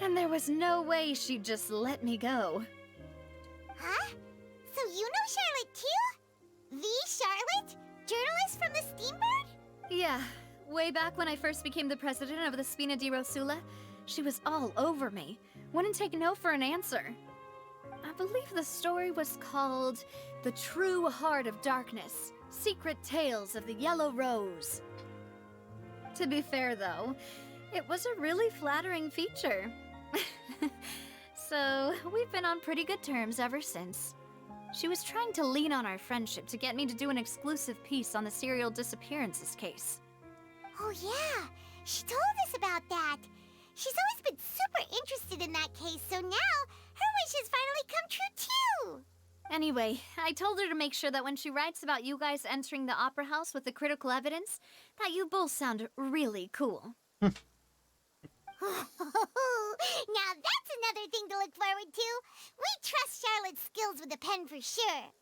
and there was no way she'd just let me go. Huh? So you know Charlotte too? The Charlotte? Journalist from the Steambird? Yeah, way back when I first became the president of the Spina di Rosula, she was all over me. Wouldn't take no for an answer. I believe the story was called The True Heart of Darkness, Secret Tales of the Yellow Rose. To be fair, though, it was a really flattering feature. So, we've been on pretty good terms ever since. She was trying to lean on our friendship to get me to do an exclusive piece on the serial disappearances case. Oh yeah, she told us about that. She's always been super interested in that case, so now her wish has finally come true too. Anyway, I told her to make sure that when she writes about you guys entering the opera house with the critical evidence, that you both sound really cool. Now that's another thing to look forward to. We trust Charlotte's skills with a pen for sure.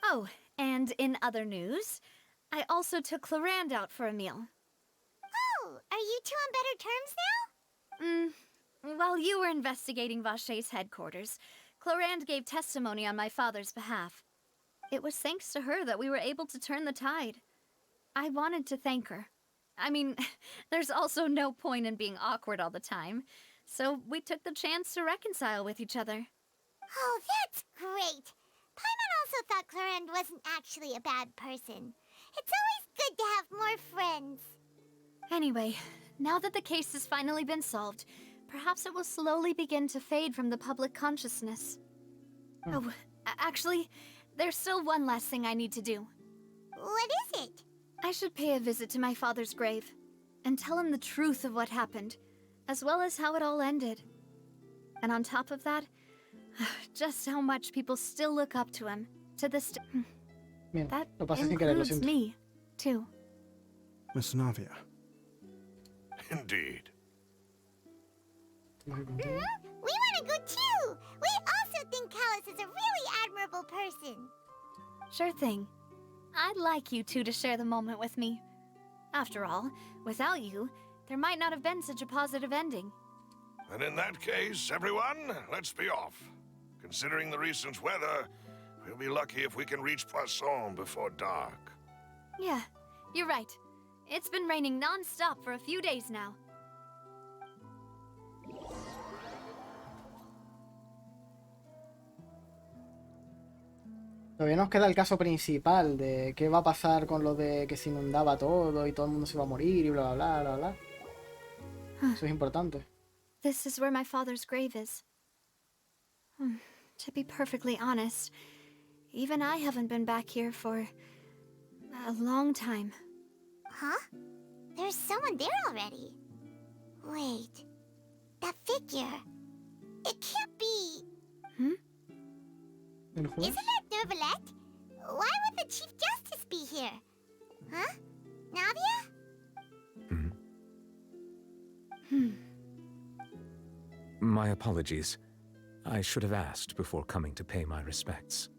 Oh, and in other news, I also took Clarande out for a meal. Oh, are you two on better terms now? While you were investigating Vache's headquarters, Clarande gave testimony on my father's behalf. It was thanks to her that we were able to turn the tide. I wanted to thank her. I mean, there's also no point in being awkward all the time, so we took the chance to reconcile with each other. Oh, that's great. Paimon also thought Clarend wasn't actually a bad person. It's always good to have more friends. Anyway, now that the case has finally been solved, perhaps it will slowly begin to fade from the public consciousness. Oh, actually, there's still one last thing I need to do. What is it? I should pay a visit to my father's grave, and tell him the truth of what happened, as well as how it all ended. And on top of that, just how much people still look up to him, to this day. Bien, That lo pasé sin querer, lo includes siento. me, too. Miss Navia. Indeed. We want to go too! We also think Callus is a really admirable person. Sure thing. I'd like you two to share the moment with me. After all, without you, there might not have been such a positive ending. And in that case, everyone, let's be off. Considering the recent weather, we'll be lucky if we can reach Poisson before dark. Yeah, you're right. It's been raining non-stop for a few days now. Todavía nos queda el caso principal de qué va a pasar con lo de que se inundaba todo y todo el mundo se va a morir y bla bla bla bla bla. Eso es importante. This is where my father's grave is. To be perfectly honest, even I haven't been back here for a long time. Huh? There's someone there already. Wait. That figure. It can't be... Isn't that Neuvillette? Why would the Chief Justice be here? Huh? Navia? My apologies. I should have asked before coming to pay my respects.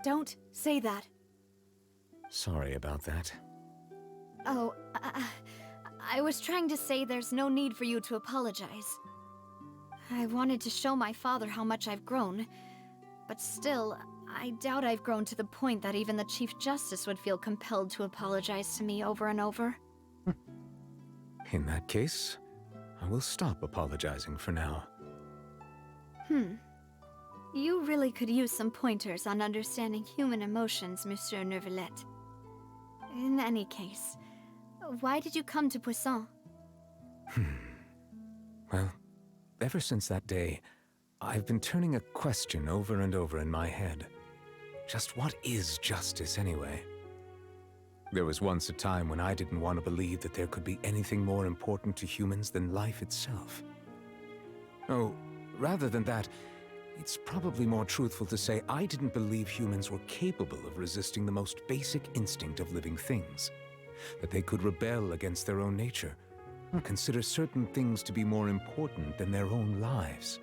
Don't say that. Sorry about that. Oh, I was trying to say there's no need for you to apologize. I wanted to show my father how much I've grown, but still, I doubt I've grown to the point that even the Chief Justice would feel compelled to apologize to me over and over. In that case, I will stop apologizing for now. You really could use some pointers on understanding human emotions, Monsieur Neuvillette. In any case, why did you come to Poisson? Well, ever since that day, I've been turning a question over and over in my head. Just what is justice, anyway? There was once a time when I didn't want to believe that there could be anything more important to humans than life itself. Oh, rather than that, it's probably more truthful to say I didn't believe humans were capable of resisting the most basic instinct of living things. That they could rebel against their own nature, consider certain things to be more important than their own lives.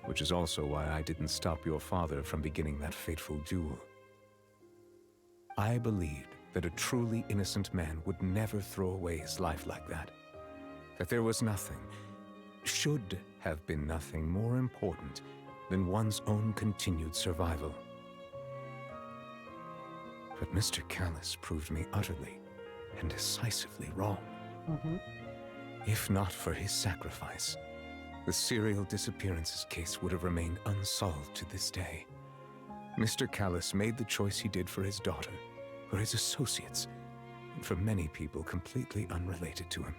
Which is also why I didn't stop your father from beginning that fateful duel. I believed that a truly innocent man would never throw away his life like that. That there was nothing, should have been nothing more important than one's own continued survival. But Mr. Callus proved me utterly and decisively wrong. If not for his sacrifice, the serial disappearances case would have remained unsolved to this day. Mr. Callus made the choice he did for his daughter, for his associates, and for many people completely unrelated to him.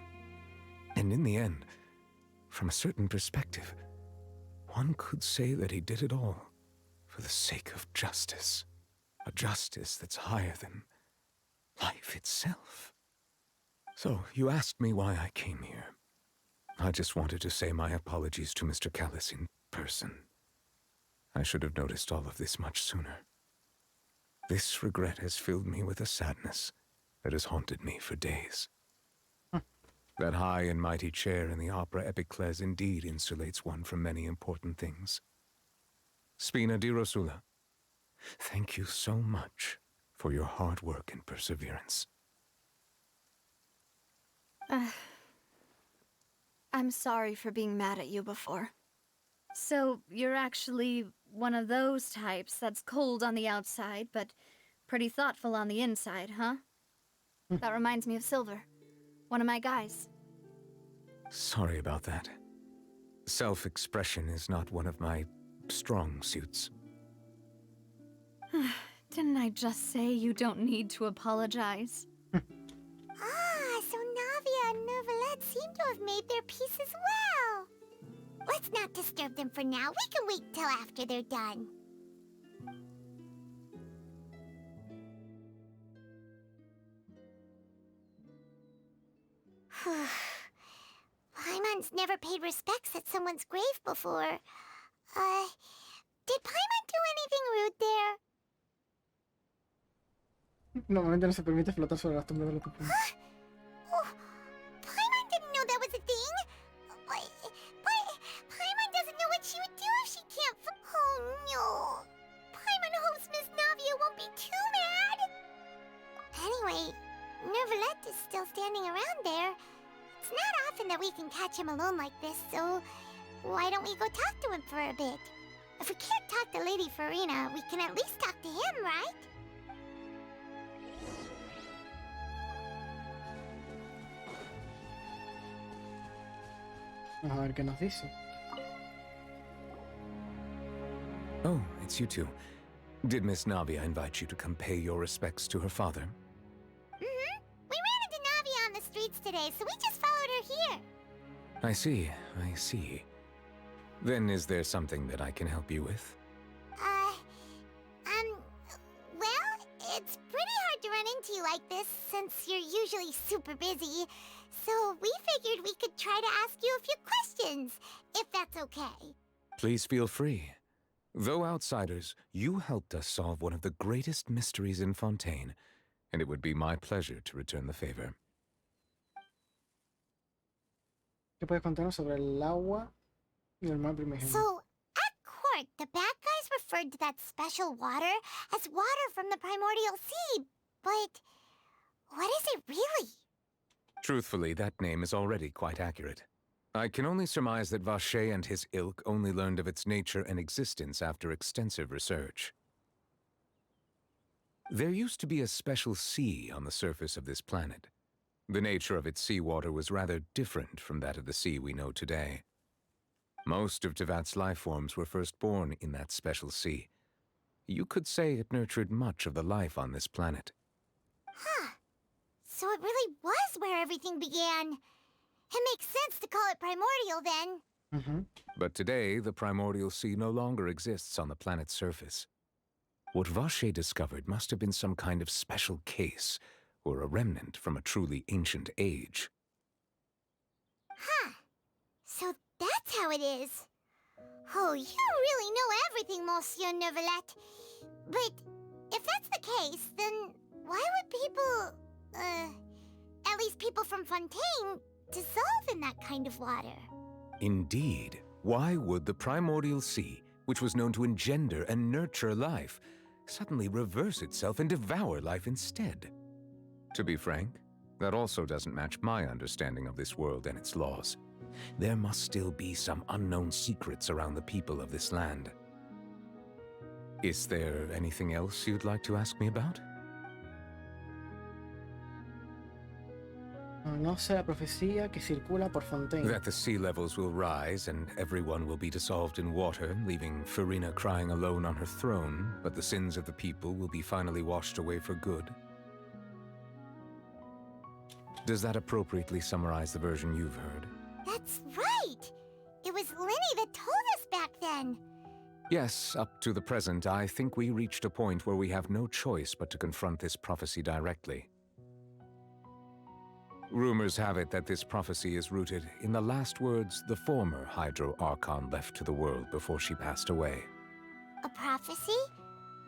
And in the end, from a certain perspective, one could say that he did it all for the sake of justice. A justice that's higher than life itself. So, you asked me why I came here. I just wanted to say my apologies to Mr. Callus in person. I should have noticed all of this much sooner. This regret has filled me with a sadness that has haunted me for days. That high and mighty chair in the opera Epiclese indeed insulates one from many important things. Spina di Rosula, thank you so much for your hard work and perseverance. I'm sorry for being mad at you before. So, you're actually one of those types that's cold on the outside, but pretty thoughtful on the inside, huh? That reminds me of Silver, one of my guys. Sorry about that. Self-expression is not one of my strong suits. Didn't I just say you don't need to apologize? So Navia and Neuvillette seem to have made their peace as well. Let's not disturb them for now. We can wait till after they're done. Paimon's never paid respects at someone's grave before. Did Paimon do anything rude there? Normalmente no se permite flotar sobre las tumbas de los pequeños. Oh, Paimon didn't know that was a thing. But Paimon doesn't know what she would do if she can't. Oh no. Paimon hopes Miss Navia won't be too mad. Anyway, Neuvillette is still standing around there. It's not often that we can catch him alone like this, so why don't we go talk to him for a bit? If we can't talk to Lady Farina, we can at least talk to him, right? A ver qué nos dice. Oh, it's you two. Did Miss Navia invite you to come pay your respects to her father? We ran into Navia on the streets today, so we just followed her here. I see, I see. Then is there something that I can help you with? Well, it's pretty hard to run into you like this since you're usually super busy. So we figured we could try to ask you a few questions, if that's okay. Please feel free. Though outsiders, you helped us solve one of the greatest mysteries in Fontaine, and it would be my pleasure to return the favor. ¿Qué puedes contarnos sobre el agua y el mar primigenio? So, at court, the bad guys referred to that special water as water from the primordial sea, but what is it really? Truthfully, that name is already quite accurate. I can only surmise that Vacher and his ilk only learned of its nature and existence after extensive research. There used to be a special sea on the surface of this planet. The nature of its seawater was rather different from that of the sea we know today. Most of Tevat's life forms were first born in that special sea. You could say it nurtured much of the life on this planet. Huh. So it really was where everything began. It makes sense to call it primordial then. But today, the primordial sea no longer exists on the planet's surface. What Vacher discovered must have been some kind of special case, or a remnant from a truly ancient age. Huh. So that's how it is. Oh, you really know everything, Monsieur Neuvillette. But if that's the case, then why would people, at least people from Fontaine, dissolve in that kind of water? Indeed. Why would the primordial sea, which was known to engender and nurture life, suddenly reverse itself and devour life instead? To be frank, that also doesn't match my understanding of this world and its laws. There must still be some unknown secrets around the people of this land. Is there anything else you'd like to ask me about? No sé la profecía que circula por Fontaine. That the sea levels will rise and everyone will be dissolved in water, leaving Farina crying alone on her throne, but the sins of the people will be finally washed away for good. Does that appropriately summarize the version you've heard? That's right! It was Linny that told us back then. Yes, up to the present, I think we reached a point where we have no choice but to confront this prophecy directly. Rumors have it that this prophecy is rooted in the last words the former Hydro Archon left to the world before she passed away. A prophecy?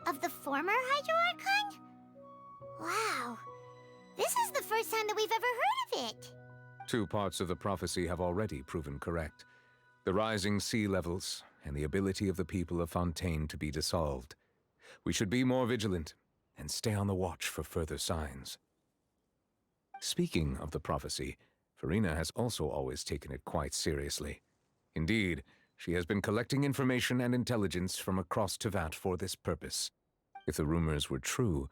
Of the former Hydro Archon? Wow. This is the first time that we've ever heard of it. Two parts of the prophecy have already proven correct. The rising sea levels and the ability of the people of Fontaine to be dissolved. We should be more vigilant and stay on the watch for further signs. Speaking of the prophecy, Farina has also always taken it quite seriously. Indeed, she has been collecting information and intelligence from across Tevat for this purpose. If the rumors were true,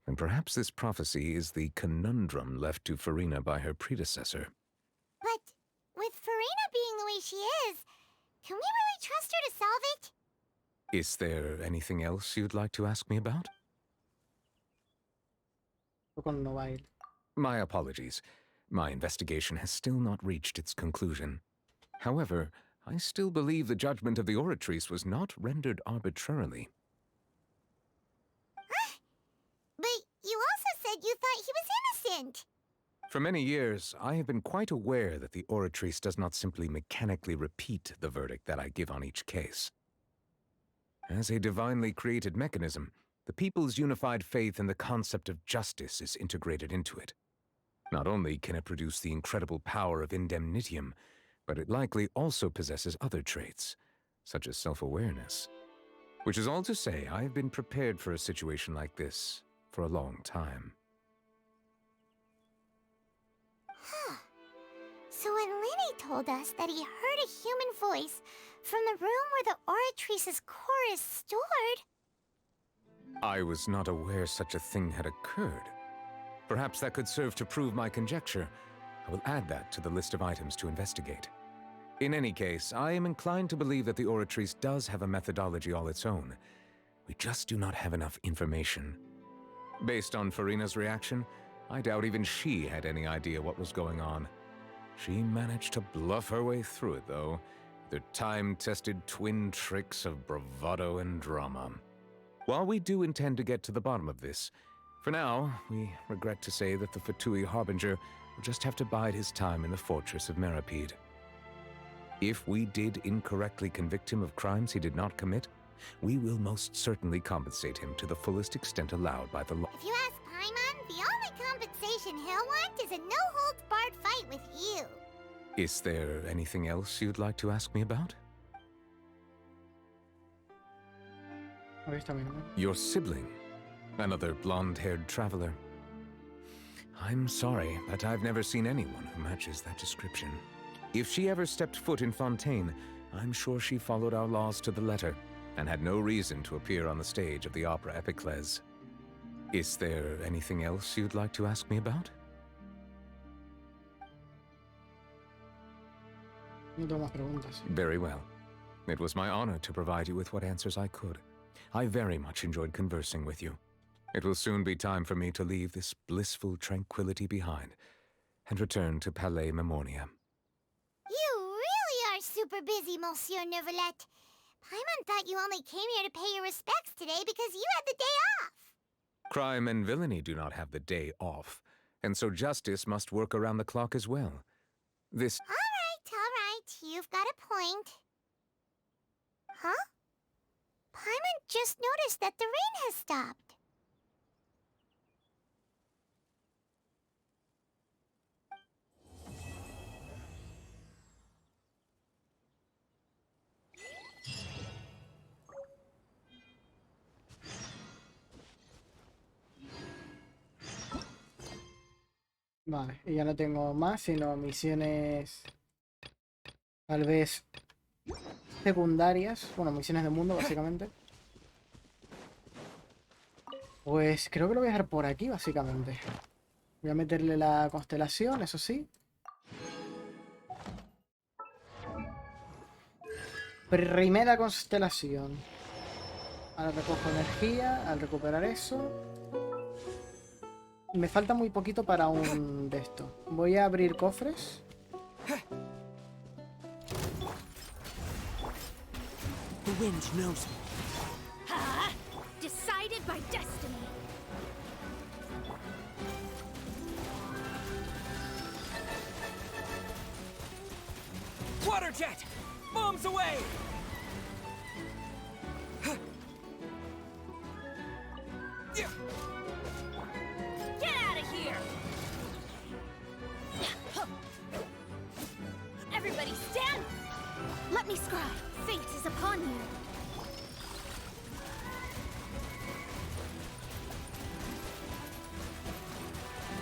then perhaps this prophecy is the conundrum left to Farina by her predecessor. But with Farina being the way she is, can we really trust her to solve it? Is there anything else you'd like to ask me about? My apologies. My investigation has still not reached its conclusion. However, I still believe the judgment of the Oratrice was not rendered arbitrarily. But you also said you thought he was innocent. For many years, I have been quite aware that the Oratrice does not simply mechanically repeat the verdict that I give on each case. As a divinely created mechanism, the people's unified faith in the concept of justice is integrated into it. Not only can it produce the incredible power of indemnitium, but it likely also possesses other traits, such as self-awareness. Which is all to say, I have been prepared for a situation like this for a long time. Huh. So when Lenny told us that he heard a human voice from the room where the Oratrice's core is stored... I was not aware such a thing had occurred. Perhaps that could serve to prove my conjecture. I will add that to the list of items to investigate. In any case, I am inclined to believe that the Oratrice does have a methodology all its own. We just do not have enough information. Based on Farina's reaction, I doubt even she had any idea what was going on. She managed to bluff her way through it, though, with her time-tested twin tricks of bravado and drama. While we do intend to get to the bottom of this, for now, we regret to say that the Fatui Harbinger will just have to bide his time in the fortress of Meripede. If we did incorrectly convict him of crimes he did not commit, we will most certainly compensate him to the fullest extent allowed by the law. If you ask Paimon, the only compensation he'll want is a no-holds-barred fight with you. Is there anything else you'd like to ask me about? Your sibling, another blonde-haired traveler. I'm sorry, but I've never seen anyone who matches that description. If she ever stepped foot in Fontaine, I'm sure she followed our laws to the letter, and had no reason to appear on the stage of the opera Epiclese. Is there anything else you'd like to ask me about? No tengo más preguntas. Very well. It was my honor to provide you with what answers I could. I very much enjoyed conversing with you. It will soon be time for me to leave this blissful tranquility behind and return to Palais Memornia. You really are super busy, Monsieur Neuvillette. Paimon thought you only came here to pay your respects today because you had the day off. Crime and villainy do not have the day off, and so justice must work around the clock as well. This... All right. You've got a point. Huh? Paimon just noticed that the rain has stopped. Vale, y ya no tengo más, sino misiones tal vez secundarias. Bueno, misiones de mundo, básicamente. Pues creo que lo voy a dejar por aquí, básicamente. Voy a meterle la constelación, eso sí. Primera constelación. Ahora recojo energía al recuperar eso. Me falta muy poquito para un de esto. Voy a abrir cofres. The wind knows me. Ha! Decided by destiny. Water jet! Bombs away! Get out of here! Everybody stand! Let me scry. Fate is upon you.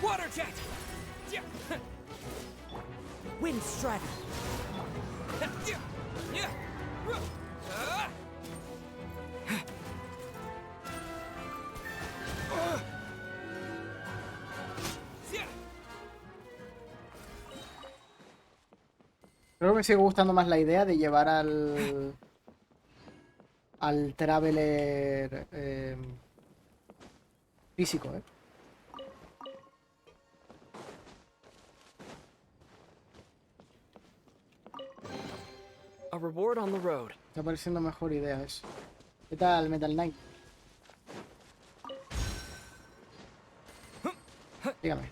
Water jet! Wind strider! Creo que me sigue gustando más la idea de llevar al Traveler físico, ¿eh? A reward on the road. Está pareciendo mejor idea eso. ¿Qué tal, Metal Knight? Dígame.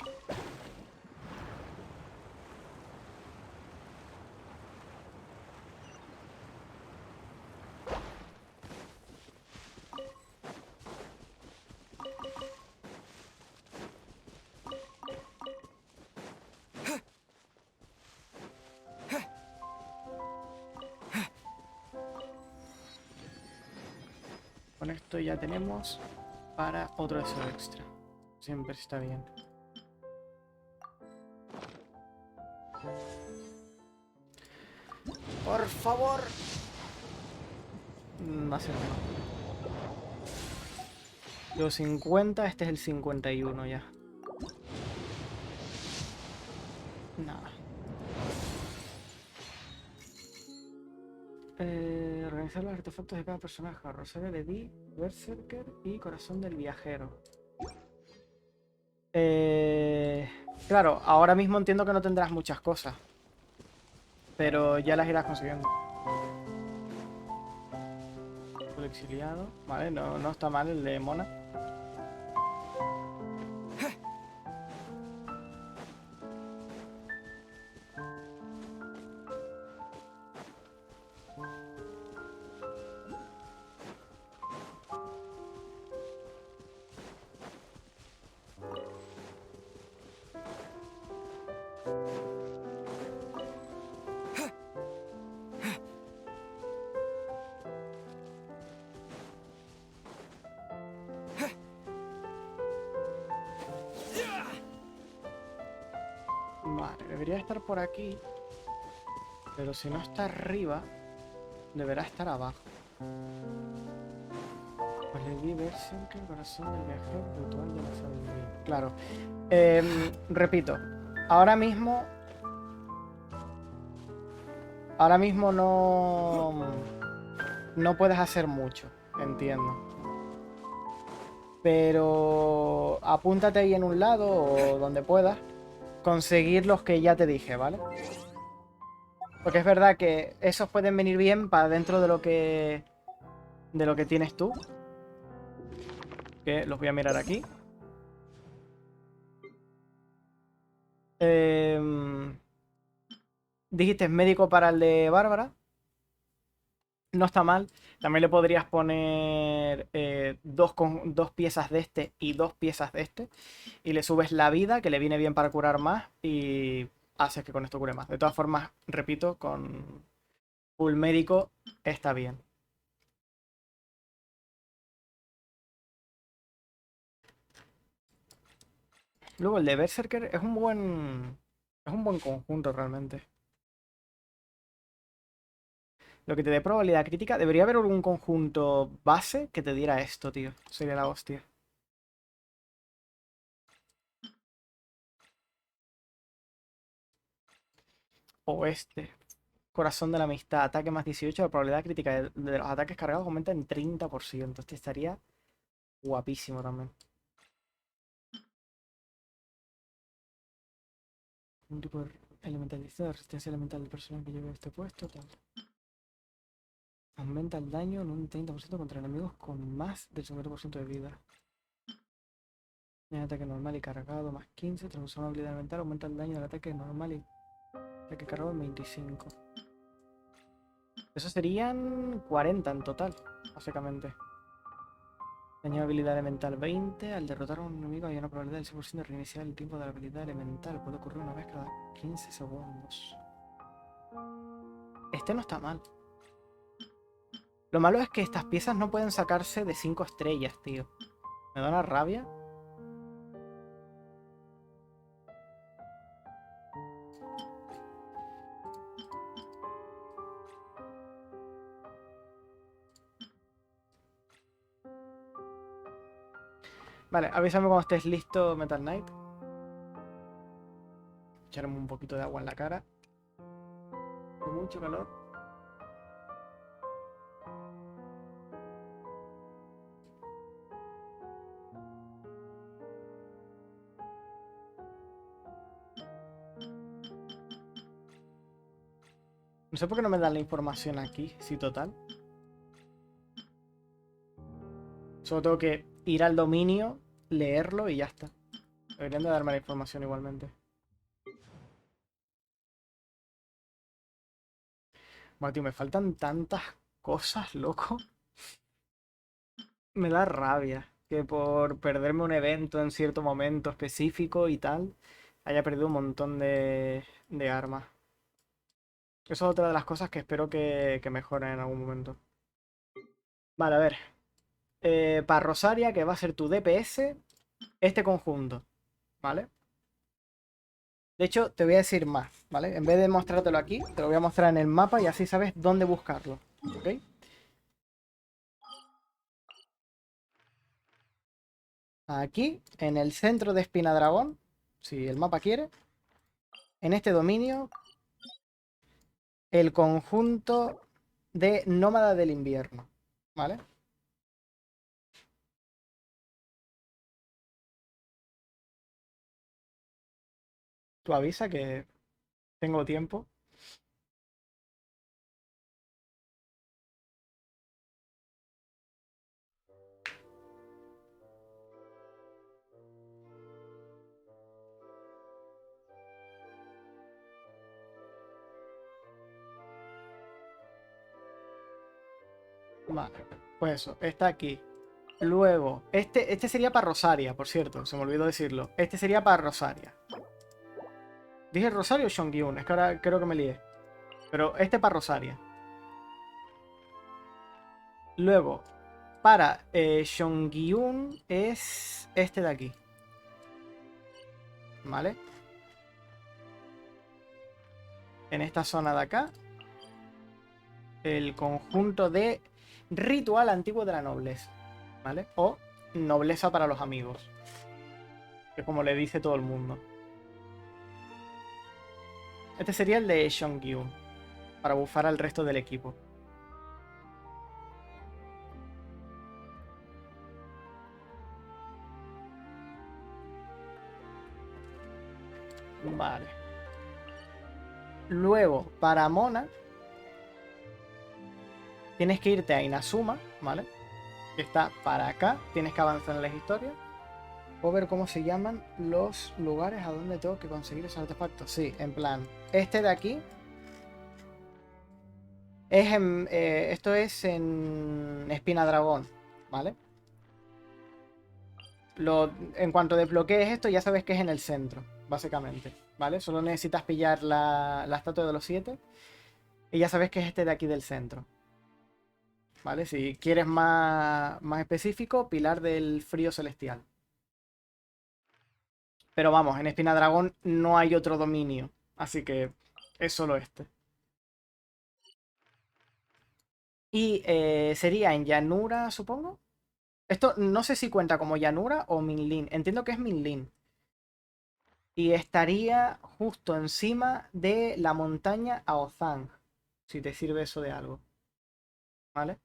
Con esto ya tenemos para otro deseo extra. Siempre está bien. Por favor. Va a ser mejor. Los 50, este es el 51 ya. Nada. Organizar los artefactos de cada personaje. Rosario de Di, Berserker y Corazón del Viajero. Claro, ahora mismo entiendo que no tendrás muchas cosas. Pero ya las irás consiguiendo. El exiliado. Vale, no está mal el de Mona. Vale, debería estar por aquí. Pero si no está arriba, deberá estar abajo. Pues le di Berserker, Corazón del Viajero, Ritual de la Sabiduría. Claro. Repito, ahora mismo no puedes hacer mucho, entiendo. Pero apúntate ahí en un lado o donde puedas conseguir los que ya te dije, ¿vale? Porque es verdad que esos pueden venir bien para dentro de lo que tienes tú. Que los voy a mirar aquí. Dijiste médico para el de Bárbara. No está mal. También le podrías poner dos piezas de este y 2 piezas de este. Y le subes la vida, que le viene bien para curar más. Y haces que con esto cure más. De todas formas, repito, con full médico está bien. Luego el de Berserker es un buen conjunto realmente. Lo que te dé probabilidad crítica. Debería haber algún conjunto base que te diera esto, tío. Sería la hostia. O este. Corazón de la amistad. Ataque más 18. La probabilidad crítica de los ataques cargados aumenta en 30%. Este estaría guapísimo también. Un tipo de elementalista de resistencia elemental del personaje que lleve este puesto. Tal. Aumenta el daño en un 30% contra enemigos con más del 50% de vida. En ataque normal y cargado más 15. Tras una habilidad elemental aumenta el daño del ataque normal y ataque cargado en 25. Eso serían 40 en total, básicamente. Daño de habilidad elemental 20. Al derrotar a un enemigo hay una probabilidad del 100% de reiniciar el tiempo de la habilidad elemental. Puede ocurrir una vez cada 15 segundos. Este no está mal. Lo malo es que estas piezas no pueden sacarse de 5 estrellas, tío. Me da una rabia. Vale, avísame cuando estés listo, Metal Knight. Echarme un poquito de agua en la cara. Con mucho calor. No sé por qué no me dan la información aquí, sí, total. Solo tengo que ir al dominio, leerlo y ya está. Deberían de darme la información igualmente. Bueno, tío, me faltan tantas cosas, loco. Me da rabia que por perderme un evento en cierto momento específico y tal, haya perdido un montón de armas. Eso es otra de las cosas que espero que mejoren en algún momento. Vale, a ver. Para Rosaria, que va a ser tu DPS, este conjunto, ¿vale? De hecho, te voy a decir más, ¿vale? En vez de mostrártelo aquí, te lo voy a mostrar en el mapa y así sabes dónde buscarlo, ¿ok? Aquí, en el centro de Espinadragón, si el mapa quiere, en este dominio, el conjunto de Nómada del Invierno, ¿vale? Tú avisa que tengo tiempo. Vale, pues eso, está aquí. Luego, este sería para Rosaria, por cierto, se me olvidó decirlo. Este sería para Rosaria. ¿Dije Rosario o Shongyun? Es que ahora creo que me lié. Pero este para Rosaria. Luego, para Shongyun es este de aquí. ¿Vale? En esta zona de acá. El conjunto de ritual antiguo de la nobleza. ¿Vale? O nobleza para los amigos. Que como le dice todo el mundo. Este sería el de Shongyun. Para bufar al resto del equipo. Vale. Luego, para Mona, tienes que irte a Inazuma, ¿vale? Que está para acá. Tienes que avanzar en las historias. Puedo ver cómo se llaman los lugares a donde tengo que conseguir esos artefactos. Sí, en plan, este de aquí es en, esto es en Espina Dragón, ¿vale? En cuanto desbloquees esto, ya sabes que es en el centro, básicamente, ¿vale? Solo necesitas pillar la estatua de los 7 y ya sabes que es este de aquí del centro, ¿vale? Si quieres más específico, Pilar del Frío Celestial. Pero vamos, en Espina Dragón no hay otro dominio, así que es solo este. Y sería en llanura, supongo. Esto no sé si cuenta como llanura o Minlin. Entiendo que es Minlin. Y estaría justo encima de la montaña Aozang. Si te sirve eso de algo. ¿Vale?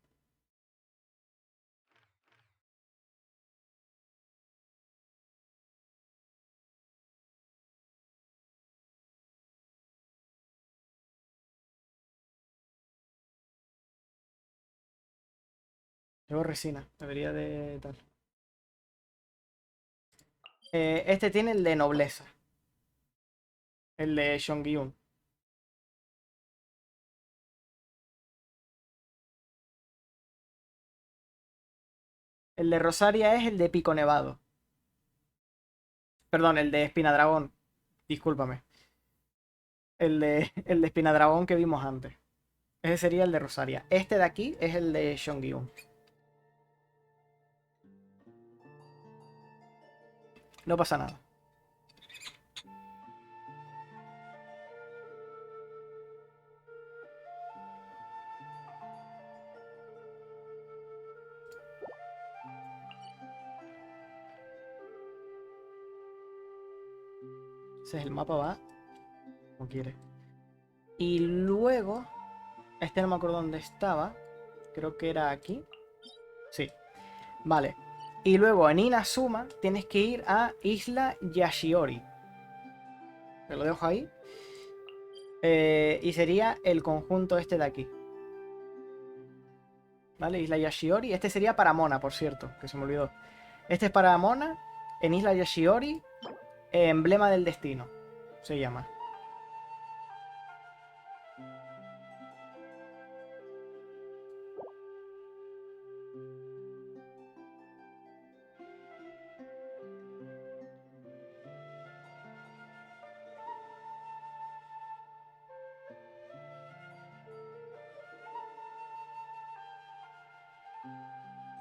Llevo resina. Debería de tal. Este tiene el de nobleza. El de Shongyun. El de Rosaria es el de Pico Nevado. Perdón, el de Espinadragón. Discúlpame. El de Espinadragón que vimos antes. Ese sería el de Rosaria. Este de aquí es el de Shongyun. No pasa nada. Ese es el mapa, va como quiere. Y luego, este no me acuerdo dónde estaba. Creo que era aquí. Sí. Vale. Y luego en Inazuma tienes que ir a Isla Yashiori. Te lo dejo ahí. Y sería el conjunto este de aquí. ¿Vale? Isla Yashiori. Este sería para Mona, por cierto, que se me olvidó. Este es para Mona, en Isla Yashiori, emblema del destino, se llama.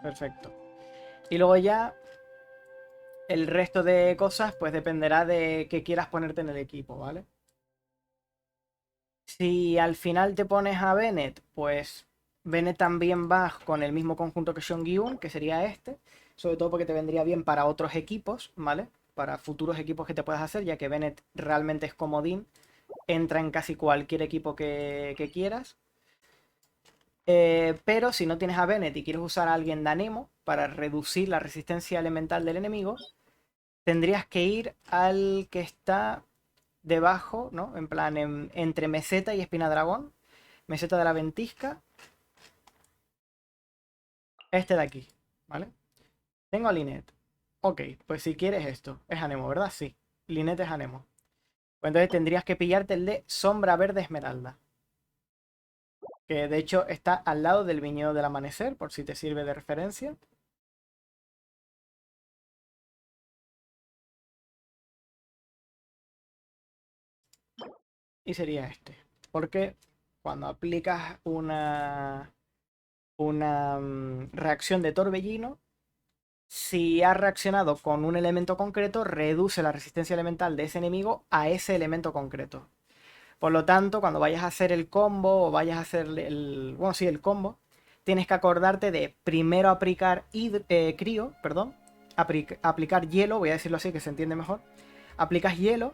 Perfecto. Y luego ya el resto de cosas pues dependerá de qué quieras ponerte en el equipo, ¿vale? Si al final te pones a Bennett, pues Bennett también va con el mismo conjunto que Seong-Gi-un, que sería este, sobre todo porque te vendría bien para otros equipos, ¿vale? Para futuros equipos que te puedas hacer, ya que Bennett realmente es comodín, entra en casi cualquier equipo que quieras. Pero si no tienes a Bennett y quieres usar a alguien de Anemo para reducir la resistencia elemental del enemigo, tendrías que ir al que está debajo, ¿no? En plan, entre Meseta y Espina Dragón. Meseta de la Ventisca. Este de aquí, ¿vale? Tengo a Linet. Ok, pues si quieres esto, es Anemo, ¿verdad? Sí, Linet es Anemo. Pues entonces tendrías que pillarte el de Sombra Verde Esmeralda. Que de hecho está al lado del viñedo del amanecer, por si te sirve de referencia. Y sería este. Porque cuando aplicas una reacción de torbellino, si ha reaccionado con un elemento concreto, reduce la resistencia elemental de ese enemigo a ese elemento concreto. Por lo tanto, cuando vayas a hacer el combo o vayas a hacer bueno, sí, el combo, tienes que acordarte de primero aplicar crío, perdón, aplicar hielo, voy a decirlo así que se entiende mejor. Aplicas hielo,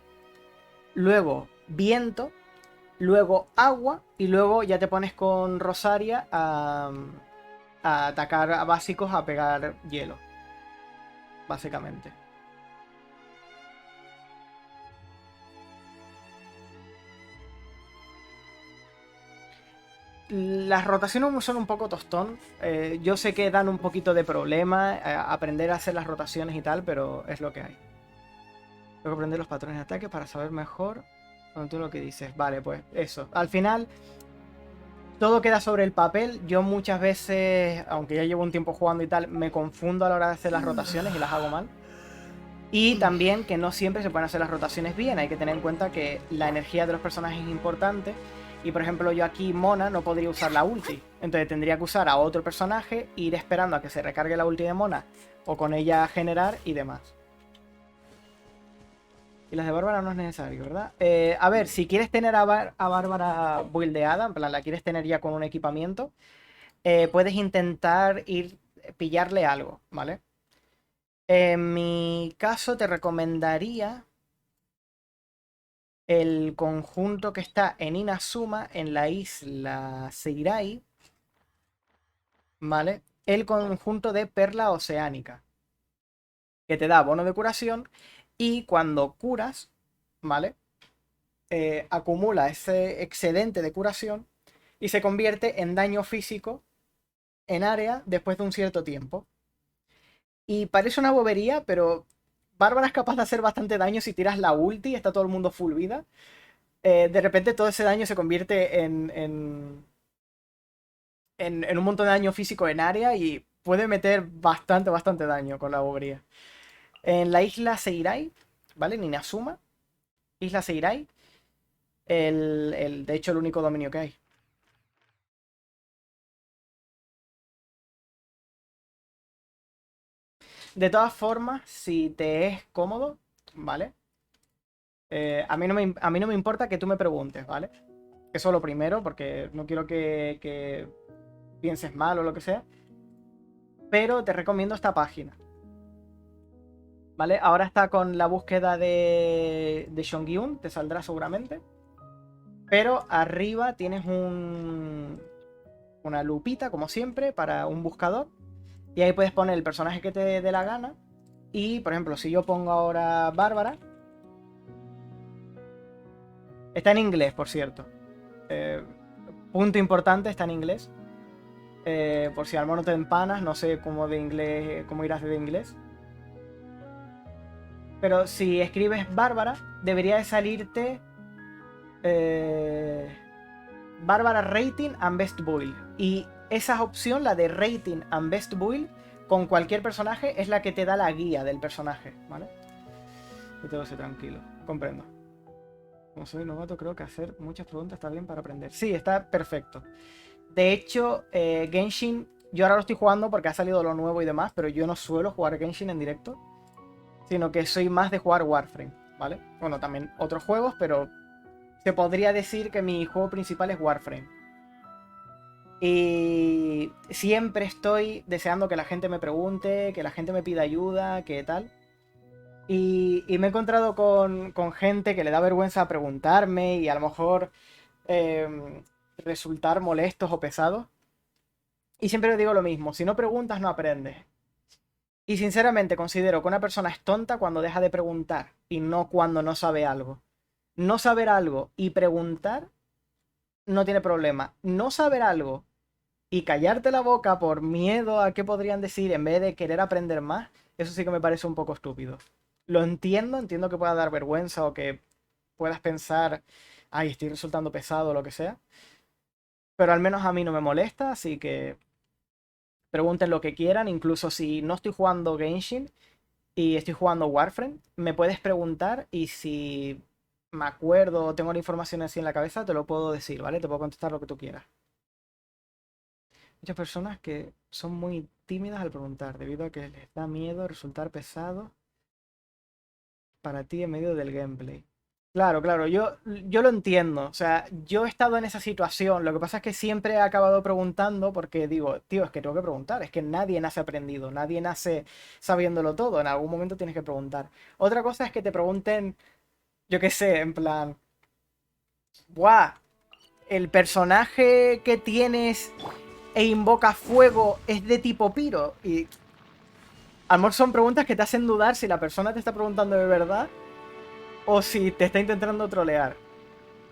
luego viento, luego agua y luego ya te pones con Rosaria a atacar a básicos, a pegar hielo, básicamente. Las rotaciones son un poco tostón. Yo sé que dan un poquito de problema aprender a hacer las rotaciones y tal, pero es lo que hay. Tengo que aprender los patrones de ataque para saber mejor con todo lo que dices. Vale, pues eso. Al final, todo queda sobre el papel. Yo muchas veces, aunque ya llevo un tiempo jugando y tal, me confundo a la hora de hacer las rotaciones y las hago mal. Y también que no siempre se pueden hacer las rotaciones bien. Hay que tener en cuenta que la energía de los personajes es importante. Y por ejemplo, yo aquí, Mona, no podría usar la ulti. Entonces tendría que usar a otro personaje, ir esperando a que se recargue la ulti de Mona, o con ella generar y demás. Y las de Bárbara no es necesario, ¿verdad? A ver, si quieres tener a Bárbara buildeada, en plan, la quieres tener ya con un equipamiento, puedes intentar pillarle algo, ¿vale? En mi caso te recomendaría el conjunto que está en Inazuma, en la isla Seirai, ¿vale? El conjunto de Perla Oceánica, que te da bono de curación y cuando curas, ¿vale? Acumula ese excedente de curación y se convierte en daño físico en área después de un cierto tiempo. Y parece una bobería, pero Bárbara es capaz de hacer bastante daño si tiras la ulti y está todo el mundo full vida. De repente todo ese daño se convierte en un montón de daño físico en área y puede meter bastante daño con la bobería. En la isla Seirai, ¿vale? En Inazuma, isla Seirai, de hecho el único dominio que hay. De todas formas, si te es cómodo, ¿vale? A mí no me importa que tú me preguntes, ¿vale? Eso lo primero, porque no quiero que pienses mal o lo que sea. Pero te recomiendo esta página. ¿Vale? Ahora está con la búsqueda de Seong-Gi-un, te saldrá seguramente. Pero arriba tienes una lupita, como siempre, para un buscador. Y ahí puedes poner el personaje que te dé la gana. Y, por ejemplo, si yo pongo ahora Bárbara, Está en inglés, por cierto. Punto importante, está en inglés. Por si al mono te empanas, no sé cómo de inglés, cómo irás de inglés. Pero si escribes Bárbara, debería de salirte Bárbara Rating and Best Build. Y esa opción, la de Rating and Best Build, con cualquier personaje, es la que te da la guía del personaje, ¿vale? Y todo eso tranquilo, comprendo. Como soy novato, creo que hacer muchas preguntas está bien para aprender. Sí, está perfecto. De hecho, Genshin, yo ahora lo estoy jugando porque ha salido lo nuevo y demás, pero yo no suelo jugar Genshin en directo, sino que soy más de jugar Warframe, ¿vale? Bueno, también otros juegos, pero se podría decir que mi juego principal es Warframe. Y siempre estoy deseando que la gente me pregunte, que la gente me pida ayuda, que tal. Y me he encontrado con gente que le da vergüenza preguntarme y a lo mejor resultar molestos o pesados. Y siempre les digo lo mismo, si no preguntas no aprendes. Y sinceramente considero que una persona es tonta cuando deja de preguntar y no cuando no sabe algo. No saber algo y preguntar no tiene problema. No saber algo y callarte la boca por miedo a qué podrían decir en vez de querer aprender más, eso sí que me parece un poco estúpido. Lo entiendo que pueda dar vergüenza o que puedas pensar, ay, estoy resultando pesado o lo que sea. Pero al menos a mí no me molesta, así que pregunten lo que quieran, incluso si no estoy jugando Genshin y estoy jugando Warframe, me puedes preguntar y si me acuerdo o tengo la información así en la cabeza, te lo puedo decir, ¿vale? Te puedo contestar lo que tú quieras. Muchas personas que son muy tímidas al preguntar, debido a que les da miedo resultar pesado para ti en medio del gameplay. Claro, claro, yo lo entiendo. O sea, yo he estado en esa situación. Lo que pasa es que siempre he acabado preguntando porque digo, tío, es que tengo que preguntar. Es que nadie nace aprendido, nadie nace sabiéndolo todo. En algún momento tienes que preguntar. Otra cosa es que te pregunten, yo qué sé, en plan, ¡buah! El personaje que tienes e invoca fuego es de tipo piro. Y a lo mejor son preguntas que te hacen dudar si la persona te está preguntando de verdad o si te está intentando trolear.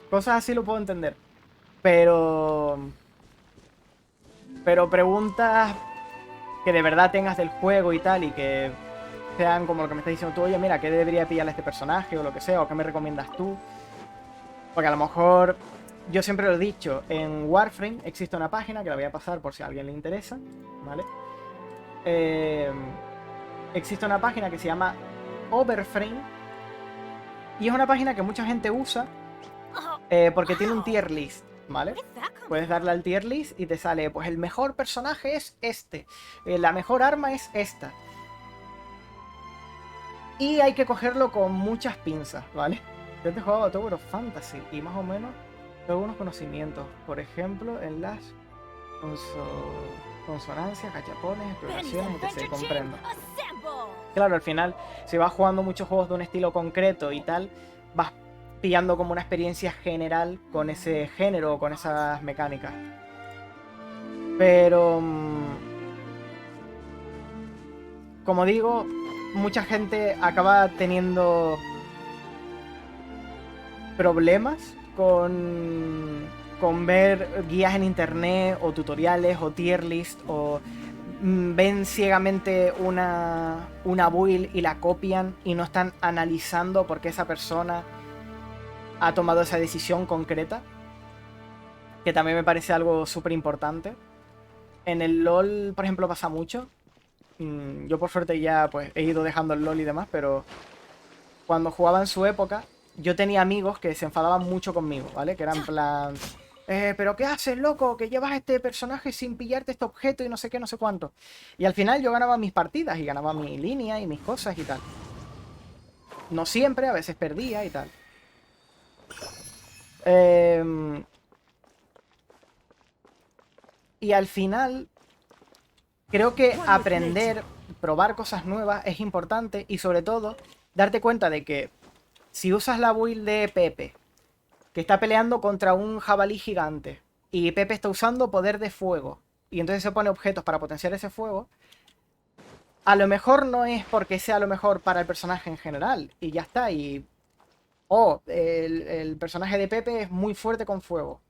Cosas así lo puedo entender. Pero preguntas que de verdad tengas del juego y tal, y que sean como lo que me estás diciendo tú, oye, mira, ¿qué debería pillarle a este personaje? O lo que sea, o qué me recomiendas tú. Porque a lo mejor, yo siempre lo he dicho, en Warframe existe una página, que la voy a pasar por si a alguien le interesa, ¿vale? Existe una página que se llama Overframe, y es una página que mucha gente usa porque tiene un tier list, ¿vale? Puedes darle al tier list y te sale, pues el mejor personaje es este, la mejor arma es esta. Y hay que cogerlo con muchas pinzas, ¿vale? Yo te he jugado a Tower of Fantasy y más o menos tengo algunos conocimientos. Por ejemplo, en las consonancias, gachapones, exploraciones, etc. Comprendo. Claro, al final, si vas jugando muchos juegos de un estilo concreto y tal, vas pillando como una experiencia general con ese género o con esas mecánicas. Pero como digo, mucha gente acaba teniendo problemas con ver guías en internet o tutoriales o tier list, o ven ciegamente una build y la copian y no están analizando por qué esa persona ha tomado esa decisión concreta, que también me parece algo súper importante. En el LoL, por ejemplo, pasa mucho. Yo por suerte ya pues he ido dejando el LoL y demás, pero cuando jugaba en su época, yo tenía amigos que se enfadaban mucho conmigo, ¿vale? Que eran en plan, ¿pero qué haces, loco? Que llevas a este personaje sin pillarte este objeto y no sé qué, no sé cuánto. Y al final yo ganaba mis partidas y ganaba mi línea y mis cosas y tal. No siempre, a veces perdía y tal. Y al final, creo que aprender, probar cosas nuevas es importante, y sobre todo, darte cuenta de que si usas la build de Pepe, que está peleando contra un jabalí gigante, y Pepe está usando poder de fuego, y entonces se pone objetos para potenciar ese fuego, a lo mejor no es porque sea lo mejor para el personaje en general, y ya está, y O el personaje de Pepe es muy fuerte con fuego.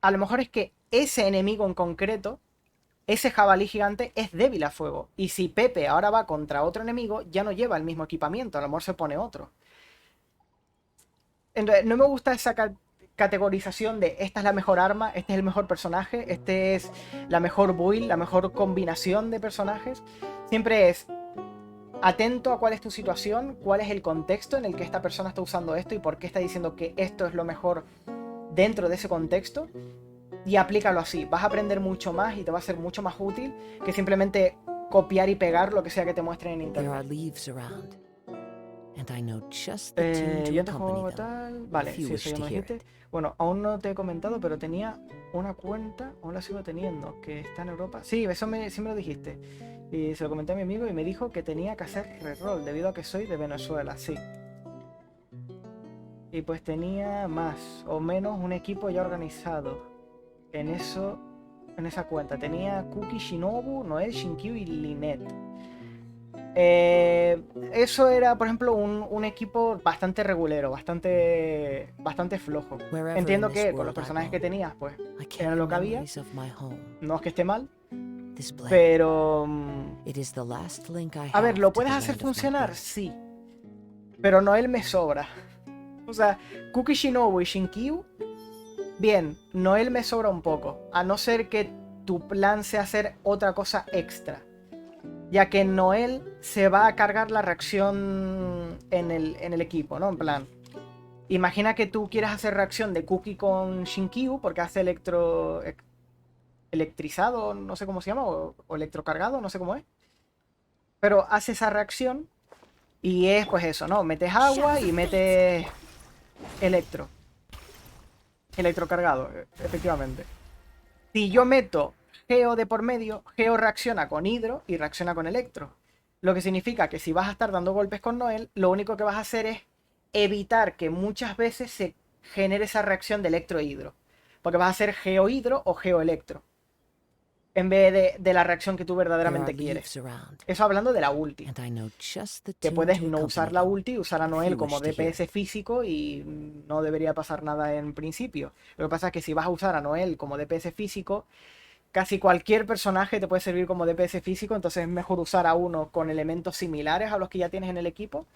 A lo mejor es que ese enemigo en concreto, ese jabalí gigante, es débil a fuego. Y si Pepe ahora va contra otro enemigo, ya no lleva el mismo equipamiento, a lo mejor se pone otro. Entonces, no me gusta esa categorización de esta es la mejor arma, este es el mejor personaje, este es la mejor build, la mejor combinación de personajes. Siempre es atento a cuál es tu situación, cuál es el contexto en el que esta persona está usando esto y por qué está diciendo que esto es lo mejor dentro de ese contexto, y aplícalo así. Vas a aprender mucho más y te va a ser mucho más útil que simplemente copiar y pegar lo que sea que te muestren en internet. Yo te juego tal... Vale, sí, eso ya me lo dijiste. Bueno, aún no te he comentado, pero tenía una cuenta, aún la sigo teniendo, que está en Europa. Sí, eso sí me lo dijiste. Y se lo comenté a mi amigo y me dijo que tenía que hacer reroll debido a que soy de Venezuela, sí. Y pues tenía más o menos un equipo ya organizado en esa cuenta. Tenía Kuki, Shinobu, Noel, Shinkyu y Lynette. Eso era, por ejemplo, un equipo bastante regulero, bastante flojo. Entiendo que con los personajes que tenías, pues era lo que había. No es que esté mal, pero... A ver, ¿lo puedes hacer funcionar? Sí. Pero Noel me sobra. O sea, Kuki, Shinobu y Shinkyu, bien, Noel me sobra un poco. A no ser que tu plan sea hacer otra cosa extra. Ya que Noel se va a cargar la reacción en el equipo, ¿no? En plan, imagina que tú quieres hacer reacción de Cookie con Shinkyu porque hace electrizado, no sé cómo se llama, o electrocargado, no sé cómo es. Pero hace esa reacción y es pues eso, ¿no? Metes agua y metes electrocargado, efectivamente. Si yo meto Geo de por medio, Geo reacciona con Hidro y reacciona con Electro. Lo que significa que si vas a estar dando golpes con Noel, lo único que vas a hacer es evitar que muchas veces se genere esa reacción de Electro-Hidro. Porque vas a hacer Geo-Hidro o Geo-Electro. En vez de la reacción que tú verdaderamente quieres. Eso hablando de la ulti. Que puedes no usar la ulti, usar a Noel como DPS físico y no debería pasar nada en principio. Lo que pasa es que si vas a usar a Noel como DPS físico, casi cualquier personaje te puede servir como DPS físico, entonces es mejor usar a uno con elementos similares a los que ya tienes en el equipo,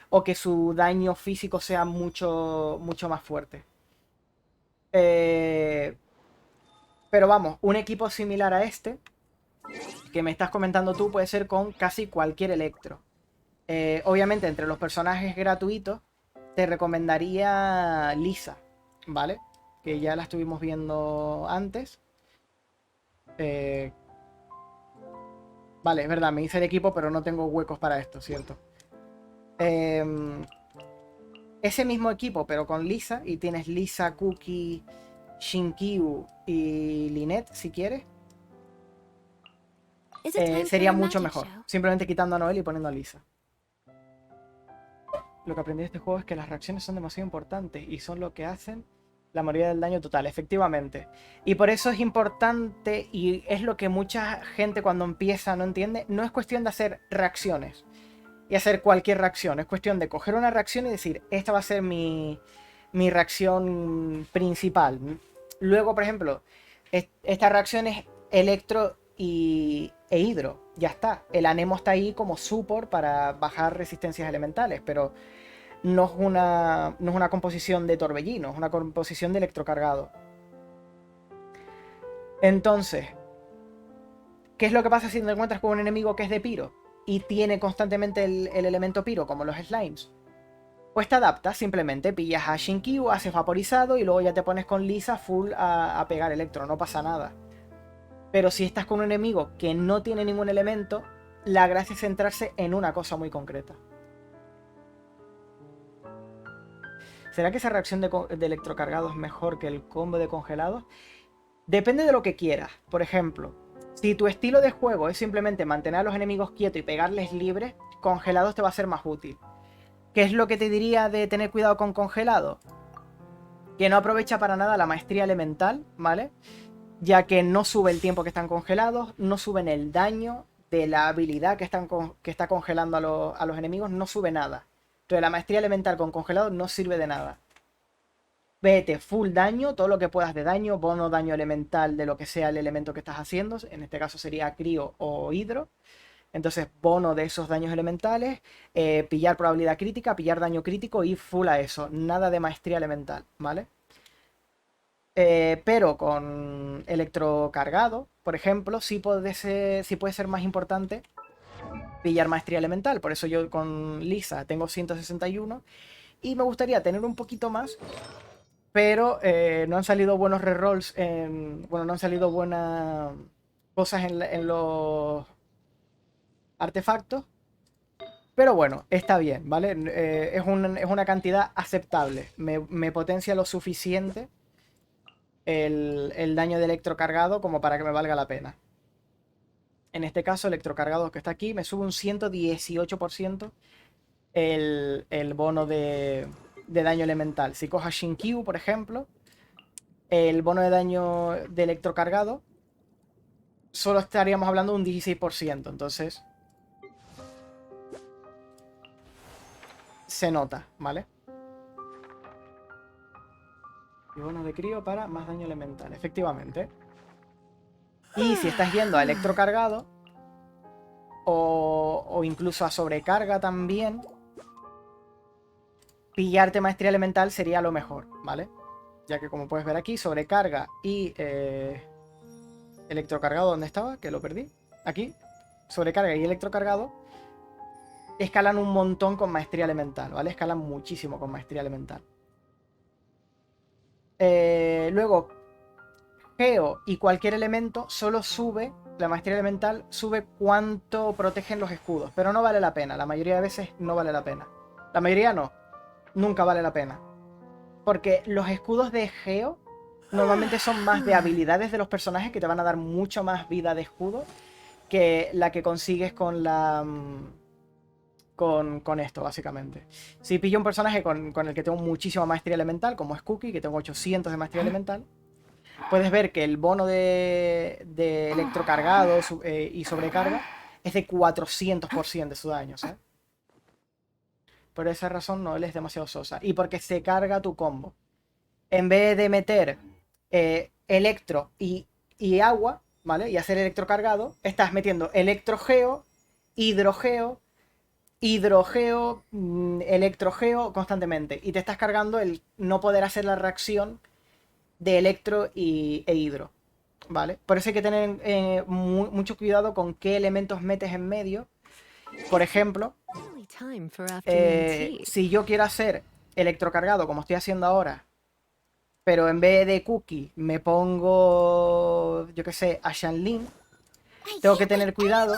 o que su daño físico sea mucho más fuerte. Pero vamos, un equipo similar a este, que me estás comentando tú, puede ser con casi cualquier Electro. Obviamente, entre los personajes gratuitos, te recomendaría Lisa, ¿vale? Que ya la estuvimos viendo antes. Vale, es verdad, me hice el equipo, pero no tengo huecos para esto, ¿cierto? Ese mismo equipo, pero con Lisa, y tienes Lisa, Cookie, Shinkyu y Lynette, si quieres. Sería mucho mejor. Simplemente quitando a Noel y poniendo a Lisa. Lo que aprendí de este juego es que las reacciones son demasiado importantes y son lo que hacen la mayoría del daño total, efectivamente. Y por eso es importante, y es lo que mucha gente cuando empieza no entiende, no es cuestión de hacer reacciones y hacer cualquier reacción, es cuestión de coger una reacción y decir, esta va a ser mi reacción principal. Luego, por ejemplo, esta reacción es electro e hidro, ya está. El anemo está ahí como support para bajar resistencias elementales, pero no es una composición de torbellino, es una composición de electrocargado. Entonces, ¿qué es lo que pasa si te encuentras con un enemigo que es de piro y tiene constantemente el elemento piro, como los slimes? Pues te adaptas, simplemente pillas a Shinkyu, haces vaporizado y luego ya te pones con Lisa full a pegar electro, no pasa nada. Pero si estás con un enemigo que no tiene ningún elemento, la gracia es centrarse en una cosa muy concreta. ¿Será que esa reacción de electrocargado es mejor que el combo de congelados? Depende de lo que quieras. Por ejemplo, si tu estilo de juego es simplemente mantener a los enemigos quietos y pegarles libres, congelados te va a ser más útil. ¿Qué es lo que te diría de tener cuidado con congelados? Que no aprovecha para nada la maestría elemental, ¿vale? Ya que no sube el tiempo que están congelados, no suben el daño de la habilidad que está congelando a los enemigos, no sube nada. Entonces la maestría elemental con congelado no sirve de nada. Vete full daño, todo lo que puedas de daño, bono daño elemental de lo que sea el elemento que estás haciendo. En este caso sería crío o hidro. Entonces bono de esos daños elementales, pillar probabilidad crítica, pillar daño crítico y full a eso. Nada de maestría elemental, ¿vale? Pero con electrocargado, por ejemplo, sí puede ser más importante pillar maestría elemental. Por eso yo con Lisa tengo 161 y me gustaría tener un poquito más, pero no han salido buenos rerolls, bueno, no han salido buenas cosas en los artefactos. Pero bueno, está bien, ¿vale? Es una cantidad aceptable. Me potencia lo suficiente el daño de electrocargado como para que me valga la pena. En este caso, electrocargado que está aquí, me sube un 118% el bono de daño elemental. Si cojo a Shinkyu, por ejemplo, el bono de daño de electrocargado, solo estaríamos hablando de un 16%. Entonces, se nota, ¿vale? Y bono de crío para más daño elemental, efectivamente. Y si estás yendo a electrocargado, o incluso a sobrecarga también, pillarte maestría elemental sería lo mejor, ¿vale? Ya que como puedes ver aquí, sobrecarga y electrocargado, ¿dónde estaba? Que lo perdí. Aquí, sobrecarga y electrocargado escalan un montón con maestría elemental, ¿vale? Escalan muchísimo con maestría elemental. Luego, Geo y cualquier elemento solo sube, la maestría elemental sube cuánto protegen los escudos, pero no vale la pena, la mayoría de veces no vale la pena. La mayoría no, nunca vale la pena. Porque los escudos de Geo normalmente son más de habilidades de los personajes que te van a dar mucho más vida de escudo que la que consigues con la... Con esto, básicamente. Si pillo un personaje con el que tengo muchísima maestría elemental, como es Cookie, que tengo 800 de maestría elemental, puedes ver que el bono de electrocargado y sobrecarga es de 400% de su daño, ¿sabes? Por esa razón no, él es demasiado sosa. Y porque se carga tu combo. En vez de meter electro y agua, ¿vale? Y hacer electrocargado, estás metiendo electrogeo, hidrogeo, electrogeo constantemente. Y te estás cargando el no poder hacer la reacción de electro e hidro, ¿vale? Por eso hay que tener mucho cuidado con qué elementos metes en medio. Por ejemplo, si yo quiero hacer electrocargado, como estoy haciendo ahora, pero en vez de Cookie me pongo, yo qué sé, a Shanlin, tengo que tener cuidado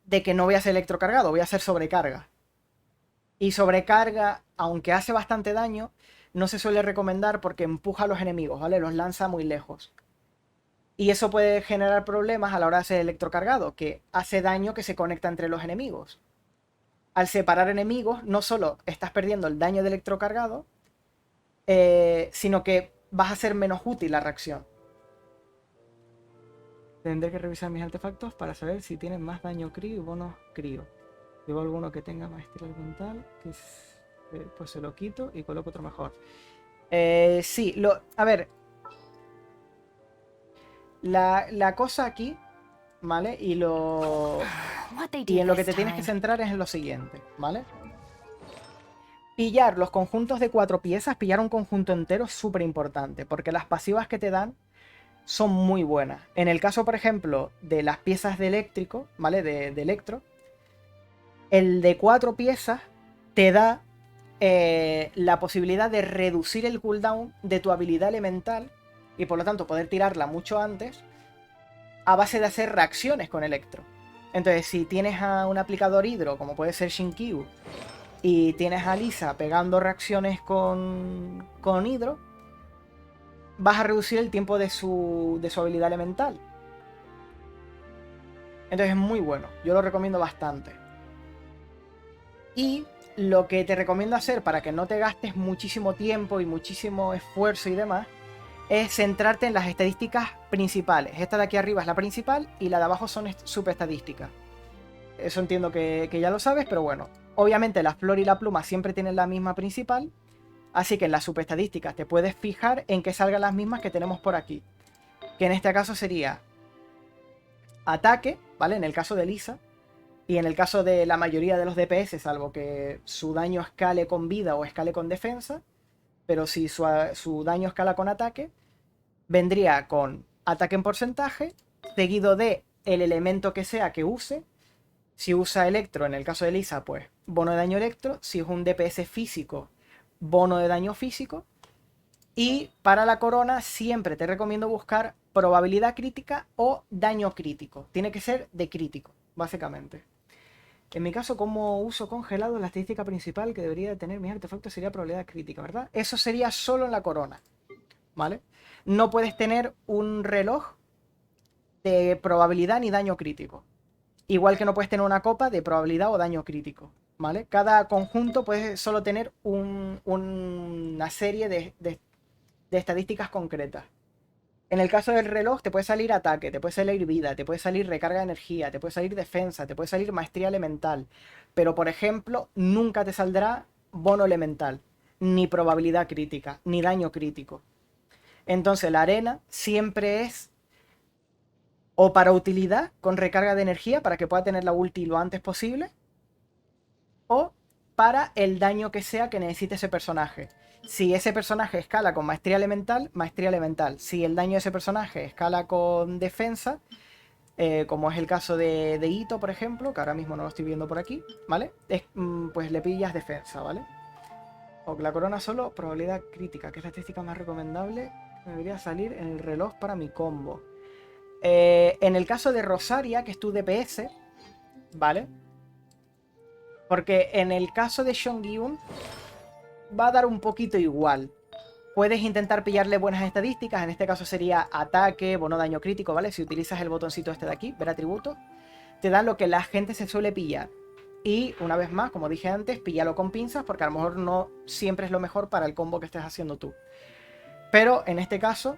de que no voy a hacer electrocargado, voy a hacer sobrecarga. Y sobrecarga, aunque hace bastante daño, no se suele recomendar porque empuja a los enemigos, ¿vale? Los lanza muy lejos. Y eso puede generar problemas a la hora de hacer electrocargado, que hace daño que se conecta entre los enemigos. Al separar enemigos, no solo estás perdiendo el daño de electrocargado, sino que vas a hacer menos útil la reacción. Tendré que revisar mis artefactos para saber si tienen más daño crío y bonos crío. Llevo alguno que tenga maestría elemental, pues se lo quito y coloco otro mejor. Sí, a ver. La cosa aquí, ¿vale? Y en lo que te tienes que centrar es en lo siguiente, ¿vale? Pillar los conjuntos de 4 piezas, pillar un conjunto entero es súper importante, porque las pasivas que te dan son muy buenas. En el caso, por ejemplo, de las piezas de eléctrico, ¿vale? De electro, el de 4 piezas te da la posibilidad de reducir el cooldown de tu habilidad elemental y por lo tanto poder tirarla mucho antes a base de hacer reacciones con electro. Entonces, si tienes a un aplicador hidro, como puede ser Shinkyu, y tienes a Lisa pegando reacciones con hidro, vas a reducir el tiempo de su habilidad elemental. Entonces es muy bueno, yo lo recomiendo bastante. Y lo que te recomiendo hacer para que no te gastes muchísimo tiempo y muchísimo esfuerzo y demás, es centrarte en las estadísticas principales. Esta de aquí arriba es la principal y la de abajo son subestadísticas. Eso entiendo que ya lo sabes, pero bueno, Obviamente la flor y la pluma siempre tienen la misma principal, así que en las subestadísticas te puedes fijar en que salgan las mismas que tenemos por aquí. Que en este caso sería ataque, ¿vale? En el caso de Lisa. Y en el caso de la mayoría de los DPS, salvo que su daño escale con vida o escale con defensa, pero si su daño escala con ataque, vendría con ataque en porcentaje, seguido de el elemento que sea que use. Si usa electro, en el caso de Lisa, pues bono de daño electro. Si es un DPS físico, bono de daño físico. Y para la corona siempre te recomiendo buscar probabilidad crítica o daño crítico. Tiene que ser de crítico, básicamente. En mi caso, como uso congelado, la estadística principal que debería tener mis artefactos sería probabilidad crítica, ¿verdad? Eso sería solo en la corona, ¿vale? No puedes tener un reloj de probabilidad ni daño crítico. Igual que no puedes tener una copa de probabilidad o daño crítico, ¿vale? Cada conjunto puede solo tener una serie de estadísticas concretas. En el caso del reloj te puede salir ataque, te puede salir vida, te puede salir recarga de energía, te puede salir defensa, te puede salir maestría elemental. Pero, por ejemplo, nunca te saldrá bono elemental, ni probabilidad crítica, ni daño crítico. Entonces la arena siempre es o para utilidad con recarga de energía para que pueda tener la ulti lo antes posible, o para el daño que sea que necesite ese personaje. Si ese personaje escala con maestría elemental, maestría elemental. Si el daño de ese personaje escala con defensa, como es el caso de Ito, por ejemplo, que ahora mismo no lo estoy viendo por aquí, ¿vale? Pues le pillas defensa, ¿vale? O la corona solo, probabilidad crítica, que es la estadística más recomendable. Me debería salir en el reloj para mi combo. En el caso de Rosaria, que es tu DPS, ¿vale? Porque en el caso de Shongyun va a dar un poquito igual. Puedes intentar pillarle buenas estadísticas, en este caso sería ataque, bono daño crítico, ¿vale? Si utilizas el botoncito este de aquí, ver atributos, te da lo que la gente se suele pillar. Y una vez más, como dije antes, píllalo con pinzas porque a lo mejor no siempre es lo mejor para el combo que estés haciendo tú. Pero en este caso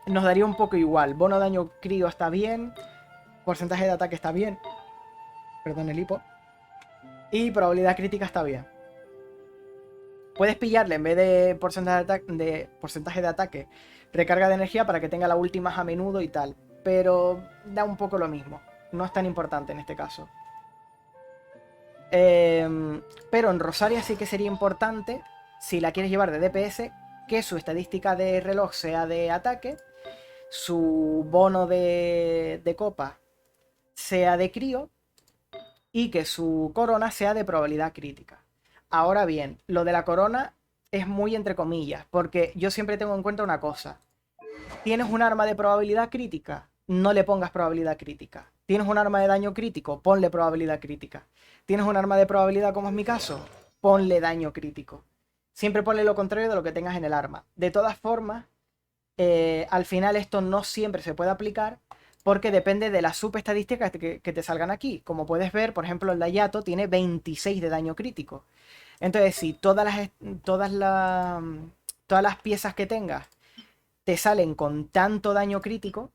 nos daría un poco igual. Bono daño crío está bien, porcentaje de ataque está bien, perdón el hipo, y probabilidad crítica está bien. Puedes pillarle en vez de porcentaje de ataque, recarga de energía para que tenga la ulti más a menudo y tal. Pero da un poco lo mismo. No es tan importante en este caso. Pero en Rosaria sí que sería importante, si la quieres llevar de DPS, que su estadística de reloj sea de ataque, su bono de copa sea de crío y que su corona sea de probabilidad crítica. Ahora bien, lo de la corona es muy entre comillas, porque yo siempre tengo en cuenta una cosa. ¿Tienes un arma de probabilidad crítica? No le pongas probabilidad crítica. ¿Tienes un arma de daño crítico? Ponle probabilidad crítica. ¿Tienes un arma de probabilidad, como es mi caso? Ponle daño crítico. Siempre ponle lo contrario de lo que tengas en el arma. De todas formas, al final esto no siempre se puede aplicar porque depende de las subestadísticas que te salgan aquí. Como puedes ver, por ejemplo, el Dayato tiene 26 de daño crítico. Entonces, si todas las piezas que tengas te salen con tanto daño crítico,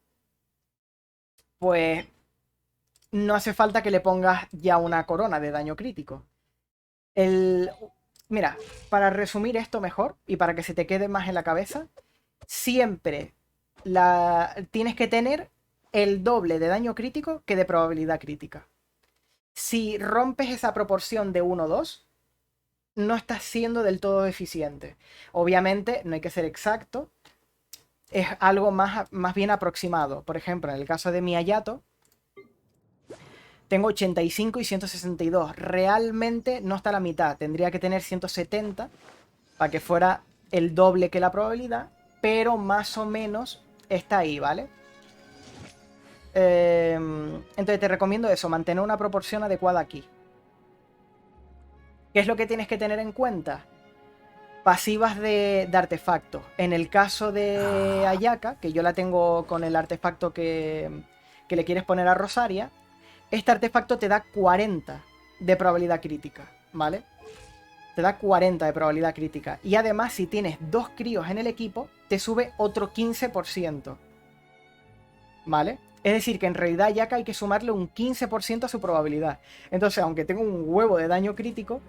pues no hace falta que le pongas ya una corona de daño crítico. Mira, para resumir esto mejor y para que se te quede más en la cabeza, siempre tienes que tener el doble de daño crítico que de probabilidad crítica. Si rompes esa proporción de 1-2, no estás siendo del todo eficiente. Obviamente, no hay que ser exacto, es algo más bien aproximado. Por ejemplo, en el caso de mi Hayato, tengo 85 y 162. Realmente no está a la mitad. Tendría que tener 170 para que fuera el doble que la probabilidad, pero más o menos está ahí, ¿vale? Entonces te recomiendo eso, mantener una proporción adecuada aquí. ¿Qué es lo que tienes que tener en cuenta? Pasivas de artefactos. En el caso de Ayaka, que yo la tengo con el artefacto que le quieres poner a Rosaria, este artefacto te da 40 de probabilidad crítica, ¿vale? Te da 40 de probabilidad crítica. Y además, si tienes 2 críos en el equipo, te sube otro 15%. ¿Vale? Es decir, que en realidad Ayaka hay que sumarle un 15% a su probabilidad. Entonces, aunque tengo un huevo de daño crítico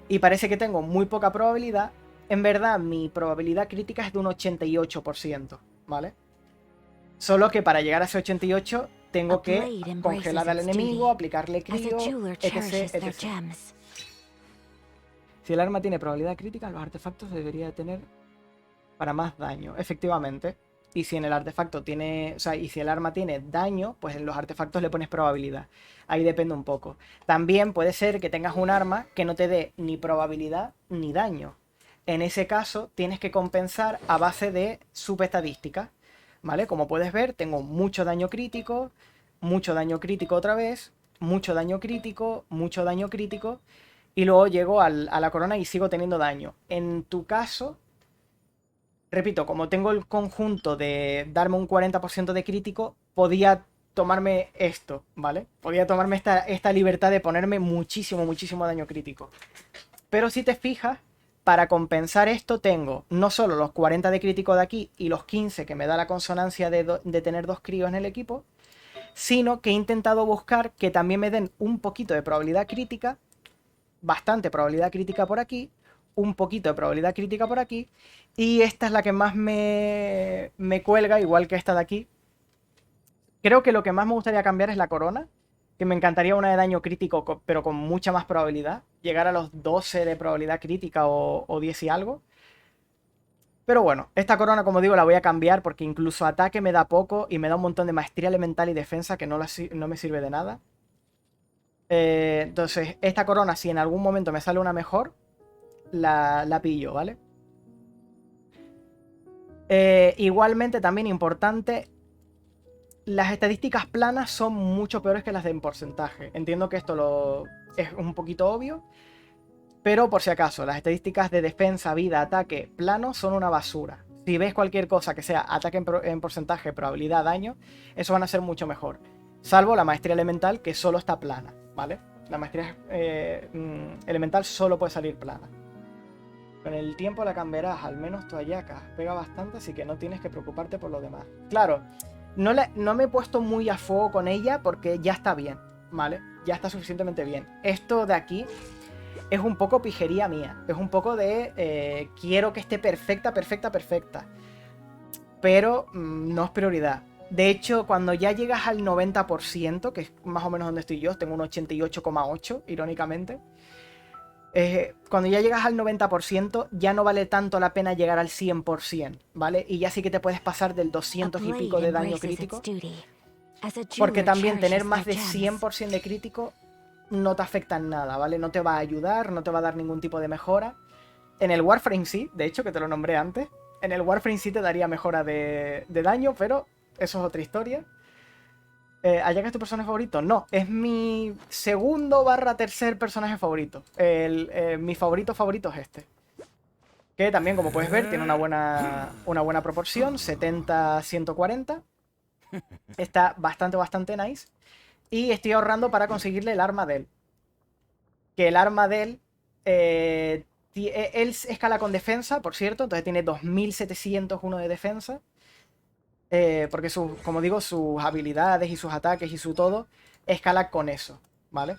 y parece que tengo muy poca probabilidad, en verdad mi probabilidad crítica es de un 88%, ¿vale? Solo que para llegar a ese 88 tengo que congelar al enemigo, aplicarle crío, etc, etc. Si el arma tiene probabilidad crítica, los artefactos debería tener para más daño, efectivamente. Y si en el artefacto tiene, o sea, y si el arma tiene daño, pues en los artefactos le pones probabilidad. Ahí depende un poco. También puede ser que tengas un arma que no te dé ni probabilidad ni daño. En ese caso, tienes que compensar a base de subestadísticas, ¿vale? Como puedes ver, tengo mucho daño crítico otra vez, mucho daño crítico, y luego llego a la corona y sigo teniendo daño. En tu caso, repito, como tengo el conjunto de darme un 40% de crítico, podía tomarme esto, ¿vale? Podía tomarme esta libertad de ponerme muchísimo daño crítico. Pero si te fijas, para compensar esto tengo no solo los 40 de crítico de aquí y los 15 que me da la consonancia de tener 2 críos en el equipo, sino que he intentado buscar que también me den un poquito de probabilidad crítica, bastante probabilidad crítica por aquí, un poquito de probabilidad crítica por aquí, y esta es la que más me cuelga, igual que esta de aquí. Creo que lo que más me gustaría cambiar es la corona, que me encantaría una de daño crítico, pero con mucha más probabilidad, llegar a los 12 de probabilidad crítica o 10 y algo. Pero bueno, esta corona, como digo, la voy a cambiar porque incluso ataque me da poco y me da un montón de maestría elemental y defensa que no me sirve de nada. Entonces, esta corona, si en algún momento me sale una mejor, la pillo, ¿vale? Igualmente, también importante, las estadísticas planas son mucho peores que las de en porcentaje. Entiendo que esto es un poquito obvio, pero por si acaso, las estadísticas de defensa, vida, ataque, plano son una basura. Si ves cualquier cosa que sea ataque en porcentaje, probabilidad, daño, eso van a ser mucho mejor. Salvo la maestría elemental, que solo está plana, ¿vale? La maestría elemental solo puede salir plana. Con el tiempo la cambiarás, al menos tu Ayaka pega bastante, así que no tienes que preocuparte por lo demás. Claro, no me he puesto muy a fuego con ella porque ya está bien, ¿vale? Ya está suficientemente bien. Esto de aquí es un poco pijería mía. Es un poco de quiero que esté perfecta. Pero no es prioridad. De hecho, cuando ya llegas al 90%, que es más o menos donde estoy yo, tengo un 88,8, irónicamente. Cuando ya llegas al 90%, ya no vale tanto la pena llegar al 100%, ¿vale? Y ya sí que te puedes pasar del 200 y pico de daño crítico. Porque también tener más de 100% de crítico no te afecta en nada, ¿vale? No te va a ayudar, no te va a dar ningún tipo de mejora. En el Warframe sí, de hecho, que te lo nombré antes. En el Warframe sí te daría mejora de daño, pero eso es otra historia. ¿Ayaka es tu personaje favorito? No, es mi segundo/tercer personaje favorito. Mi favorito es este. Que también, como puedes ver, tiene una buena proporción, 70-140. Está bastante nice. Y estoy ahorrando para conseguirle el arma de él. Que el arma de él... él escala con defensa, por cierto, entonces tiene 2701 de defensa. Porque, como digo, sus habilidades y sus ataques y su todo escala con eso, ¿vale?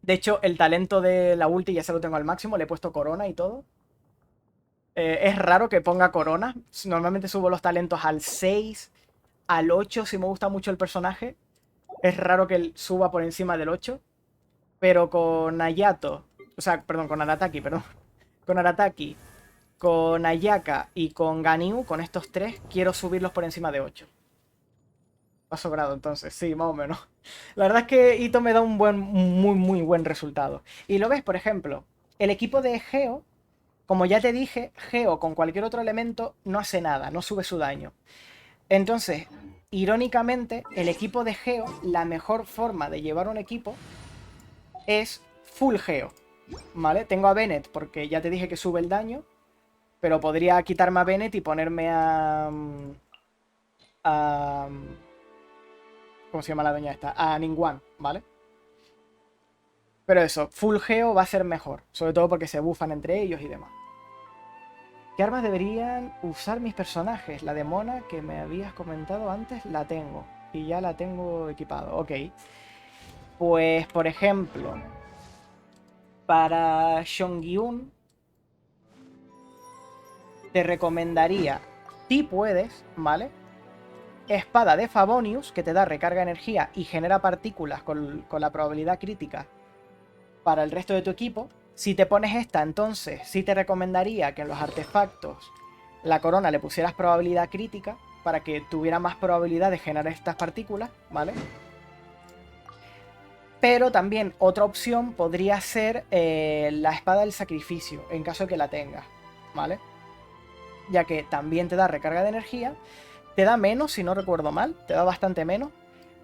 De hecho, el talento de la ulti ya se lo tengo al máximo, le he puesto corona y todo. Es raro que ponga corona. Normalmente subo los talentos al 6, al 8 si me gusta mucho el personaje. Es raro que él suba por encima del 8. Pero con Ayato, o sea, perdón, con Arataki, perdón. Con Arataki, con Ayaka y con Ganyu, con estos tres, quiero subirlos por encima de 8. Ha sobrado entonces, sí, más o menos. La verdad es que Ito me da un muy buen resultado. Y lo ves, por ejemplo, el equipo de Geo, como ya te dije, Geo con cualquier otro elemento no hace nada, no sube su daño. Entonces, irónicamente, el equipo de Geo, la mejor forma de llevar un equipo es full Geo, ¿vale? Tengo a Bennett porque ya te dije que sube el daño, pero podría quitarme a Bennett y ponerme a ¿cómo se llama la doña esta? A Ningguang, ¿vale? Pero eso, full Geo va a ser mejor, sobre todo porque se bufan entre ellos y demás. ¿Qué armas deberían usar mis personajes? La de Mona que me habías comentado antes, la tengo. y ya la tengo equipado. Ok. Pues, por ejemplo, para Shongyun te recomendaría, si puedes, ¿vale? Espada de Favonius, que te da recarga de energía y genera partículas con la probabilidad crítica para el resto de tu equipo. Si te pones esta, entonces sí te recomendaría que en los artefactos la corona le pusieras probabilidad crítica para que tuviera más probabilidad de generar estas partículas, ¿vale? Pero también otra opción podría ser la espada del sacrificio, en caso de que la tengas, ¿vale? Ya que también te da recarga de energía, te da menos, si no recuerdo mal, te da bastante menos,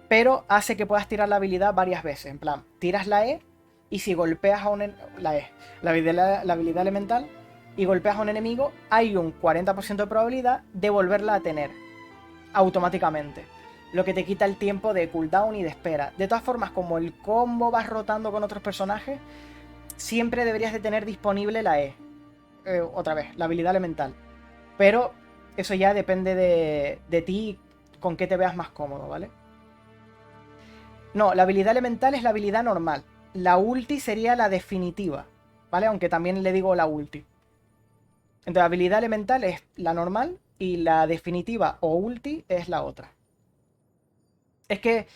pero hace que puedas tirar la habilidad varias veces. En plan, tiras la E y si golpeas a la habilidad elemental, y golpeas a un enemigo, hay un 40% de probabilidad de volverla a tener automáticamente. Lo que te quita el tiempo de cooldown y de espera. De todas formas, como el combo vas rotando con otros personajes, siempre deberías de tener disponible la E. Otra vez, la habilidad elemental. Pero eso ya depende de ti, con qué te veas más cómodo, ¿vale? No, la habilidad elemental es la habilidad normal. La ulti sería la definitiva, ¿vale? Aunque también le digo la ulti. Entonces, la habilidad elemental es la normal y la definitiva o ulti es la otra. Es que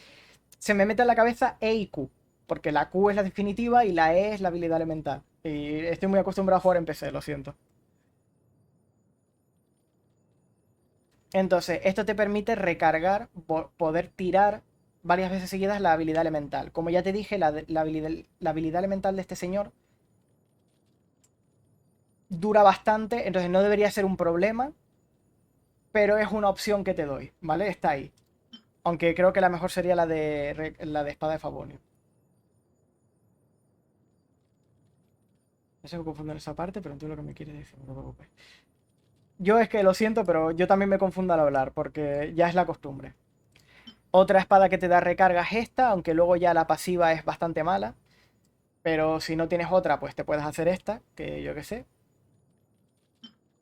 se me mete en la cabeza E y Q, porque la Q es la definitiva y la E es la habilidad elemental. Y estoy muy acostumbrado a jugar en PC, lo siento. Entonces, esto te permite recargar, poder tirar varias veces seguidas la habilidad elemental. Como ya te dije, la habilidad elemental de este señor dura bastante, entonces no debería ser un problema, pero es una opción que te doy, ¿vale? Está ahí. Aunque creo que la mejor sería la de espada de Favonio. No sé me confundo en esa parte, pero entiendo lo que me quiere decir, no te preocupes. Yo es que lo siento, pero yo también me confundo al hablar, porque ya es la costumbre. Otra espada que te da recarga es esta, aunque luego ya la pasiva es bastante mala. Pero si no tienes otra, pues te puedes hacer esta, que yo qué sé.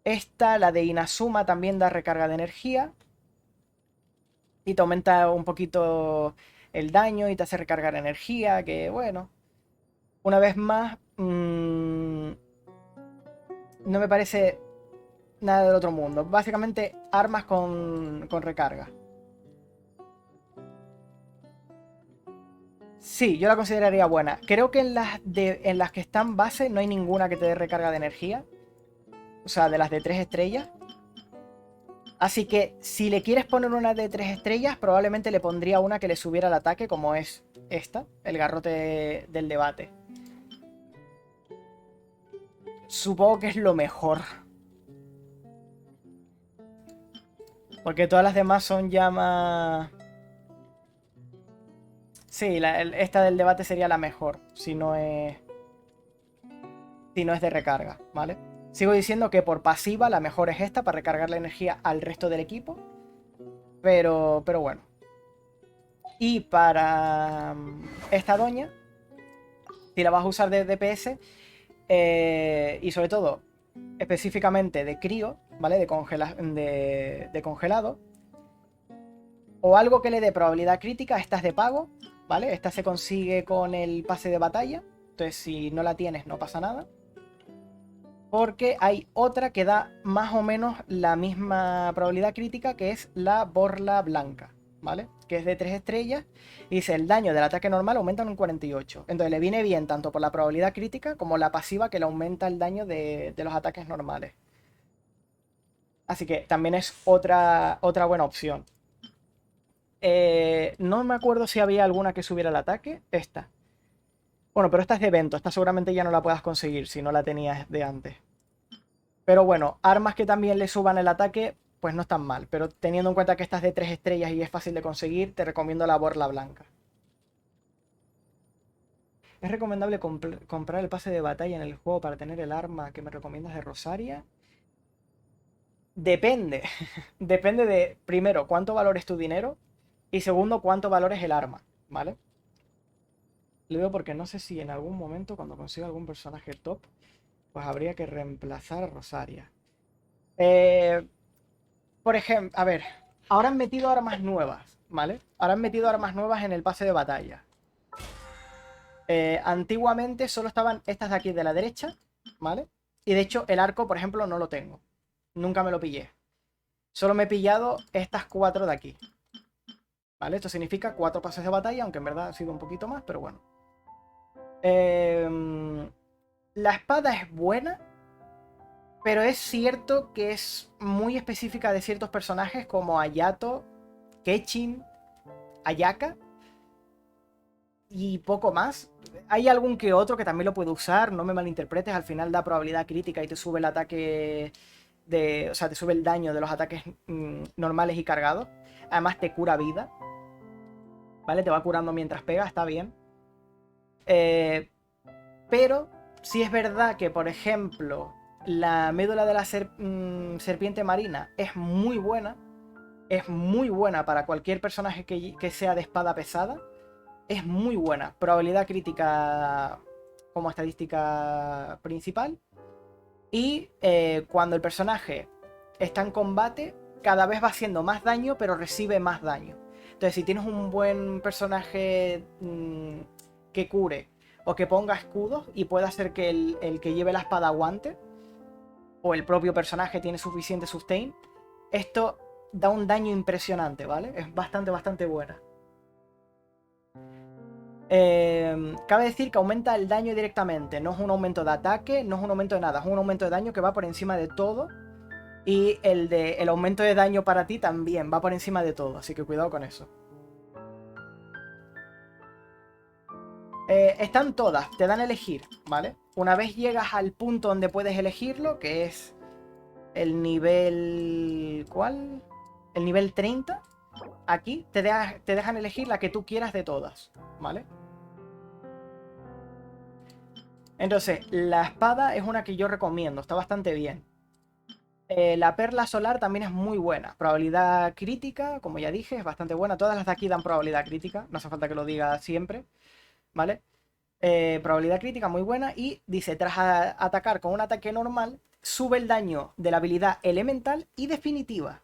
Esta, la de Inazuma, también da recarga de energía. Y te aumenta un poquito el daño y te hace recargar energía, que bueno. Una vez más, no me parece nada del otro mundo. Básicamente, armas con recarga. Sí, yo la consideraría buena. Creo que en las que están base no hay ninguna que te dé recarga de energía. O sea, de las de 3 estrellas. Así que si le quieres poner una de 3 estrellas, probablemente le pondría una que le subiera el ataque, como es esta, el garrote del debate. Supongo que es lo mejor. Porque todas las demás son ya más... Sí, esta del debate sería la mejor, si no es de recarga, ¿vale? Sigo diciendo que por pasiva la mejor es esta, para recargar la energía al resto del equipo. Pero bueno. Y para esta doña, si la vas a usar de DPS, y sobre todo, específicamente de crío, ¿vale? De congelado. O algo que le dé probabilidad crítica, esta es de pago, ¿vale? Esta se consigue con el pase de batalla. Entonces, si no la tienes, no pasa nada. Porque hay otra que da más o menos la misma probabilidad crítica, que es la borla blanca, ¿vale? Que es de 3 estrellas. Y dice, el daño del ataque normal aumenta en un 48. Entonces le viene bien tanto por la probabilidad crítica como la pasiva, que le aumenta el daño de los ataques normales. Así que también es otra buena opción. No me acuerdo si había alguna que subiera el ataque. Esta. Bueno, pero esta es de evento. Esta seguramente ya no la puedas conseguir si no la tenías de antes. Pero bueno, armas que también le suban el ataque, pues no están mal. Pero teniendo en cuenta que esta es de 3 estrellas y es fácil de conseguir, te recomiendo la borla blanca. ¿Es recomendable comprar el pase de batalla en el juego para tener el arma que me recomiendas de Rosaria? Depende. Depende de, primero, cuánto valor es tu dinero. Y segundo, cuánto valor es el arma, ¿vale? Lo digo porque no sé si en algún momento, cuando consiga algún personaje top, pues habría que reemplazar a Rosaria. Por ejemplo, a ver, ahora han metido armas nuevas, ¿vale? Ahora han metido armas nuevas en el pase de batalla. Antiguamente solo estaban estas de aquí de la derecha, ¿vale? Y de hecho el arco, por ejemplo, no lo tengo. Nunca me lo pillé. Solo me he pillado estas 4 de aquí. ¿Vale? Esto significa 4 pases de batalla, aunque en verdad ha sido un poquito más, pero bueno. La espada es buena, pero es cierto que es muy específica de ciertos personajes como Ayato, Kechin, Ayaka y poco más. Hay algún que otro que también lo puede usar, no me malinterpretes, al final da probabilidad crítica y te sube el ataque o sea, te sube el daño de los ataques normales y cargados. Además te cura vida, ¿vale? Te va curando mientras pega, está bien. Pero sí es verdad que, por ejemplo, la médula de la serpiente marina es muy buena. Es muy buena para cualquier personaje que sea de espada pesada. Es muy buena. Probabilidad crítica como estadística principal. Y cuando el personaje está en combate, cada vez va haciendo más daño, pero recibe más daño. Entonces, si tienes un buen personaje que cure o que ponga escudos y pueda hacer que el que lleve la espada aguante, o el propio personaje tiene suficiente sustain, esto da un daño impresionante, ¿vale? Es bastante buena. Cabe decir que aumenta el daño directamente, no es un aumento de ataque, no es un aumento de nada, es un aumento de daño que va por encima de todo. Y el aumento de daño para ti también va por encima de todo, así que cuidado con eso. Están todas, te dan a elegir, ¿vale? Una vez llegas al punto donde puedes elegirlo, que es el nivel... ¿Cuál? El nivel 30. Aquí te dejan elegir la que tú quieras de todas, ¿vale? Entonces, la espada es una que yo recomiendo, está bastante bien. La perla solar también es muy buena. Probabilidad crítica, como ya dije, es bastante buena. Todas las de aquí dan probabilidad crítica, no hace falta que lo diga siempre, ¿vale? Probabilidad crítica muy buena. Y dice, tras atacar con un ataque normal, sube el daño de la habilidad elemental y definitiva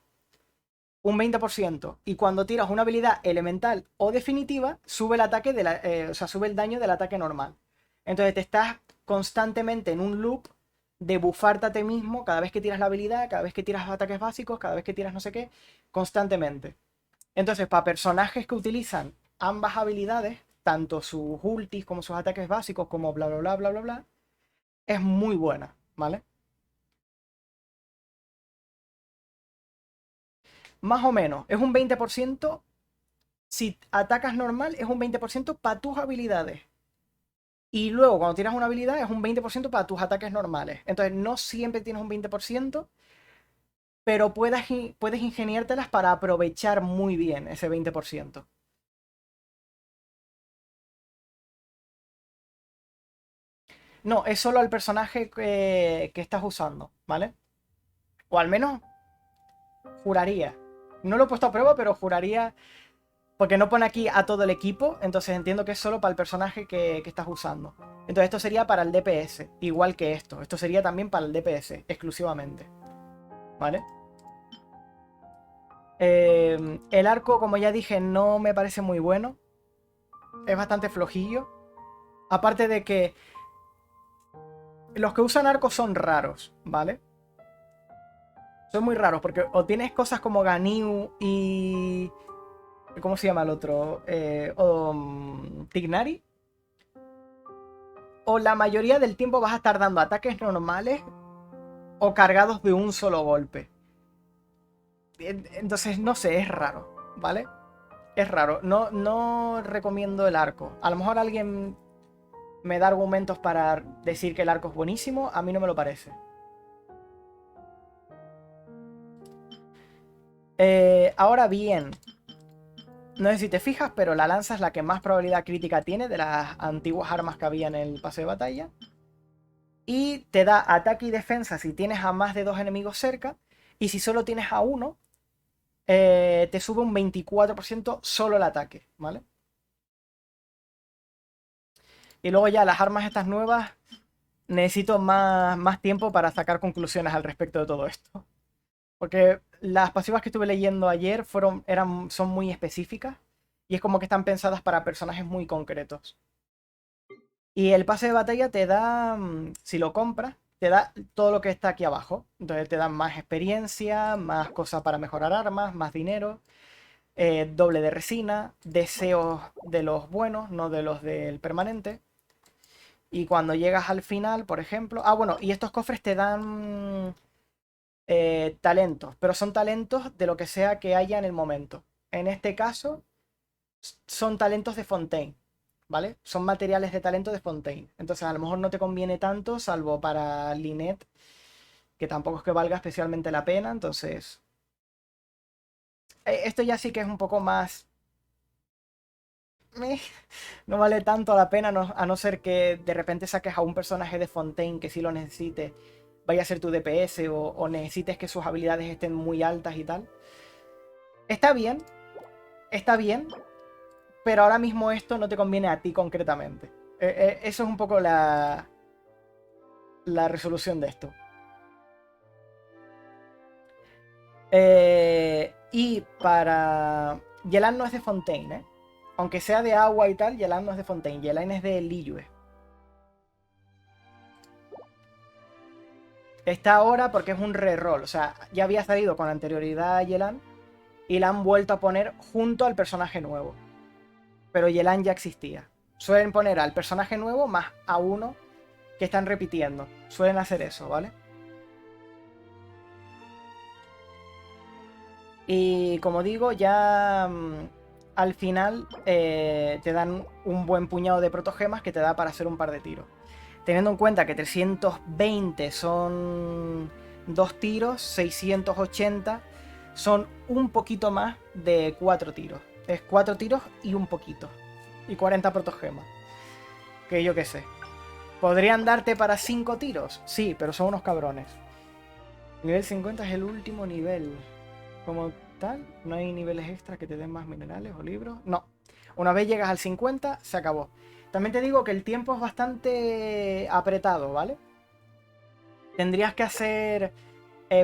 un 20%. Y cuando tiras una habilidad elemental o definitiva, sube el ataque o sea, sube el daño del ataque normal. Entonces te estás constantemente en un loop de bufarte a ti mismo cada vez que tiras la habilidad, cada vez que tiras ataques básicos, cada vez que tiras no sé qué, constantemente. Entonces, para personajes que utilizan ambas habilidades, tanto sus ultis como sus ataques básicos, como bla bla bla bla bla bla, es muy buena, ¿vale? Más o menos, es un 20%. Si atacas normal, es un 20% para tus habilidades. Y luego, cuando tienes una habilidad, es un 20% para tus ataques normales. Entonces, no siempre tienes un 20%, pero puedes ingeniártelas para aprovechar muy bien ese 20%. No, es solo al personaje que estás usando, ¿vale? O al menos juraría. No lo he puesto a prueba, pero juraría. Porque no pone aquí a todo el equipo, entonces entiendo que es solo para el personaje que estás usando. Entonces esto sería para el DPS, igual que esto. Esto sería también para el DPS, exclusivamente. ¿Vale? El arco, como ya dije, no me parece muy bueno. Es bastante flojillo. Aparte de que los que usan arcos son raros, ¿vale? Son muy raros, porque o tienes cosas como Ganiu y... ¿Cómo se llama el otro? Tignari. O la mayoría del tiempo vas a estar dando ataques normales o cargados de un solo golpe. Entonces, no sé, es raro, ¿vale? Es raro. No recomiendo el arco. A lo mejor alguien me da argumentos para decir que el arco es buenísimo. A mí no me lo parece. Ahora bien, no sé si te fijas, pero la lanza es la que más probabilidad crítica tiene de las antiguas armas que había en el pase de batalla. Y te da ataque y defensa si tienes a más de 2 enemigos cerca. Y si solo tienes a uno, te sube un 24% solo el ataque, ¿vale? Y luego ya las armas estas nuevas, necesito más tiempo para sacar conclusiones al respecto de todo esto. Porque las pasivas que estuve leyendo ayer son muy específicas. Y es como que están pensadas para personajes muy concretos. Y el pase de batalla te da, si lo compras, te da todo lo que está aquí abajo. Entonces te dan más experiencia, más cosas para mejorar armas, más dinero, doble de resina, deseos de los buenos, no de los del permanente. Y cuando llegas al final, por ejemplo... Ah, bueno, y estos cofres te dan talentos, pero son talentos de lo que sea que haya en el momento. En este caso, son talentos de Fontaine, ¿vale? Son materiales de talento de Fontaine. Entonces a lo mejor no te conviene tanto, salvo para Lynette, que tampoco es que valga especialmente la pena. Entonces, esto ya sí que es un poco más... No vale tanto la pena, a no ser que de repente saques a un personaje de Fontaine que sí lo necesite, vaya a ser tu DPS o necesites que sus habilidades estén muy altas y tal. Está bien, pero ahora mismo esto no te conviene a ti concretamente. Eso es un poco la resolución de esto. Y para... Yelan no es de Fontaine, ¿eh? Aunque sea de agua y tal, Yelan no es de Fontaine. Yelan es de Liyue. Está ahora porque es un reroll. O sea, ya había salido con anterioridad a Yelan y la han vuelto a poner junto al personaje nuevo. Pero Yelan ya existía. Suelen poner al personaje nuevo más a uno que están repitiendo. Suelen hacer eso, ¿vale? Y como digo, ya al final te dan un buen puñado de protogemas que te da para hacer un par de tiros. Teniendo en cuenta que 320 son 2 tiros, 680 son un poquito más de 4 tiros. Es 4 tiros y un poquito. Y 40 protogemas. Que yo qué sé. ¿Podrían darte para 5 tiros? Sí, pero son unos cabrones. Nivel 50 es el último nivel. Como tal, no hay niveles extra que te den más minerales o libros. No. Una vez llegas al 50, se acabó. También te digo que el tiempo es bastante apretado, ¿vale? Tendrías que hacer...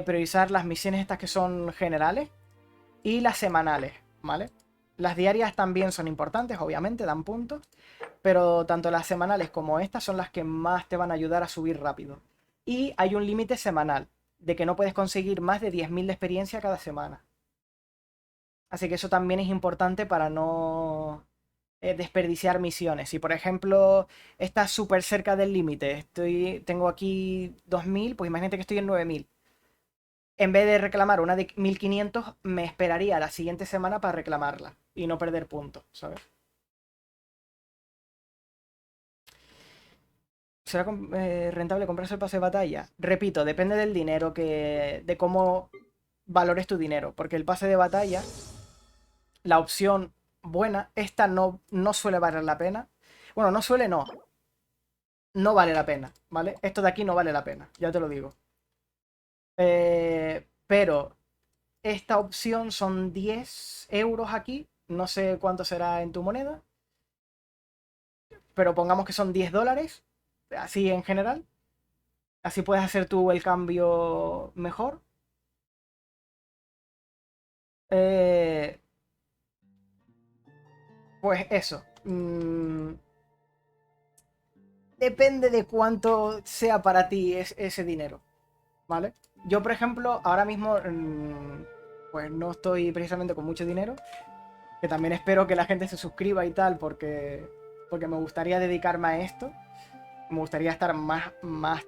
priorizar las misiones estas que son generales y las semanales, ¿vale? Las diarias también son importantes, obviamente, dan puntos. Pero tanto las semanales como estas son las que más te van a ayudar a subir rápido. Y hay un límite semanal, de que no puedes conseguir más de 10.000 de experiencia cada semana. Así que eso también es importante para no desperdiciar misiones. Si por ejemplo estás súper cerca del límite, tengo aquí 2.000, pues imagínate que estoy en 9.000. En vez de reclamar una de 1.500, me esperaría la siguiente semana para reclamarla y no perder puntos, ¿sabes? ¿Será rentable comprarse el pase de batalla? Repito, depende del dinero de cómo valores tu dinero. Porque el pase de batalla, la opción buena, esta no suele valer la pena. Bueno, no suele, no. No vale la pena, ¿vale? Esto de aquí no vale la pena, ya te lo digo. Pero esta opción son 10 euros aquí. No sé cuánto será en tu moneda. Pero pongamos que son 10 dólares. Así en general. Así puedes hacer tú el cambio mejor. Eh, pues eso. Depende de cuánto sea para ti ese dinero. ¿Vale? Yo, por ejemplo, ahora mismo pues no estoy precisamente con mucho dinero. Que también espero que la gente se suscriba y tal porque me gustaría dedicarme a esto. Me gustaría estar más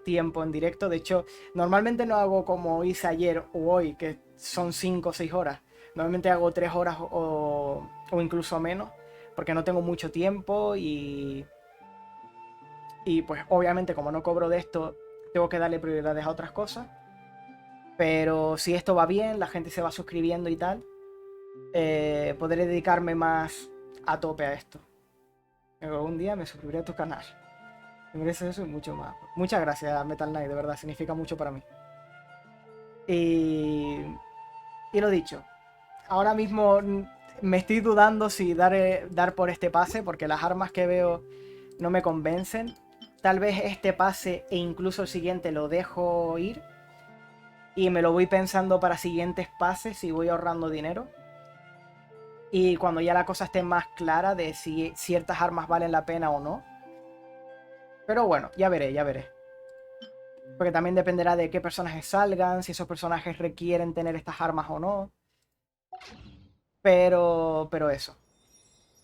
tiempo en directo. De hecho, normalmente no hago como hice ayer o hoy, que son 5 o 6 horas. Normalmente hago 3 horas o incluso menos, porque no tengo mucho tiempo y pues obviamente como no cobro de esto, tengo que darle prioridades a otras cosas. Pero si esto va bien, la gente se va suscribiendo y tal, podré dedicarme más a tope a esto. Algún día me suscribiré a tu canal. Me mereces eso y mucho más. Muchas gracias, Metal Knight, de verdad, significa mucho para mí. Y lo dicho, ahora mismo me estoy dudando si dar por este pase, porque las armas que veo no me convencen. Tal vez este pase e incluso el siguiente lo dejo ir. y me lo voy pensando para siguientes pases y voy ahorrando dinero. Y cuando ya la cosa esté más clara de si ciertas armas valen la pena o no. Pero bueno, ya veré, ya veré. Porque también dependerá de qué personajes salgan, si esos personajes requieren tener estas armas o no. Pero eso.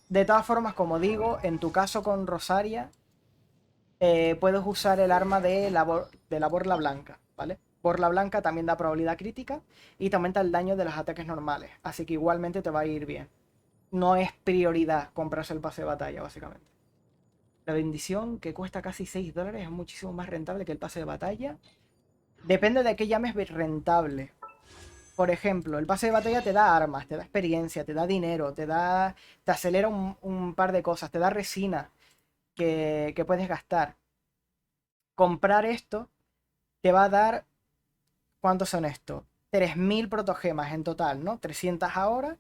De todas formas, como digo, en tu caso con Rosaria, puedes usar el arma de la borla blanca, ¿vale? Borla blanca también da probabilidad crítica y te aumenta el daño de los ataques normales. Así que igualmente te va a ir bien. No es prioridad comprarse el pase de batalla, básicamente. La bendición, que cuesta casi $6, es muchísimo más rentable que el pase de batalla. Depende de qué llames rentable. Por ejemplo, el pase de batalla te da armas, te da experiencia, te da dinero, te acelera un par de cosas, te da resina que puedes gastar. Comprar esto te va a dar... ¿Cuántos son estos? 3000 protogemas en total, ¿no? 300 ahora.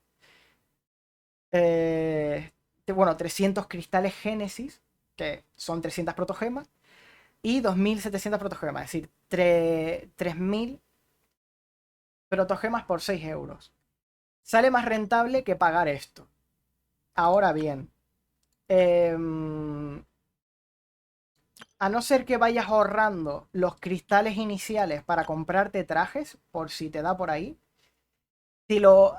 Bueno, 300 cristales Génesis, que son 300 protogemas. Y 2700 protogemas, es decir, 3000 protogemas por 6 euros. Sale más rentable que pagar esto. Ahora bien, a no ser que vayas ahorrando los cristales iniciales para comprarte trajes, por si te da por ahí, si lo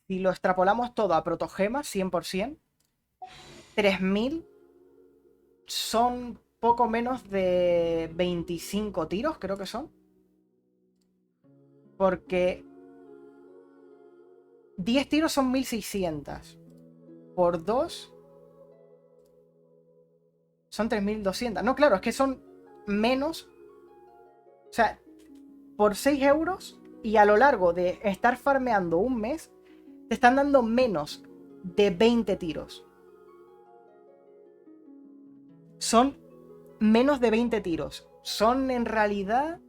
extrapolamos todo a protogemas, 100%, 3000 son poco menos de 25 tiros, creo que son. Porque 10 tiros son 1600. Por 2 son 3200. No, claro, es que son menos. O sea, por 6 euros y a lo largo de estar farmeando un mes, te están dando menos de 20 tiros. Son menos de 20 tiros. Son en realidad,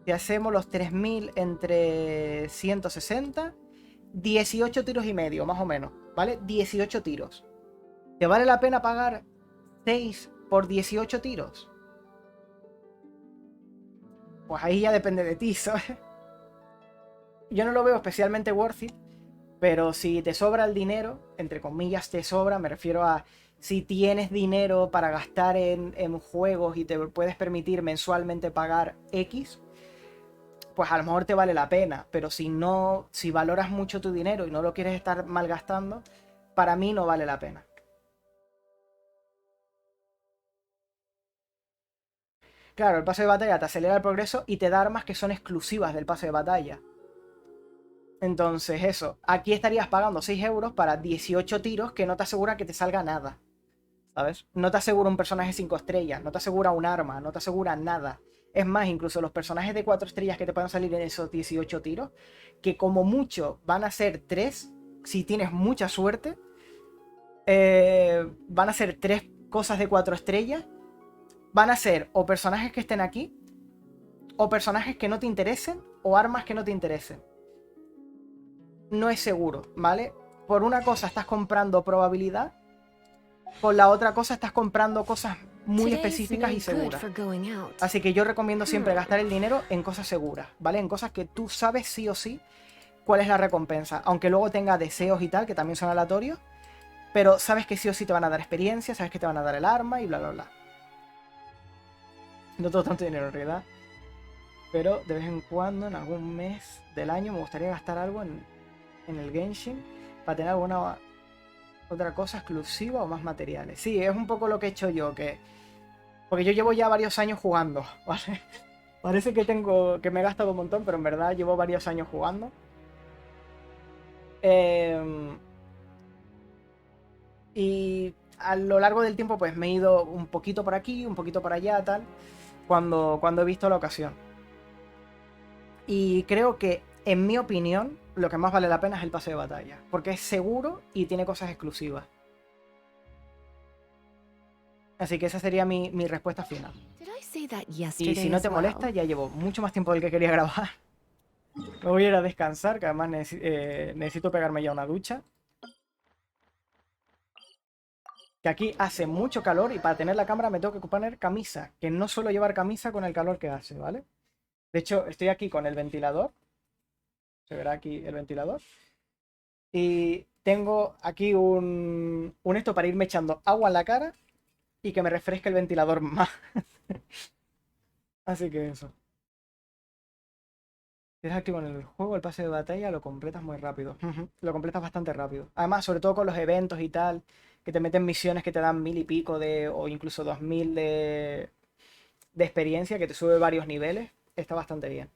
si hacemos los 3000 entre 160, 18 tiros y medio, más o menos, ¿vale? 18 tiros. ¿Te vale la pena pagar 6 por 18 tiros? Pues ahí ya depende de ti, ¿sabes? Yo no lo veo especialmente worth it, pero si te sobra el dinero, entre comillas te sobra, me refiero a si tienes dinero para gastar en juegos y te puedes permitir mensualmente pagar X, pues a lo mejor te vale la pena, pero si no, si valoras mucho tu dinero y no lo quieres estar malgastando, para mí no vale la pena. Claro, el pase de batalla te acelera el progreso y te da armas que son exclusivas del pase de batalla. Entonces eso, aquí estarías pagando 6 euros para 18 tiros que no te asegura que te salga nada, ¿sabes? No te asegura un personaje 5 estrellas, no te asegura un arma, no te asegura nada. Es más, incluso los personajes de 4 estrellas que te puedan salir en esos 18 tiros, que como mucho van a ser 3, si tienes mucha suerte, van a ser 3 cosas de 4 estrellas, van a ser o personajes que estén aquí, o personajes que no te interesen, o armas que no te interesen. No es seguro, ¿vale? Por una cosa estás comprando probabilidad, por la otra cosa estás comprando cosas muy específicas y seguras. Así que yo recomiendo siempre gastar el dinero en cosas seguras, ¿vale? En cosas que tú sabes sí o sí cuál es la recompensa. Aunque luego tenga deseos y tal, que también son aleatorios, pero sabes que sí o sí te van a dar experiencia, sabes que te van a dar el arma y bla, bla, bla. No tengo tanto dinero en realidad, pero de vez en cuando, en algún mes del año, me gustaría gastar algo en el Genshin para tener alguna otra cosa exclusiva o más materiales. Sí, es un poco lo que he hecho yo, porque yo llevo ya varios años jugando, ¿vale? Parece que me he gastado un montón, pero en verdad llevo varios años jugando. Y a lo largo del tiempo pues me he ido un poquito por aquí, un poquito por allá, tal, cuando he visto la ocasión. Y creo que, en mi opinión, lo que más vale la pena es el pase de batalla, porque es seguro y tiene cosas exclusivas. Así que esa sería mi respuesta final. Y si no te molesta, ya llevo mucho más tiempo del que quería grabar. Me voy a ir a descansar, que además necesito pegarme ya una ducha. Que aquí hace mucho calor y para tener la cámara me tengo que poner camisa, que no suelo llevar camisa con el calor que hace, ¿vale? De hecho, estoy aquí con el ventilador. Se verá aquí el ventilador. Y tengo aquí un esto para irme echando agua en la cara y que me refresque el ventilador más. Así que eso. Si eres activo en el juego, el pase de batalla lo completas muy rápido. Ujú, lo completas bastante rápido. Además, sobre todo con los eventos y tal, que te meten misiones que te dan 1000 y pico de, o incluso 2000 de experiencia, que te sube varios niveles, está bastante bien.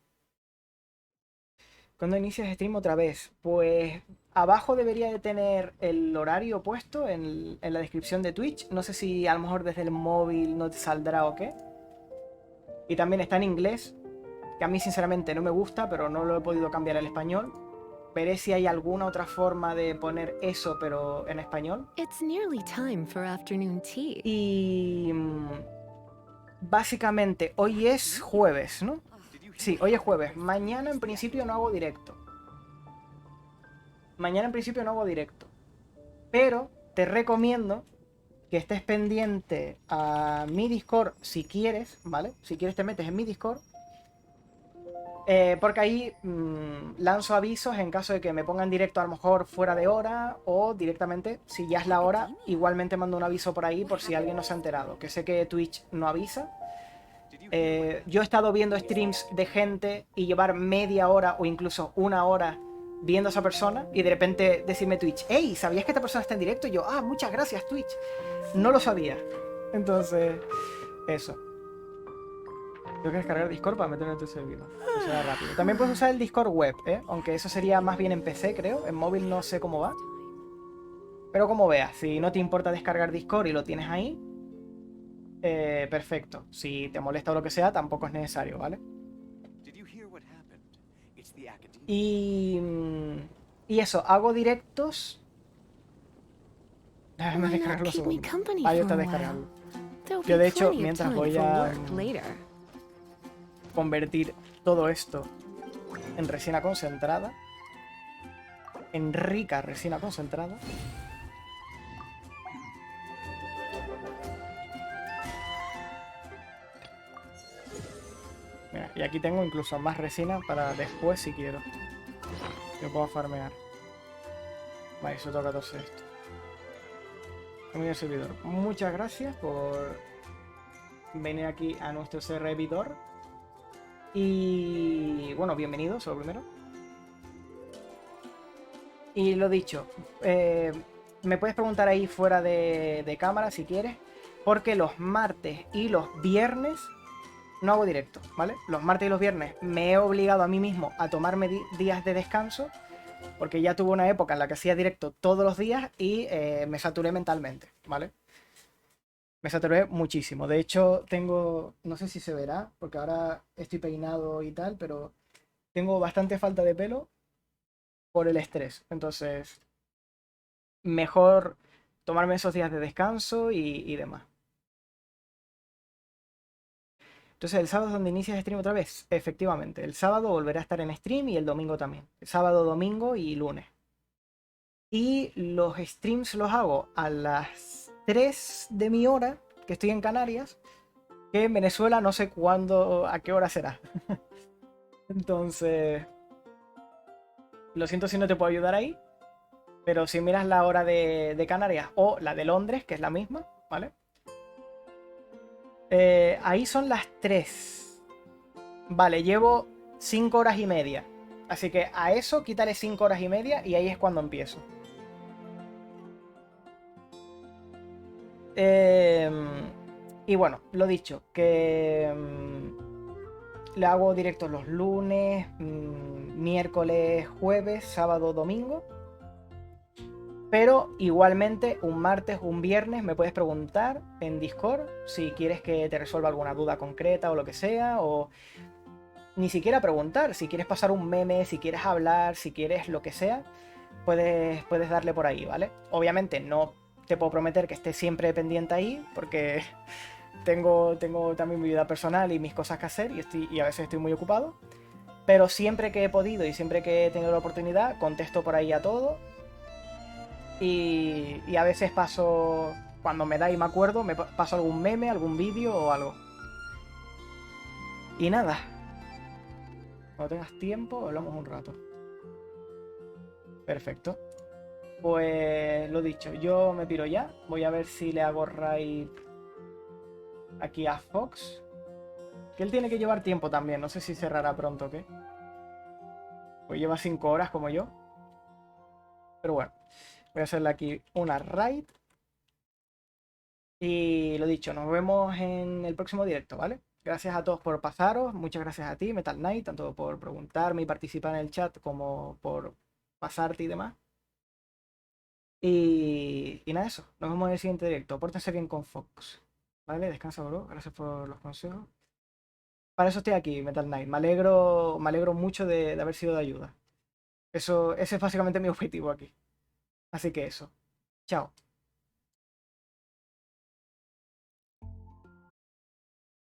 ¿Cuándo inicias stream otra vez? Pues abajo debería de tener el horario puesto en la descripción de Twitch. No sé si a lo mejor desde el móvil no te saldrá o qué. Y también está en inglés, que a mí sinceramente no me gusta, pero no lo he podido cambiar al español. Veré si hay alguna otra forma de poner eso, pero en español. It's nearly time for afternoon tea. Y básicamente hoy es jueves, ¿no? Sí, hoy es jueves. Mañana en principio no hago directo. Mañana en principio no hago directo. Pero te recomiendo que estés pendiente a mi Discord si quieres, ¿vale? Si quieres te metes en mi Discord. Porque ahí lanzo avisos en caso de que me pongan directo a lo mejor fuera de hora o directamente, si ya es la hora, igualmente mando un aviso por ahí por si alguien no se ha enterado. Que sé que Twitch no avisa. Yo he estado viendo streams de gente y llevar media hora o incluso una hora viendo a esa persona y de repente decirme Twitch, hey, ¿sabías que esta persona está en directo? Y yo, ah, muchas gracias Twitch. No lo sabía. Entonces, eso. Tengo que descargar Discord para meterlo en tu servidor. Que sea rápido. También puedes usar el Discord web, ¿eh? Aunque eso sería más bien en PC, creo. En móvil no sé cómo va. Pero como veas, si no te importa descargar Discord y lo tienes ahí, perfecto. Si te molesta o lo que sea, tampoco es necesario, ¿vale? Y eso, hago directos. Déjame descargarlo segundo. Ahí está descargando. Yo de hecho, mientras voy a convertir todo esto en resina concentrada, en rica resina concentrada. Mira, y aquí tengo incluso más resina para después si quiero. Yo puedo farmear. Vale, eso toca 14 esto. Muy servidor. Muchas gracias por venir aquí a nuestro servidor. Y bueno, bienvenidos, lo primero. Y lo dicho, me puedes preguntar ahí fuera de cámara si quieres, porque los martes y los viernes no hago directo, ¿vale? Los martes y los viernes me he obligado a mí mismo a tomarme días de descanso, porque ya tuve una época en la que hacía directo todos los días y me saturé mentalmente, ¿vale? Me saturé muchísimo. De hecho, tengo, no sé si se verá, porque ahora estoy peinado y tal, pero tengo bastante falta de pelo por el estrés. Entonces, mejor tomarme esos días de descanso y demás. Entonces, ¿el sábado es donde inicias stream otra vez? Efectivamente, el sábado volverá a estar en stream y el domingo también. El sábado, domingo y lunes. Y los streams los hago a las 3 de mi hora, que estoy en Canarias, que en Venezuela no sé cuándo, a qué hora será. Entonces, lo siento si no te puedo ayudar ahí, pero si miras la hora de Canarias o la de Londres, que es la misma, ¿vale? Ahí son las 3. Vale, llevo 5 horas y media. Así que a eso quítale 5 horas y media y ahí es cuando empiezo. Y bueno, lo dicho, que le hago directos los lunes, miércoles, jueves, sábado, domingo. Pero igualmente un martes, un viernes me puedes preguntar en Discord si quieres que te resuelva alguna duda concreta o lo que sea, o ni siquiera preguntar, si quieres pasar un meme, si quieres hablar, si quieres lo que sea, puedes darle por ahí, ¿vale? Obviamente no te puedo prometer que esté siempre pendiente ahí, porque tengo también mi vida personal y mis cosas que hacer y a veces estoy muy ocupado, pero siempre que he podido y siempre que he tenido la oportunidad, contesto por ahí a todo. Y a veces paso, cuando me da y me acuerdo, me paso algún meme, algún vídeo o algo. Y nada. Cuando tengas tiempo, hablamos un rato. Perfecto. Pues lo dicho, yo me piro ya. Voy a ver si le hago raid aquí a Fox. Que él tiene que llevar tiempo también. No sé si cerrará pronto o qué. Pues lleva 5 horas como yo. Pero bueno. Voy a hacerle aquí una raid. Y lo dicho, nos vemos en el próximo directo, ¿vale? Gracias a todos por pasaros. Muchas gracias a ti, Metal Knight, tanto por preguntarme y participar en el chat como por pasarte y demás. Y nada, eso. Nos vemos en el siguiente directo. Pórtense bien con Fox. ¿Vale? Descansa, bro. Gracias por los consejos. Para eso estoy aquí, Metal Knight. Me alegro mucho de haber sido de ayuda. Ese es básicamente mi objetivo aquí. Así que eso. Chao.